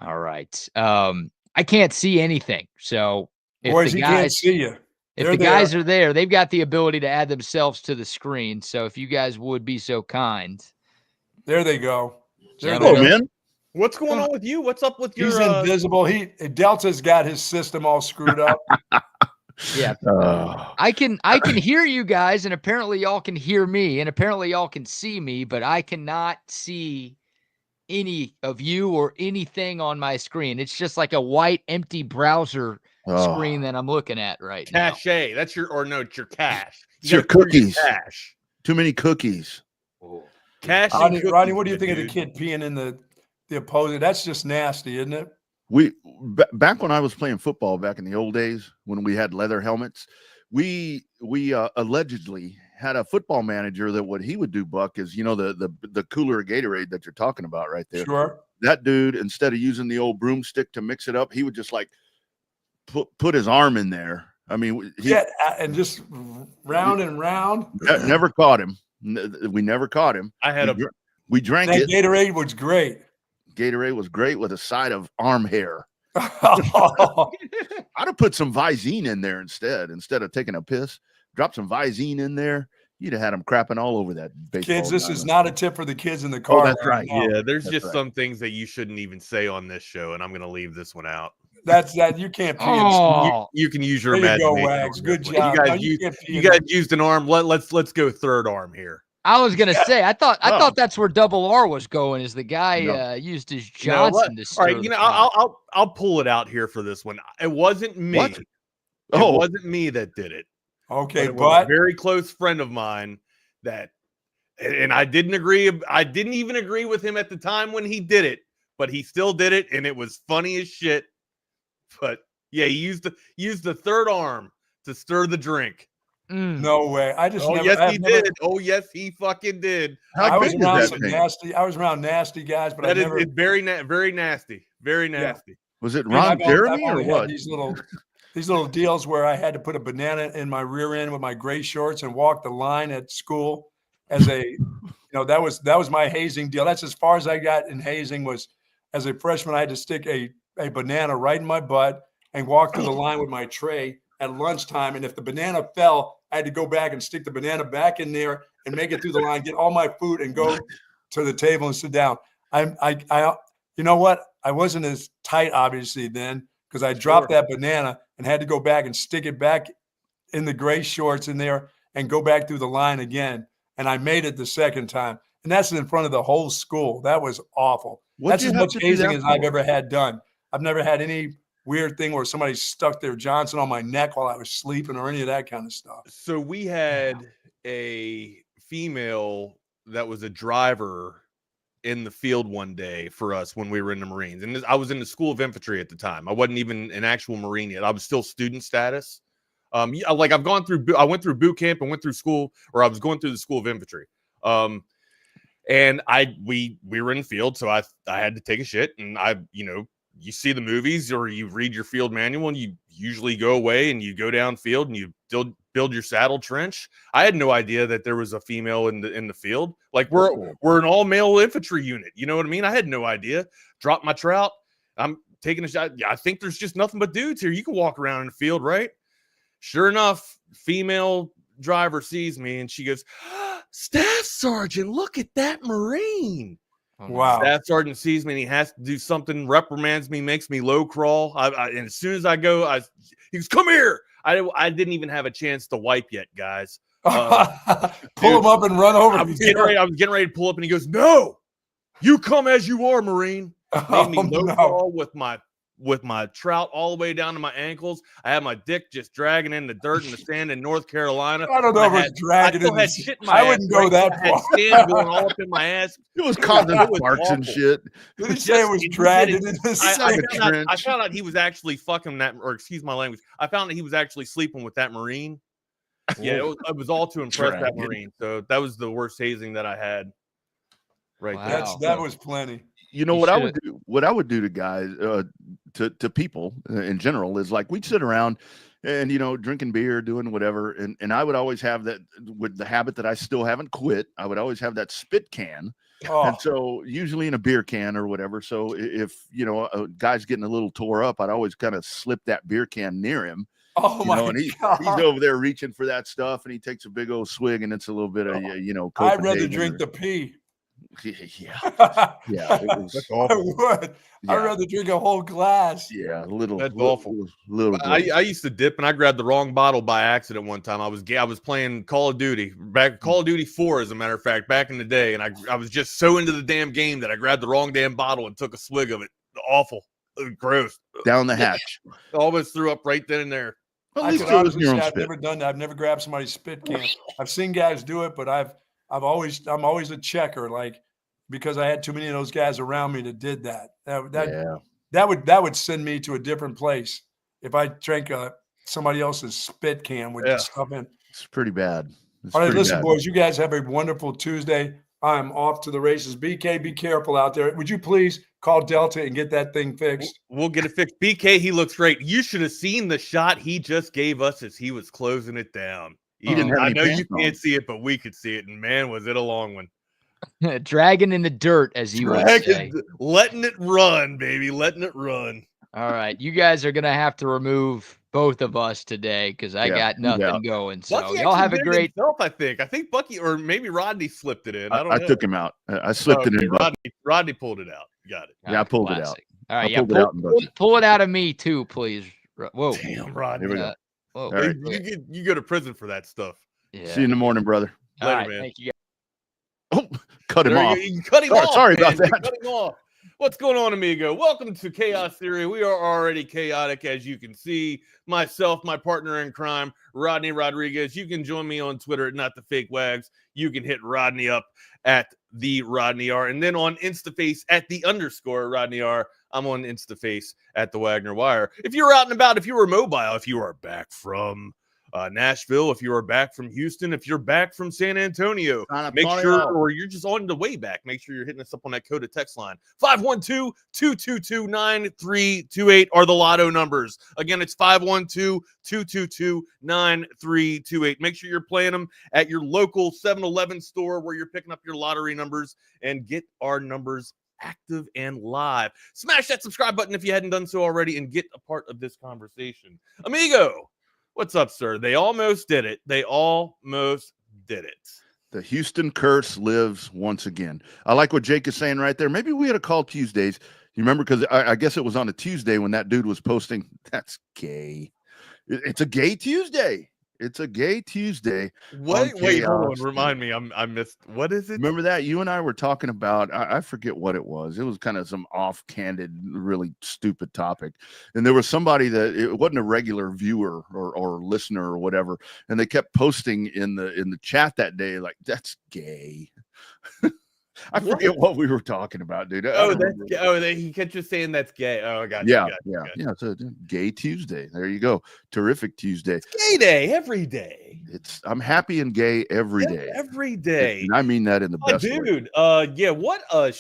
[SPEAKER 1] All right. I can't see anything. So if
[SPEAKER 2] Boys,
[SPEAKER 1] the
[SPEAKER 2] he
[SPEAKER 1] guys
[SPEAKER 2] can't see you.
[SPEAKER 1] If the guys are there, they've got the ability to add themselves to the screen. So if you guys would be so kind.
[SPEAKER 2] There they go.
[SPEAKER 9] Hello, man. What's going on with you? What's up with your...
[SPEAKER 2] He's invisible. Delta's got his system all screwed up.
[SPEAKER 1] Yeah. I can hear you guys, and apparently y'all can hear me, and apparently y'all can see me, but I cannot see any of you or anything on my screen. It's just like a white, empty browser screen that I'm looking at right now.
[SPEAKER 9] Cache. That's your, or no, it's your cache.
[SPEAKER 10] It's your cookies. Cache. Too many cookies.
[SPEAKER 9] Cache.
[SPEAKER 2] Rodney, what do you think of the kid peeing in the opposing? That's just nasty, isn't it?
[SPEAKER 10] Back when I was playing football back in the old days when we had leather helmets, we allegedly had a football manager that what he would do, Buck, is the cooler of Gatorade that you're talking about right there.
[SPEAKER 2] Sure.
[SPEAKER 10] That dude, instead of using the old broomstick to mix it up, he would just like put his arm in there. I mean,
[SPEAKER 2] and just round and round.
[SPEAKER 10] Never caught him. We never caught him. We drank it.
[SPEAKER 2] Gatorade was great.
[SPEAKER 10] Gatorade was great with a side of arm hair. I'd have put some Visine in there instead of taking a piss. Drop some Visine in there. You'd have had them crapping all over that baseball.
[SPEAKER 2] Kids, this is not a tip for the kids in the car.
[SPEAKER 10] Oh, that's right.
[SPEAKER 9] Yeah, there's just some things that you shouldn't even say on this show, and I'm going to leave this one out.
[SPEAKER 2] That's you can't pee.
[SPEAKER 9] You can use your
[SPEAKER 2] imagination.
[SPEAKER 9] There you go,
[SPEAKER 2] Wags. Good job.
[SPEAKER 9] You guys used an arm. Let's go third arm here.
[SPEAKER 1] I was gonna say, I thought that's where Double R was going. Is the guy used his Johnson to stir?
[SPEAKER 9] All right, I'll pull it out here for this one. It wasn't me.
[SPEAKER 10] What?
[SPEAKER 9] It wasn't me that did it.
[SPEAKER 2] Okay,
[SPEAKER 9] but a very close friend of mine and I didn't agree. I didn't even agree with him at the time when he did it, but he still did it, and it was funny as shit. But yeah, he used the third arm to stir the drink.
[SPEAKER 2] No way. I just
[SPEAKER 9] Oh,
[SPEAKER 2] never.
[SPEAKER 9] yes,
[SPEAKER 2] I've
[SPEAKER 9] he
[SPEAKER 2] never-
[SPEAKER 9] did. Oh, yes, he fucking did.
[SPEAKER 2] I
[SPEAKER 10] How
[SPEAKER 2] was
[SPEAKER 10] big is
[SPEAKER 2] around
[SPEAKER 10] that
[SPEAKER 2] some
[SPEAKER 10] thing?
[SPEAKER 2] nasty. I was around nasty guys, but I
[SPEAKER 9] That is
[SPEAKER 2] never.
[SPEAKER 9] it's very nasty. Very nasty.
[SPEAKER 10] Was it
[SPEAKER 2] I mean,
[SPEAKER 10] Ron
[SPEAKER 2] I've
[SPEAKER 10] Jeremy or
[SPEAKER 2] only had
[SPEAKER 10] what?
[SPEAKER 2] these little deals where I had to put a banana in my rear end with my gray shorts and walk the line at school as that was my hazing deal. That's as far as I got in hazing. Was as a freshman, I had to stick a banana right in my butt and walk through the line with my tray at lunchtime. And if the banana fell, I had to go back and stick the banana back in there and make it through the line, get all my food, and go to the table and sit down. You know what? I wasn't as tight, obviously, then, because I dropped that banana and had to go back and stick it back in the gray shorts in there and go back through the line again. And I made it the second time. And that's in front of the whole school. That was awful. That's as much hazing as I've ever had done. I've never had any weird thing where somebody stuck their Johnson on my neck while I was sleeping or any of that kind of stuff.
[SPEAKER 9] So we had a female that was a driver in the field one day for us when we were in the Marines. And I was in the School of Infantry at the time. I wasn't even an actual Marine yet. I was still student status. I went through boot camp and went through school, or I was going through the School of Infantry. And we were in the field, so I had to take a shit. And you see the movies or you read your field manual, and you usually go away and you go downfield and you build your saddle trench. I had no idea that there was a female in the field. Like we're an all male infantry unit. You know what I mean? I had no idea. Dropped my trout. I'm taking a shot. Yeah, I think there's just nothing but dudes here. You can walk around in the field, right? Sure enough, female driver sees me and she goes, "Staff Sergeant, look at that Marine."
[SPEAKER 2] Wow.
[SPEAKER 9] Staff Sergeant sees me and he has to do something, reprimands me, makes me low crawl. And as soon as I go, he goes, "Come here." I didn't even have a chance to wipe yet, guys.
[SPEAKER 2] Pull him up and run over.
[SPEAKER 9] I was getting ready to pull up, and he goes, "No, you come as you are, Marine." Made me low crawl with my trout all the way down to my ankles. I had my dick just dragging in the dirt and the sand in North Carolina.
[SPEAKER 2] I don't know if it was dragging in the
[SPEAKER 9] shit in my ass.
[SPEAKER 2] I wouldn't go that
[SPEAKER 9] I had
[SPEAKER 2] far.
[SPEAKER 9] sand going all up in my ass.
[SPEAKER 10] It was causing sparks and shit.
[SPEAKER 2] Did he say it was dragging in the sand?
[SPEAKER 9] I found out he was actually fucking that, or excuse my language. I found that he was actually sleeping with that Marine. Yeah, it was all to impress that Marine. So that was the worst hazing that I had. Right there.
[SPEAKER 2] That was plenty.
[SPEAKER 10] You know what I would do to guys, to people in general, is like we'd sit around and drinking beer, doing whatever, and I would always have that with the habit that I still haven't quit. I would always have that spit can, and so usually in a beer can or whatever. So if a guy's getting a little tore up, I'd always kind of slip that beer can near him.
[SPEAKER 2] Oh my God.
[SPEAKER 10] He's over there reaching for that stuff, and he takes a big old swig, and it's a little bit of
[SPEAKER 2] I'd rather drink the pee.
[SPEAKER 10] Yeah, it was,
[SPEAKER 2] that's awful. I would. Yeah. I'd rather drink a whole glass.
[SPEAKER 10] Yeah, that's
[SPEAKER 9] awful. I used to dip, and I grabbed the wrong bottle by accident one time. I was playing Call of Duty, Call of Duty 4, as a matter of fact, back in the day, and I was just so into the damn game that I grabbed the wrong damn bottle and took a swig of it. Awful, gross.
[SPEAKER 10] Down the hatch.
[SPEAKER 9] Almost threw up right then and there.
[SPEAKER 10] Well, at least it was your own
[SPEAKER 2] I've
[SPEAKER 10] spit.
[SPEAKER 2] never done that. I've never grabbed somebody's spit can. I've seen guys do it, but I'm always a checker, like, because I had too many of those guys around me that did that. That would send me to a different place if I drank somebody else's spit can with stuff in.
[SPEAKER 10] It's pretty bad.
[SPEAKER 2] All right, listen, boys, you guys have a wonderful Tuesday. I'm off to the races. BK, be careful out there. Would you please call Delta and get that thing fixed?
[SPEAKER 9] We'll get it fixed. BK, he looks great. You should have seen the shot he just gave us as he was closing it down. I know you can't see it, but we could see it, and man, was it a long one.
[SPEAKER 1] Dragging in the dirt, as you would say.
[SPEAKER 9] Letting it run, baby. Letting it run.
[SPEAKER 1] All right. You guys are going to have to remove both of us today because I got nothing going. So
[SPEAKER 9] Bucky
[SPEAKER 1] y'all have a great
[SPEAKER 9] I think Bucky or maybe Rodney slipped it in. I don't know.
[SPEAKER 10] Took him out. I slipped it in.
[SPEAKER 9] Rodney pulled it out. Got it.
[SPEAKER 10] Yeah, I pulled it out.
[SPEAKER 1] All right. Pull it out of me too, please. Whoa.
[SPEAKER 9] Damn, Rodney.
[SPEAKER 10] Here we go.
[SPEAKER 1] Whoa.
[SPEAKER 10] Right.
[SPEAKER 9] You go to prison for that stuff.
[SPEAKER 1] Yeah.
[SPEAKER 10] See you in the morning, brother.
[SPEAKER 9] Later, man.
[SPEAKER 1] Thank you.
[SPEAKER 10] Oh, cut him off.
[SPEAKER 9] You cut him off.
[SPEAKER 10] Sorry about that.
[SPEAKER 9] Cut him off. What's going on, amigo? Welcome to Chaos Theory. We are already chaotic, as you can see. Myself, my partner in crime, Rodney Rodriguez. You can join me on Twitter at NotTheFakeWags. You can hit Rodney up at the Rodney R. And then on Instaface at the _ Rodney R. I'm on Instaface at the Wagner Wire. If you're out and about, if you were mobile, if you are back from Nashville, if you are back from Houston, if you're back from San Antonio, make sure, or you're just on the way back, make sure you're hitting us up on that code of text line. 512-222-9328 are the lotto numbers. Again, it's 512-222-9328. Make sure you're playing them at your local 7-Eleven store where you're picking up your lottery numbers, and get our numbers active and live. Smash that subscribe button if you hadn't done so already, and get a part of this conversation. Amigo, what's up, sir? They almost did it. They almost did it.
[SPEAKER 10] The Houston curse lives once again. I like what Jake is saying right there. Maybe we had a call Tuesdays. You remember, because I guess it was on a Tuesday when that dude was posting, that's gay. It's a gay Tuesday. It's a gay Tuesday.
[SPEAKER 9] Wait, hold on. Remind me. I missed. What is it?
[SPEAKER 10] Remember that? You and I were talking about, I forget what it was. It was kind of some off-candid, really stupid topic. And there was somebody that it wasn't a regular viewer or listener or whatever. And they kept posting in the chat that day, like, that's gay. I forget what we were talking about, dude.
[SPEAKER 9] He kept just saying that's gay. Oh, I got you.
[SPEAKER 10] Yeah. It's a gay Tuesday. There you go. Terrific Tuesday.
[SPEAKER 9] It's gay day every day.
[SPEAKER 10] I'm happy and gay every day.
[SPEAKER 9] Every day.
[SPEAKER 10] And I mean that in the best way.
[SPEAKER 9] Dude. Yeah. What a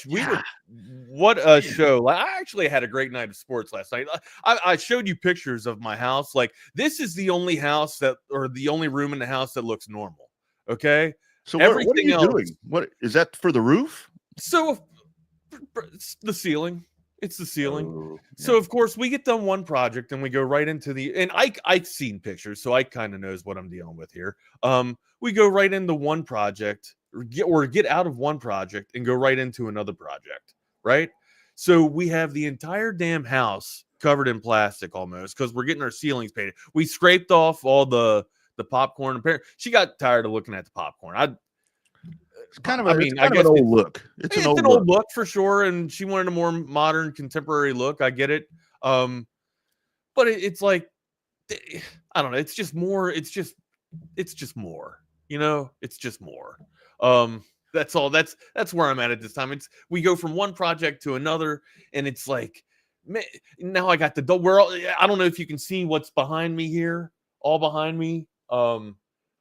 [SPEAKER 9] show! Like, I actually had a great night of sports last night. I showed you pictures of my house. Like, this is the only house the only room in the house that looks normal. Okay.
[SPEAKER 10] So what are you doing? What is that for the roof?
[SPEAKER 9] So it's the ceiling. It's the ceiling.
[SPEAKER 10] Oh, yeah.
[SPEAKER 9] So of course we get done one project and we go right into and I've seen pictures, so I kind of knows what I'm dealing with here. We go right into one project or get out of one project and go right into another project, right? So we have the entire damn house covered in plastic almost, because we're getting our ceilings painted. We scraped off all the popcorn. She got tired of looking at the popcorn.
[SPEAKER 10] It's kind of an old look. It's an old
[SPEAKER 9] look for sure, and she wanted a more modern, contemporary look. I get it. But it's like, I don't know. It's just more. It's just more. You know, it's just more. That's all. That's where I'm at this time. We go from one project to another, and it's like, man, now I got the door. I don't know if you can see what's behind me here, all behind me.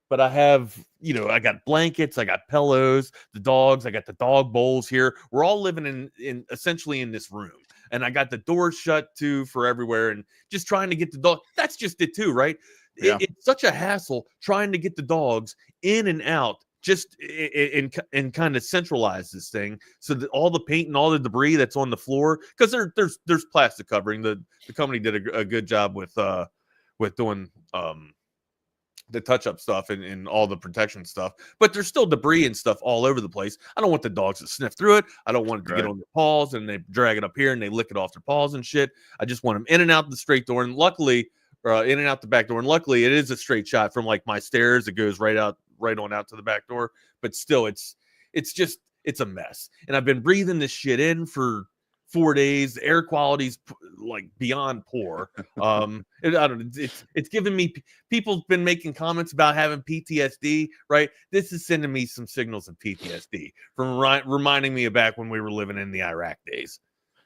[SPEAKER 9] But I have, I got blankets, I got pillows, the dogs, I got the dog bowls here. We're all living in essentially in this room, and I got the doors shut too for everywhere, and just trying to get the dog. That's just it too, right? Yeah. It's such a hassle trying to get the dogs in and out, just and kind of centralize this thing so that all the paint and all the debris that's on the floor, because there's plastic covering. The company did a good job with doing the touch-up stuff and all the protection stuff, but there's still debris and stuff all over the place. I don't want the dogs to sniff through it. I don't want it to get on their paws and they drag it up here and they lick it off their paws and shit. I just want them in and out the straight door, and luckily, in and out the back door. And luckily, it is a straight shot from like my stairs. It goes right on out to the back door. But still, it's a mess. And I've been breathing this shit in for 4 days. The air quality's like beyond poor. I don't know. It's giving me, people's been making comments about having PTSD, right? This is sending me some signals of PTSD from reminding me of back when we were living in the Iraq days.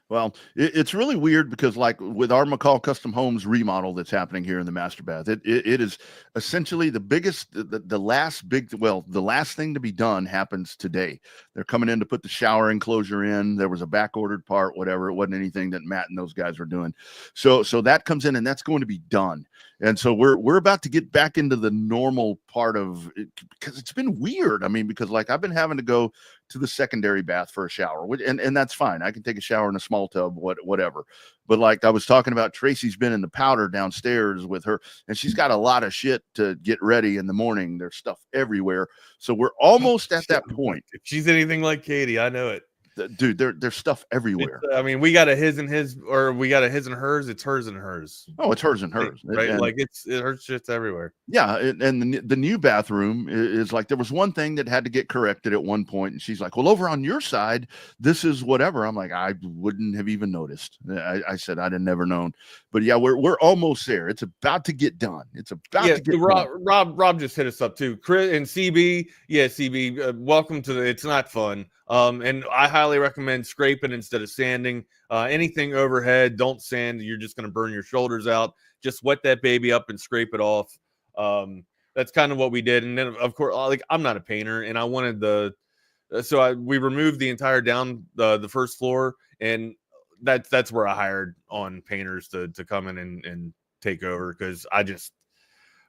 [SPEAKER 10] Well, it's really weird because, like, with our McCall Custom Homes remodel that's happening here in the Master Bath, it is essentially the last thing to be done happens today. They're coming in to put the shower enclosure in. There was a back ordered part, whatever. It wasn't anything that Matt and those guys were doing. So that comes in and that's going to be done. And so we're about to get back into the normal part of it, because it's been weird. I mean, because like I've been having to go to the secondary bath for a shower, and that's fine. I can take a shower in a small tub, whatever. But like I was talking about, Tracy's been in the powder downstairs with her, and she's got a lot of shit to get ready in the morning. There's stuff everywhere. So we're almost at that point.
[SPEAKER 9] If she's anything like Katie, I know it.
[SPEAKER 10] Dude, there's stuff everywhere.
[SPEAKER 9] I mean, we got a his and his, or we got a his and hers. It's hers and hers.
[SPEAKER 10] Oh, it's hers and hers,
[SPEAKER 9] right?
[SPEAKER 10] And,
[SPEAKER 9] like her shit's everywhere.
[SPEAKER 10] Yeah, and the new bathroom is like, there was one thing that had to get corrected at one point, and she's like, "Well, over on your side, this is whatever." I'm like, "I wouldn't have even noticed." I said I'd have never known, but yeah, we're almost there. It's about to get done. It's about to get done.
[SPEAKER 9] Rob just hit us up too. Chris and CB, yeah, CB, welcome to the. It's not fun. And I highly recommend scraping instead of sanding. Anything overhead, don't sand. You're just going to burn your shoulders out. Just wet that baby up and scrape it off. That's kind of what we did. And then, of course, like, I'm not a painter, and I wanted we removed the entire down the first floor, and that's where I hired on painters to come in and take over, because I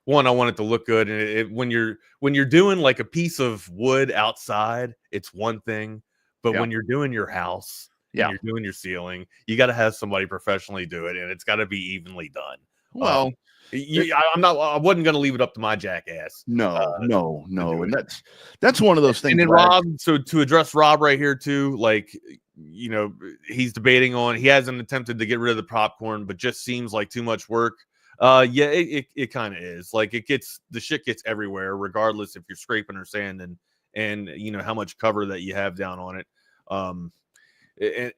[SPEAKER 9] want it to look good. And when you're doing like a piece of wood outside, it's one thing, but when you're doing your house, and you're doing your ceiling, you got to have somebody professionally do it, and it's got to be evenly done.
[SPEAKER 10] Well,
[SPEAKER 9] I wasn't going to leave it up to my jackass.
[SPEAKER 10] No. And that's one of those things.
[SPEAKER 9] And then Rob, so to address Rob right here too, like, he's debating on, he hasn't attempted to get rid of the popcorn, but just seems like too much work. It kind of is. Like, the shit gets everywhere, regardless if you're scraping or sanding, and how much cover that you have down on it.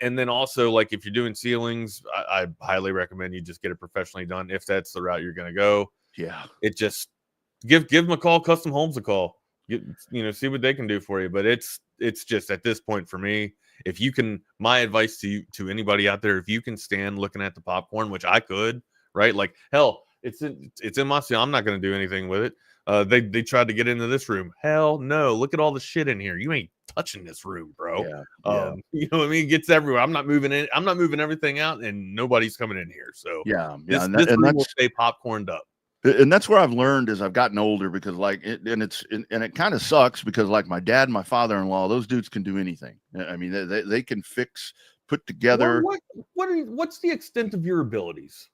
[SPEAKER 9] And then also, like, if you're doing ceilings, I highly recommend you just get it professionally done if that's the route you're going to go.
[SPEAKER 10] Yeah.
[SPEAKER 9] It just give McCall Custom Homes a call. See what they can do for you. But it's just, at this point for me, if you can, my advice to anybody out there, if you can stand looking at the popcorn, which I could, right? Like, hell, it's in my ceiling. I'm not going to do anything with it. They tried to get into this room. Hell no. Look at all the shit in here. You ain't touching this room, bro. You know what I mean? It gets everywhere. I'm not moving it. I'm not moving everything out, and nobody's coming in here. So this room will stay popcorned up.
[SPEAKER 10] And that's where I've learned as I've gotten older, because it kind of sucks, because like my dad and my father-in-law, those dudes can do anything. I mean, they can put together.
[SPEAKER 9] What's the extent of your abilities?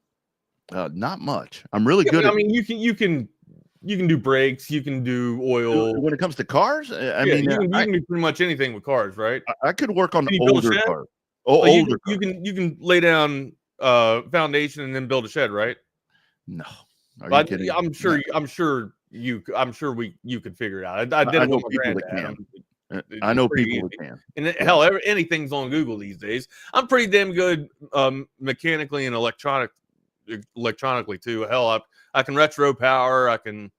[SPEAKER 10] Not much. I'm really good.
[SPEAKER 9] I mean, you can do brakes, you can do oil.
[SPEAKER 10] When it comes to cars, I mean,
[SPEAKER 9] you can do pretty much anything with cars, right?
[SPEAKER 10] I could work on older cars.
[SPEAKER 9] You can lay down foundation and then build a shed, right?
[SPEAKER 10] No.
[SPEAKER 9] But I'm sure you could figure it out. I did it with my granddad.
[SPEAKER 10] I know people that can.
[SPEAKER 9] And hell, anything's on Google these days. I'm pretty damn good mechanically and electronically too. Hell, I can retro power. I can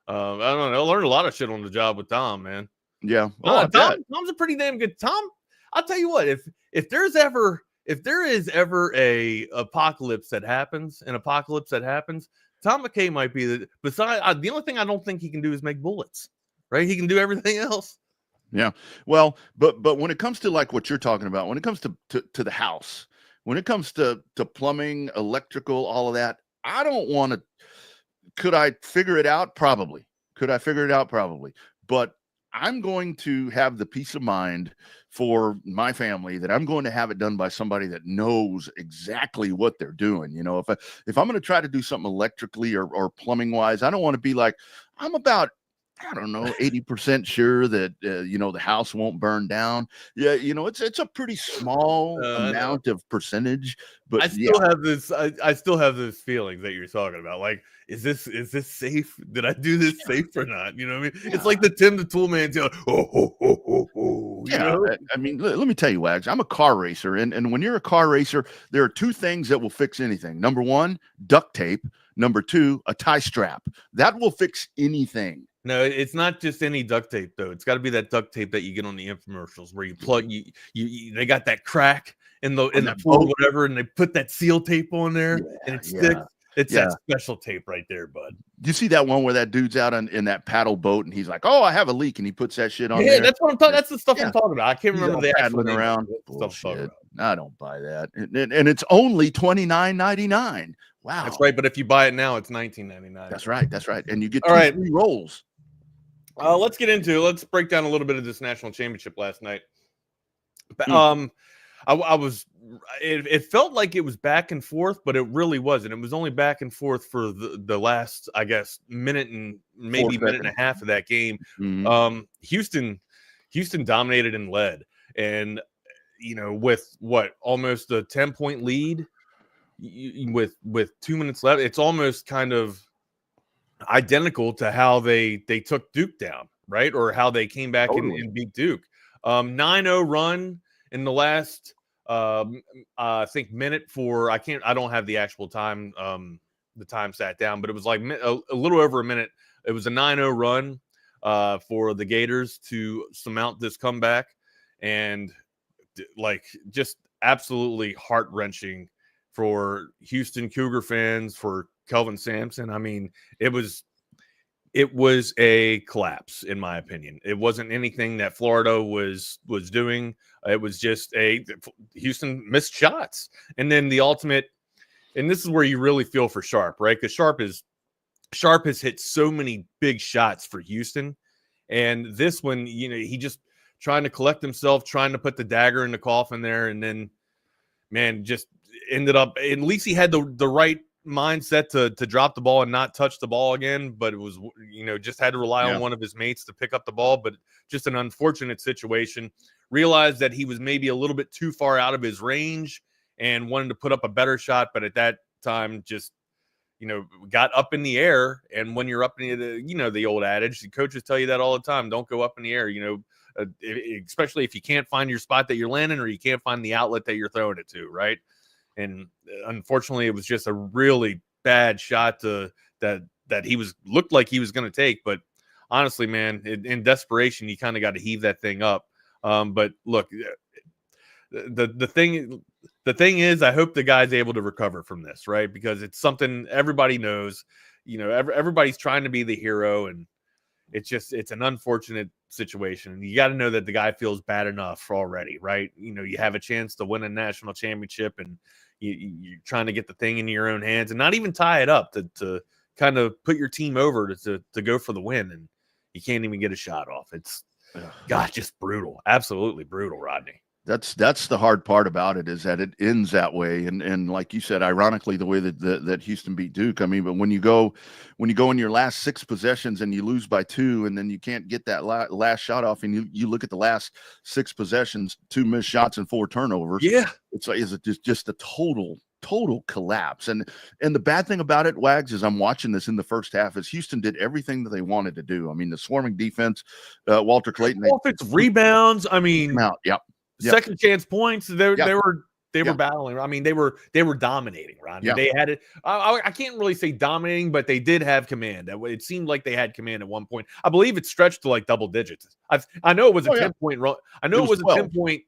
[SPEAKER 9] I don't know. I learned a lot of shit on the job with Tom, man.
[SPEAKER 10] Yeah.
[SPEAKER 9] Tom's a pretty damn good Tom. I'll tell you what, if there is ever a apocalypse that happens, Tom McKay might be the only thing I don't think he can do is make bullets, right? He can do everything else.
[SPEAKER 10] Yeah. Well, but when it comes to like what you're talking about, when it comes to the house, when it comes to plumbing, electrical, all of that, I don't want to. Could I figure it out? Probably. Could I figure it out? Probably. But I'm going to have the peace of mind for my family that I'm going to have it done by somebody that knows exactly what they're doing. If I'm going to try to do something electrically or plumbing wise, I don't want to be like, I'm about, I don't know, 80% sure that, the house won't burn down. Yeah. It's a pretty small amount of percentage, but
[SPEAKER 9] I still have those feelings that you're talking about. Like, is this safe? Did I do this safe or not? You know what I mean? Yeah. It's like the Tim the Tool Man.
[SPEAKER 10] I mean, let me tell you, Wags, I'm a car racer. And when you're a car racer, there are two things that will fix anything. Number one, duct tape. Number two, a tie strap. That will fix anything.
[SPEAKER 9] No, it's not just any duct tape though. It's got to be that duct tape that you get on the infomercials where you plug they got that crack in the bolt, whatever, and they put that seal tape on there and it sticks. It's that special tape right there, bud.
[SPEAKER 10] You see that one where that dude's out in that paddle boat and he's like, "Oh, I have a leak," and he puts that shit on there.
[SPEAKER 9] Yeah, that's what I'm talking. That's the stuff I'm talking about. I can't remember the actual name
[SPEAKER 10] around. I don't buy that, and it's only $29.99. Wow,
[SPEAKER 9] that's right. But if you buy it now, it's $19.99.
[SPEAKER 10] That's right, and you get
[SPEAKER 9] three
[SPEAKER 10] rolls.
[SPEAKER 9] Let's get into. Let's break down a little bit of this national championship last night. It felt like it was back and forth, but it really wasn't. It was only back and forth for the last, I guess, minute and maybe minute and a half of that game. Mm-hmm. Houston dominated and led, and with almost a 10-point lead, with 2 minutes left, it's almost kind of identical to how they took Duke down, right? Or how they came back and beat Duke. 9-0 run in the last I think minute I don't have the actual time, the time sat down, but it was like a little over a minute. It was a 9-0 run for the Gators to surmount this comeback, and like just absolutely heart-wrenching for Houston Cougar fans, for Kelvin Samson. I mean, it was It was a collapse, in my opinion. It wasn't anything that Florida was doing. It was just Houston missed shots. And then the ultimate, and this is where you really feel for Sharp, right? Because Sharp has hit so many big shots for Houston. And this one, he just trying to collect himself, trying to put the dagger in the coffin there. And then, man, just ended up, at least he had the right mindset to drop the ball and not touch the ball again, but it was just had to rely on one of his mates to pick up the ball. But just an unfortunate situation. Realized that he was maybe a little bit too far out of his range and wanted to put up a better shot, but at that time just got up in the air. And when you're up in the old adage, the coaches tell you that all the time, don't go up in the air, especially if you can't find your spot that you're landing or you can't find the outlet that you're throwing it to, right? And unfortunately, it was just a really bad shot that he looked like he was going to take. But honestly, man, in desperation, you kind of got to heave that thing up. But look, the thing is, I hope the guy's able to recover from this, right? Because it's something everybody knows. Everybody's trying to be the hero, and it's an unfortunate situation. And you got to know that the guy feels bad enough already, right? You have a chance to win a national championship, and you're trying to get the thing into your own hands and not even tie it up to kind of put your team over to go for the win, and you can't even get a shot off. It's just brutal, absolutely brutal, Rodney.
[SPEAKER 10] That's the hard part about it, is that it ends that way. And like you said, ironically, the way that Houston beat Duke. I mean, but when you go in your last 6 possessions and you lose by 2, and then you can't get that last shot off, and you look at the last 6 possessions, 2 missed shots and 4 turnovers.
[SPEAKER 9] Yeah,
[SPEAKER 10] it's just a total collapse. And the bad thing about it, Wags, is I'm watching this in the first half, is Houston did everything that they wanted to do. I mean, the swarming defense, Walter Clayton,
[SPEAKER 9] offensive rebounds. I mean, second chance points. They were battling. I mean, they were dominating, Rodney.
[SPEAKER 10] Yeah.
[SPEAKER 9] They had it. I can't really say dominating, but they did have command. It seemed like they had command at one point. I believe it stretched to like double digits. I know it was a 10-point run. I know it was a 10-point.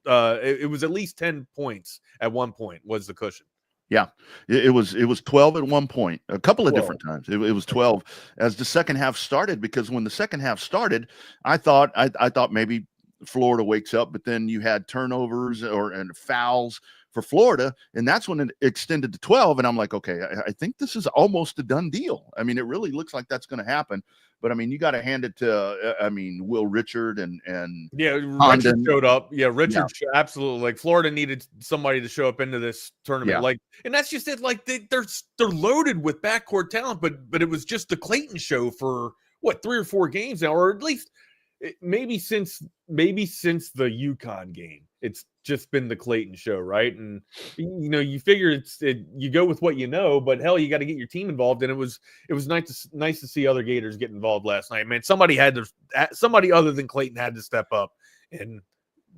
[SPEAKER 9] It was at least 10 points at one point was the cushion.
[SPEAKER 10] Yeah, it was 12 at one point, a couple of different times. It was 12 as the second half started, because when the second half started, I thought maybe Florida wakes up, but then you had turnovers and fouls for Florida, and that's when it extended to 12. And I'm like, okay, I think this is almost a done deal. I mean, it really looks like that's going to happen. But I mean, you got to hand it to Will Richard and
[SPEAKER 9] Richard showed up. Yeah, Richard absolutely. Like, Florida needed somebody to show up into this tournament.
[SPEAKER 10] Yeah.
[SPEAKER 9] Like, and that's just it. Like, they're loaded with backcourt talent, but it was just the Clayton show for what, 3 or 4 games now, or at least maybe since the UConn game. It's just been the Clayton show, right? And you figure you go with what you know, but hell, you got to get your team involved. And it was nice to see other Gators get involved last night. Man, somebody other than Clayton had to step up, and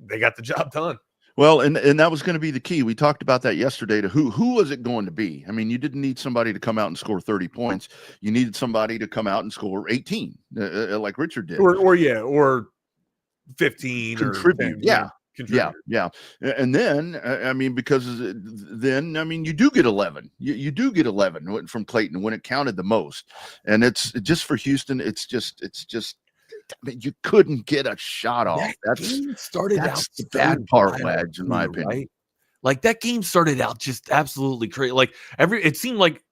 [SPEAKER 9] they got the job done.
[SPEAKER 10] Well, and that was going to be the key. We talked about that yesterday. To who was it going to be? I mean, you didn't need somebody to come out and score 30 points. You needed somebody to come out and score 18, like Richard did,
[SPEAKER 9] or 15,
[SPEAKER 10] contribute.
[SPEAKER 9] Or 10,
[SPEAKER 10] Yeah. And then, because then, you do get 11. You do get 11 from Clayton when it counted the most. And it's just for Houston. It's just, you couldn't get a shot off. That's the bad part, Wags, in my opinion.
[SPEAKER 9] Right? Like, that game started out just absolutely crazy. Like, it seemed like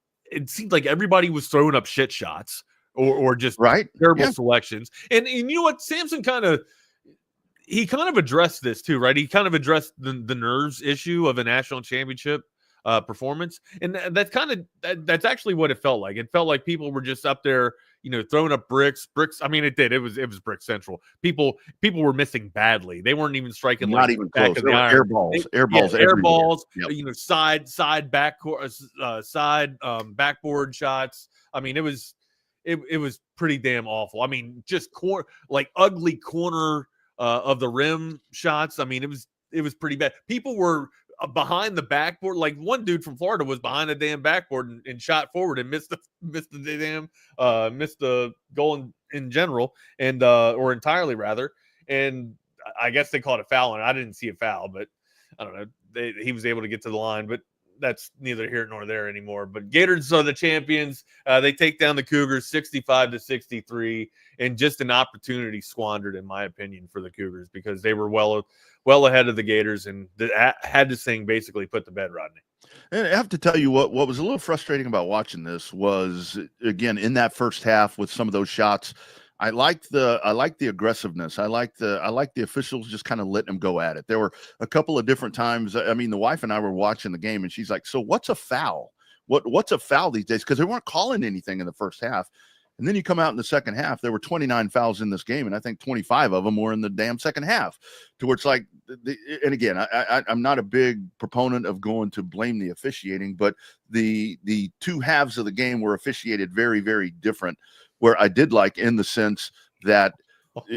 [SPEAKER 9] everybody was throwing up shit shots or just terrible selections. And you know what? Samson kind of addressed this too, right? He kind of addressed the nerves issue of a national championship performance. And that's actually what it felt like. It felt like people were just up there, throwing up bricks. I mean, it did. It was brick central. People were missing badly. They weren't even striking.
[SPEAKER 10] Not even close. There were air balls. Yep.
[SPEAKER 9] Side backboard shots. I mean, it was pretty damn awful. I mean, just ugly corner of the rim shots. I mean, it was pretty bad. People were behind the backboard. Like, one dude from Florida was behind the damn backboard and shot forward and missed the goal in general, and or entirely rather. And I guess they called it foul, and I didn't see a foul, but I don't know. He was able to get to the line, but that's neither here nor there anymore. But Gators are the champions. They take down the Cougars 65-63, and just an opportunity squandered, in my opinion, for the Cougars, because they were well ahead of the Gators and had this thing basically put to bed, Rodney.
[SPEAKER 10] And I have to tell you what was a little frustrating about watching this was, again, in that first half with some of those shots, I liked the aggressiveness. I like the officials just kind of letting them go at it. There were a couple of different times. I mean, the wife and I were watching the game, and she's like, "So what's a foul? What's a foul these days?" Because they weren't calling anything in the first half. And then you come out in the second half, there were 29 fouls in this game, and I think 25 of them were in the damn second half. To where it's like, and again, I'm not a big proponent of going to blame the officiating, but the two halves of the game were officiated very, very different. Where I did like, in the sense that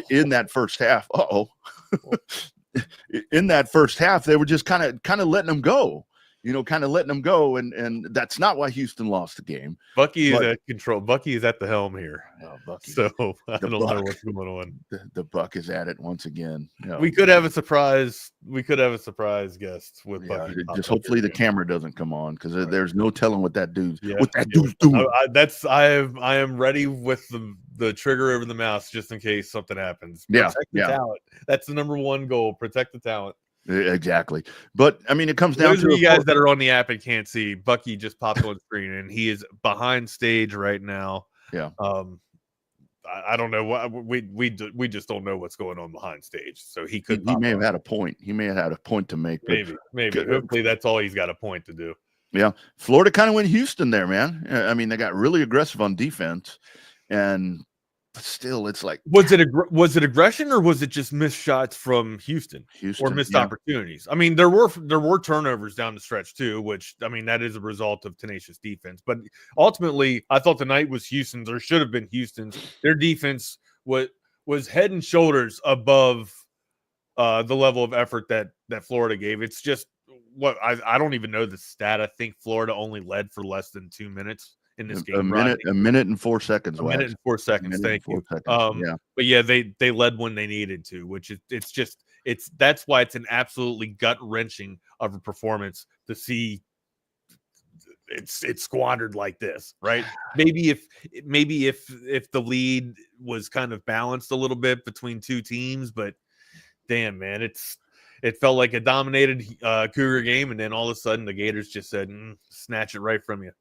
[SPEAKER 10] in that first half, in that first half, they were just kind of letting them go. And that's not why Houston lost the game.
[SPEAKER 9] Bucky is at control. Bucky is at the helm here.
[SPEAKER 10] Oh, Bucky.
[SPEAKER 9] So I don't know what's going on.
[SPEAKER 10] The Buck is at it once again.
[SPEAKER 9] We could have a surprise. We could have a surprise guest with Bucky.
[SPEAKER 10] Just hopefully the camera doesn't come on, because there's no telling what that dude's
[SPEAKER 9] dude's doing. I am ready with the trigger over the mouse just in case something happens. Protect the talent. That's the number one goal. Protect the talent.
[SPEAKER 10] Exactly. But I mean, it comes down to
[SPEAKER 9] you guys that are on the app and can't see, Bucky just popped on screen, and he is behind stage right now.
[SPEAKER 10] Yeah.
[SPEAKER 9] I don't know what we just don't know what's going on behind stage. So he
[SPEAKER 10] may have had a point. He may have had a point to make.
[SPEAKER 9] Maybe. Hopefully that's all he's got a point to do.
[SPEAKER 10] Yeah. Florida kind of went Houston there, man. I mean, they got really aggressive on defense, and still, it's like,
[SPEAKER 9] was it aggression, or was it just missed shots from Houston or missed opportunities? I mean, there were turnovers down the stretch too, which, I mean, that is a result of tenacious defense. But ultimately, I thought the night was Houston's, or should have been Houston's. Their defense was head and shoulders above the level of effort that Florida gave. It's just I don't even know the stat. I think Florida only led for less than 2 minutes in this game.
[SPEAKER 10] A minute and 4 seconds.
[SPEAKER 9] A minute and 4 seconds. Thank you. But yeah, they led when they needed to, which is that's why it's an absolutely gut wrenching of a performance to see it's squandered like this, right? Maybe if the lead was kind of balanced a little bit between two teams, but damn, man, it felt like a dominated Cougar game, and then all of a sudden the Gators just said, snatch it right from you.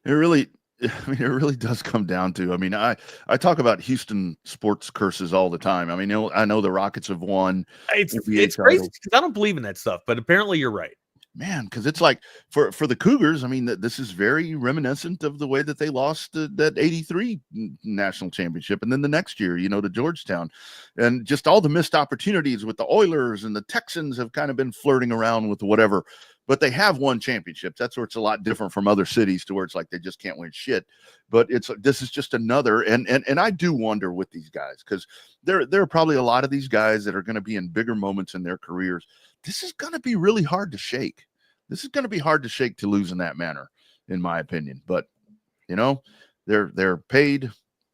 [SPEAKER 10] It really does come down to, I mean, I talk about Houston sports curses all the time. I mean, I know the Rockets have won.
[SPEAKER 9] It's crazy because I don't believe in that stuff, but apparently you're right.
[SPEAKER 10] Man, because it's like for the Cougars, I mean, this is very reminiscent of the way that they lost that 83 national championship. And then the next year, to Georgetown, and just all the missed opportunities with the Oilers, and the Texans have kind of been flirting around with whatever. But they have won championships. That's where it's a lot different from other cities, to where it's like they just can't win shit. But this is just another, and I do wonder with these guys, because there are probably a lot of these guys that are going to be in bigger moments in their careers. This is going to be really hard to shake. This is going to be hard to shake, to lose in that manner, in my opinion. But they're paid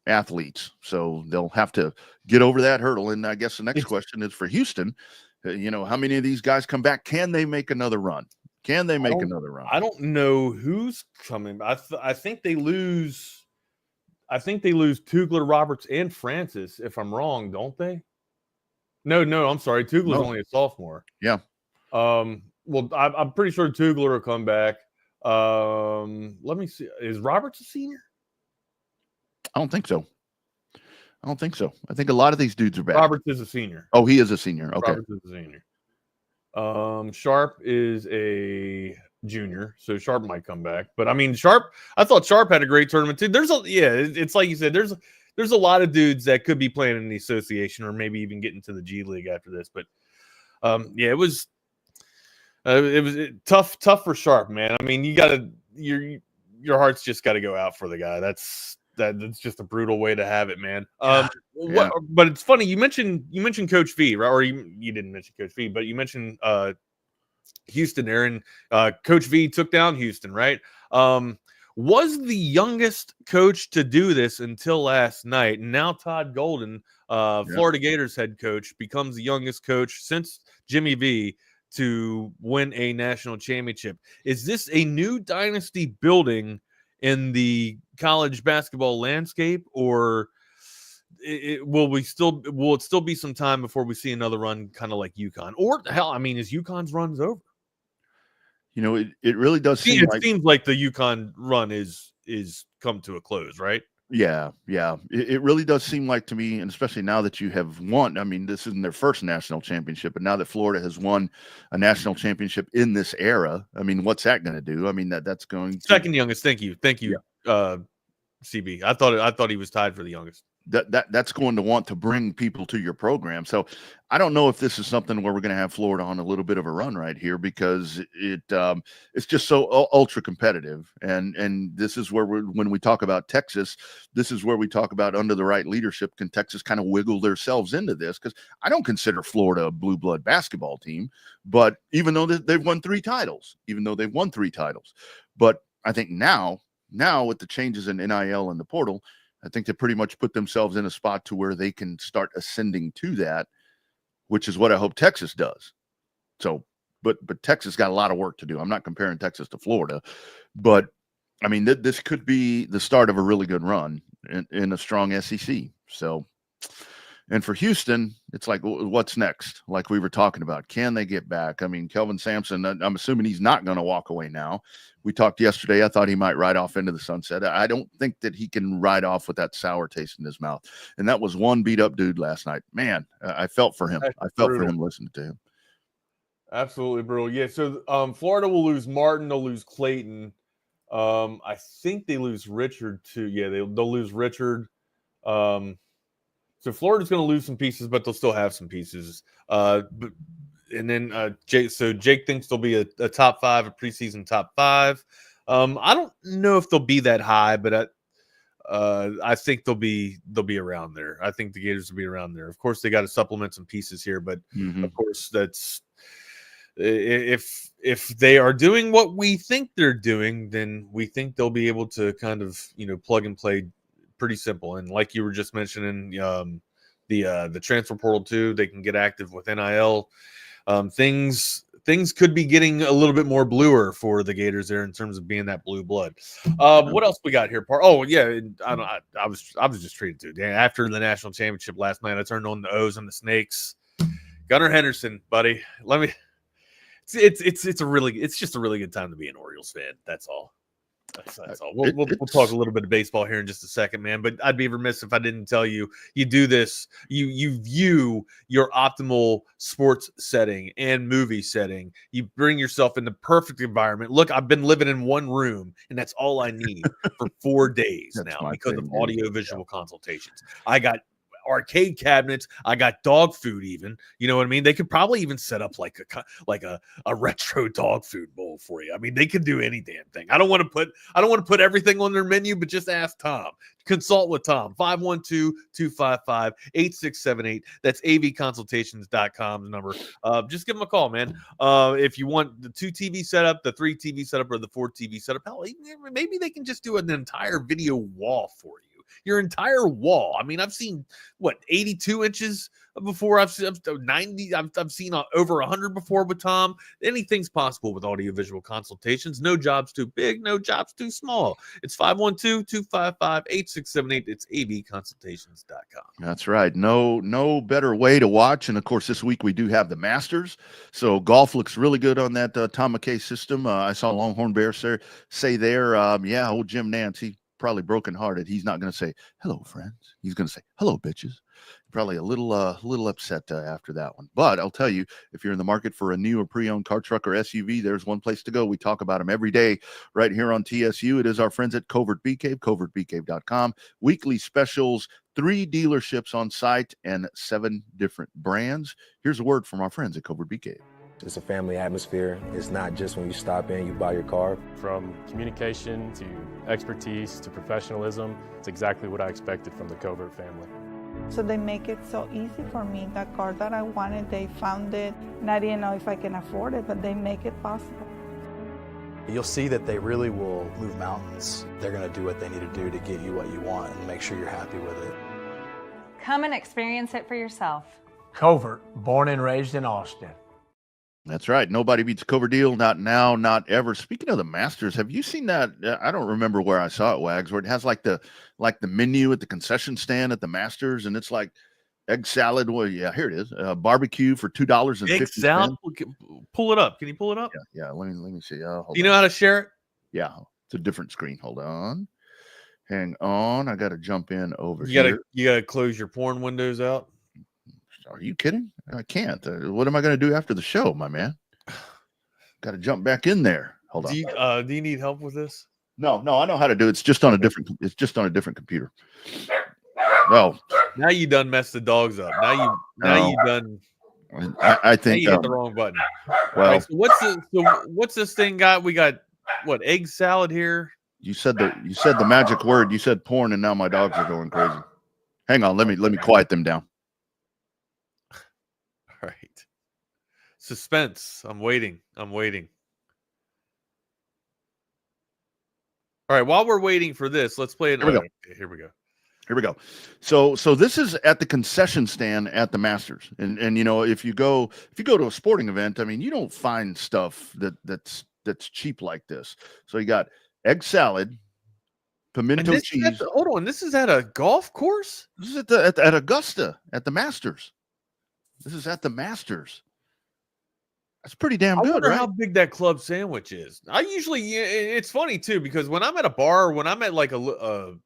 [SPEAKER 10] athletes, so they'll have to get over that hurdle. And I guess the next question is for Houston. How many of these guys come back? Can they make another run? Can they make another run?
[SPEAKER 9] I don't know who's coming. I think they lose. I think they lose Tugler, Roberts, and Francis, if I'm wrong, don't they? No, I'm sorry. Tugler's only a sophomore.
[SPEAKER 10] Yeah.
[SPEAKER 9] Well, I'm pretty sure Tugler will come back. Let me see. Is Roberts a senior?
[SPEAKER 10] I don't think so. I think a lot of these dudes are back.
[SPEAKER 9] Roberts is a senior.
[SPEAKER 10] Oh, he is a senior. Okay.
[SPEAKER 9] Roberts is a senior. Sharp is a junior, so Sharp might come back. But I mean, I thought Sharp had a great tournament too. It's like you said, there's a lot of dudes that could be playing in the association, or maybe even getting to the G League after this. But it was tough for Sharp, man. I mean, your heart's just got to go out for the guy. That's just a brutal way to have it, man. But it's funny, you mentioned Coach V, right? Or you didn't mention Coach V, but you mentioned Houston there, and Coach V took down Houston, right? Was the youngest coach to do this until last night. And now Todd Golden, Florida Gators head coach, becomes the youngest coach since Jimmy V to win a national championship. Is this a new dynasty building in the college basketball landscape, or will it still be some time before we see another run kind of like UConn? Or hell, I mean, is UConn's runs over?
[SPEAKER 10] It really does seem
[SPEAKER 9] It seems like the UConn run is come to a close, right?
[SPEAKER 10] Yeah. It really does seem like to me, and especially now that you have won. I mean, this isn't their first national championship, but now that Florida has won a national championship in this era, I mean, what's that going to do? I mean, that's going
[SPEAKER 9] second youngest. Thank you, CB. I thought he was tied for the youngest.
[SPEAKER 10] That's going to want to bring people to your program. So I don't know if this is something where we're going to have Florida on a little bit of a run right here, because it's just so ultra competitive. And this is where when we talk about Texas, this is where we talk about under the right leadership, can Texas kind of wiggle themselves into this? Because I don't consider Florida a blue blood basketball team, but even though they've won 3 titles, but I think now with the changes in NIL and the portal, I think they pretty much put themselves in a spot to where they can start ascending to that, which is what I hope Texas does. So, but Texas got a lot of work to do. I'm not comparing Texas to Florida, but I mean, this could be the start of a really good run in a strong SEC. So, and for Houston, it's like, what's next? Like we were talking about, can they get back? I mean, Kelvin Samson, I'm assuming he's not going to walk away now. We talked yesterday. I thought he might ride off into the sunset. I don't think that he can ride off with that sour taste in his mouth. And that was one beat up dude last night. Man, I felt for him. I felt for him listening to him.
[SPEAKER 9] Absolutely brutal. Yeah. So Florida will lose Martin. They'll lose Clayton. I think they lose Richard too. Yeah, they'll lose Richard. So Florida's going to lose some pieces, but they'll still have some pieces. And then Jake thinks they'll be a top 5, a preseason top 5. I don't know if they'll be that high, but I think they'll be around there. I think the Gators will be around there. Of course, they got to supplement some pieces here, but of course, that's if they are doing what we think they're doing, then we think they'll be able to kind of plug and play pretty simple. And like you were just mentioning, the transfer portal too, they can get active with NIL. Things could be getting a little bit more bluer for the Gators there in terms of being that blue blood. What else we got here? Oh yeah, I was just treated to. After the national championship last night, I turned on the O's and the Snakes. Gunnar Henderson, buddy. It's just a really good time to be an Orioles fan. That's all. That's all. We'll talk a little bit of baseball here in just a second, man. But I'd be remiss if I didn't tell you, you do this, you view your optimal sports setting and movie setting. You bring yourself in the perfect environment. Look, I've been living in one room, and that's all I need for 4 days now because of audio-visual consultations. I got arcade cabinets. I got dog food. Even, you know what I mean? They could probably even set up like a retro dog food bowl for you. I mean, they could do any damn thing. I don't want to put everything on their menu, but just ask Tom. Consult with Tom. 512-255-8678. That's avconsultations.com's number. Just give them a call, man. If you want the 2 TV setup, the 3 TV setup, or the 4 TV setup, hell, maybe they can just do an entire video wall for you. Your entire wall. I mean, I've seen 82 inches before. I've seen 90. I've seen over 100 before with Tom. Anything's possible with audiovisual consultations. No job's too big. No job's too small. It's 512-255-8678. It's avconsultations.com.
[SPEAKER 10] That's right. No better way to watch. And of course, this week we do have the Masters. So golf looks really good on that Tom McKay system. I saw Longhorn Bear say there, old Jim Nance, he probably brokenhearted. He's not going to say hello, friends. He's going to say hello, bitches. Probably a little upset after that one. But I'll tell you, if you're in the market for a new or pre-owned car, truck, or SUV, there's one place to go. We talk about them every day right here on TSU. It is our friends at Covert Bee Cave, covertbeecave.com. Weekly specials, 3 dealerships on site, and 7 different brands. Here's a word from our friends at Covert Bee Cave.
[SPEAKER 11] It's a family atmosphere. It's not just when you stop in, you buy your car.
[SPEAKER 12] From communication to expertise to professionalism, it's exactly what I expected from the Covert family.
[SPEAKER 13] So they make it so easy for me. That car that I wanted, they found it, and I didn't know if I can afford it, but they make it possible.
[SPEAKER 14] You'll see that they really will move mountains. They're going to do what they need to do to get you what you want and make sure you're happy with it.
[SPEAKER 7] Come and experience it for yourself.
[SPEAKER 8] Covert, born and raised in Austin.
[SPEAKER 10] That's right. Nobody beats Cover Deal. Not now, not ever. Speaking of the Masters, have you seen that? I don't remember where I saw it, Wags, where it has like the menu at the concession stand at the Masters, and it's like egg salad. Well, yeah, here it is. Barbecue for $2.50.
[SPEAKER 9] Egg salad. Pull it up. Can you pull it up?
[SPEAKER 10] Yeah. Let me see.
[SPEAKER 9] Do you know how to share it?
[SPEAKER 10] Yeah, it's a different screen. Hold on. Hang on. I got to jump in over here.
[SPEAKER 9] You gotta close your porn windows out.
[SPEAKER 10] Are you kidding? I can't. What am I going to do after the show, my man? Got to jump back in there. Hold on.
[SPEAKER 9] Do you need help with this?
[SPEAKER 10] No, I know how to do it. It's just on a different. It's just on a different computer. Oh,
[SPEAKER 9] now you done messed the dogs up. Now you done.
[SPEAKER 10] I think
[SPEAKER 9] you hit the wrong button.
[SPEAKER 10] Well,
[SPEAKER 9] right, what's this thing got? We got what, egg salad here?
[SPEAKER 10] You said the magic word. You said porn, and now my dogs are going crazy. Hang on. Let me quiet them down.
[SPEAKER 9] All right. Suspense. I'm waiting. All right. While we're waiting for this, let's play it. Here we go.
[SPEAKER 10] So this is at the concession stand at the Masters. And if you go to a sporting event, I mean, you don't find stuff that's cheap like this. So you got egg salad, pimento cheese.
[SPEAKER 9] Hold on. This is at a golf course?
[SPEAKER 10] This is at Augusta at the Masters. This is at the Masters. That's pretty damn good,
[SPEAKER 9] I wonder
[SPEAKER 10] right?
[SPEAKER 9] how big that club sandwich is. I usually, it's funny too, because when I'm at a bar, when I'm at like or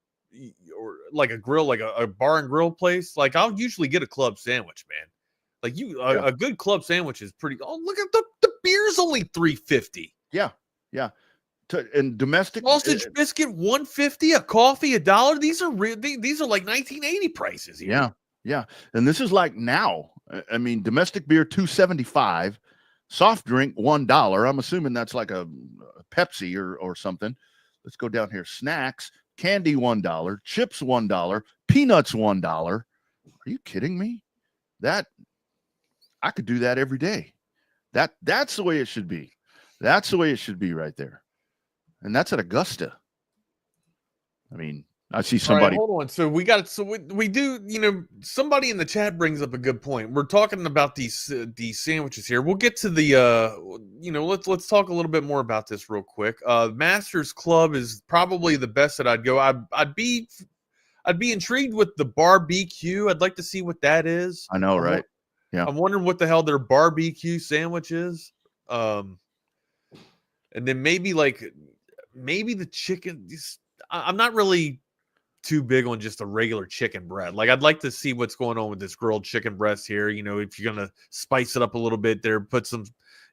[SPEAKER 9] like a grill, like a bar and grill place, like I'll usually get a club sandwich, man. Like a good club sandwich is pretty. Oh, look at the beer's only $3.50.
[SPEAKER 10] Yeah. And domestic
[SPEAKER 9] sausage biscuit $1.50, a coffee $1. These are these are like 1980 prices here.
[SPEAKER 10] Yeah. And this is like now. I mean, domestic beer $2.75, soft drink $1. I'm assuming that's like a Pepsi or something. Let's go down here. Snacks, candy $1, chips $1, peanuts $1. Are you kidding me? That I could do that every day. That's the way it should be. That's the way it should be right there. And that's at Augusta. I mean, I see somebody.
[SPEAKER 9] All right, hold on. So we do, somebody in the chat brings up a good point. We're talking about these sandwiches here. We'll get to the, let's talk a little bit more about this real quick. Masters Club is probably the best that I'd go. I'd be intrigued with the barbecue. I'd like to see what that is.
[SPEAKER 10] I know, right? Yeah.
[SPEAKER 9] I'm wondering what the hell their barbecue sandwich is. And then maybe the chicken. I'm not really too big on just a regular chicken breast. Like, I'd like to see what's going on with this grilled chicken breast here. If you're gonna spice it up a little bit there, put some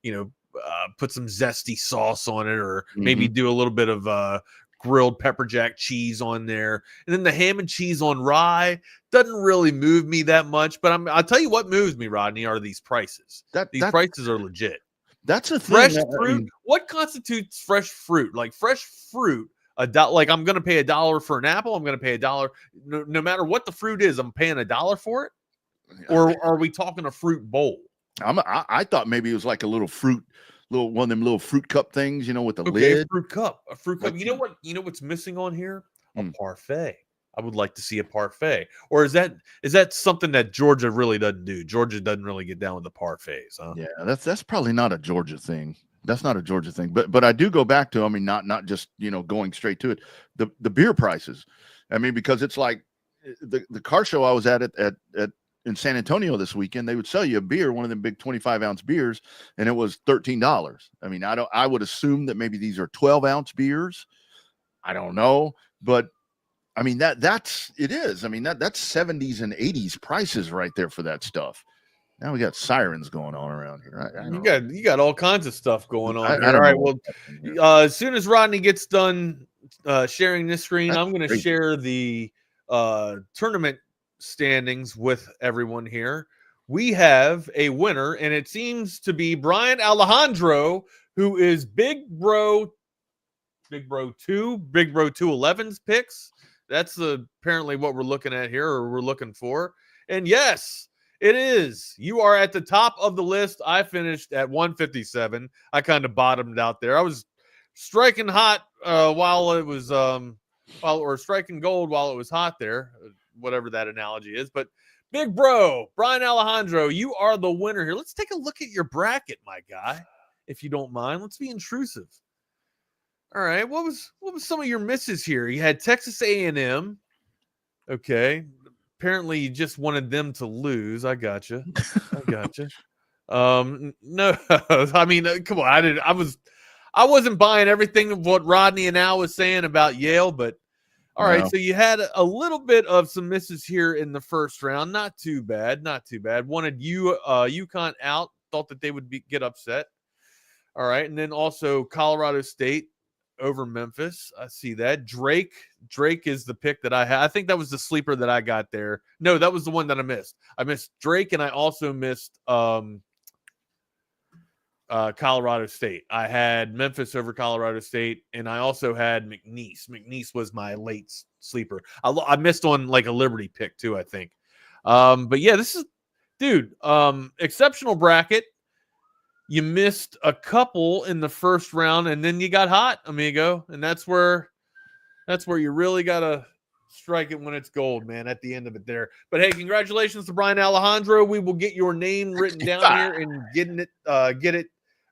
[SPEAKER 9] zesty sauce on it, or maybe do a little bit of grilled pepper jack cheese on there. And then the ham and cheese on rye doesn't really move me that much, but I'll tell you what moves me, Rodney, are these prices. These prices are legit.
[SPEAKER 10] That's a thing.
[SPEAKER 9] Fresh fruit. What constitutes fresh fruit? Like fresh fruit, like I'm going to pay $1 for an apple. I'm going to pay $1. No matter what the fruit is, I'm paying $1 for it. Or are we talking a fruit bowl?
[SPEAKER 10] I thought maybe it was like a little one of them little fruit cup things, with the
[SPEAKER 9] A
[SPEAKER 10] lid.
[SPEAKER 9] fruit cup. You know what? You know what's missing on here? A parfait. I would like to see a parfait. Or is that something that Georgia really doesn't do? Georgia doesn't really get down with the parfaits, huh?
[SPEAKER 10] Yeah, that's probably not a Georgia thing. That's not a Georgia thing. But I do go back to, not just, going straight to it. The beer prices. I mean, because it's like the car show I was at in San Antonio this weekend, they would sell you a beer, one of them big 25-ounce beers, and it was $13. I mean, I would assume that maybe these are 12-ounce beers. I don't know, but I mean, that's 70s and 80s prices right there for that stuff. Now we got sirens going on around here.
[SPEAKER 9] You got all kinds of stuff going on here. All right. Well, as soon as Rodney gets done sharing this screen, I'm going to share the tournament standings with everyone here. We have a winner, and it seems to be Brian Alejandro, who is Big Bro 211's picks. That's apparently what we're looking at here, or we're looking for. And yes, it is. You are at the top of the list. I finished at 157. I kind of bottomed out there. I was striking hot while it was or striking gold while it was hot there, whatever that analogy is. But Big bro, Brian Alejandro, you are the winner here. Let's take a look at your bracket, my guy, if you don't mind. Let's be intrusive. All right, what was some of your misses here? You had Texas A&M. Okay, apparently you just wanted them to lose. I gotcha. No, I mean, come on. I wasn't buying everything of what Rodney and Al was saying about Yale, but all right. So you had a little bit of some misses here in the first round. Not too bad. Wanted UConn out. Thought that they would get upset. All right, and then also Colorado State over Memphis. I see that. Drake is the pick that I had. I think that was the sleeper that I got there. No, that was the one that I missed. I missed Drake, and I also missed Colorado State. I had Memphis over Colorado State, and I also had McNeese. McNeese was my late sleeper. I missed on like a Liberty pick too, I think. But yeah, this is, dude, exceptional bracket. You missed a couple in the first round, and then you got hot, amigo. And that's where you really gotta strike it when it's gold, man, at the end of it there. But hey, congratulations to Brian Alejandro. We will get your name written down here and get it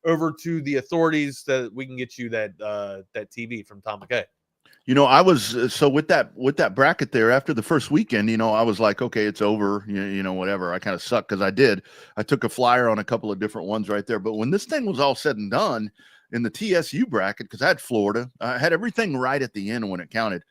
[SPEAKER 9] over to the authorities that we can get you that TV from Tom McKay.
[SPEAKER 10] You know, I was so with that bracket there after the first weekend, you know, I was like, okay, it's over, you know, whatever. I kind of sucked because I took a flyer on a couple of different ones right there. But when this thing was all said and done in the TSU bracket, because I had Florida, I had everything right at the end when it counted.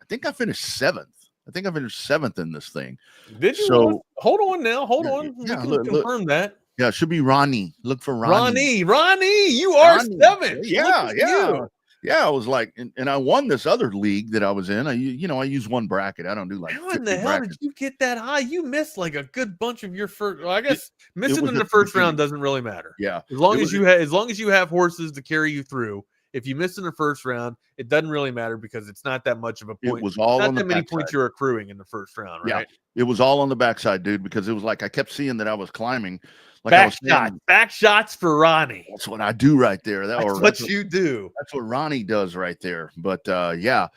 [SPEAKER 10] I think I finished seventh in this thing.
[SPEAKER 9] Did you? So hold on now. Hold on. We can confirm that.
[SPEAKER 10] Yeah, it should be Ronnie. Look for Ronnie.
[SPEAKER 9] Ronnie, you are seventh.
[SPEAKER 10] Yeah, I was like, and I won this other league that I was in. I use one bracket. I don't do like.
[SPEAKER 9] How in the hell did you get that high? You missed like a good bunch of your first. Well, I guess missing in the first round doesn't really matter.
[SPEAKER 10] Yeah,
[SPEAKER 9] as long as you have horses to carry you through. If you missed in the first round, it doesn't really matter because it's not that much of a point.
[SPEAKER 10] It was all on the
[SPEAKER 9] backside. Not that many points you're accruing in the first round, right?
[SPEAKER 10] Yeah, it was all on the backside, dude. Because it was like I kept seeing that I was climbing. Like
[SPEAKER 9] back shots for Ronnie.
[SPEAKER 10] That's what I do right there.
[SPEAKER 9] That's what you do.
[SPEAKER 10] That's what Ronnie does right there. But yeah.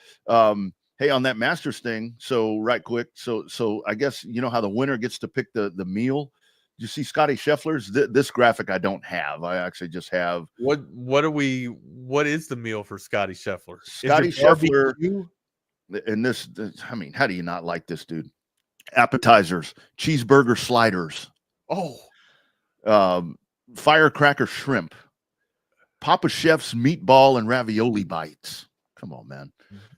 [SPEAKER 10] Hey, on that Masters thing. So right quick. So I guess you know how the winner gets to pick the meal. You see Scotty Scheffler's this graphic I don't have. I actually just have
[SPEAKER 9] what is the meal for Scotty Scheffler?
[SPEAKER 10] Scotty Scheffler. And this, I mean, how do you not like this dude? Appetizers, cheeseburger sliders.
[SPEAKER 9] Oh.
[SPEAKER 10] Firecracker shrimp, Papa Chef's meatball and ravioli bites. Come on, man.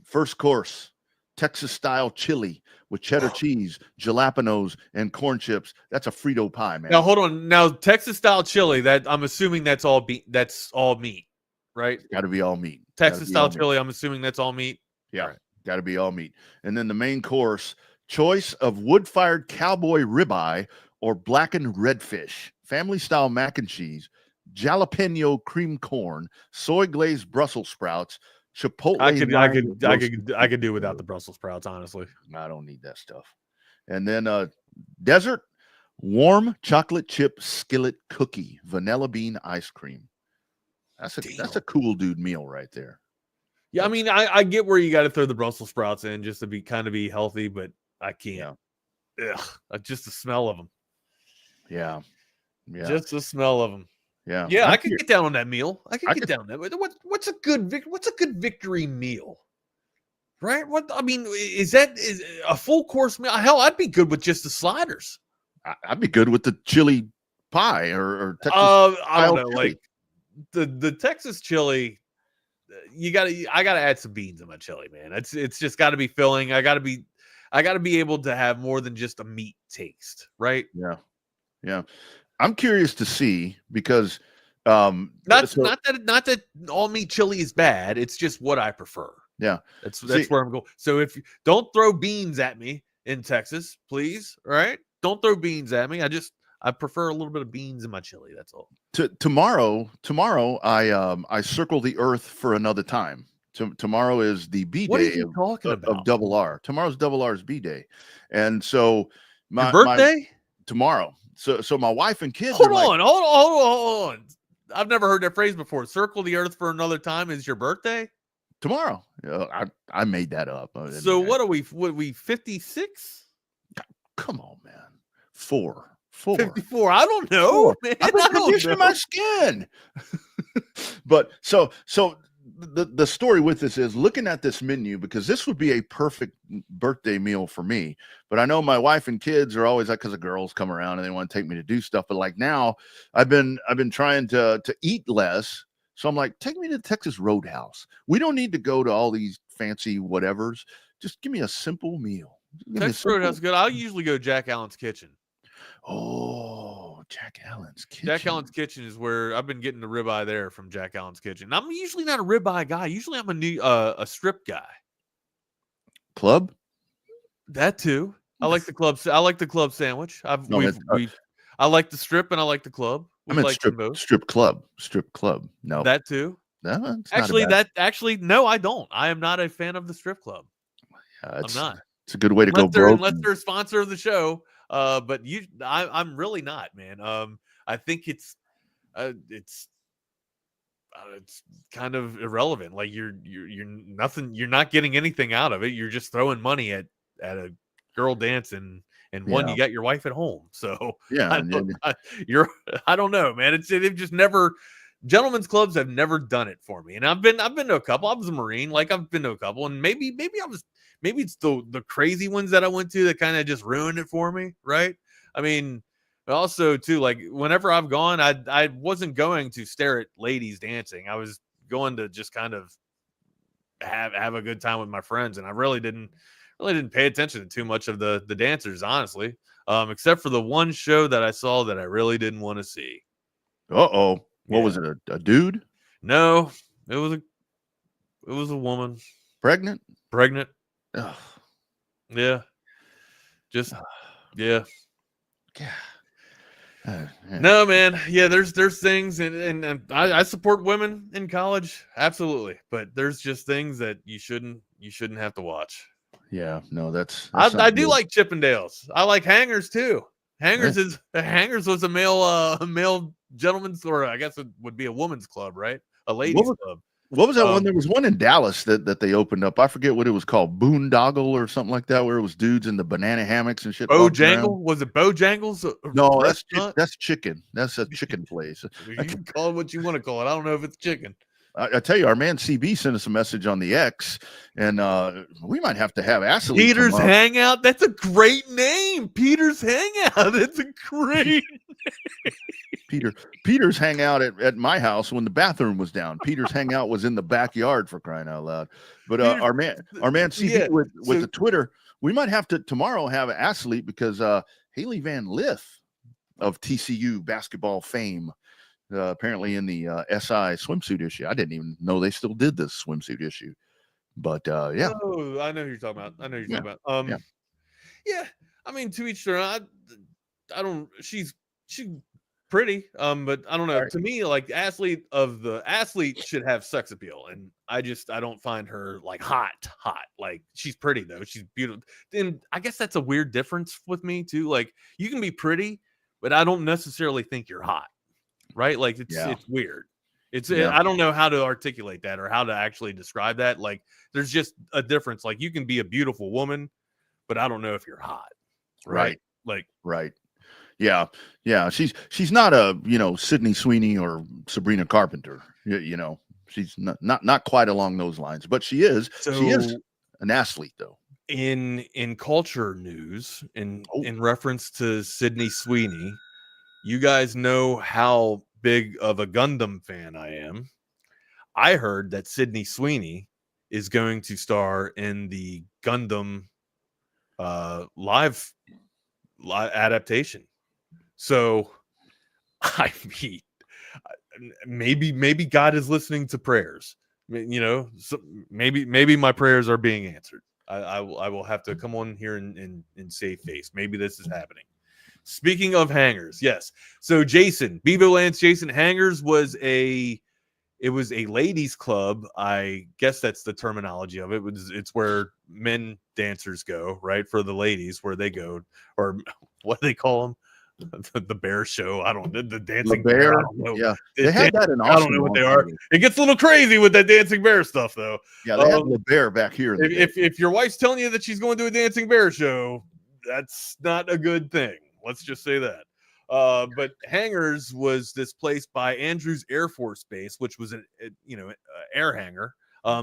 [SPEAKER 10] First course, Texas style chili with cheddar cheese, jalapenos, and corn chips. That's a Frito pie, man.
[SPEAKER 9] Now hold on. Now Texas style chili. That I'm assuming that's all meat, right?
[SPEAKER 10] Got to be all meat.
[SPEAKER 9] Texas style chili. I'm assuming that's all meat.
[SPEAKER 10] Yeah, got to be all meat. And then the main course, choice of wood-fired cowboy ribeye or blackened redfish. Family style mac and cheese, jalapeno cream corn, soy glazed Brussels sprouts, chipotle.
[SPEAKER 9] I could do without the Brussels sprouts, honestly.
[SPEAKER 10] I don't need that stuff. And then dessert, warm chocolate chip skillet cookie, vanilla bean ice cream. That's a cool dude meal right there.
[SPEAKER 9] Yeah, I mean, I get where you got to throw the Brussels sprouts in just to be healthy, but I can't. Ugh, just the smell of them.
[SPEAKER 10] Yeah.
[SPEAKER 9] Just the smell of them.
[SPEAKER 10] Yeah.
[SPEAKER 9] I could get down on that meal. I could get down on that. What's a good victory meal? Right? What I mean is a full course meal? Hell, I'd be good with just the sliders.
[SPEAKER 10] I'd be good with the chili pie or Texas.
[SPEAKER 9] I don't know, chili. Like the Texas chili. I gotta add some beans in my chili, man. It's just got to be filling. I gotta be able to have more than just a meat taste, right?
[SPEAKER 10] Yeah. I'm curious to see because
[SPEAKER 9] not that all meat chili is bad. It's just what I prefer.
[SPEAKER 10] Yeah,
[SPEAKER 9] that's where I'm going. So if you don't throw beans at me in Texas, please. All right, don't throw beans at me. I prefer a little bit of beans in my chili. That's all.
[SPEAKER 10] Tomorrow, I circle the earth for another time. Tomorrow is the B
[SPEAKER 9] what
[SPEAKER 10] day
[SPEAKER 9] are you talking about?
[SPEAKER 10] Of Double R. Tomorrow's Double R's B day, and so
[SPEAKER 9] your birthday
[SPEAKER 10] tomorrow. So my wife and kids.
[SPEAKER 9] Hold on. I've never heard that phrase before. Circle the earth for another time is your birthday
[SPEAKER 10] tomorrow. I made that up.
[SPEAKER 9] So what are we? 56?
[SPEAKER 10] Come on, man. 4.
[SPEAKER 9] 54. I don't know, man.
[SPEAKER 10] I've been conditioning my skin. But so the story with this is looking at this menu, because this would be a perfect birthday meal for me. But I know my wife and kids are always like, because the girls come around and they want to take me to do stuff. But like now, I've been trying to eat less. So I'm like, take me to Texas Roadhouse. We don't need to go to all these fancy whatevers. Just give me a simple meal.
[SPEAKER 9] Texas Roadhouse is good. I'll usually go Jack Allen's Kitchen.
[SPEAKER 10] Oh, Jack Allen's Kitchen.
[SPEAKER 9] Jack Allen's Kitchen is where I've been getting the ribeye there from Jack Allen's Kitchen. I'm usually not a ribeye guy. Usually I'm a strip guy.
[SPEAKER 10] Club?
[SPEAKER 9] That too. I like the club. I like the club sandwich. I like the strip and I like the club.
[SPEAKER 10] I meant strip club. No,
[SPEAKER 9] that too.
[SPEAKER 10] No,
[SPEAKER 9] actually, no, I don't. I am not a fan of the strip club. I'm not.
[SPEAKER 10] It's a good way to go broke.
[SPEAKER 9] Unless they're a sponsor of the show. But I'm really not, man. I think it's kind of irrelevant. Like you're nothing. You're not getting anything out of it. You're just throwing money at a girl dancing, and one, you got your wife at home. So
[SPEAKER 10] yeah,
[SPEAKER 9] I don't know, man. They've just never. Gentlemen's clubs have never done it for me, and I've been to a couple. I was a Marine, like I've been to a couple, and maybe it's the crazy ones that I went to that kind of just ruined it for me, right? I mean, also too, like whenever I've gone, I wasn't going to stare at ladies dancing. I was going to just kind of have a good time with my friends, and I really didn't pay attention to too much of the dancers, honestly, except for the one show that I saw that I really didn't want to see.
[SPEAKER 10] What was it? A dude?
[SPEAKER 9] No, it was a woman.
[SPEAKER 10] Pregnant.
[SPEAKER 9] Ugh. Yeah. Just yeah. No, man. Yeah, there's things and I support women in college, absolutely. But there's just things that you shouldn't have to watch.
[SPEAKER 10] Yeah, no, that's
[SPEAKER 9] I do like Chippendales. I like Hangers too. Hangers was a male gentleman's, or I guess it would be a woman's club, right? A ladies club.
[SPEAKER 10] What was that one? There was one in Dallas that they opened up. I forget what it was called, Boondoggle or something like that, where it was dudes in the banana hammocks and shit.
[SPEAKER 9] Bojangle? Was it Bojangles?
[SPEAKER 10] No, that's chicken. That's a chicken place.
[SPEAKER 9] You can call it what you want to call it. I don't know if it's chicken.
[SPEAKER 10] I tell you, our man CB sent us a message on the X, and we might have to have Ashley.
[SPEAKER 9] Peter's Hangout. That's a great name. Peter's Hangout. That's a great
[SPEAKER 10] name. Peter's Hangout at my house when the bathroom was down. Peter's Hangout was in the backyard, for crying out loud. But our man CB with the Twitter, we might have to tomorrow have an athlete, because Haley Van Lith of TCU basketball fame. Apparently in the SI swimsuit issue. I didn't even know they still did this swimsuit issue. But yeah.
[SPEAKER 9] Oh, I know who you're talking about. Yeah. I mean, to each their own. I don't. She's pretty. But I don't know. Right. To me, like athlete should have sex appeal, and I don't find her like hot. Like she's pretty though. She's beautiful. And I guess that's a weird difference with me too. Like you can be pretty, but I don't necessarily think you're hot. Right? Like it's weird. I don't know how to articulate that or how to actually describe that. Like there's just a difference. Like you can be a beautiful woman, but I don't know if you're hot. Right. Like
[SPEAKER 10] right. Yeah. She's not a, Sydney Sweeney or Sabrina Carpenter. She's not quite along those lines, but she is an athlete though.
[SPEAKER 9] In culture news, in reference to Sydney Sweeney, you guys know how big of a Gundam fan I am. I heard that Sydney Sweeney is going to star in the Gundam live adaptation. So, I mean, maybe God is listening to prayers. So maybe my prayers are being answered. I will have to come on here and save face. Maybe this is happening. Speaking of hangers, yes. So Bevo Lance Jason Hangers was a ladies club. I guess that's the terminology of it. It's where men dancers go, right? For the ladies, where they go, or what do they call them? The bear show. I don't know. The dancing bear. I don't know. Yeah,
[SPEAKER 10] they had that in Austin.
[SPEAKER 9] I don't know what they are. It gets a little crazy with that dancing bear stuff, though.
[SPEAKER 10] Yeah, they have the bear back here.
[SPEAKER 9] If your wife's telling you that she's going to a dancing bear show, that's not a good thing. Let's just say that. But Hangars was this place by Andrews Air Force Base, which was an air hangar.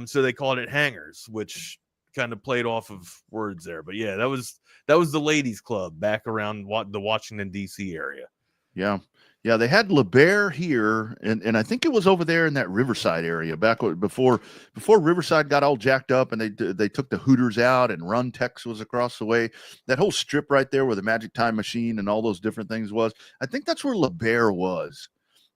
[SPEAKER 9] So they called it Hangars, which kind of played off of words there. But yeah, that was the ladies' club back around the Washington D.C. area.
[SPEAKER 10] Yeah. Yeah, they had LeBaire here, and I think it was over there in that Riverside area before Riverside got all jacked up, and they took the Hooters out, and Run Tex was across the way. That whole strip right there where the Magic Time Machine and all those different things was. I think that's where LeBaire was,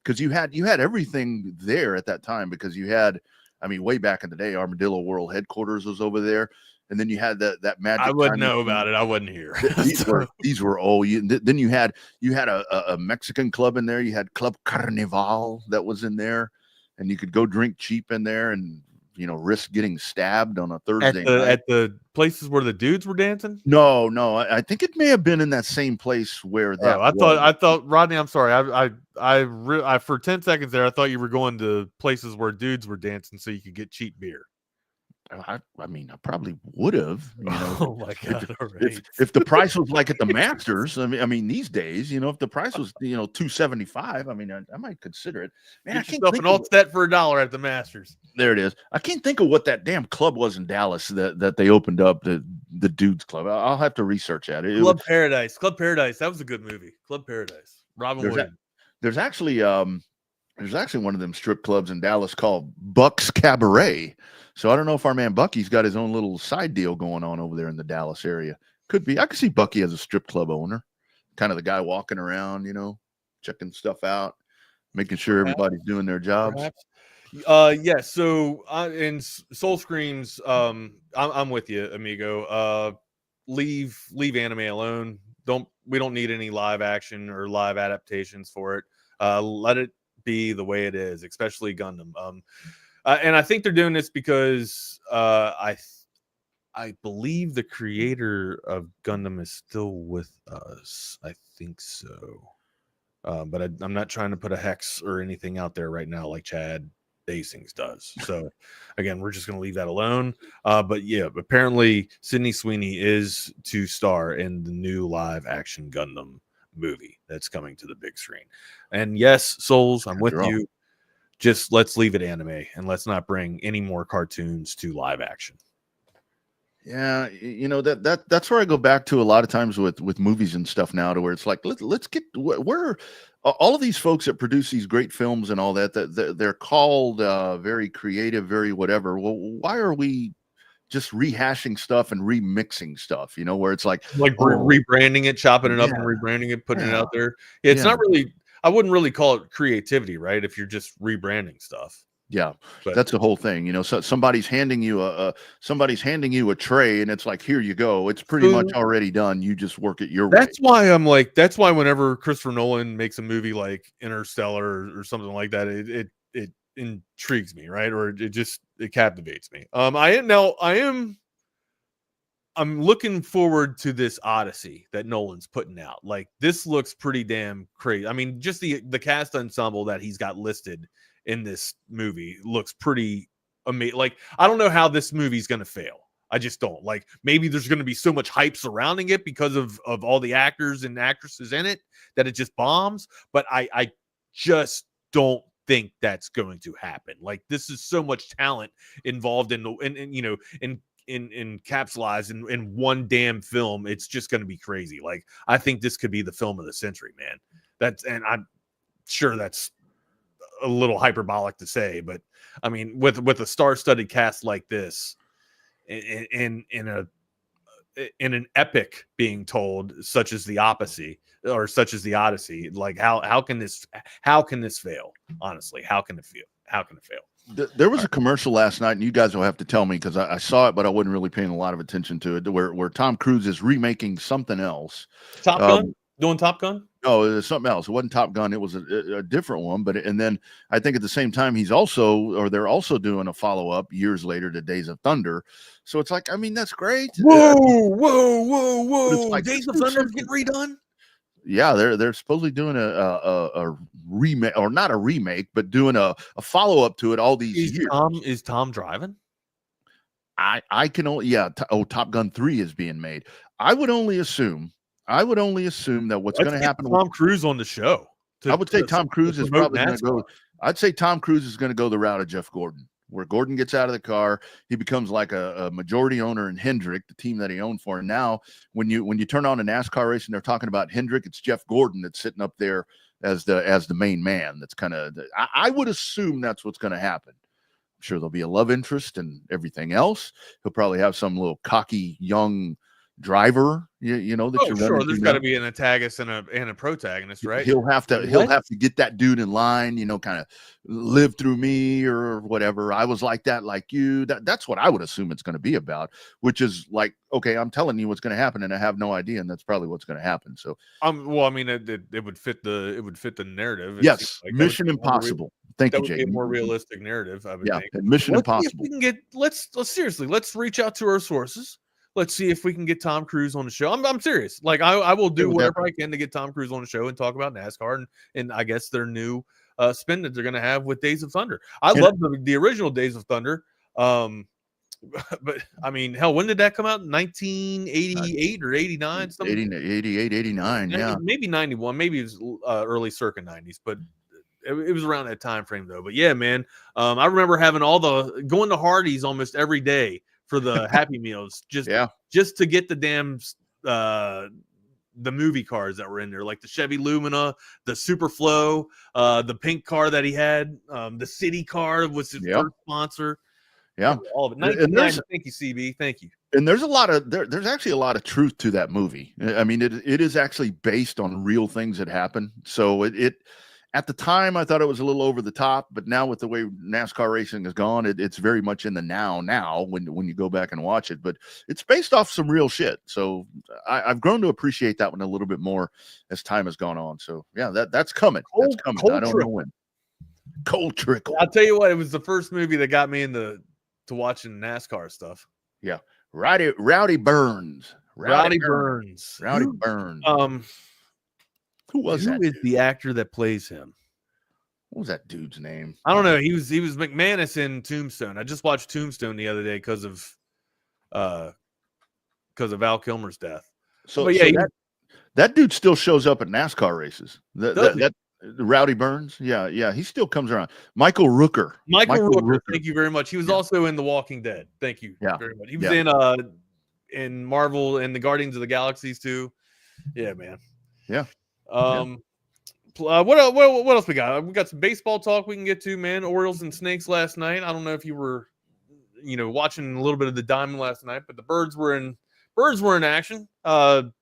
[SPEAKER 10] because you had everything there at that time, because you had, I mean, way back in the day, Armadillo World Headquarters was over there. And then you had that Magic.
[SPEAKER 9] I wouldn't know about it. I wasn't here.
[SPEAKER 10] These were all. Then you had a Mexican club in there. You had Club Carnival that was in there, and you could go drink cheap in there, and risk getting stabbed on a Thursday night.
[SPEAKER 9] At the places where the dudes were dancing.
[SPEAKER 10] No, I think it may have been in that same place where that.
[SPEAKER 9] I thought Rodney. I'm sorry. I for 10 seconds there, I thought you were going to places where dudes were dancing so you could get cheap beer.
[SPEAKER 10] I mean, I probably would have.
[SPEAKER 9] Oh my God!
[SPEAKER 10] If the price was like at the Masters, I mean, these days, if the price was $275, I mean, I might consider it. Man, I can't think
[SPEAKER 9] an Altstadt for $1 at the Masters.
[SPEAKER 10] There it is. I can't think of what that damn club was in Dallas that they opened up, the Dudes Club. I'll have to research that.
[SPEAKER 9] Club Paradise. That was a good movie. Club Paradise. Robin Williams.
[SPEAKER 10] There's actually one of them strip clubs in Dallas called Buck's Cabaret. So I don't know if our man Bucky's got his own little side deal going on over there in the Dallas area. Could be. I could see Bucky as a strip club owner, kind of the guy walking around, checking stuff out, making sure everybody's doing their jobs.
[SPEAKER 9] Yeah. So in Soul Screams, I'm with you, amigo. Leave anime alone. We don't need any live action or live adaptations for it. Let it be the way it is, especially Gundam. And I think they're doing this because I believe the creator of Gundam is still with us. I think so. But I'm not trying to put a hex or anything out there right now like Chad Basings does. So again, we're just going to leave that alone. But yeah, apparently Sydney Sweeney is to star in the new live action Gundam movie that's coming to the big screen. And yes, Souls, I'm with you. Just let's leave it anime and let's not bring any more cartoons to live action.
[SPEAKER 10] Yeah, that's where I go back to a lot of times with movies and stuff now, to where it's like let's get where all of these folks that produce these great films and all that they're called very creative, very whatever. Well, why are we just rehashing stuff and remixing stuff? Where it's like
[SPEAKER 9] rebranding it, chopping it up, and rebranding it, putting it out there. It's not really. I wouldn't really call it creativity, right? If you're just rebranding stuff.
[SPEAKER 10] Yeah, but that's the whole thing. So somebody's handing you a tray, and it's like, here you go. It's pretty much already done. You just work it your way.
[SPEAKER 9] That's why whenever Christopher Nolan makes a movie like Interstellar or something like that, it intrigues me, right? Or it captivates me. I'm looking forward to this Odyssey that Nolan's putting out. Like, this looks pretty damn crazy. I mean, just the cast ensemble that he's got listed in this movie looks pretty amazing. Like, I don't know how this movie's going to fail. I just don't. Like, maybe there's going to be so much hype surrounding it because of all the actors and actresses in it that it just bombs. But I just don't think that's going to happen. Like, this is so much talent involved in capsulized in one damn film. It's just going to be crazy. Like, I think this could be the film of the century, man. And I'm sure that's a little hyperbolic to say, but I mean, with a star-studded cast like this, in an epic being told, such as the Odyssey, like how can this fail? Honestly, how can it fail?
[SPEAKER 10] There was a commercial last night, and you guys will have to tell me, because I saw it, but I wasn't really paying a lot of attention to it, where Tom Cruise is remaking something else.
[SPEAKER 9] Top Gun? Doing Top Gun?
[SPEAKER 10] No, it was something else. It wasn't Top Gun. It was a different one. And then I think at the same time, they're also doing a follow-up years later to Days of Thunder. So it's like, I mean, that's great.
[SPEAKER 9] Whoa. Like, Days of Thunder getting redone?
[SPEAKER 10] Yeah, they're supposedly doing a remake, or not a remake, but doing a follow-up to it all these years.
[SPEAKER 9] Is Tom driving?
[SPEAKER 10] I can only, Top Gun 3 is being made. I would only assume I would only assume that what's going to happen.
[SPEAKER 9] Tom Cruise on the show.
[SPEAKER 10] I would say Tom Cruise is probably going to
[SPEAKER 9] NASCAR.
[SPEAKER 10] go. I'd say Tom Cruise is going to go the route of Jeff Gordon, where Gordon gets out of the car, he becomes like a majority owner in Hendrick, the team that he owned for. And now, when you turn on a NASCAR race and they're talking about Hendrick, it's Jeff Gordon that's sitting up there as the main man. That's kind of. I would assume that's what's going to happen. I'm sure there'll be a love interest and everything else. He'll probably have some little cocky young driver, you know, that you're
[SPEAKER 9] sure. There's got to be an antagonist and a protagonist, right?
[SPEAKER 10] He'll have to get that dude in line, you know, kind of live through me or whatever. I was like that, like you. That's what I would assume it's going to be about, which is like, okay, I'm telling you what's going to happen, and I have no idea, and that's probably what's going to happen. So,
[SPEAKER 9] well, I mean, it would fit the narrative.
[SPEAKER 10] Yes, like Mission Impossible. Thank you, Jay.
[SPEAKER 9] That would be a more realistic narrative, I would think.
[SPEAKER 10] Mission Impossible.
[SPEAKER 9] We can get let's reach out to our sources. Let's see if we can get Tom Cruise on the show. I'm serious. Like I will do whatever I can to get Tom Cruise on the show and talk about NASCAR and I guess their new spin that they're going to have with Days of Thunder. I love the original Days of Thunder. But I mean, hell, when did that come out? 1988 or 89?
[SPEAKER 10] 88, 89. Yeah,
[SPEAKER 9] maybe 91. Maybe it was early circa 90s, but it was around that time frame though. But yeah, man, I remember having going to Hardee's almost every day for the Happy Meals, just to get the damn the movie cars that were in there, like the Chevy Lumina, the Superflow, the pink car that he had, the City car was his first sponsor.
[SPEAKER 10] Yeah,
[SPEAKER 9] all of it. 1990. Thank you, CB. Thank you.
[SPEAKER 10] And there's there's actually a lot of truth to that movie. I mean, it is actually based on real things that happen. So it at the time, I thought it was a little over the top, but now with the way NASCAR racing has gone, it's very much in the now when you go back and watch it. But it's based off some real shit. So I've grown to appreciate that one a little bit more as time has gone on. So yeah, that's coming. That's coming. I don't know when. Cold Trickle.
[SPEAKER 9] I'll tell you what, it was the first movie that got me into watching NASCAR stuff.
[SPEAKER 10] Yeah, Rowdy Burns.
[SPEAKER 9] Rowdy Burns.
[SPEAKER 10] Who was that?
[SPEAKER 9] Who is the actor that plays him?
[SPEAKER 10] What was that dude's name?
[SPEAKER 9] I don't know. He was McManus in Tombstone. I just watched Tombstone the other day because of Val Kilmer's death.
[SPEAKER 10] So that dude still shows up at NASCAR races. That Rowdy Burns. Yeah, he still comes around. Michael Rooker.
[SPEAKER 9] Michael Rooker. Thank you very much. He was also in The Walking Dead. Thank you very much. He was in Marvel and the Guardians of the Galaxies too. Yeah, man.
[SPEAKER 10] Yeah.
[SPEAKER 9] What else we got? We got some baseball talk we can get to, man. Orioles and Snakes last night. I don't know if you were, watching a little bit of the Diamond last night, but the Birds were in action. Gunnar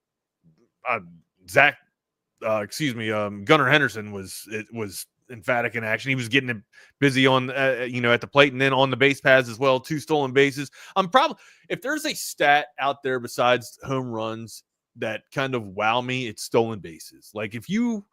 [SPEAKER 9] Henderson was emphatic in action. He was getting it busy on at the plate and then on the base paths as well. 2 stolen bases. If there's a stat out there besides home runs that kind of wow me, it's stolen bases. Like if you're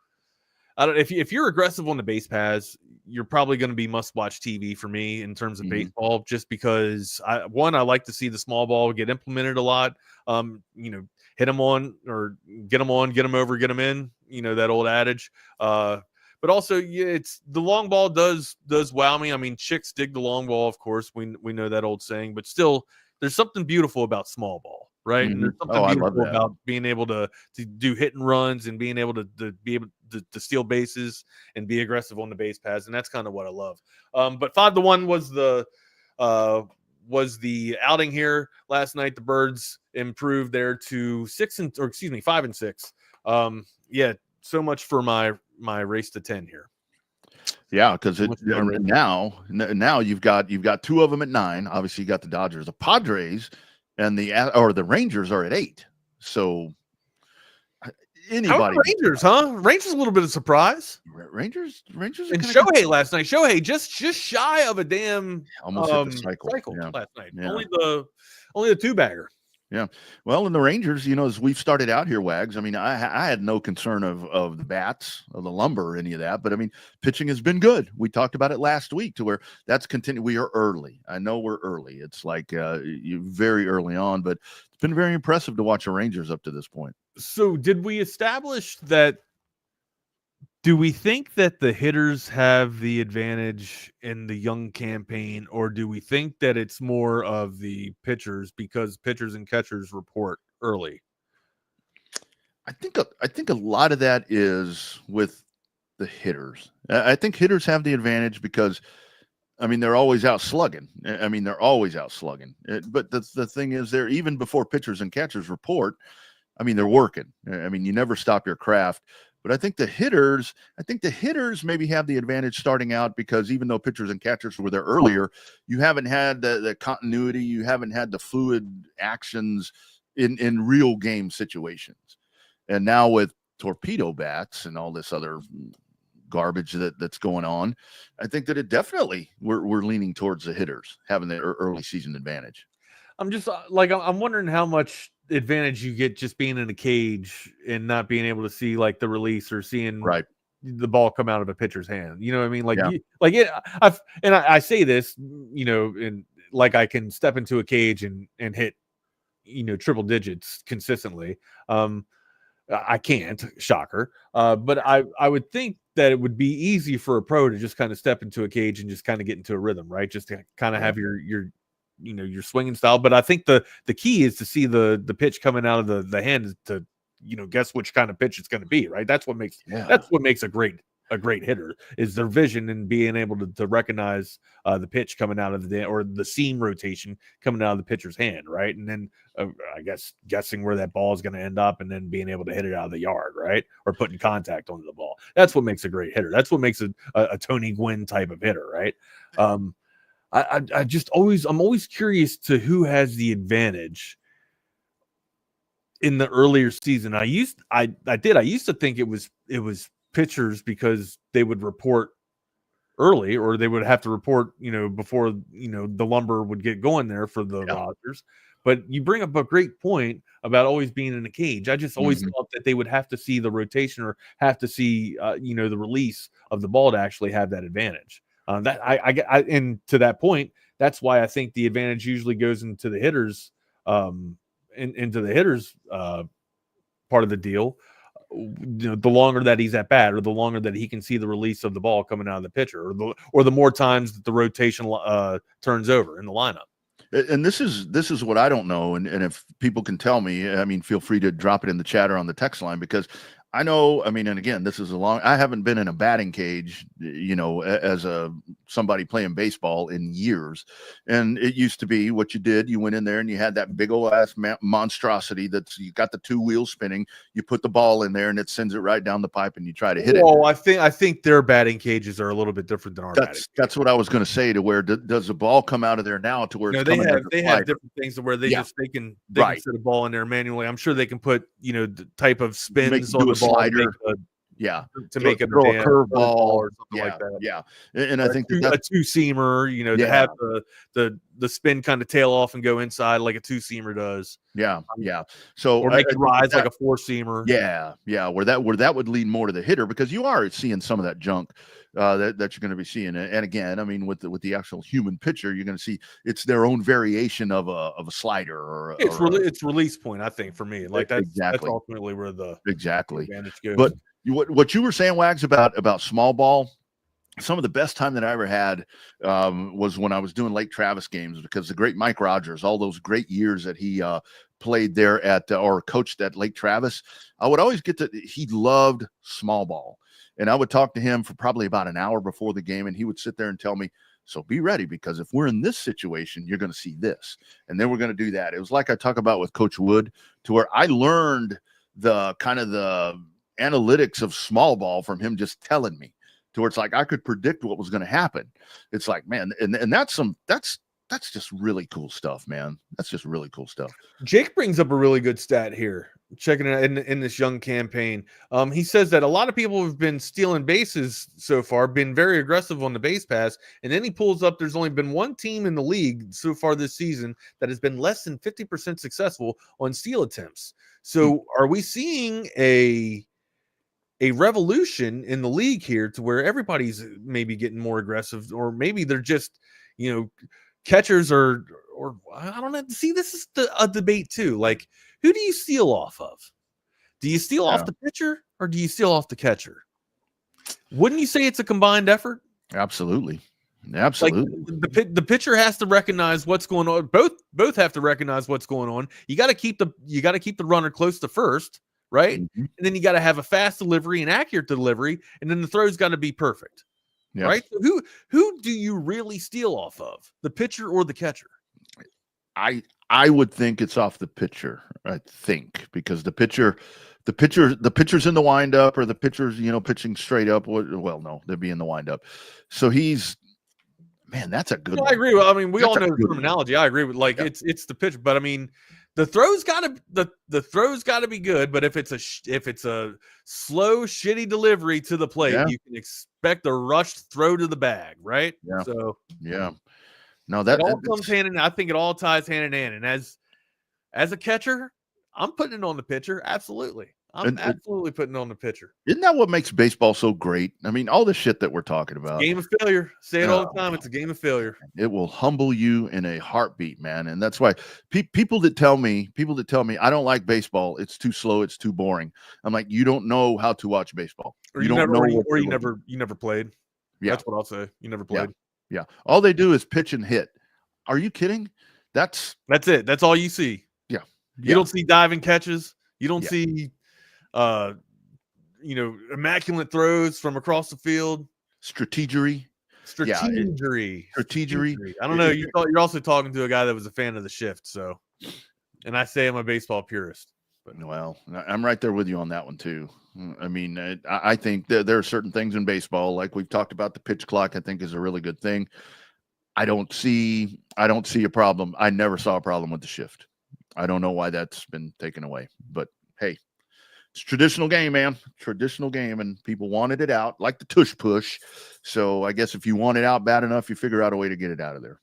[SPEAKER 9] aggressive on the base paths, you're probably going to be must-watch TV for me in terms of baseball, just because I like to see the small ball get implemented a lot. Hit them on or get them on, get them over, get them in. That old adage. But also, it's the long ball does wow me. I mean, chicks dig the long ball, of course. We know that old saying, but still, there's something beautiful about small ball. Right. And there's something beautiful about being able to do hit and runs and being able to be able to steal bases and be aggressive on the base paths. And that's kind of what I love. But 5-1 was the outing here last night. The Birds improved there to 5-6. So much for my race to 10 here.
[SPEAKER 10] Yeah, because now you've got 2 of them at 9. Obviously, you got the Dodgers, the Padres. And the Rangers are at 8. So anybody.
[SPEAKER 9] Rangers, huh? Rangers a little bit of surprise.
[SPEAKER 10] Rangers.
[SPEAKER 9] And Shohei last night. Shohei just shy of a damn
[SPEAKER 10] almost hit the cycle
[SPEAKER 9] last night. Yeah. Only the 2-bagger.
[SPEAKER 10] Yeah. Well, in the Rangers, as we've started out here, Wags, I mean, I had no concern of the bats, of the lumber, or any of that. But, I mean, pitching has been good. We talked about it last week to where that's continued. We are early. I know we're early. It's like you very early on. But it's been very impressive to watch the Rangers up to this point.
[SPEAKER 9] So did we establish that? Do we think that the hitters have the advantage in the young campaign, or do we think that it's more of the pitchers because pitchers and catchers report early?
[SPEAKER 10] I think a lot of that is with the hitters. I think hitters have the advantage because, I mean, they're always out slugging. They're always out slugging. But the thing is, they're even before pitchers and catchers report. I mean, they're working. I mean, you never stop your craft. But I think the hitters maybe have the advantage starting out because even though pitchers and catchers were there earlier, you haven't had the continuity, you haven't had the fluid actions in real game situations. And now with torpedo bats and all this other garbage that's going on, I think that it definitely we're leaning towards the hitters having the early season advantage.
[SPEAKER 9] I'm just I'm wondering how much advantage you get just being in a cage and not being able to see like the release or seeing the ball come out of a pitcher's hand. You know what I mean? I say this, and like I can step into a cage and hit, triple digits consistently. I can't, shocker. But I would think that it would be easy for a pro to just kind of step into a cage and just kind of get into a rhythm, right? Just to kind of have your swinging style. But I think the key is to see the pitch coming out of the hand to, guess which kind of pitch it's going to be, right? That's what makes a great hitter is their vision and being able to recognize the pitch coming out of or the seam rotation coming out of the pitcher's hand, right? And then I guess guessing where that ball is going to end up and then being able to hit it out of the yard, right? Or putting contact onto the ball. That's what makes a great hitter. That's what makes a Tony Gwynn type of hitter, right? I'm always curious to who has the advantage in the earlier season. I used to think it was pitchers because they would report early or they would have to report, before, the lumber would get going there for the rosters. But you bring up a great point about always being in a cage. I just always thought that they would have to see the rotation or have to see, the release of the ball to actually have that advantage. And to that point, that's why I think the advantage usually goes into the hitters, into the hitters part of the deal. The longer that he's at bat, or the longer that he can see the release of the ball coming out of the pitcher, or the more times that the rotation turns over in the lineup.
[SPEAKER 10] And this is what I don't know. And if people can tell me, feel free to drop it in the chat or on the text line, because I know, and again, this is I haven't been in a batting cage, as somebody playing baseball in years. And it used to be what you did. You went in there and you had that big old ass monstrosity you got the two wheels spinning. You put the ball in there and it sends it right down the pipe and you try to hit it.
[SPEAKER 9] Well, I think their batting cages are a little bit different than our batting.
[SPEAKER 10] That's what I was going to say, to where does the ball come out of there now to where
[SPEAKER 9] they have different things to where they can set a ball in there manually. I'm sure they can put, the type of spins on the ball.
[SPEAKER 10] Slider,
[SPEAKER 9] to make it
[SPEAKER 10] throw a curveball or something
[SPEAKER 9] like that.
[SPEAKER 10] Yeah, and I think
[SPEAKER 9] a two-seamer, to have the spin kind of tail off and go inside like a two-seamer does.
[SPEAKER 10] Yeah. So
[SPEAKER 9] or make it rise like a four-seamer.
[SPEAKER 10] Yeah. Where that would lean more to the hitter, because you are seeing some of that junk that you're going to be seeing. And again, with the actual human pitcher, you're going to see it's their own variation of a slider or
[SPEAKER 9] it's release point. I think for me, like that's ultimately where the advantage goes.
[SPEAKER 10] But what you were saying, Wags, about small ball. Some of the best time that I ever had was when I was doing Lake Travis games, because the great Mike Rogers, all those great years that he played there or coached at Lake Travis, I would always he loved small ball. And I would talk to him for probably about an hour before the game, and he would sit there and tell me, so be ready, because if we're in this situation, you're going to see this, and then we're going to do that. It was like I talk about with Coach Wood, to where I learned the kind of the analytics of small ball from him just telling me, to where it's like I could predict what was going to happen. It's like, man, and that's just really cool stuff, man. That's just really cool stuff.
[SPEAKER 9] Jake brings up a really good stat here, checking it out in this young campaign. He says that a lot of people have been stealing bases so far, been very aggressive on the base pass, and then he pulls up, there's only been one team in the league so far this season that has been less than 50% successful on steal attempts. So are we seeing a revolution in the league here, to where everybody's maybe getting more aggressive, or maybe they're just, catchers or I don't know. See, this is a debate too. Like, who do you steal off of? Do you steal off the pitcher, or do you steal off the catcher? Wouldn't you say it's a combined effort?
[SPEAKER 10] Absolutely.
[SPEAKER 9] Like, the pitcher has to recognize what's going on. Both have to recognize what's going on. You got to keep the runner close to first, right? And then you got to have a fast delivery and accurate delivery, and then the throw's got to be perfect, right? So who do you really steal off of, the pitcher or the catcher?
[SPEAKER 10] I would think it's off the pitcher. I think because the pitcher's in the windup, or the pitcher's pitching straight up. Well, no, they'd be in the windup. So that's a good.
[SPEAKER 9] I agree. I mean, we all know the terminology. I agree with it's the pitch, but I mean, the throw's got to be good. But if it's a slow, shitty delivery to the plate, you can expect a rushed throw to the bag, right?
[SPEAKER 10] Yeah.
[SPEAKER 9] So
[SPEAKER 10] no, that
[SPEAKER 9] all comes hand in. I think it all ties hand in hand. And as a catcher, I'm putting it on the pitcher. Absolutely. I'm absolutely putting it on the pitcher.
[SPEAKER 10] Isn't that what makes baseball so great? I mean, all the shit that we're talking about.
[SPEAKER 9] Game of failure. Say it all the time. It's a game of failure.
[SPEAKER 10] It will humble you in a heartbeat, man. And that's why people that tell me I don't like baseball, it's too slow, it's too boring. I'm like, you don't know how to watch baseball.
[SPEAKER 9] Or you never played.
[SPEAKER 10] Yeah.
[SPEAKER 9] That's what I'll say. You never played.
[SPEAKER 10] Yeah. All they do is pitch and hit. Are you kidding? That's
[SPEAKER 9] it. That's all you see.
[SPEAKER 10] Yeah.
[SPEAKER 9] You don't see diving catches. You don't see immaculate throws from across the field.
[SPEAKER 10] Strategery.
[SPEAKER 9] I don't know. You're also talking to a guy that was a fan of the shift. So, and I say I'm a baseball purist.
[SPEAKER 10] But well, I'm right there with you on that one too. I mean, I think there are certain things in baseball, like we've talked about, the pitch clock, I think is a really good thing. I don't see a problem. I never saw a problem with the shift. I don't know why that's been taken away, but hey, it's a traditional game, man. Traditional game, and people wanted it out, like the tush push. So I guess if you want it out bad enough, you figure out a way to get it out of there.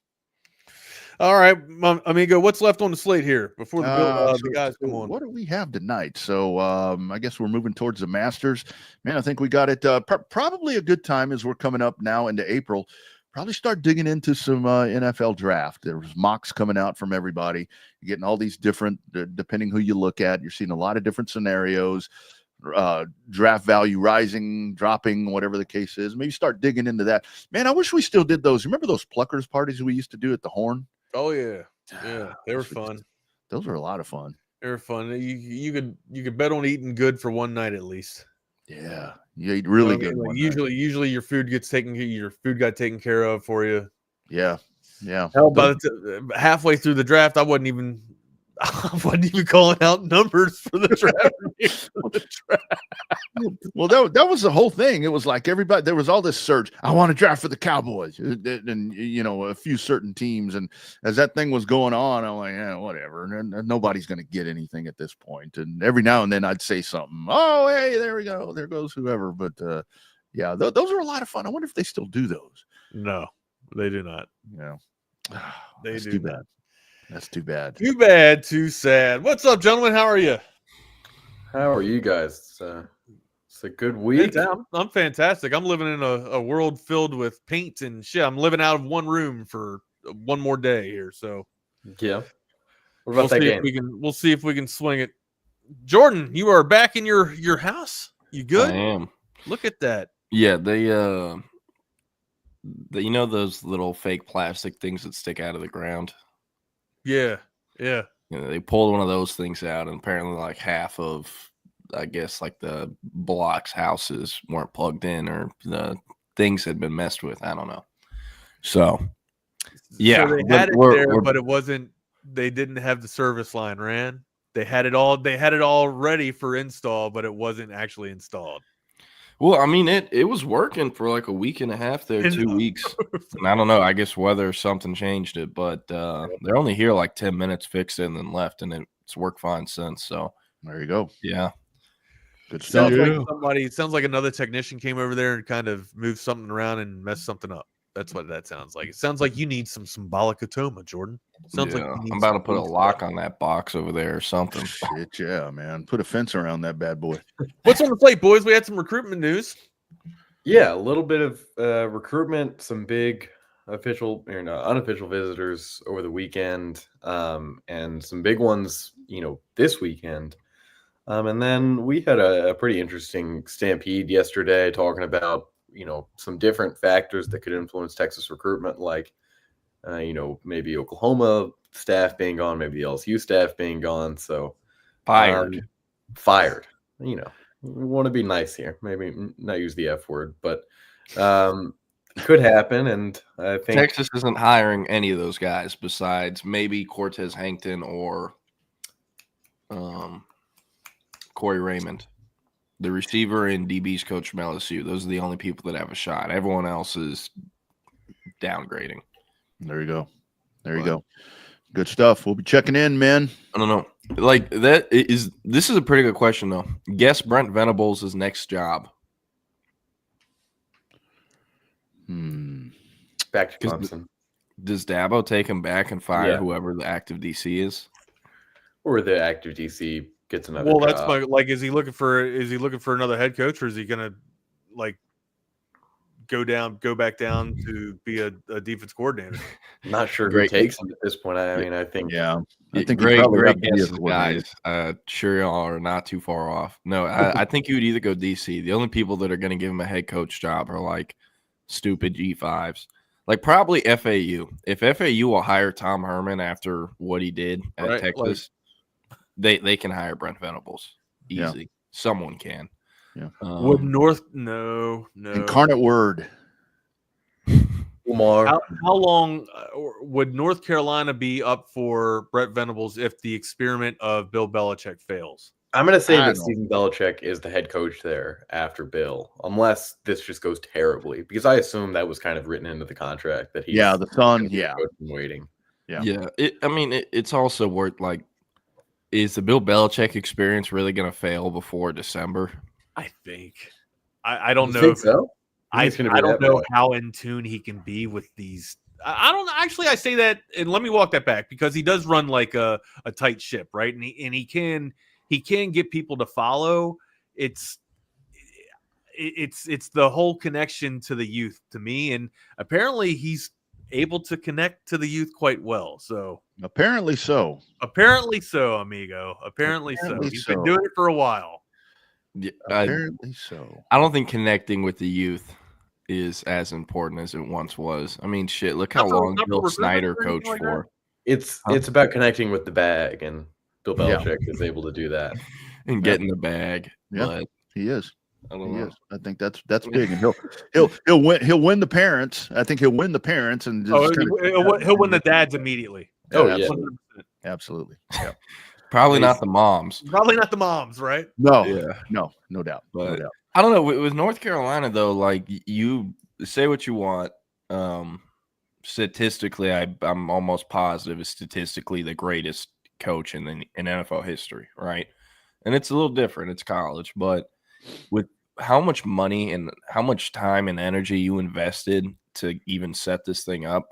[SPEAKER 9] All right, amigo, what's left on the slate here before the guys come on?
[SPEAKER 10] What do we have tonight? So I guess we're moving towards the Masters. Man, I think we got it probably a good time as we're coming up now into April. Probably start digging into some NFL draft. There's mocks coming out from everybody. You're getting all these different, depending who you look at, you're seeing a lot of different scenarios, draft value rising, dropping, whatever the case is. Maybe start digging into that. Man, I wish we still did those. Remember those pluckers parties we used to do at the Horn?
[SPEAKER 9] Oh yeah, they were fun.
[SPEAKER 10] Those were a lot of fun.
[SPEAKER 9] They were fun. You could bet on eating good for one night at least.
[SPEAKER 10] Yeah, you ate really good.
[SPEAKER 9] Like usually your food got taken care of for you.
[SPEAKER 10] Yeah.
[SPEAKER 9] Hell, by halfway through the draft, I wasn't even calling out numbers for the draft.
[SPEAKER 10] Well, that was the whole thing. It was like everybody, there was all this surge. I want to draft for the Cowboys, and a few certain teams. And as that thing was going on, I'm like, yeah, whatever. And nobody's going to get anything at this point. And every now and then I'd say something. Oh, hey, there we go. There goes whoever. But yeah, those are a lot of fun. I wonder if they still do those.
[SPEAKER 9] No, they do not.
[SPEAKER 10] Yeah,
[SPEAKER 9] they do
[SPEAKER 10] too
[SPEAKER 9] not.
[SPEAKER 10] bad. That's too bad.
[SPEAKER 9] Too bad, too sad. What's up, gentlemen? How are you?
[SPEAKER 15] How are you guys? It's a good week.
[SPEAKER 9] I'm fantastic. I'm living in a world filled with paint and shit. I'm living out of one room for one more day here. So
[SPEAKER 15] yeah. What about that game?
[SPEAKER 9] We'll see if we can swing it. Jordan, you are back in your house. You good?
[SPEAKER 16] I am.
[SPEAKER 9] Look at that.
[SPEAKER 16] Yeah, they those little fake plastic things that stick out of the ground.
[SPEAKER 9] Yeah.
[SPEAKER 16] They pulled one of those things out, and apparently like half of, I guess, like the block's houses weren't plugged in, or the things had been messed with. I don't know. So yeah,
[SPEAKER 9] so they had it there, but it wasn't. They didn't have the service line ran. They had it all ready for install, but it wasn't actually installed.
[SPEAKER 16] Well, I mean, it was working for like a week and a half there, 2 weeks. And I don't know. I guess weather or something changed it, but they're only here like 10 minutes, fixed it, and then left, and it's worked fine since. So
[SPEAKER 10] there you go.
[SPEAKER 16] Yeah.
[SPEAKER 10] Good stuff.
[SPEAKER 9] Sounds like another technician came over there and kind of moved something around and messed something up. That's what that sounds like. It sounds like you need some symbolic atoma, Jordan. Sounds like
[SPEAKER 16] I'm about to put a lock on that box over there or something.
[SPEAKER 10] Shit, yeah, man. Put a fence around that bad boy.
[SPEAKER 9] What's on the plate, boys? We had some recruitment news.
[SPEAKER 15] Yeah, a little bit of recruitment, some big official or unofficial visitors over the weekend, and some big ones, this weekend. And then we had a pretty interesting stampede yesterday talking about, some different factors that could influence Texas recruitment, like, maybe Oklahoma staff being gone, maybe the LSU staff being gone. So fired. we want to be nice here. Maybe not use the F word, but could happen. And I think
[SPEAKER 16] Texas isn't hiring any of those guys besides maybe Cortez Hankton or Corey Raymond. The receiver and DB's coach from LSU. Those are the only people that have a shot. Everyone else is downgrading.
[SPEAKER 10] There you go. You go. Good stuff. We'll be checking in, man.
[SPEAKER 16] I don't know. Like this is a pretty good question though. Guess Brent Venables' next job.
[SPEAKER 15] Back to Clemson.
[SPEAKER 16] Does Dabo take him back and fire whoever the active DC is?
[SPEAKER 15] Or the active DC gets another
[SPEAKER 9] Well,
[SPEAKER 15] job.
[SPEAKER 9] that's is he looking for another head coach, or is he gonna go back down to be a defense coordinator?
[SPEAKER 15] Not sure who takes him at this point. I mean, I think
[SPEAKER 10] I think
[SPEAKER 16] great guesses, guys. Sure, y'all are not too far off. No, I think you would either go DC. The only people that are going to give him a head coach job are like stupid G5s. Like probably FAU. If FAU will hire Tom Herman after what he did at Texas, they can hire Brent Venables easy. Yeah. Someone can.
[SPEAKER 10] Yeah.
[SPEAKER 9] Would no.
[SPEAKER 10] Incarnate Word.
[SPEAKER 9] Lamar. How long would North Carolina be up for Brent Venables if the experiment of Bill Belichick fails?
[SPEAKER 15] I'm going to say that Stephen Belichick is the head coach there after Bill, unless this just goes terribly, because I assume that was kind of written into the contract that he's
[SPEAKER 10] the son,
[SPEAKER 15] waiting.
[SPEAKER 16] It's also worth is the Bill Belichick experience really going to fail before December?
[SPEAKER 9] I think. I don't know.
[SPEAKER 15] Think so?
[SPEAKER 9] I don't know how in tune he can be with these. I don't actually. I say that, and let me walk that back because he does run like a tight ship, right? And he can get people to follow. It's the whole connection to the youth to me, and apparently he's able to connect to the youth quite well. So
[SPEAKER 10] apparently so,
[SPEAKER 9] amigo. Apparently so. He's been doing it for a while.
[SPEAKER 16] Yeah,
[SPEAKER 10] apparently so.
[SPEAKER 16] I don't think connecting with the youth is as important as it once was. I mean, shit, look how long Bill Snyder coached for.
[SPEAKER 15] It's about connecting with the bag, and Bill Belichick is able to do that.
[SPEAKER 16] And getting the bag.
[SPEAKER 10] Yeah,
[SPEAKER 16] but
[SPEAKER 10] he is.
[SPEAKER 16] I don't know.
[SPEAKER 10] I think that's big, and he'll win the parents. I think he'll win the parents, and
[SPEAKER 9] he'll win the dads immediately.
[SPEAKER 10] Absolutely. Absolutely. Yeah.
[SPEAKER 16] Probably not the moms.
[SPEAKER 9] Probably not the moms, right?
[SPEAKER 10] No, no doubt.
[SPEAKER 16] But
[SPEAKER 10] no doubt.
[SPEAKER 16] I don't know. With North Carolina, though, like you say what you want. Statistically, I'm almost positive is statistically the greatest coach in NFL history, right? And it's a little different. It's college, but with how much money and how much time and energy you invested to even set this thing up,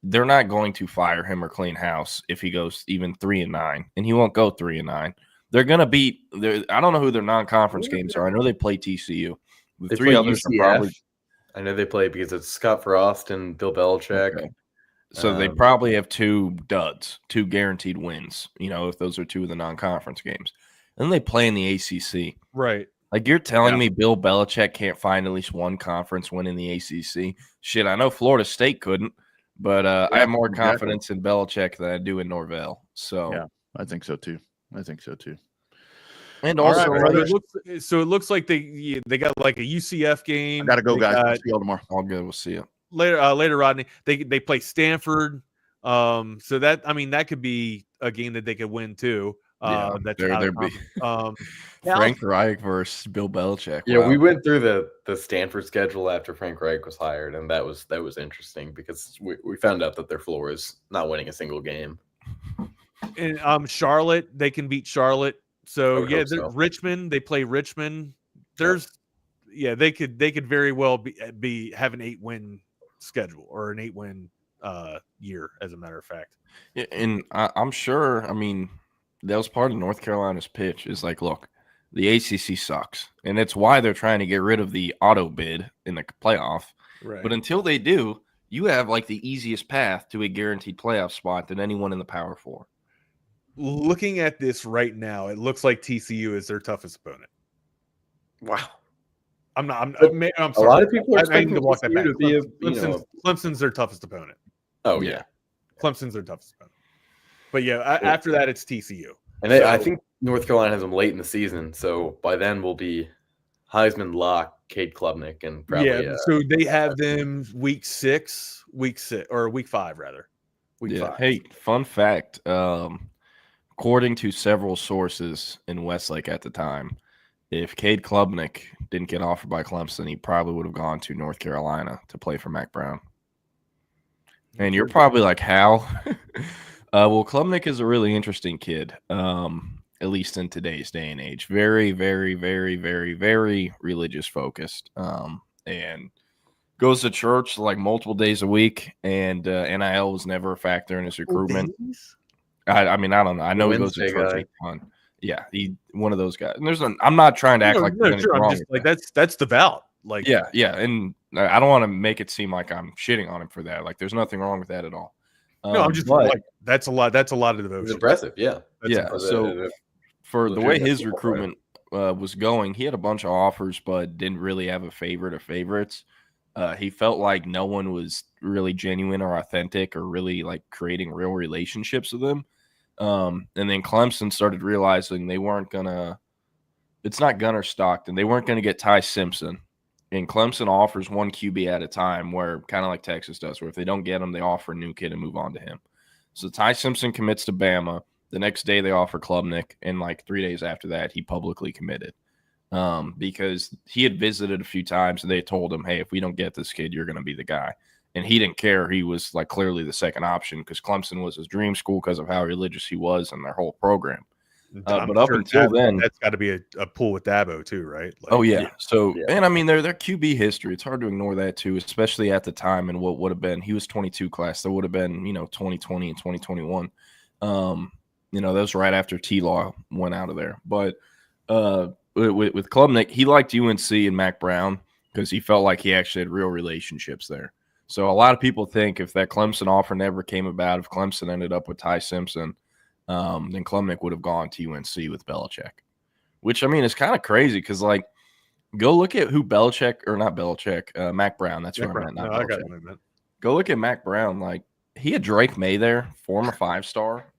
[SPEAKER 16] they're not going to fire him or clean house if he goes even 3-9, and he won't go 3-9. They're going to beat. I don't know who their non-conference games are. I know they play TCU.
[SPEAKER 15] The three others are probably. I know they play because it's Scott Frost and Bill Belichick.
[SPEAKER 16] Okay. So they probably have two duds, two guaranteed wins. If those are two of the non-conference games, and then they play in the ACC.
[SPEAKER 9] Right.
[SPEAKER 16] Like you're telling me Bill Belichick can't find at least one conference win in the ACC? Shit, I know Florida State couldn't. But I have more confidence in Belichick than I do in Norvell. So
[SPEAKER 10] yeah, I think so too.
[SPEAKER 16] And also,
[SPEAKER 9] it looks like they got like a UCF game.
[SPEAKER 10] I gotta go, guys. See y'all tomorrow.
[SPEAKER 16] All good. We'll see you
[SPEAKER 9] later, Rodney. They play Stanford. So that could be a game that they could win too.
[SPEAKER 16] Frank Reich versus Bill Belichick.
[SPEAKER 15] Yeah, we went through the Stanford schedule after Frank Reich was hired, and that was interesting because we found out that their floor is not winning a single game.
[SPEAKER 9] And Charlotte, they can beat Charlotte. So Richmond, they play Richmond. They could very well be have an 8-win schedule or an 8-win year, as a matter of fact.
[SPEAKER 16] Yeah, and I'm sure. I mean, that was part of North Carolina's pitch. Is like, look, the ACC sucks, and it's why they're trying to get rid of the auto bid in the playoff.
[SPEAKER 9] Right.
[SPEAKER 16] But until they do, you have like the easiest path to a guaranteed playoff spot than anyone in the Power Four.
[SPEAKER 9] Looking at this right now, it looks like TCU is their toughest opponent.
[SPEAKER 15] Wow.
[SPEAKER 9] I'm sorry.
[SPEAKER 15] A lot of people are
[SPEAKER 9] expecting
[SPEAKER 15] to walk that back.
[SPEAKER 9] Clemson's their toughest opponent.
[SPEAKER 15] Oh yeah.
[SPEAKER 9] Clemson's their toughest opponent. But after that, it's TCU.
[SPEAKER 15] And I think North Carolina has them late in the season, so by then we'll be Heisman lock, Cade Klubnik, and probably
[SPEAKER 9] So they have them week 5 rather. Week 5.
[SPEAKER 16] Hey, fun fact. According to several sources in Westlake at the time, if Cade Klubnik didn't get offered by Clemson, he probably would have gone to North Carolina to play for Mac Brown. And you're probably like, how? Well, Klubnik is a really interesting kid, at least in today's day and age. Very, very, very, very, very religious focused, and goes to church like multiple days a week. And NIL was never a factor in his recruitment. I mean, I don't know. I know he goes to church a ton. Yeah, he one of those guys. And I'm not trying to act like there's anything wrong.
[SPEAKER 9] I'm just like that's devout. Like
[SPEAKER 16] yeah, and I don't want to make it seem like I'm shitting on him for that. Like, there's nothing wrong with that at all.
[SPEAKER 9] No, I'm just like that's a lot. That's a lot of devotion.
[SPEAKER 15] It's impressive, yeah.
[SPEAKER 16] So for the way his recruitment was going, he had a bunch of offers, but didn't really have a favorite or favorites. He felt like no one was really genuine or authentic or really like creating real relationships with him. And then Clemson started realizing they weren't gonna. It's not Gunner Stockton. They weren't gonna get Ty Simpson. And Clemson offers one QB at a time, where kind of like Texas does, where if they don't get him, they offer a new kid and move on to him. So Ty Simpson commits to Bama. The next day they offer Klubnik, and like 3 days after that, he publicly committed because he had visited a few times and they told him, hey, if we don't get this kid, you're going to be the guy. And he didn't care. He was like clearly the second option because Clemson was his dream school because of how religious he was and their whole program. But up until then,
[SPEAKER 9] that's got to be a pull with Dabo too, right? Like,
[SPEAKER 16] oh yeah. So and I mean their QB history, it's hard to ignore that too, especially at the time and what would have been. He was 22 class. There would have been 2020 and 2021. That was right after T-Law went out of there. But with Klubnik, he liked UNC and Mac Brown because he felt like he actually had real relationships there. So a lot of people think if that Clemson offer never came about, if Clemson ended up with Ty Simpson, then Klubnik would have gone to UNC with Belichick, which, I mean, is kind of crazy because, like, go look at who Mac Brown. That's what I meant, not Belichick. Go look at Mac Brown. Like, he had Drake May there, former 5-star,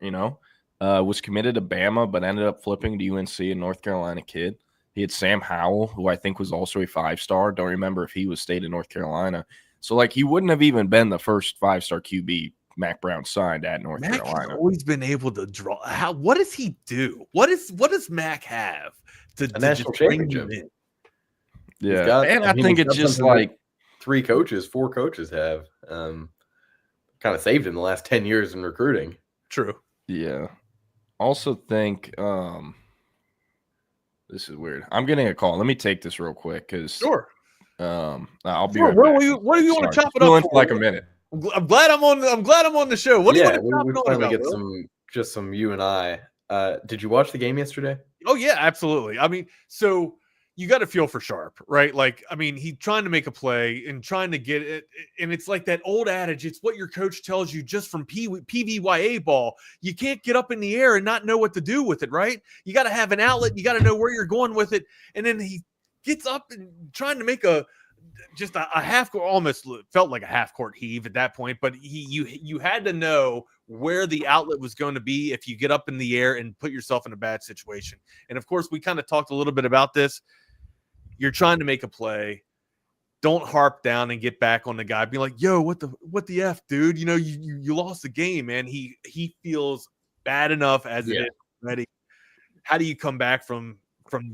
[SPEAKER 16] was committed to Bama, but ended up flipping to UNC, a North Carolina kid. He had Sam Howell, who I think was also a 5-star. Don't remember if he was stayed in North Carolina. So, like, he wouldn't have even been the first 5-star QB Mac Brown signed at North Carolina.
[SPEAKER 9] Always been able to draw. What does he do? What does Mac have to
[SPEAKER 15] national championship?
[SPEAKER 16] Yeah, I think it's just like
[SPEAKER 15] 4 coaches have kind of saved him the last 10 years in recruiting.
[SPEAKER 9] True.
[SPEAKER 16] Yeah. Also think this is weird. I'm getting a call. Let me take this real quick because I'll be right back.
[SPEAKER 9] What do you want to chop it up for?
[SPEAKER 16] Like a minute.
[SPEAKER 9] I'm glad I'm on the show. What do you want to chop it on
[SPEAKER 15] finally
[SPEAKER 9] about?
[SPEAKER 15] Get some you and I. Did you watch the game yesterday?
[SPEAKER 9] Oh yeah, absolutely. I mean, so you got to feel for Sharp, right? Like, I mean, he's trying to make a play and trying to get it, and it's like that old adage: it's what your coach tells you just from PVYA ball. You can't get up in the air and not know what to do with it, right? You got to have an outlet. You got to know where you're going with it, and then he gets up and trying to make a half court, almost felt like a half court heave at that point, but you had to know where the outlet was going to be if you get up in the air and put yourself in a bad situation. And of course, we kind of talked a little bit about this. You're trying to make a play. Don't harp down and get back on the guy. Be like, yo, what the F, dude? You lost the game, man. He feels bad enough as it is already. How do you come back from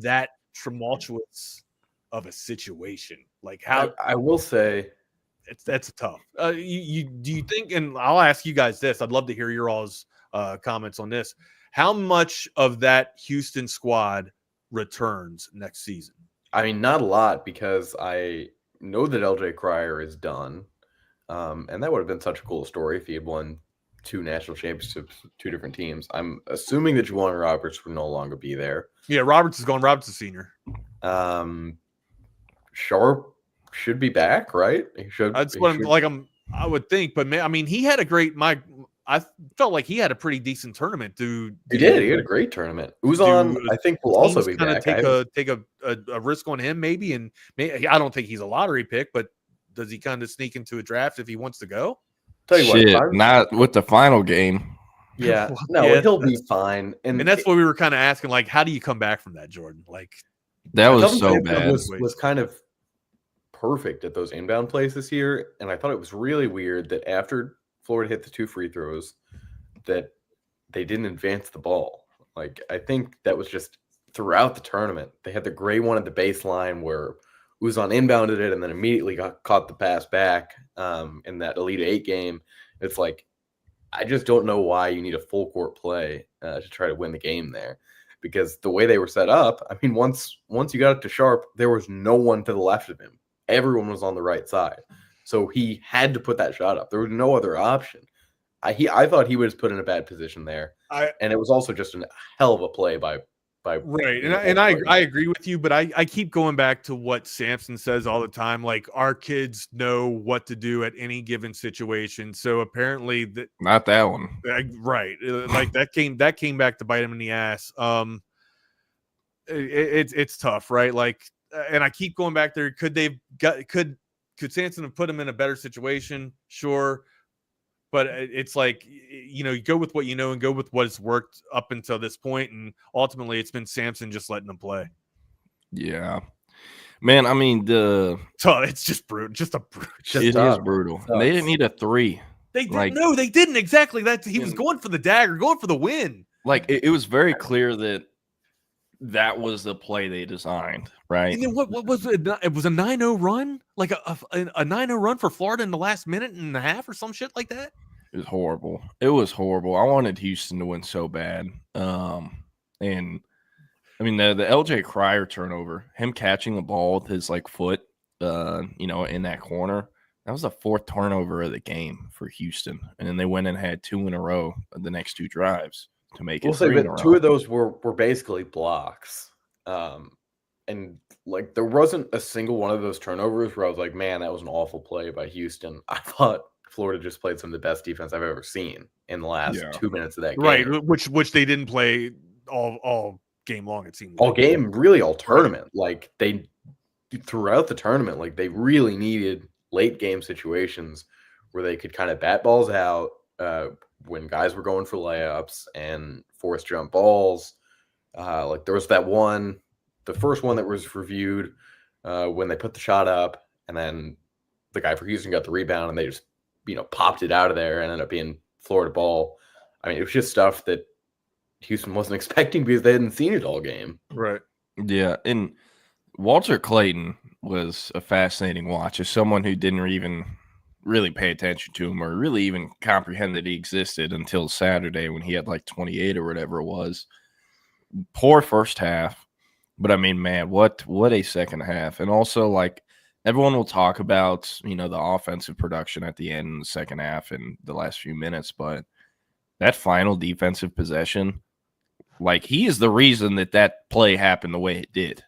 [SPEAKER 9] that tumultuous of a situation? Like, how
[SPEAKER 15] I will say
[SPEAKER 9] that's tough. Do you think, and I'll ask you guys this, I'd love to hear your all's comments on this. How much of that Houston squad returns next season?
[SPEAKER 15] I mean, not a lot, because I know that LJ Cryer is done. And that would have been such a cool story if he had won 2 national championships, 2 different teams. I'm assuming that Juwan Roberts would no longer be there.
[SPEAKER 9] Yeah, Roberts is gone. Roberts is senior.
[SPEAKER 15] Sharp should be back, right? He should.
[SPEAKER 9] That's what I would think, but man, I mean, he had a great. I felt like he had a pretty decent tournament. He
[SPEAKER 15] did. He had a great tournament. Uzon, I think, will also be back.
[SPEAKER 9] Take a risk on him, maybe, and I don't think he's a lottery pick, but does he kind of sneak into a draft if he wants to go?
[SPEAKER 16] Tell you what, not with the final game.
[SPEAKER 15] Yeah, no,
[SPEAKER 9] Yeah,
[SPEAKER 15] he'll be fine.
[SPEAKER 9] And that's what we were kind of asking, like, how do you come back from that, Jordan? Like,
[SPEAKER 16] that
[SPEAKER 15] I
[SPEAKER 16] was
[SPEAKER 15] thought
[SPEAKER 16] so
[SPEAKER 15] Samson
[SPEAKER 16] bad.
[SPEAKER 15] Was kind of perfect at those inbound plays this year, and I thought it was really weird that after Florida hit the 2 free throws, that they didn't advance the ball. Like, I think that was just throughout the tournament. They had the gray one at the baseline where Uzan inbounded it and then immediately caught the pass back in that Elite 8 game. It's like, I just don't know why you need a full court play to try to win the game there, because the way they were set up, I mean, once you got up to Sharp, there was no one to the left of him. Everyone was on the right side. So he had to put that shot up. There was no other option. I thought he was put in a bad position there. And it was also just a hell of a play by
[SPEAKER 9] right. And I agree with you, but I keep going back to what Samson says all the time. Like, our kids know what to do at any given situation. So apparently
[SPEAKER 16] not that one.
[SPEAKER 9] Right. Like that came back to bite him in the ass. It's tough, right? Like, and I keep going back there. Could Samson have put him in a better situation? Sure. But it's like, you go with what you know and go with what has worked up until this point. And ultimately, it's been Samson just letting them play.
[SPEAKER 16] Yeah. Man, I mean,
[SPEAKER 9] it's just brutal.
[SPEAKER 16] It is brutal. They didn't need a 3.
[SPEAKER 9] They didn't. No, they didn't. Exactly. He was going for the dagger, going for the win.
[SPEAKER 16] Like, it was very clear that was the play they designed, right?
[SPEAKER 9] And then what was it? It was a 9-0 run, like a 9-0 run for Florida in the last minute and a half or some shit like that.
[SPEAKER 16] It was horrible. It was horrible. I wanted Houston to win so bad. And I mean, the LJ Cryer turnover, him catching the ball with his foot, in that corner, that was the 4th turnover of the game for Houston. And then they went and had 2 in a row the next 2 drives to make it.
[SPEAKER 15] We'll say that 2 of those were basically blocks. And there wasn't a single one of those turnovers where I was like, man, that was an awful play by Houston. I thought Florida just played some of the best defense I've ever seen in the last 2 minutes of that game.
[SPEAKER 9] Right, which they didn't play all game long, it seemed.
[SPEAKER 15] All game, really all tournament. Like, they, throughout the tournament, like, they really needed late game situations where they could kind of bat balls out when guys were going for layups and force jump balls. Like, there was that one, the first one that was reviewed when they put the shot up, and then the guy for Houston got the rebound and they just, popped it out of there and ended up being Florida ball. I mean, it was just stuff that Houston wasn't expecting because they hadn't seen it all game.
[SPEAKER 9] Right.
[SPEAKER 16] Yeah. And Walter Clayton was a fascinating watch as someone who didn't even really pay attention to him or really even comprehend that he existed until Saturday when he had 28 or whatever it was. Poor first half. But I mean, man, what a second half. And also, everyone will talk about, the offensive production at the end in the second half and the last few minutes, but that final defensive possession, he is the reason that play happened the way it did.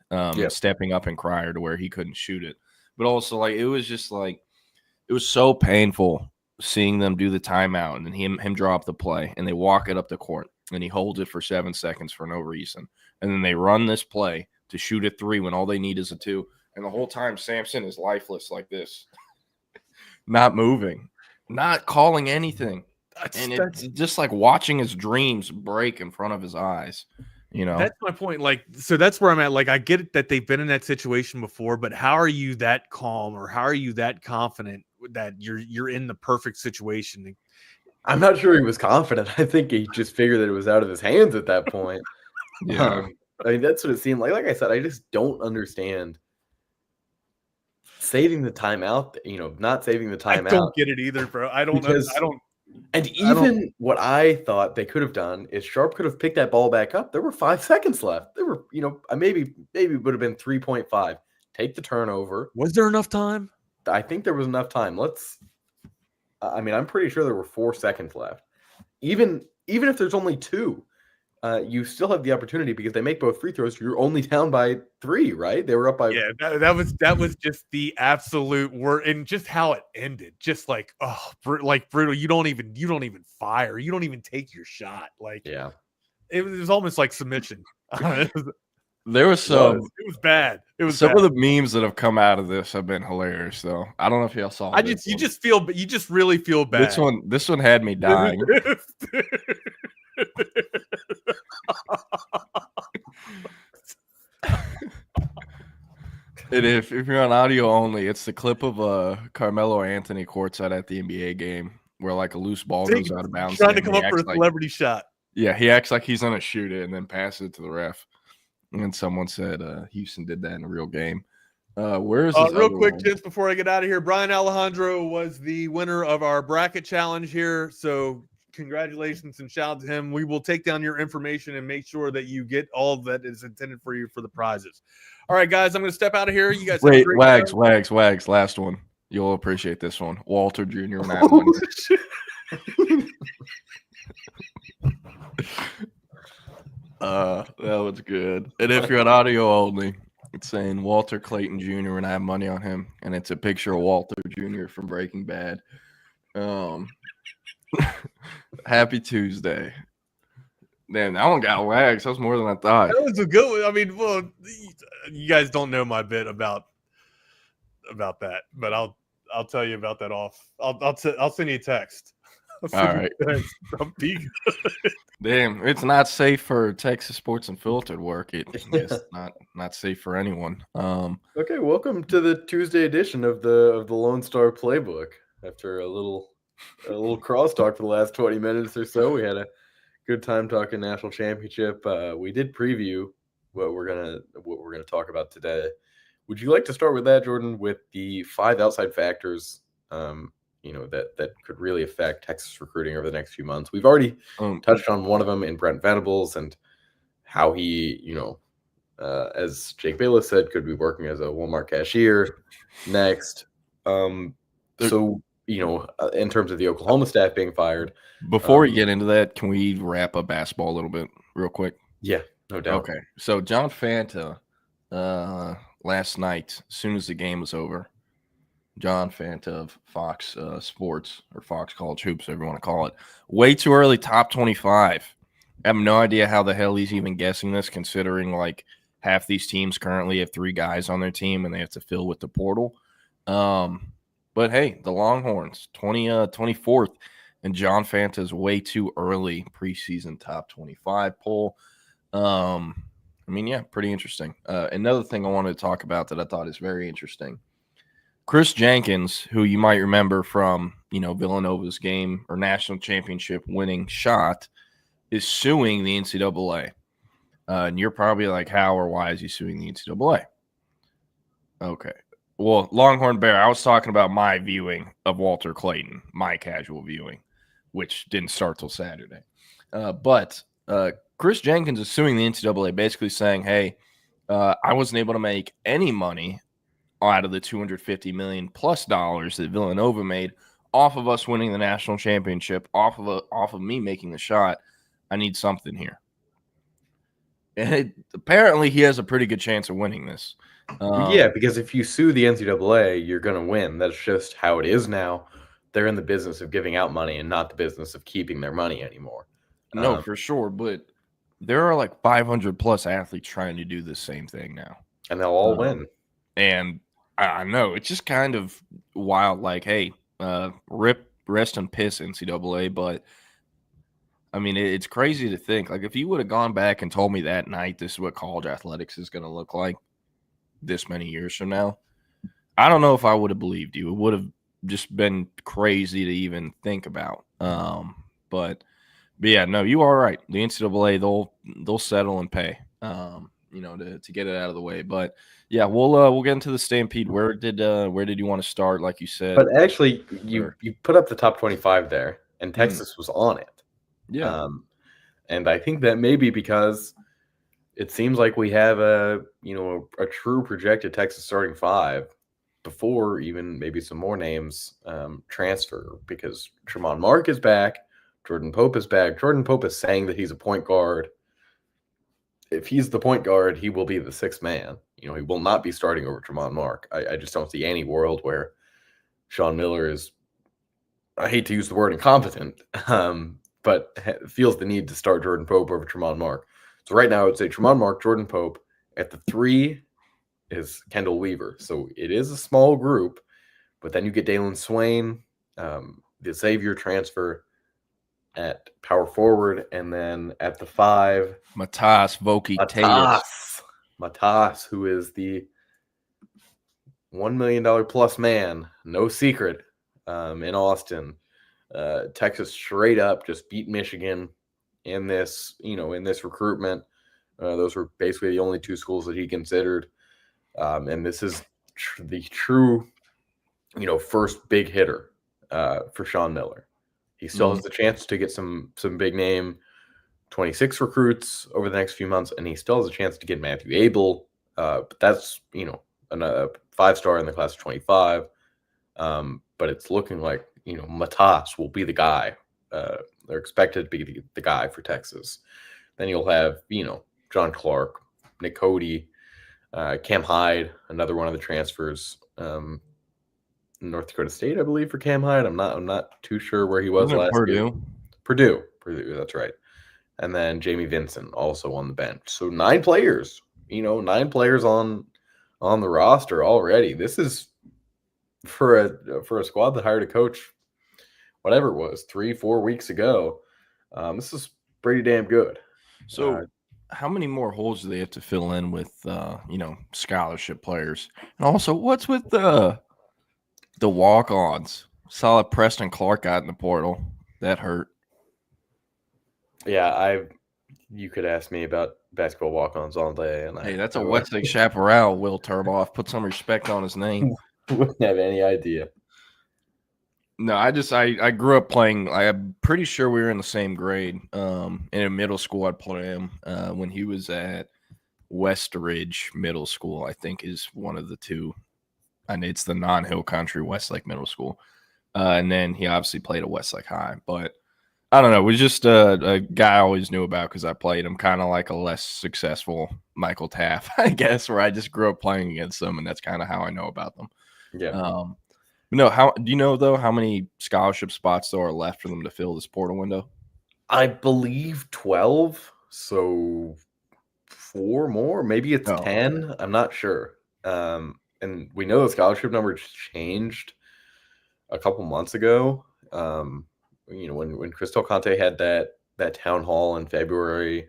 [SPEAKER 16] Stepping up in Cryer to where he couldn't shoot it. But also, it was just it was so painful seeing them do the timeout and then him drop the play and they walk it up the court and he holds it for 7 seconds for no reason. And then they run this play to shoot a 3 when all they need is a 2. And the whole time, Samson is lifeless like this, not moving, not calling anything. It's just watching his dreams break in front of his eyes,
[SPEAKER 9] That's my point. So that's where I'm at. I get it that they've been in that situation before, but how are you that calm or how are you that confident that you're in the perfect situation?
[SPEAKER 15] I'm not sure he was confident. I think he just figured that it was out of his hands at that point.
[SPEAKER 16] Yeah.
[SPEAKER 15] I mean, that's what it seemed like. Like I said, I just don't understand saving the timeout, not saving the timeout.
[SPEAKER 9] I don't get it either, bro. I don't.
[SPEAKER 15] And even what I thought they could have done is Sharp could have picked that ball back up. There were 5 seconds left. There were, maybe it would have been 3.5. Take the turnover.
[SPEAKER 9] Was there enough time?
[SPEAKER 15] I think there was enough time. I'm pretty sure there were 4 seconds left. Even if there's only 2, you still have the opportunity because they make both free throws. You're only down by 3, right? They were up by.
[SPEAKER 9] Yeah, that was just the absolute word, and just how it ended. Just brutal. You don't even fire. You don't even take your shot.
[SPEAKER 15] Yeah,
[SPEAKER 9] it was almost like submission.
[SPEAKER 16] There was some.
[SPEAKER 9] It was bad. It was
[SPEAKER 16] some
[SPEAKER 9] bad.
[SPEAKER 16] of the memes that have come out of this have been hilarious. Though I don't know if y'all saw.
[SPEAKER 9] You just really feel bad.
[SPEAKER 16] This one had me dying. And if you're on audio only, it's the clip of Carmelo Anthony courtside at the NBA game where like a loose ball goes out of bounds.
[SPEAKER 9] Trying to come up for a celebrity shot.
[SPEAKER 16] Yeah, he acts like he's gonna shoot it and then pass it to the ref. And someone said Houston did that in a real game. Where is this
[SPEAKER 9] real quick, gents, before I get out of here? Brian Alejandro was the winner of our bracket challenge here. So congratulations and shout out to him. We will take down your information and make sure that you get all that is intended for you for the prizes. All right, guys, I'm going to step out of here. You guys
[SPEAKER 16] wait, Wags, last one. You'll appreciate this one. Walter Jr. and that one. That was good. And if you're on audio only, it's saying Walter Clayton Jr. and I have money on him, and it's a picture of Walter Jr. from Breaking Bad. Happy Tuesday. Damn, that one got Wags. That was more than I thought.
[SPEAKER 9] That was a good one. I mean, well, you guys don't know my bit about that, but I'll tell you about that off. I'll send you a text.
[SPEAKER 16] All right. Damn, it's not safe for Texas Sports Unfiltered work. It's not safe for anyone.
[SPEAKER 15] Okay, welcome to the Tuesday edition of the Lone Star Playbook. After a little crosstalk for the last 20 minutes or so, we had a good time talking national championship. We did preview what we're gonna talk about today. Would you like to start with that, Jordan, with the 5 outside factors that could really affect Texas recruiting over the next few months? We've already touched on one of them in Brent Venables and how he, as Jake Bayless said, could be working as a Walmart cashier next. In terms of the Oklahoma staff being fired.
[SPEAKER 16] Before we get into that, can we wrap up basketball a little bit real quick?
[SPEAKER 15] Yeah, no doubt.
[SPEAKER 16] Okay, so John Fanta last night, as soon as the game was over, John Fanta of Fox Sports or Fox College Hoops, whatever you want to call it, way too early top 25. I have no idea how the hell he's even guessing this, considering like half these teams currently have 3 guys on their team and they have to fill with the portal. But hey, the Longhorns, 24th, and John Fanta's way too early preseason top 25 poll. Pretty interesting. Another thing I wanted to talk about that I thought is very interesting. Chris Jenkins, who you might remember from, Villanova's game or national championship winning shot, is suing the NCAA. And you're probably like, how or why is he suing the NCAA? Okay. Well, Longhorn Bear, I was talking about my viewing of Walter Clayton, my casual viewing, which didn't start till Saturday. But Chris Jenkins is suing the NCAA, basically saying, hey, I wasn't able to make any money out of the $250 million plus that Villanova made off of us winning the national championship, off of me making the shot. I need something here. And apparently he has a pretty good chance of winning this.
[SPEAKER 15] Because if you sue the NCAA, you're going to win. That's just how it is now. They're in the business of giving out money and not the business of keeping their money anymore.
[SPEAKER 16] No, for sure. But there are like 500 plus athletes trying to do the same thing now.
[SPEAKER 15] And they'll all win.
[SPEAKER 16] And I know it's just kind of wild. Like, hey, rest and piss NCAA. But I mean, it's crazy to think. Like, if you would have gone back and told me that night, this is what college athletics is going to look like this many years from now, I don't know if I would have believed you. It would have just been crazy to even think about. But yeah, no, you are right. The NCAA, they'll settle and pay, to get it out of the way. But yeah, we'll get into the Stampede. Where did you want to start? Like you said,
[SPEAKER 15] but actually, you put up the top 25 there, and Texas was on it.
[SPEAKER 16] Yeah,
[SPEAKER 15] and I think that may be because it seems like we have a true projected Texas starting 5 before even maybe some more names transfer, because Tremont Mark is back. Jordan Pope is back. Jordan Pope is saying that he's a point guard. If he's the point guard, he will be the 6th man. He will not be starting over Tremont Mark. I just don't see any world where Sean Miller is, I hate to use the word incompetent, but feels the need to start Jordan Pope over Tremont Mark. So right now I would say Tremont Mark, Jordan Pope, At the 3 is Kendall Weaver. So it is a small group, but then you get Dalen Swain, the Xavier transfer at power forward, and then at the 5,
[SPEAKER 16] Matas
[SPEAKER 15] Matas, who is the $1 million plus man, no secret, in Austin. Texas straight up just beat Michigan in this recruitment. Those were basically the only 2 schools that he considered. And this is the true, first big hitter for Sean Miller. He still has the chance to get some big name 26 recruits over the next few months, and he still has a chance to get Matthew Abel. But that's, a 5-star in the class of 25. But it's looking like, Matas will be the guy. They're expected to be the guy for Texas. Then you'll have, John Clark, Nick Cody, Cam Hyde, another one of the transfers. North Dakota State, I believe, for Cam Hyde. I'm not too sure where he was last year. Purdue, that's right. And then Jamie Vincent also on the bench. So 9 players, 9 players on the roster already. This is for a squad that hired a coach, whatever it was, 3-4 weeks ago. This is pretty damn good.
[SPEAKER 16] So how many more holes do they have to fill in with scholarship players? And also, what's with the walk-ons? Saw Preston Clark out in the portal. That hurt.
[SPEAKER 15] Yeah, you could ask me about basketball walk-ons all day. And
[SPEAKER 16] hey, that's a Westlake chaparral, Will Turboff. Put some respect on his name.
[SPEAKER 15] Wouldn't have any idea.
[SPEAKER 16] No, I grew up playing. I'm pretty sure we were in the same grade. In middle school, I'd play him when he was at Westridge Middle School. I think is one of the 2. And it's the non-Hill Country Westlake Middle School. And then he obviously played at Westlake High. But I don't know. It was just a guy I always knew about because I played him, kind of like a less successful Michael Taft, I guess, where I just grew up playing against them, and that's kind of how I know about them.
[SPEAKER 15] Yeah.
[SPEAKER 16] No, how do you know, though, how many scholarship spots there are left for them to fill this portal window?
[SPEAKER 15] I believe 12. So 4 more. Maybe it's 10. I'm not sure. And we know the scholarship number changed a couple months ago. When Chris Del Conte had that town hall in February,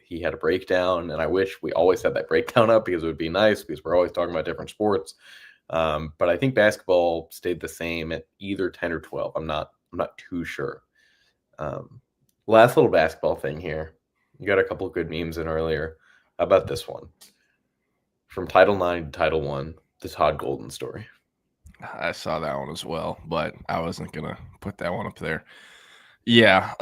[SPEAKER 15] he had a breakdown, and I wish we always had that breakdown up because it would be nice because we're always talking about different sports. But I think basketball stayed the same at either 10 or 12. I'm not too sure. Last little basketball thing here. You got a couple of good memes in earlier. How about this one? From Title IX to Title I, the Todd Golden story.
[SPEAKER 16] I saw that one as well, but I wasn't going to put that one up there. Yeah.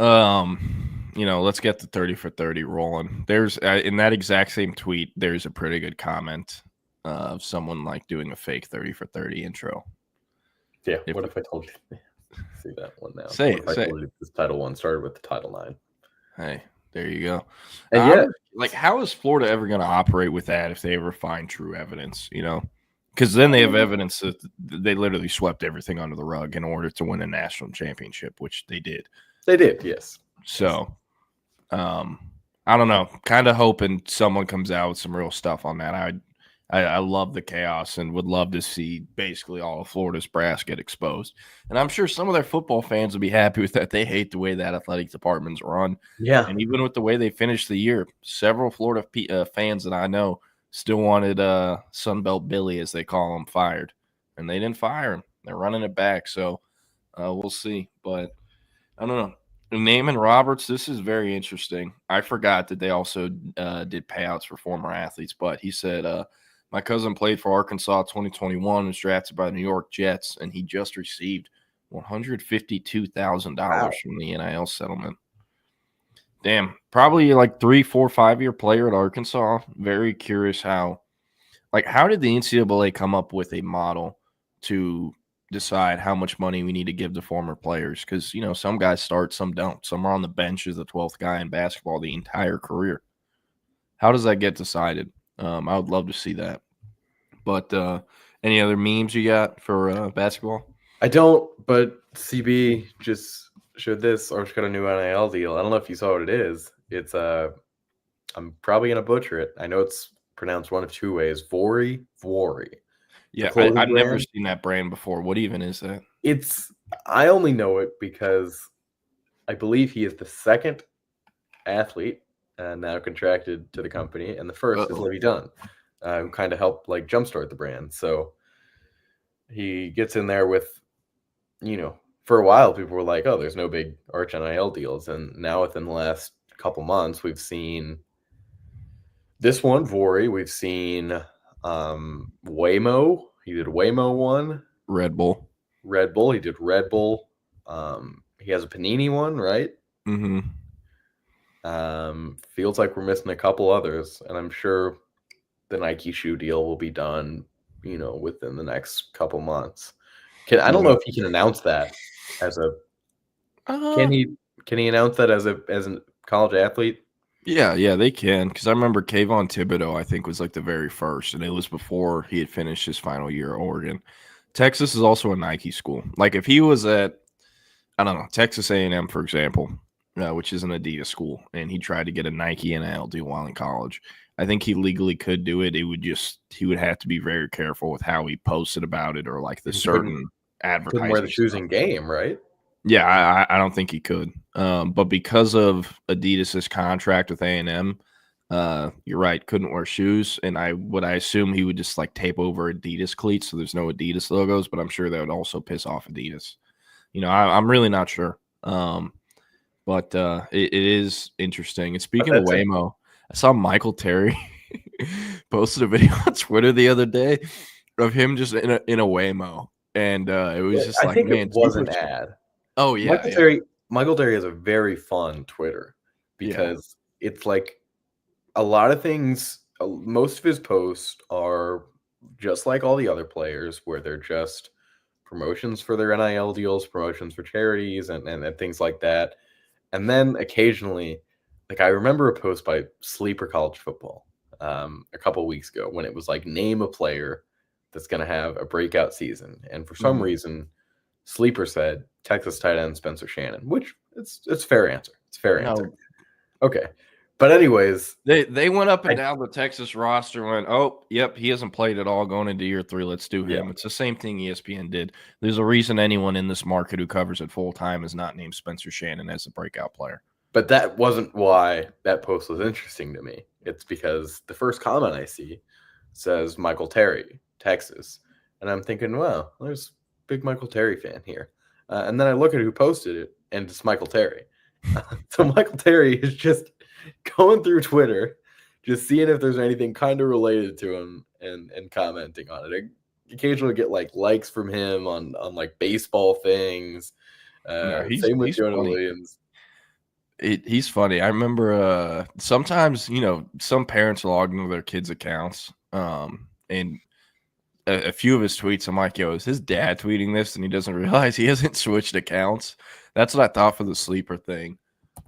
[SPEAKER 16] Let's get the 30 for 30 rolling. There's in that exact same tweet, there's a pretty good comment of someone like doing a fake 30 for 30 intro.
[SPEAKER 15] Yeah. What if I told you? See that one now.
[SPEAKER 16] Say
[SPEAKER 15] this Title I started with the Title IX.
[SPEAKER 16] Hey, there you go.
[SPEAKER 15] And
[SPEAKER 16] how is Florida ever going to operate with that if they ever find true evidence, Because then they have evidence that they literally swept everything under the rug in order to win a national championship, which they did.
[SPEAKER 15] They did, yes.
[SPEAKER 16] So, I don't know. Kind of hoping someone comes out with some real stuff on that. I love the chaos and would love to see basically all of Florida's brass get exposed. And I'm sure some of their football fans will be happy with that. They hate the way that athletic department's run.
[SPEAKER 15] Yeah.
[SPEAKER 16] And even with the way they finished the year, several Florida fans that I know still wanted Sunbelt Billy, as they call him, fired. And they didn't fire him. They're running it back. So we'll see. But I don't know. Naaman Roberts, this is very interesting. I forgot that they also did payouts for former athletes. But he said, my cousin played for Arkansas 2021, was drafted by the New York Jets, and he just received $152,000 from the NIL settlement. Damn, probably like 3, 4, 5-year player at Arkansas. Very curious how did the NCAA come up with a model to decide how much money we need to give to former players? Because, some guys start, some don't. Some are on the bench as the 12th guy in basketball the entire career. How does that get decided? I would love to see that. But any other memes you got for basketball?
[SPEAKER 15] I don't, but CB just showed this. Orange got a new NIL deal. I don't know if you saw what it is. It's I'm probably gonna butcher it. I know it's pronounced one of two ways. Vory.
[SPEAKER 16] Yeah, I've never seen that brand before. What even is that?
[SPEAKER 15] I only know it because I believe he is the second athlete now contracted to the company, and the first is Livy Dunn, who kind of helped like jumpstart the brand. So he gets in there with, for a while people were like, oh, there's no big arch NIL deals, and now within the last couple months we've seen this one, Vory. We've seen Waymo. He did Waymo one.
[SPEAKER 16] Red Bull.
[SPEAKER 15] He did Red Bull. He has a Panini one, right?
[SPEAKER 16] Mm-hmm.
[SPEAKER 15] Feels like we're missing a couple others, and I'm sure the Nike shoe deal will be done, within the next couple months. I don't know if he can announce that as a. Can he announce that as a college athlete?
[SPEAKER 16] Yeah, they can. Because I remember Kayvon Thibodeau, I think, was like the very first, and it was before he had finished his final year at Oregon. Texas is also a Nike school. Like if he was at, I don't know, Texas A&M, for example, which is an Adidas school, and he tried to get a Nike NIL deal while in college, I think he legally could do it. He would have to be very careful with how he posted about it, or like the certain advertising.
[SPEAKER 15] Couldn't wear the shoes in game, right?
[SPEAKER 16] Yeah, I don't think he could. But because of Adidas's contract with A&M, you're right, couldn't wear shoes. And I assume he would just like tape over Adidas cleats so there's no Adidas logos, but I'm sure that would also piss off Adidas. I'm really not sure. But it is interesting. And speaking of Waymo, I saw Michael Terry posted a video on Twitter the other day of him just in a Waymo. And it was just
[SPEAKER 15] I think it was an ad.
[SPEAKER 16] Oh, yeah.
[SPEAKER 15] Michael Terry has a very fun Twitter because it's like a lot of things. Most of his posts are just like all the other players, where they're just promotions for their NIL deals, promotions for charities, and things like that. And then occasionally, like I remember a post by Sleeper College Football a couple weeks ago when it was like, name a player that's going to have a breakout season. And for some reason, Sleeper said Texas tight end Spencer Shannon, which it's a fair answer. It's a fair answer. Okay. But anyways,
[SPEAKER 16] they went up and down the Texas roster and went, oh, yep, he hasn't played at all going into year 3. Let's do him. Yeah. It's the same thing ESPN did. There's a reason anyone in this market who covers it full time is not named Spencer Shannon as a breakout player.
[SPEAKER 15] But that wasn't why that post was interesting to me. It's because the first comment I see says Michael Terry, Texas. And I'm thinking, well, there's a big Michael Terry fan here. And then I look at who posted it, and it's Michael Terry. So Michael Terry is just going through Twitter, just seeing if there's anything kind of related to him and commenting on it. I occasionally get like likes from him on like baseball things. Same with Jonah Williams.
[SPEAKER 16] He's funny. I remember sometimes, some parents log into their kids' accounts, and a few of his tweets, I'm like, yo, is his dad tweeting this? And he doesn't realize he hasn't switched accounts. That's what I thought for the Sleeper thing.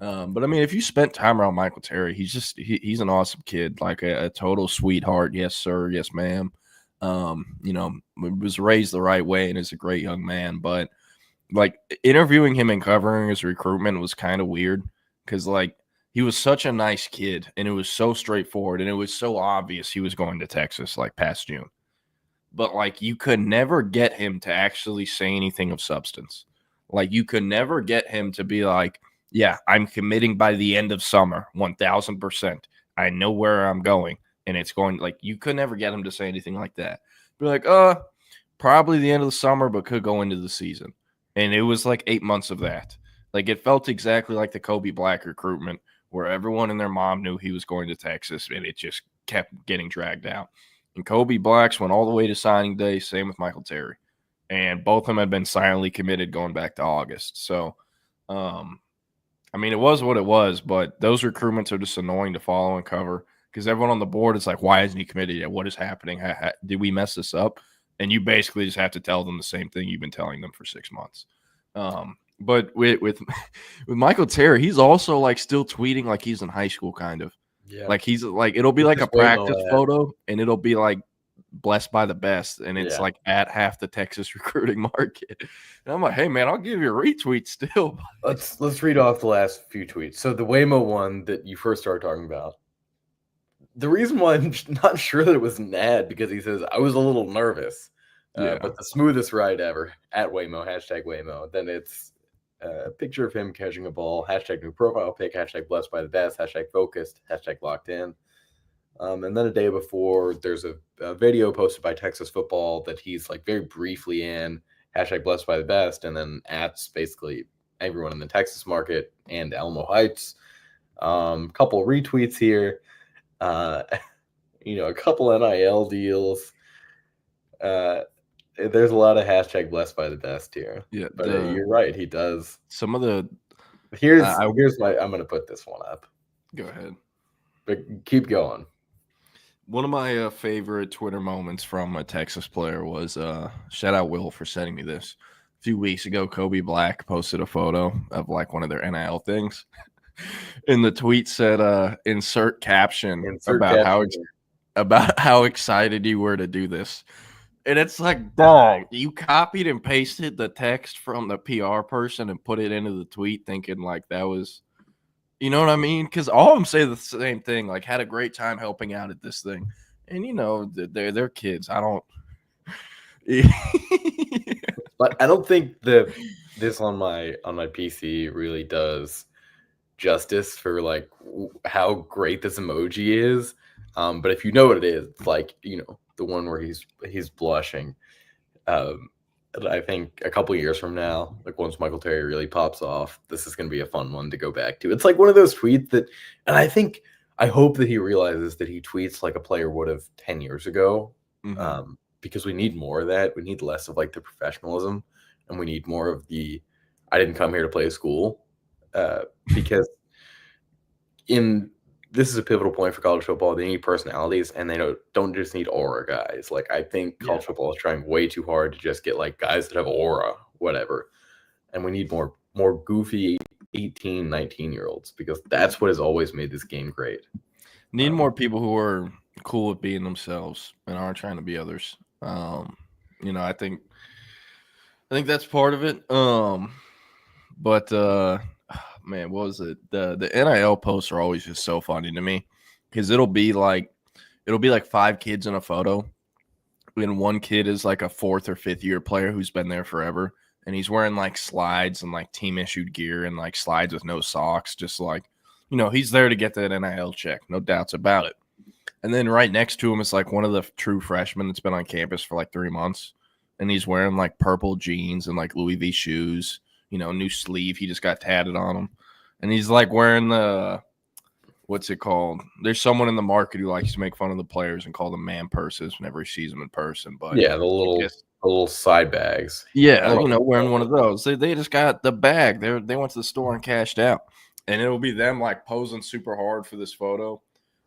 [SPEAKER 16] But I mean, if you spent time around Michael Terry, he's an awesome kid, like a total sweetheart. Yes, sir. Yes, ma'am. Was raised the right way and is a great young man. But like interviewing him and covering his recruitment was kind of weird because like he was such a nice kid and it was so straightforward and it was so obvious he was going to Texas like past June. But like you could never get him to actually say anything of substance. Like you could never get him to be like, yeah, I'm committing by the end of summer, 1,000%. I know where I'm going, and it's going like you could never get him to say anything like that. Be like, probably the end of the summer, but could go into the season. And it was like 8 months of that. Like it felt exactly like the Kobe Black recruitment, where everyone and their mom knew he was going to Texas, and it just kept getting dragged out. And Kobe Black's went all the way to signing day. Same with Michael Terry, and both of them had been silently committed going back to August. So, I mean, it was what it was, but those recruitments are just annoying to follow and cover because everyone on the board is like, why isn't he committed yet? What is happening? Did we mess this up? And you basically just have to tell them the same thing you've been telling them for 6 months. But with Michael Terry, he's also like still tweeting like he's in high school, kind of. Yeah. Like he's like, it'll be like a practice photo and it'll be like blessed by the best. And it's like at half the Texas recruiting market. And I'm like, hey man, I'll give you a retweet still.
[SPEAKER 15] Let's read off the last few tweets. So the Waymo one that you first started talking about, the reason why I'm not sure that it was an ad because he says I was a little nervous, but the smoothest ride ever at Waymo, #Waymo. Then it's a picture of him catching a ball, #new profile pic, #blessed by the best, #focused, #locked in. And then a day before, there's a video posted by Texas Football that he's like very briefly in, #blessed by the best, and then ats basically everyone in the Texas market and Alamo Heights. Couple retweets here, a couple NIL deals. There's a lot of #blessed by the best here.
[SPEAKER 16] Yeah,
[SPEAKER 15] but you're right. He does.
[SPEAKER 16] Some of the
[SPEAKER 15] here's I'm going to put this one up.
[SPEAKER 16] Go ahead,
[SPEAKER 15] but keep going.
[SPEAKER 16] One of my favorite Twitter moments from a Texas player was shout out Will for sending me this. A few weeks ago, Kobe Black posted a photo of like one of their NIL things. And the tweet said, insert caption about how excited you were to do this. And it's like, dog, you copied and pasted the text from the PR person and put it into the tweet thinking like that was, you know what I mean? Because all of them say the same thing, like had a great time helping out at this thing. And, they're kids. I don't.
[SPEAKER 15] But I don't think this on my PC really does justice for like how great this emoji is. But if you know what it is, it's like, the one where he's blushing. I think a couple years from now, like once Michael Terry really pops off, this is going to be a fun one to go back to. It's like one of those tweets that, and I hope that he realizes that he tweets like a player would have 10 years ago, because we need more of that. We need less of like the professionalism, and we need more of the I didn't come here to play school, because this is a pivotal point for college football. They need personalities, and they don't just need aura guys. Like I think college football is trying way too hard to just get like guys that have aura, whatever. And we need more goofy 18, 19-year-olds, because that's what has always made this game great.
[SPEAKER 16] Need more people who are cool with being themselves and aren't trying to be others. I think that's part of it. But man, what was it? The NIL posts are always just so funny to me, because it'll be like 5 kids in a photo, and one kid is like a 4th or 5th year player who's been there forever, and he's wearing like slides and like team issued gear and like slides with no socks, just like, he's there to get that NIL check, no doubts about it. And then right next to him is like one of the true freshmen that's been on campus for like 3 months, and he's wearing like purple jeans and like Louis V shoes, new sleeve he just got tatted on him. And he's like wearing the, what's it called? There's someone in the market who likes to make fun of the players and call them man purses whenever he sees them in person. But
[SPEAKER 15] yeah, the little side bags.
[SPEAKER 16] Yeah, wearing one of those. They just got the bag. They went to the store and cashed out. And it'll be them like posing super hard for this photo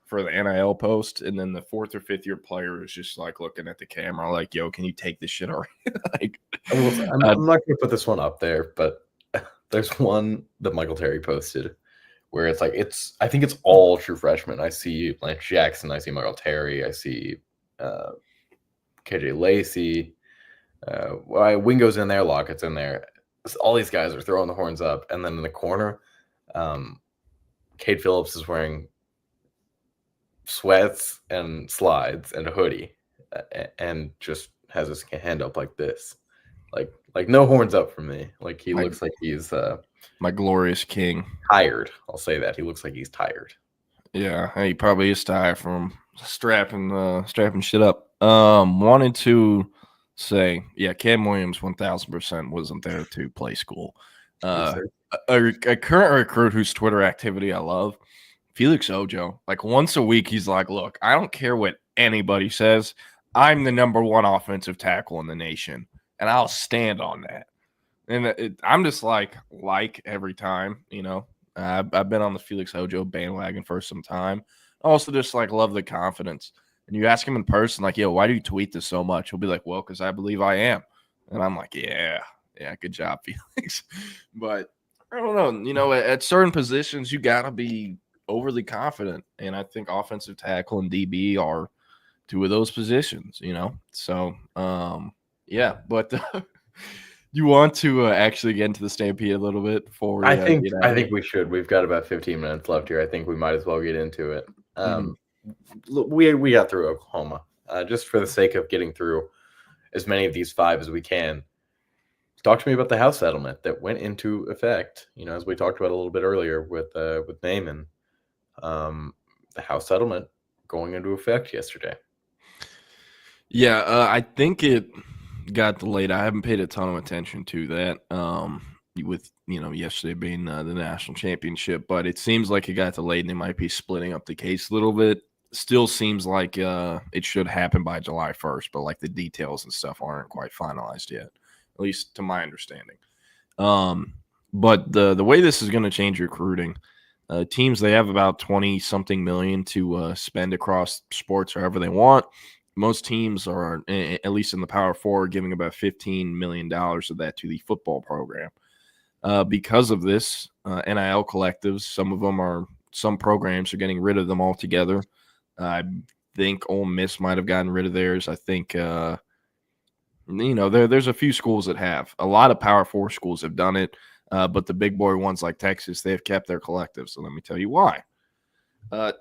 [SPEAKER 16] for the NIL post. And then the 4th or 5th year player is just like looking at the camera like, yo, can you take this shit already?
[SPEAKER 15] I'm not going to put this one up there, but there's one that Michael Terry posted where it's like, I think it's all true freshmen. I see Lance Jackson, I see Michael Terry, I see KJ Lacey, Wingo's in there, Lockett's in there. All these guys are throwing the horns up, and then in the corner, Cade Phillips is wearing sweats and slides and a hoodie, and just has his hand up like this, like no horns up from me. Like he looks like he's
[SPEAKER 16] my glorious king.
[SPEAKER 15] Tired. I'll say that he looks like he's tired.
[SPEAKER 16] Yeah, he probably is tired from strapping shit up. Wanted to say, yeah, Cam Williams 1000% wasn't there to play school. A current recruit whose Twitter activity I love, Felix Ojo. Like once a week, he's like, look, I don't care what anybody says. I'm the #1 offensive tackle in the nation, and I'll stand on that. And I'm just like every time, I've been on the Felix Ojo bandwagon for some time. I also just like love the confidence. And you ask him in person, like, yo, why do you tweet this so much? He'll be like, well, because I believe I am. And I'm like, yeah, good job, Felix. But I don't know, at certain positions, you got to be overly confident. And I think offensive tackle and DB are 2 of those positions, So, yeah, but you want to actually get into the Stampede a little bit before
[SPEAKER 15] I think we should. We've got about 15 minutes left here. I think we might as well get into it. we got through Oklahoma just for the sake of getting through as many of these 5 as we can. Talk to me about the House settlement that went into effect. As we talked about a little bit earlier with Naaman, the House settlement going into effect yesterday.
[SPEAKER 16] Yeah, I think it got delayed. I haven't paid a ton of attention to that. With yesterday being the national championship, but it seems like it got delayed, and they might be splitting up the case a little bit. Still seems like it should happen by July 1st, but like the details and stuff aren't quite finalized yet, at least to my understanding. But the way this is going to change recruiting, teams, they have about 20-something million to spend across sports however they want. Most teams are, at least in the Power Four, giving about $15 million of that to the football program. Because of this, NIL collectives, some programs are getting rid of them altogether. I think Ole Miss might have gotten rid of theirs. I think, there's a few schools that have. A lot of Power Four schools have done it, but the big boy ones like Texas, they've kept their collectives. So let me tell you why.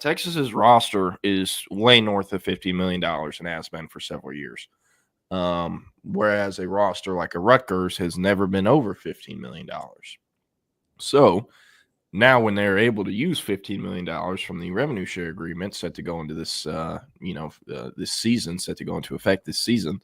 [SPEAKER 16] Texas's roster is way north of $50 million and has been for several years. Whereas a roster like a Rutgers has never been over $15 million. So now when they're able to use $15 million from the revenue share agreement set to go into this, this season, set to go into effect this season,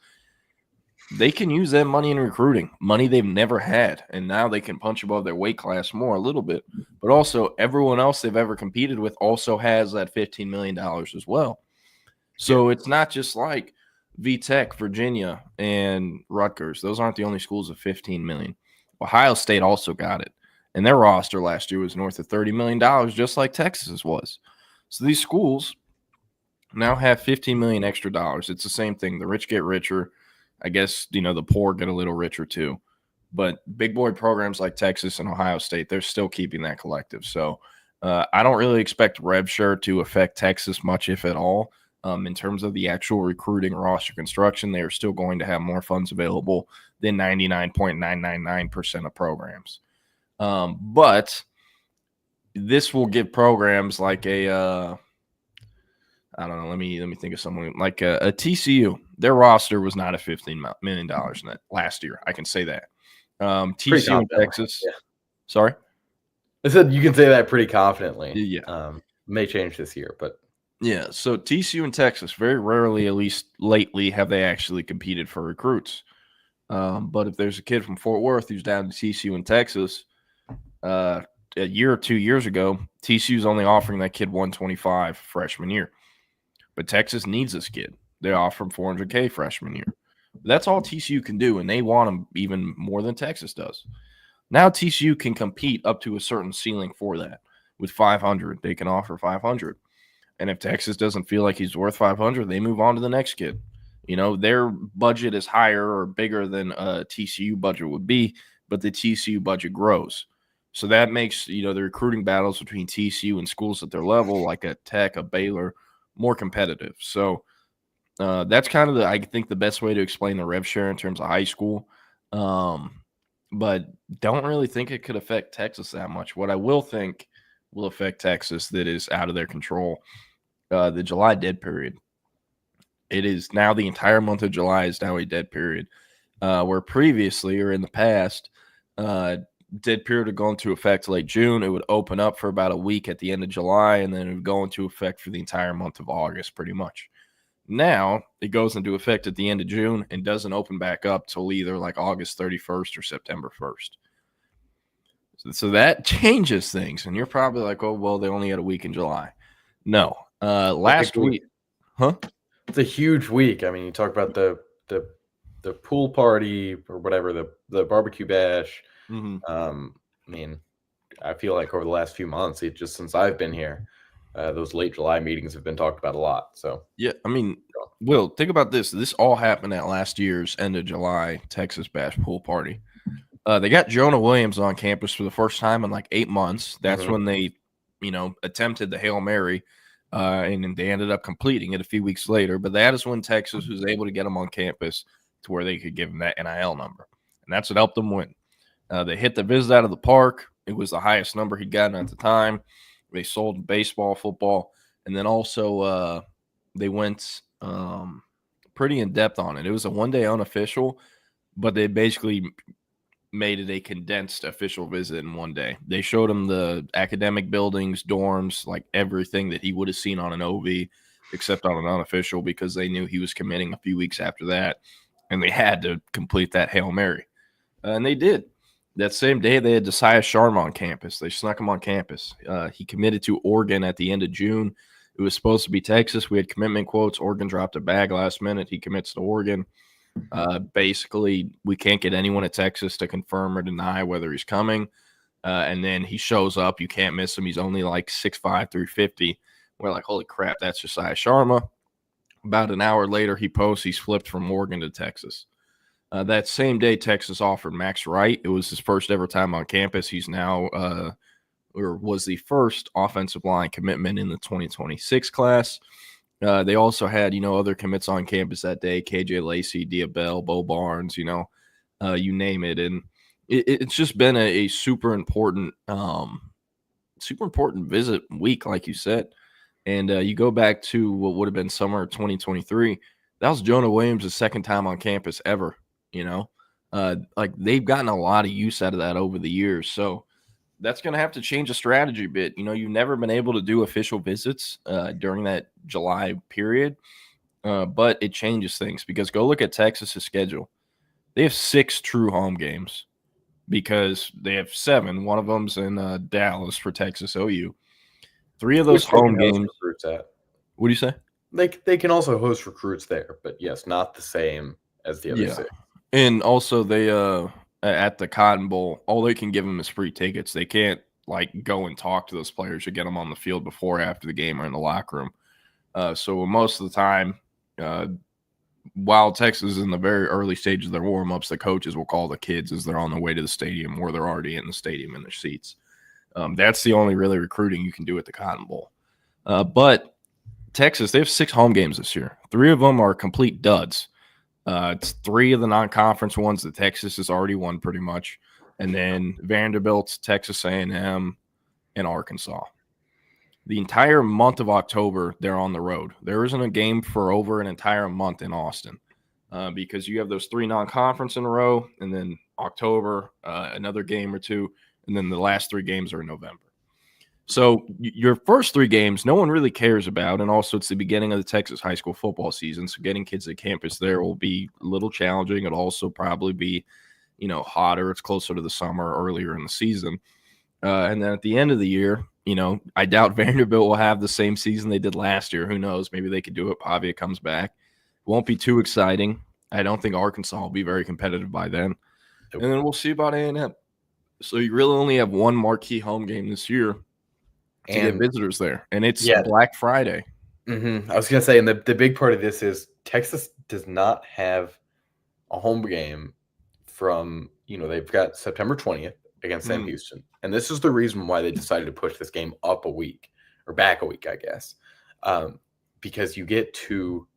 [SPEAKER 16] they can use that money in recruiting, money they've never had. And now they can punch above their weight class more a little bit. But also everyone else they've ever competed with also has that $15 million as well. So it's not just like VTech, Virginia, and Rutgers. Those aren't the only schools of $15 million. Ohio State also got it. And their roster last year was north of $30 million, just like Texas's was. So these schools now have $15 million extra dollars. It's the same thing. The rich get richer. I guess, the poor get a little richer too. But big boy programs like Texas and Ohio State, they're still keeping that collective. So I don't really expect rev share to affect Texas much, if at all. In terms of the actual recruiting roster construction, they are still going to have more funds available than 99.999% of programs. But this will give programs like I don't know, let me think of someone like a TCU. Their roster was not a $15 million net last year. I can say that. TCU in Texas.
[SPEAKER 15] Yeah.
[SPEAKER 16] Sorry?
[SPEAKER 15] I said you can say that pretty confidently.
[SPEAKER 16] Yeah.
[SPEAKER 15] May change this year, but
[SPEAKER 16] yeah. So TCU in Texas, very rarely, at least lately, have they actually competed for recruits. But if there's a kid from Fort Worth who's down to TCU in Texas, a year or 2 years ago, TCU's only offering that kid $125 freshman year. But Texas needs this kid. They offer him $400K freshman year. That's all TCU can do, and they want him even more than Texas does. Now TCU can compete up to a certain ceiling for that. With 500, they can offer 500. And if Texas doesn't feel like he's worth 500, they move on to the next kid. Their budget is higher or bigger than a TCU budget would be, but the TCU budget grows. So that makes, the recruiting battles between TCU and schools at their level, like a Tech, a Baylor, more competitive. So that's kind of I think the best way to explain the rev share in terms of high school. But don't really think it could affect Texas that much. What I will think will affect Texas that is out of their control, the July dead period. It is now the entire month of July is now a dead period, where previously or in the past, dead period would go into effect late June. It would open up for about a week at the end of July, and then it would go into effect for the entire month of August, pretty much. Now it goes into effect at the end of June and doesn't open back up till either like August 31st or September 1st. So that changes things, and you're probably like, oh, well, they only had a week in July. No, last week, huh?
[SPEAKER 15] It's a huge week. I mean, you talk about the pool party or whatever, the barbecue bash.
[SPEAKER 16] Mm-hmm.
[SPEAKER 15] I mean, I feel like over the last few months, just since I've been here, those late July meetings have been talked about a lot. So
[SPEAKER 16] yeah, I mean, Will, think about this. This all happened at last year's end of July Texas Bash pool party. They got Jonah Williams on campus for the first time in like 8 months. That's when they, attempted the Hail Mary, and they ended up completing it a few weeks later. But that is when Texas was able to get him on campus to where they could give him that NIL number. And that's what helped them win. They hit the visit out of the park. It was the highest number he'd gotten at the time. They sold baseball, football, And then also they went pretty in depth on it. It was a one-day unofficial, but they basically made it a condensed official visit in one day. They showed him the academic buildings, dorms, like everything that he would have seen on an OV, except on an unofficial, because they knew he was committing a few weeks after that, and they had to complete that Hail Mary. And they did. That same day, they had Josiah Sharma on campus. They snuck him on campus. He committed to Oregon at the end of June. It was supposed to be Texas. We had commitment quotes. Oregon dropped a bag last minute. He commits to Oregon. Basically, we can't get anyone at Texas to confirm or deny whether he's coming. And then he shows up. You can't miss him. He's only like 6'5", 350. We're like, holy crap, that's Josiah Sharma. About an hour later, he posts he's flipped from Oregon to Texas. That same day, Texas offered Max Wright. It was his first ever time on campus. He's now or was the first offensive line commitment in the 2026 class. They also had, other commits on campus that day, KJ Lacey, Diabell, Bo Barnes, you name it. And it's just been a super important visit week, like you said. And you go back to what would have been summer of 2023. That was Jonah Williams' second time on campus ever, like they've gotten a lot of use out of that over the years. So that's going to have to change the strategy a bit. You've never been able to do official visits during that July period, but it changes things because go look at Texas's schedule. They have 6 true home games because they have 7. One of them's in Dallas for Texas OU. 3 of those home games. What do you say?
[SPEAKER 15] They can also host recruits there, but yes, not the same as the other 6.
[SPEAKER 16] And also they at the Cotton Bowl, all they can give them is free tickets. They can't go and talk to those players or get them on the field before or after the game or in the locker room. So most of the time, while Texas is in the very early stages of their warm-ups, the coaches will call the kids as they're on their way to the stadium or they're already in the stadium in their seats. That's the only really recruiting you can do at the Cotton Bowl. But Texas, they have 6 home games this year. 3 of them are complete duds. It's 3 of the non-conference ones that Texas has already won pretty much. And then Vanderbilt, Texas A&M, and Arkansas. The entire month of October, they're on the road. There isn't a game for over an entire month in Austin because you have those 3 non-conference in a row, and then October, another game or 2, and then the last 3 games are in November. So your first 3 games, no one really cares about, and also it's the beginning of the Texas high school football season, so getting kids at campus there will be a little challenging. It'll also probably be, hotter. It's closer to the summer, earlier in the season. And then at the end of the year, I doubt Vanderbilt will have the same season they did last year. Who knows? Maybe they could do it. Pavia comes back. Won't be too exciting. I don't think Arkansas will be very competitive by then. And then we'll see about A&M. So you really only have one marquee home game this year to get visitors there, and it's Black Friday.
[SPEAKER 15] Mm-hmm. I was going to say, and the big part of this is Texas does not have a home game from, they've got September 20th against Sam Houston, and this is the reason why they decided to push this game up a week, or back a week, I guess, because you get to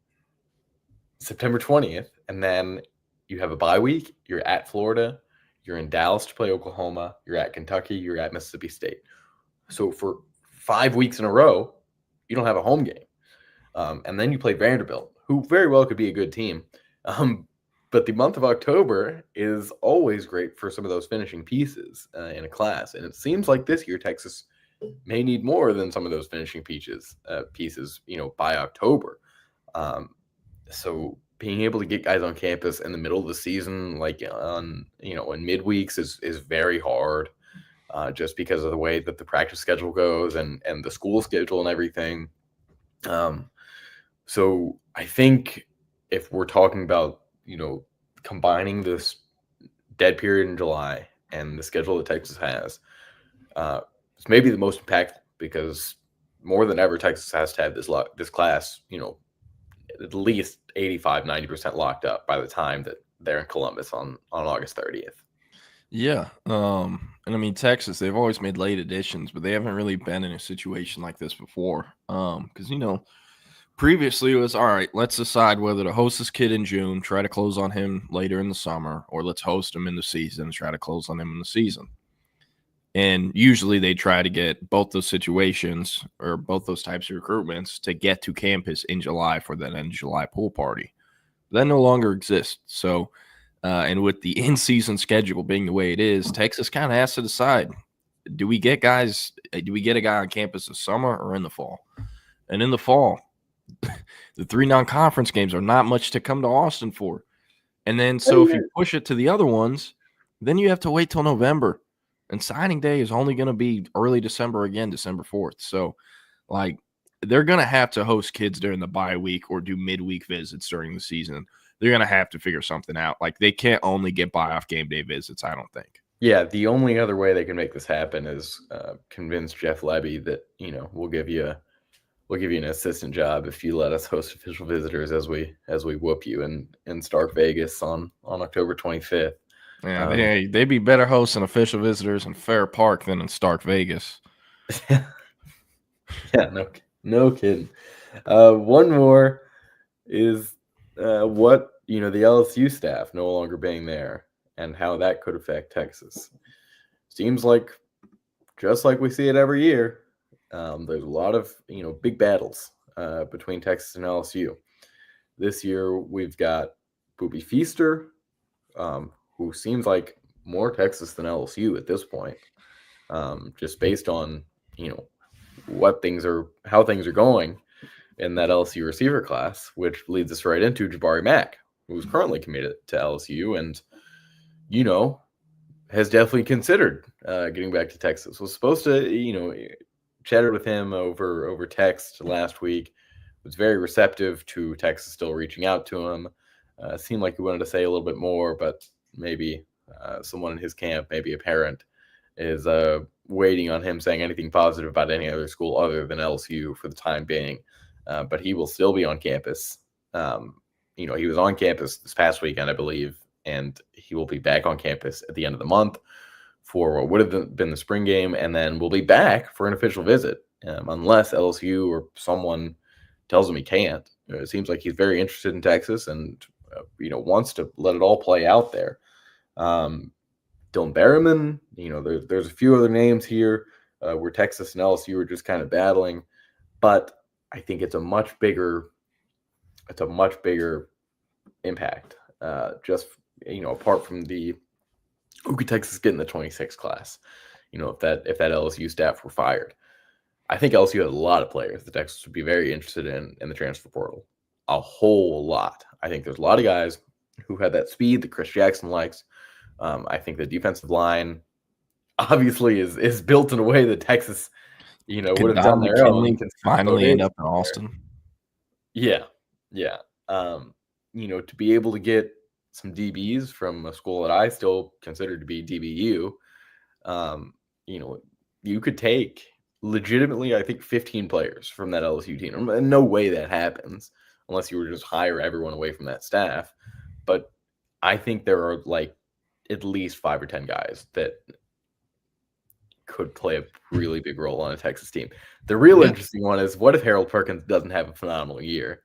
[SPEAKER 15] September 20th, and then you have a bye week, you're at Florida, you're in Dallas to play Oklahoma, you're at Kentucky, you're at Mississippi State. So for 5 weeks in a row, you don't have a home game. And then you play Vanderbilt, who very well could be a good team. But the month of October is always great for some of those finishing pieces in a class. And it seems like this year Texas may need more than some of those finishing pieces, by October. So being able to get guys on campus in the middle of the season, in midweeks is very hard. Just because of the way that the practice schedule goes and the school schedule and everything. So I think if we're talking about, combining this dead period in July and the schedule that Texas has, it's maybe the most impactful because more than ever, Texas has to have this class, at least 85, 90% locked up by the time that they're in Columbus on August 30th.
[SPEAKER 16] Yeah. And I mean, Texas, they've always made late additions, but they haven't really been in a situation like this before. Because, previously it was, all right, let's decide whether to host this kid in June, try to close on him later in the summer, or let's host him in the season, try to close on him in the season. And usually they try to get both those situations or both those types of recruitments to get to campus in July for that end of July pool party. That no longer exists. So, and with the in-season schedule being the way it is, Texas kind of has to decide, do we get a guy on campus this summer or in the fall? And in the fall, the 3 non-conference games are not much to come to Austin for. And then, so if you push it to the other ones, then you have to wait till November. And signing day is only going to be early December again, December 4th. So, like, they're going to have to host kids during the bye week or do midweek visits during the season. They're going to have to figure something out. Like, they can't only get buy-off game day visits, I don't think.
[SPEAKER 15] Yeah, the only other way they can make this happen is convince Jeff Lebby that, we'll give you an assistant job if you let us host official visitors as we whoop you in Stark Vegas on October 25th.
[SPEAKER 16] Yeah, they'd be better hosting official visitors in Fair Park than in Stark Vegas.
[SPEAKER 15] Yeah, no kidding. One more is what the LSU staff no longer being there and how that could affect Texas. Seems like just like we see it every year, there's a lot of big battles between Texas and LSU. This year we've got Booby Feaster, who seems like more Texas than LSU at this point, just based on how things are going in that LSU receiver class, which leads us right into Jabari Mack, who's currently committed to LSU and has definitely considered getting back to Texas. Was supposed to chatted with him over text last week. Was very receptive to Texas still reaching out to him. Seemed like he wanted to say a little bit more, but maybe someone in his camp, maybe a parent, is waiting on him saying anything positive about any other school other than LSU for the time being. But he will still be on campus. He was on campus this past weekend, I believe, and he will be back on campus at the end of the month for what would have been the spring game, and then we'll be back for an official visit, unless LSU or someone tells him he can't. It seems like he's very interested in Texas and wants to let it all play out there. Dylan Berriman, there's a few other names here where Texas and LSU are just kind of battling, but I think it's a much bigger impact. Just apart from who could Texas get in the 26 class? If that LSU staff were fired, I think LSU has a lot of players that Texas would be very interested in the transfer portal. A whole lot. I think there's a lot of guys who had that speed that Chris Jackson likes. I think the defensive line obviously is built in a way that Texas, would have done their own.
[SPEAKER 16] Finally end up in Austin.
[SPEAKER 15] Yeah. To be able to get some DBs from a school that I still consider to be DBU, you could take legitimately, I think, 15 players from that LSU team. And no way that happens unless you were to just hire everyone away from that staff. But I think there are at least 5 or 10 guys that could play a really big role on a Texas team. The real interesting one is, what if Harold Perkins doesn't have a phenomenal year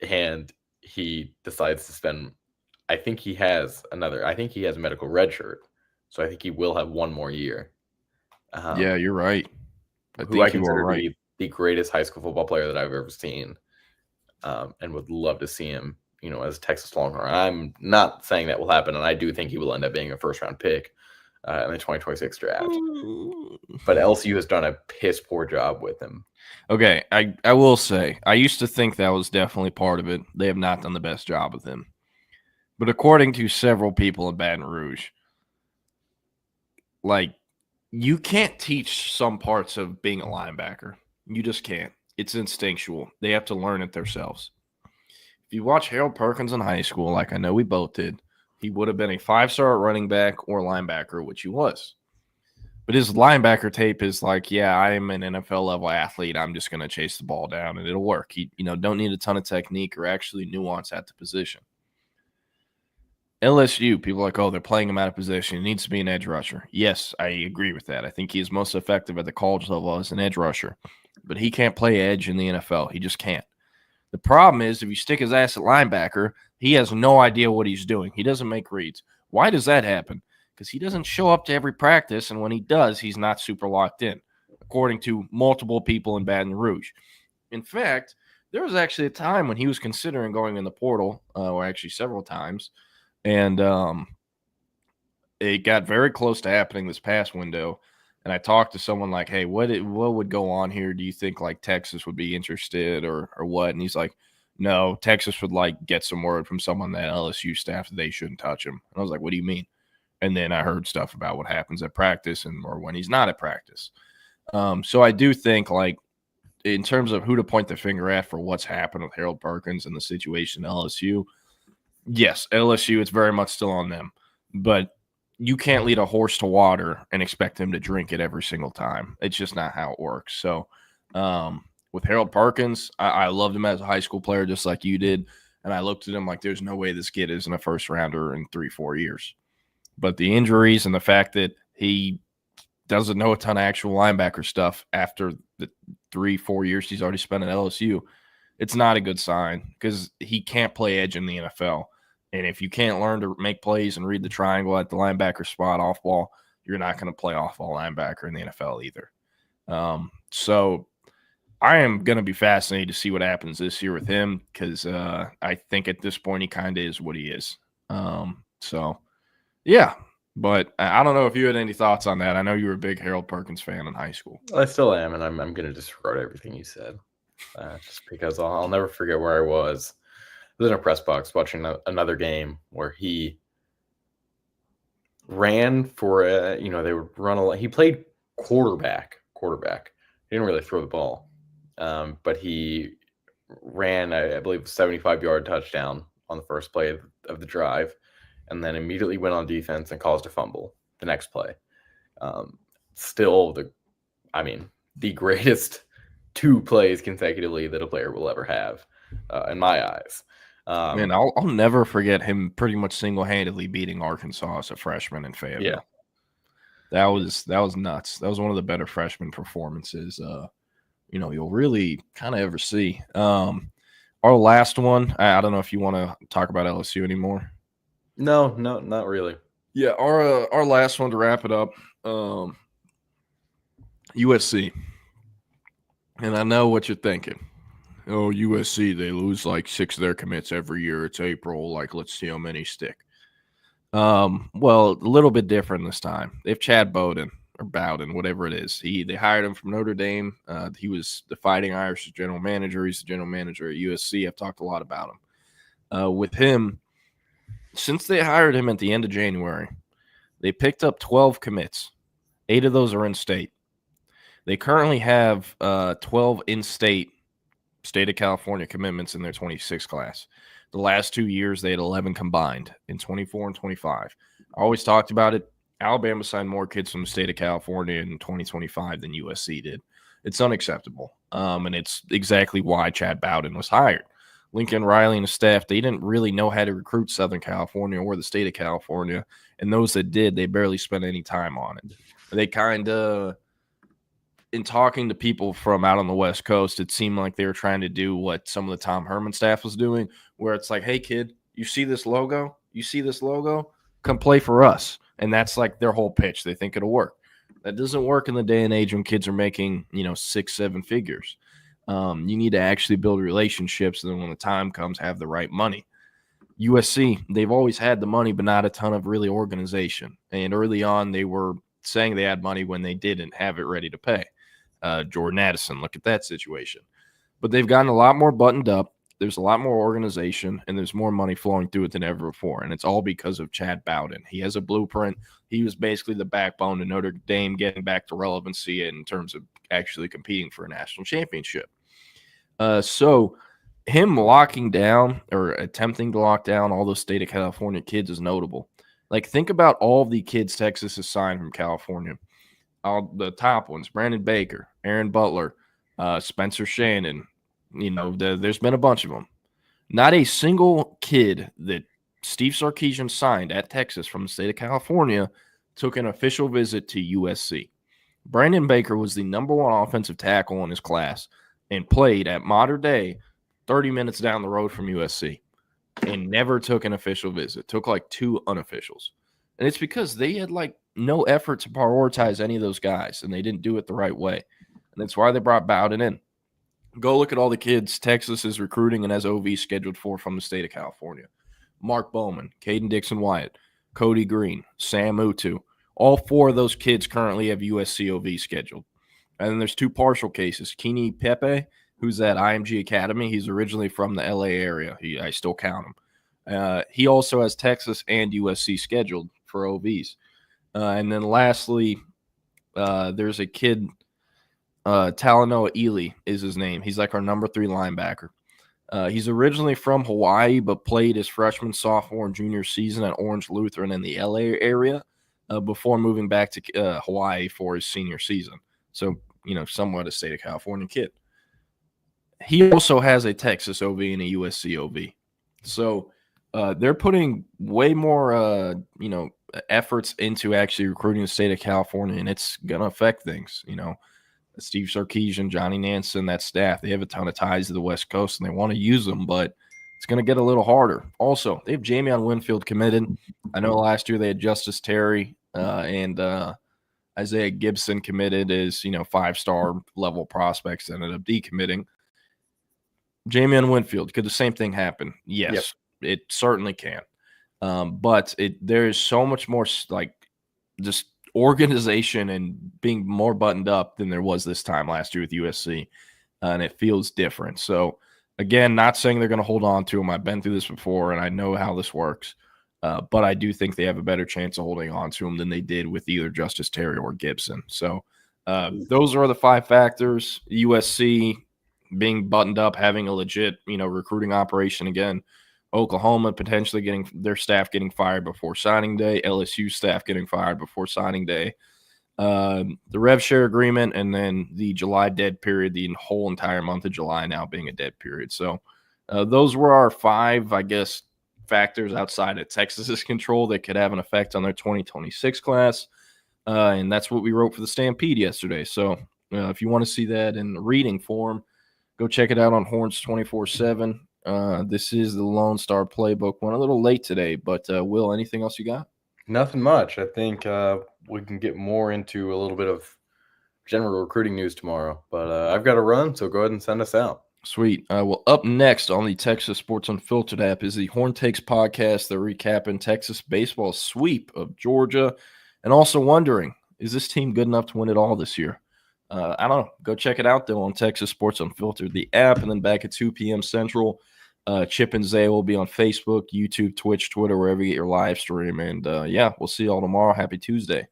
[SPEAKER 15] and he decides to spend, I think he has a medical red shirt. So I think he will have one more year.
[SPEAKER 16] Yeah, you're right.
[SPEAKER 15] I consider to be the greatest high school football player that I've ever seen, and would love to see him, as a Texas Longhorn. I'm not saying that will happen, and I do think he will end up being a first-round pick in the 2026 draft. But LSU has done a piss-poor job with him.
[SPEAKER 16] Okay, I will say, I used to think that was definitely part of it. They have not done the best job with him. But according to several people in Baton Rouge, you can't teach some parts of being a linebacker. You just can't. It's instinctual. They have to learn it themselves. If you watch Harold Perkins in high school, like I know we both did, he would have been a 5-star running back or linebacker, which he was. But his linebacker tape is I am an NFL level athlete. I'm just going to chase the ball down and it'll work. He, don't need a ton of technique or actually nuance at the position. LSU, people are like, oh, they're playing him out of position. He needs to be an edge rusher. Yes, I agree with that. I think he is most effective at the college level as an edge rusher. But he can't play edge in the NFL. He just can't. The problem is, if you stick his ass at linebacker, he has no idea what he's doing. He doesn't make reads. Why does that happen? because he doesn't show up to every practice, and when he does, he's not super locked in, according to multiple people in Baton Rouge. In fact, there was actually a time when he was considering going in the portal, or actually several times, and it got very close to happening this past window. And I talked to someone like, hey, what would go on here? Do you think like Texas would be interested or what? And he's like, no, Texas would like get some word from someone that LSU staff that they shouldn't touch him. And I was like, what do you mean? And then I heard stuff about what happens at practice or when he's not at practice. So I do think like in terms of who to point the finger at for what's happened with Harold Perkins and the situation at LSU, yes, LSU, it's very much still on them. But you can't lead a horse to water and expect him to drink it every single time. It's just not how it works. So with Harold Perkins, I loved him as a high school player just like you did. And I looked at him like there's no way this kid isn't a first rounder in 3-4 years. But the injuries and the fact that he doesn't know a ton of actual linebacker stuff after the 3-4 years he's already spent at LSU, it's not a good sign because he can't play edge in the NFL. And if you can't learn to make plays and read the triangle at the linebacker spot off ball, you're not going to play off ball linebacker in the NFL either. So I am going to be fascinated to see what happens this year with him because I think at this point he kind of is what he is. So, yeah. But I don't know if you had any thoughts on that. I know you were a big Harold Perkins fan in high school.
[SPEAKER 15] I still am, and I'm going to disregard everything you said just because I'll never forget where I was. I was in a press box watching another game where he ran for they would run a lot. He played quarterback. He didn't really throw the ball, but he ran, I believe, a 75-yard touchdown on the first play of the drive, and then immediately went on defense and caused a fumble the next play. Still, the greatest 2 plays consecutively that a player will ever have, in my eyes.
[SPEAKER 16] Man, I'll never forget him pretty much single-handedly beating Arkansas as a freshman in Fayetteville.
[SPEAKER 15] Yeah,
[SPEAKER 16] that was nuts. That was one of the better freshman performances you'll really kind of ever see. Our last one, I don't know if you want to talk about LSU anymore.
[SPEAKER 15] No, not really.
[SPEAKER 16] Yeah, our last one to wrap it up, USC. And I know what you're thinking. Oh, USC, they lose like 6 of their commits every year. It's April. Like, let's see how many stick. Well, a little bit different this time. They have Chad Bowden, whatever it is. They hired him from Notre Dame. He was the Fighting Irish general manager. He's the general manager at USC. I've talked a lot about him. With him, since they hired him at the end of January, they picked up 12 commits. 8 of those are in-state. They currently have 12 in-state state of California commitments in their 26 class. The last 2 years, they had 11 combined in 24 and 25. I always talked about it. Alabama signed more kids from the state of California in 2025 than USC did. It's unacceptable. And it's exactly why Chad Bowden was hired. Lincoln Riley and his staff, they didn't really know how to recruit Southern California or the state of California. And those that did, they barely spent any time on it. They kind of, in talking to people from out on the West Coast, it seemed like they were trying to do what some of the Tom Herman staff was doing, where it's like, hey, kid, you see this logo? Come play for us. And that's like their whole pitch. They think it'll work. That doesn't work in the day and age when kids are making, 6-7 figures. You need to actually build relationships, and then when the time comes, have the right money. USC, they've always had the money, but not a ton of really organization. And early on, they were saying they had money when they didn't have it ready to pay. Jordan Addison, look at that situation. But they've gotten a lot more buttoned up. There's a lot more organization, and there's more money flowing through it than ever before. And it's all because of Chad Bowden. He has a blueprint. He was basically the backbone to Notre Dame getting back to relevancy in terms of actually competing for a national championship. So him locking down or attempting to lock down all those state of California kids is notable. Like, think about all of the kids Texas has signed from California. All the top ones: Brandon Baker, Aaron Butler, Spencer Shannon. There's been a bunch of them. Not a single kid that Steve Sarkisian signed at Texas from the state of California took an official visit to USC. Brandon Baker was the #1 offensive tackle in his class and played at Mater Dei 30 minutes down the road from USC and never took an official visit. Took like 2 unofficials. And it's because they had like no effort to prioritize any of those guys, and they didn't do it the right way. And that's why they brought Bowden in. Go look at all the kids Texas is recruiting and has OV scheduled for from the state of California. Mark Bowman, Caden Dixon-Wyatt, Cody Green, Sam Utu. All 4 of those kids currently have USC OV scheduled. And then there's 2 partial cases. Kini Pepe, who's at IMG Academy. He's originally from the LA area. I still count him. He also has Texas and USC scheduled for OVs. And then lastly, there's a kid, Talanoa Ely is his name. He's like our number 3 linebacker. He's originally from Hawaii, but played his freshman, sophomore, and junior season at Orange Lutheran in the LA area before moving back to Hawaii for his senior season. So, somewhat a state of California kid. He also has a Texas OV and a USC OV. So they're putting way more, efforts into actually recruiting the state of California, and it's going to affect things, Steve Sarkisian, Johnny Nansen, that staff, they have a ton of ties to the West Coast, and they want to use them, but it's going to get a little harder. Also, they have Jamion Winfield committed. I know last year they had Justice Terry and Isaiah Gibson committed as, 5-star level prospects that ended up decommitting. Jamion Winfield, could the same thing happen? Yes, It certainly can. But there is so much more just organization and being more buttoned up than there was this time last year with USC, and it feels different. So again, not saying they're going to hold on to him. I've been through this before, and I know how this works. But I do think they have a better chance of holding on to him than they did with either Justice Terry or Gibson. So those are the 5 factors. USC being buttoned up, having a legit, recruiting operation again. Oklahoma potentially getting their staff getting fired before signing day. LSU staff getting fired before signing day. The rev share agreement, and then the July dead period, the whole entire month of July now being a dead period. So those were our 5, I guess, factors outside of Texas's control that could have an effect on their 2026 class. And that's what we wrote for the Stampede yesterday. So if you want to see that in reading form, go check it out on Horns 24/7. This is the Lone Star Playbook. Went a little late today, but Will, anything else you got?
[SPEAKER 15] Nothing much. I think we can get more into a little bit of general recruiting news tomorrow. But I've got to run, so go ahead and send us out.
[SPEAKER 16] Sweet. Well, up next on the Texas Sports Unfiltered app is the Horn Takes podcast. They're recapping Texas baseball sweep of Georgia, and also wondering, is this team good enough to win it all this year? I don't know. Go check it out, though, on Texas Sports Unfiltered, the app, and then back at 2 p.m. Central. Chip and Zay will be on Facebook, YouTube, Twitch, Twitter, wherever you get your live stream. And, we'll see you all tomorrow. Happy Tuesday.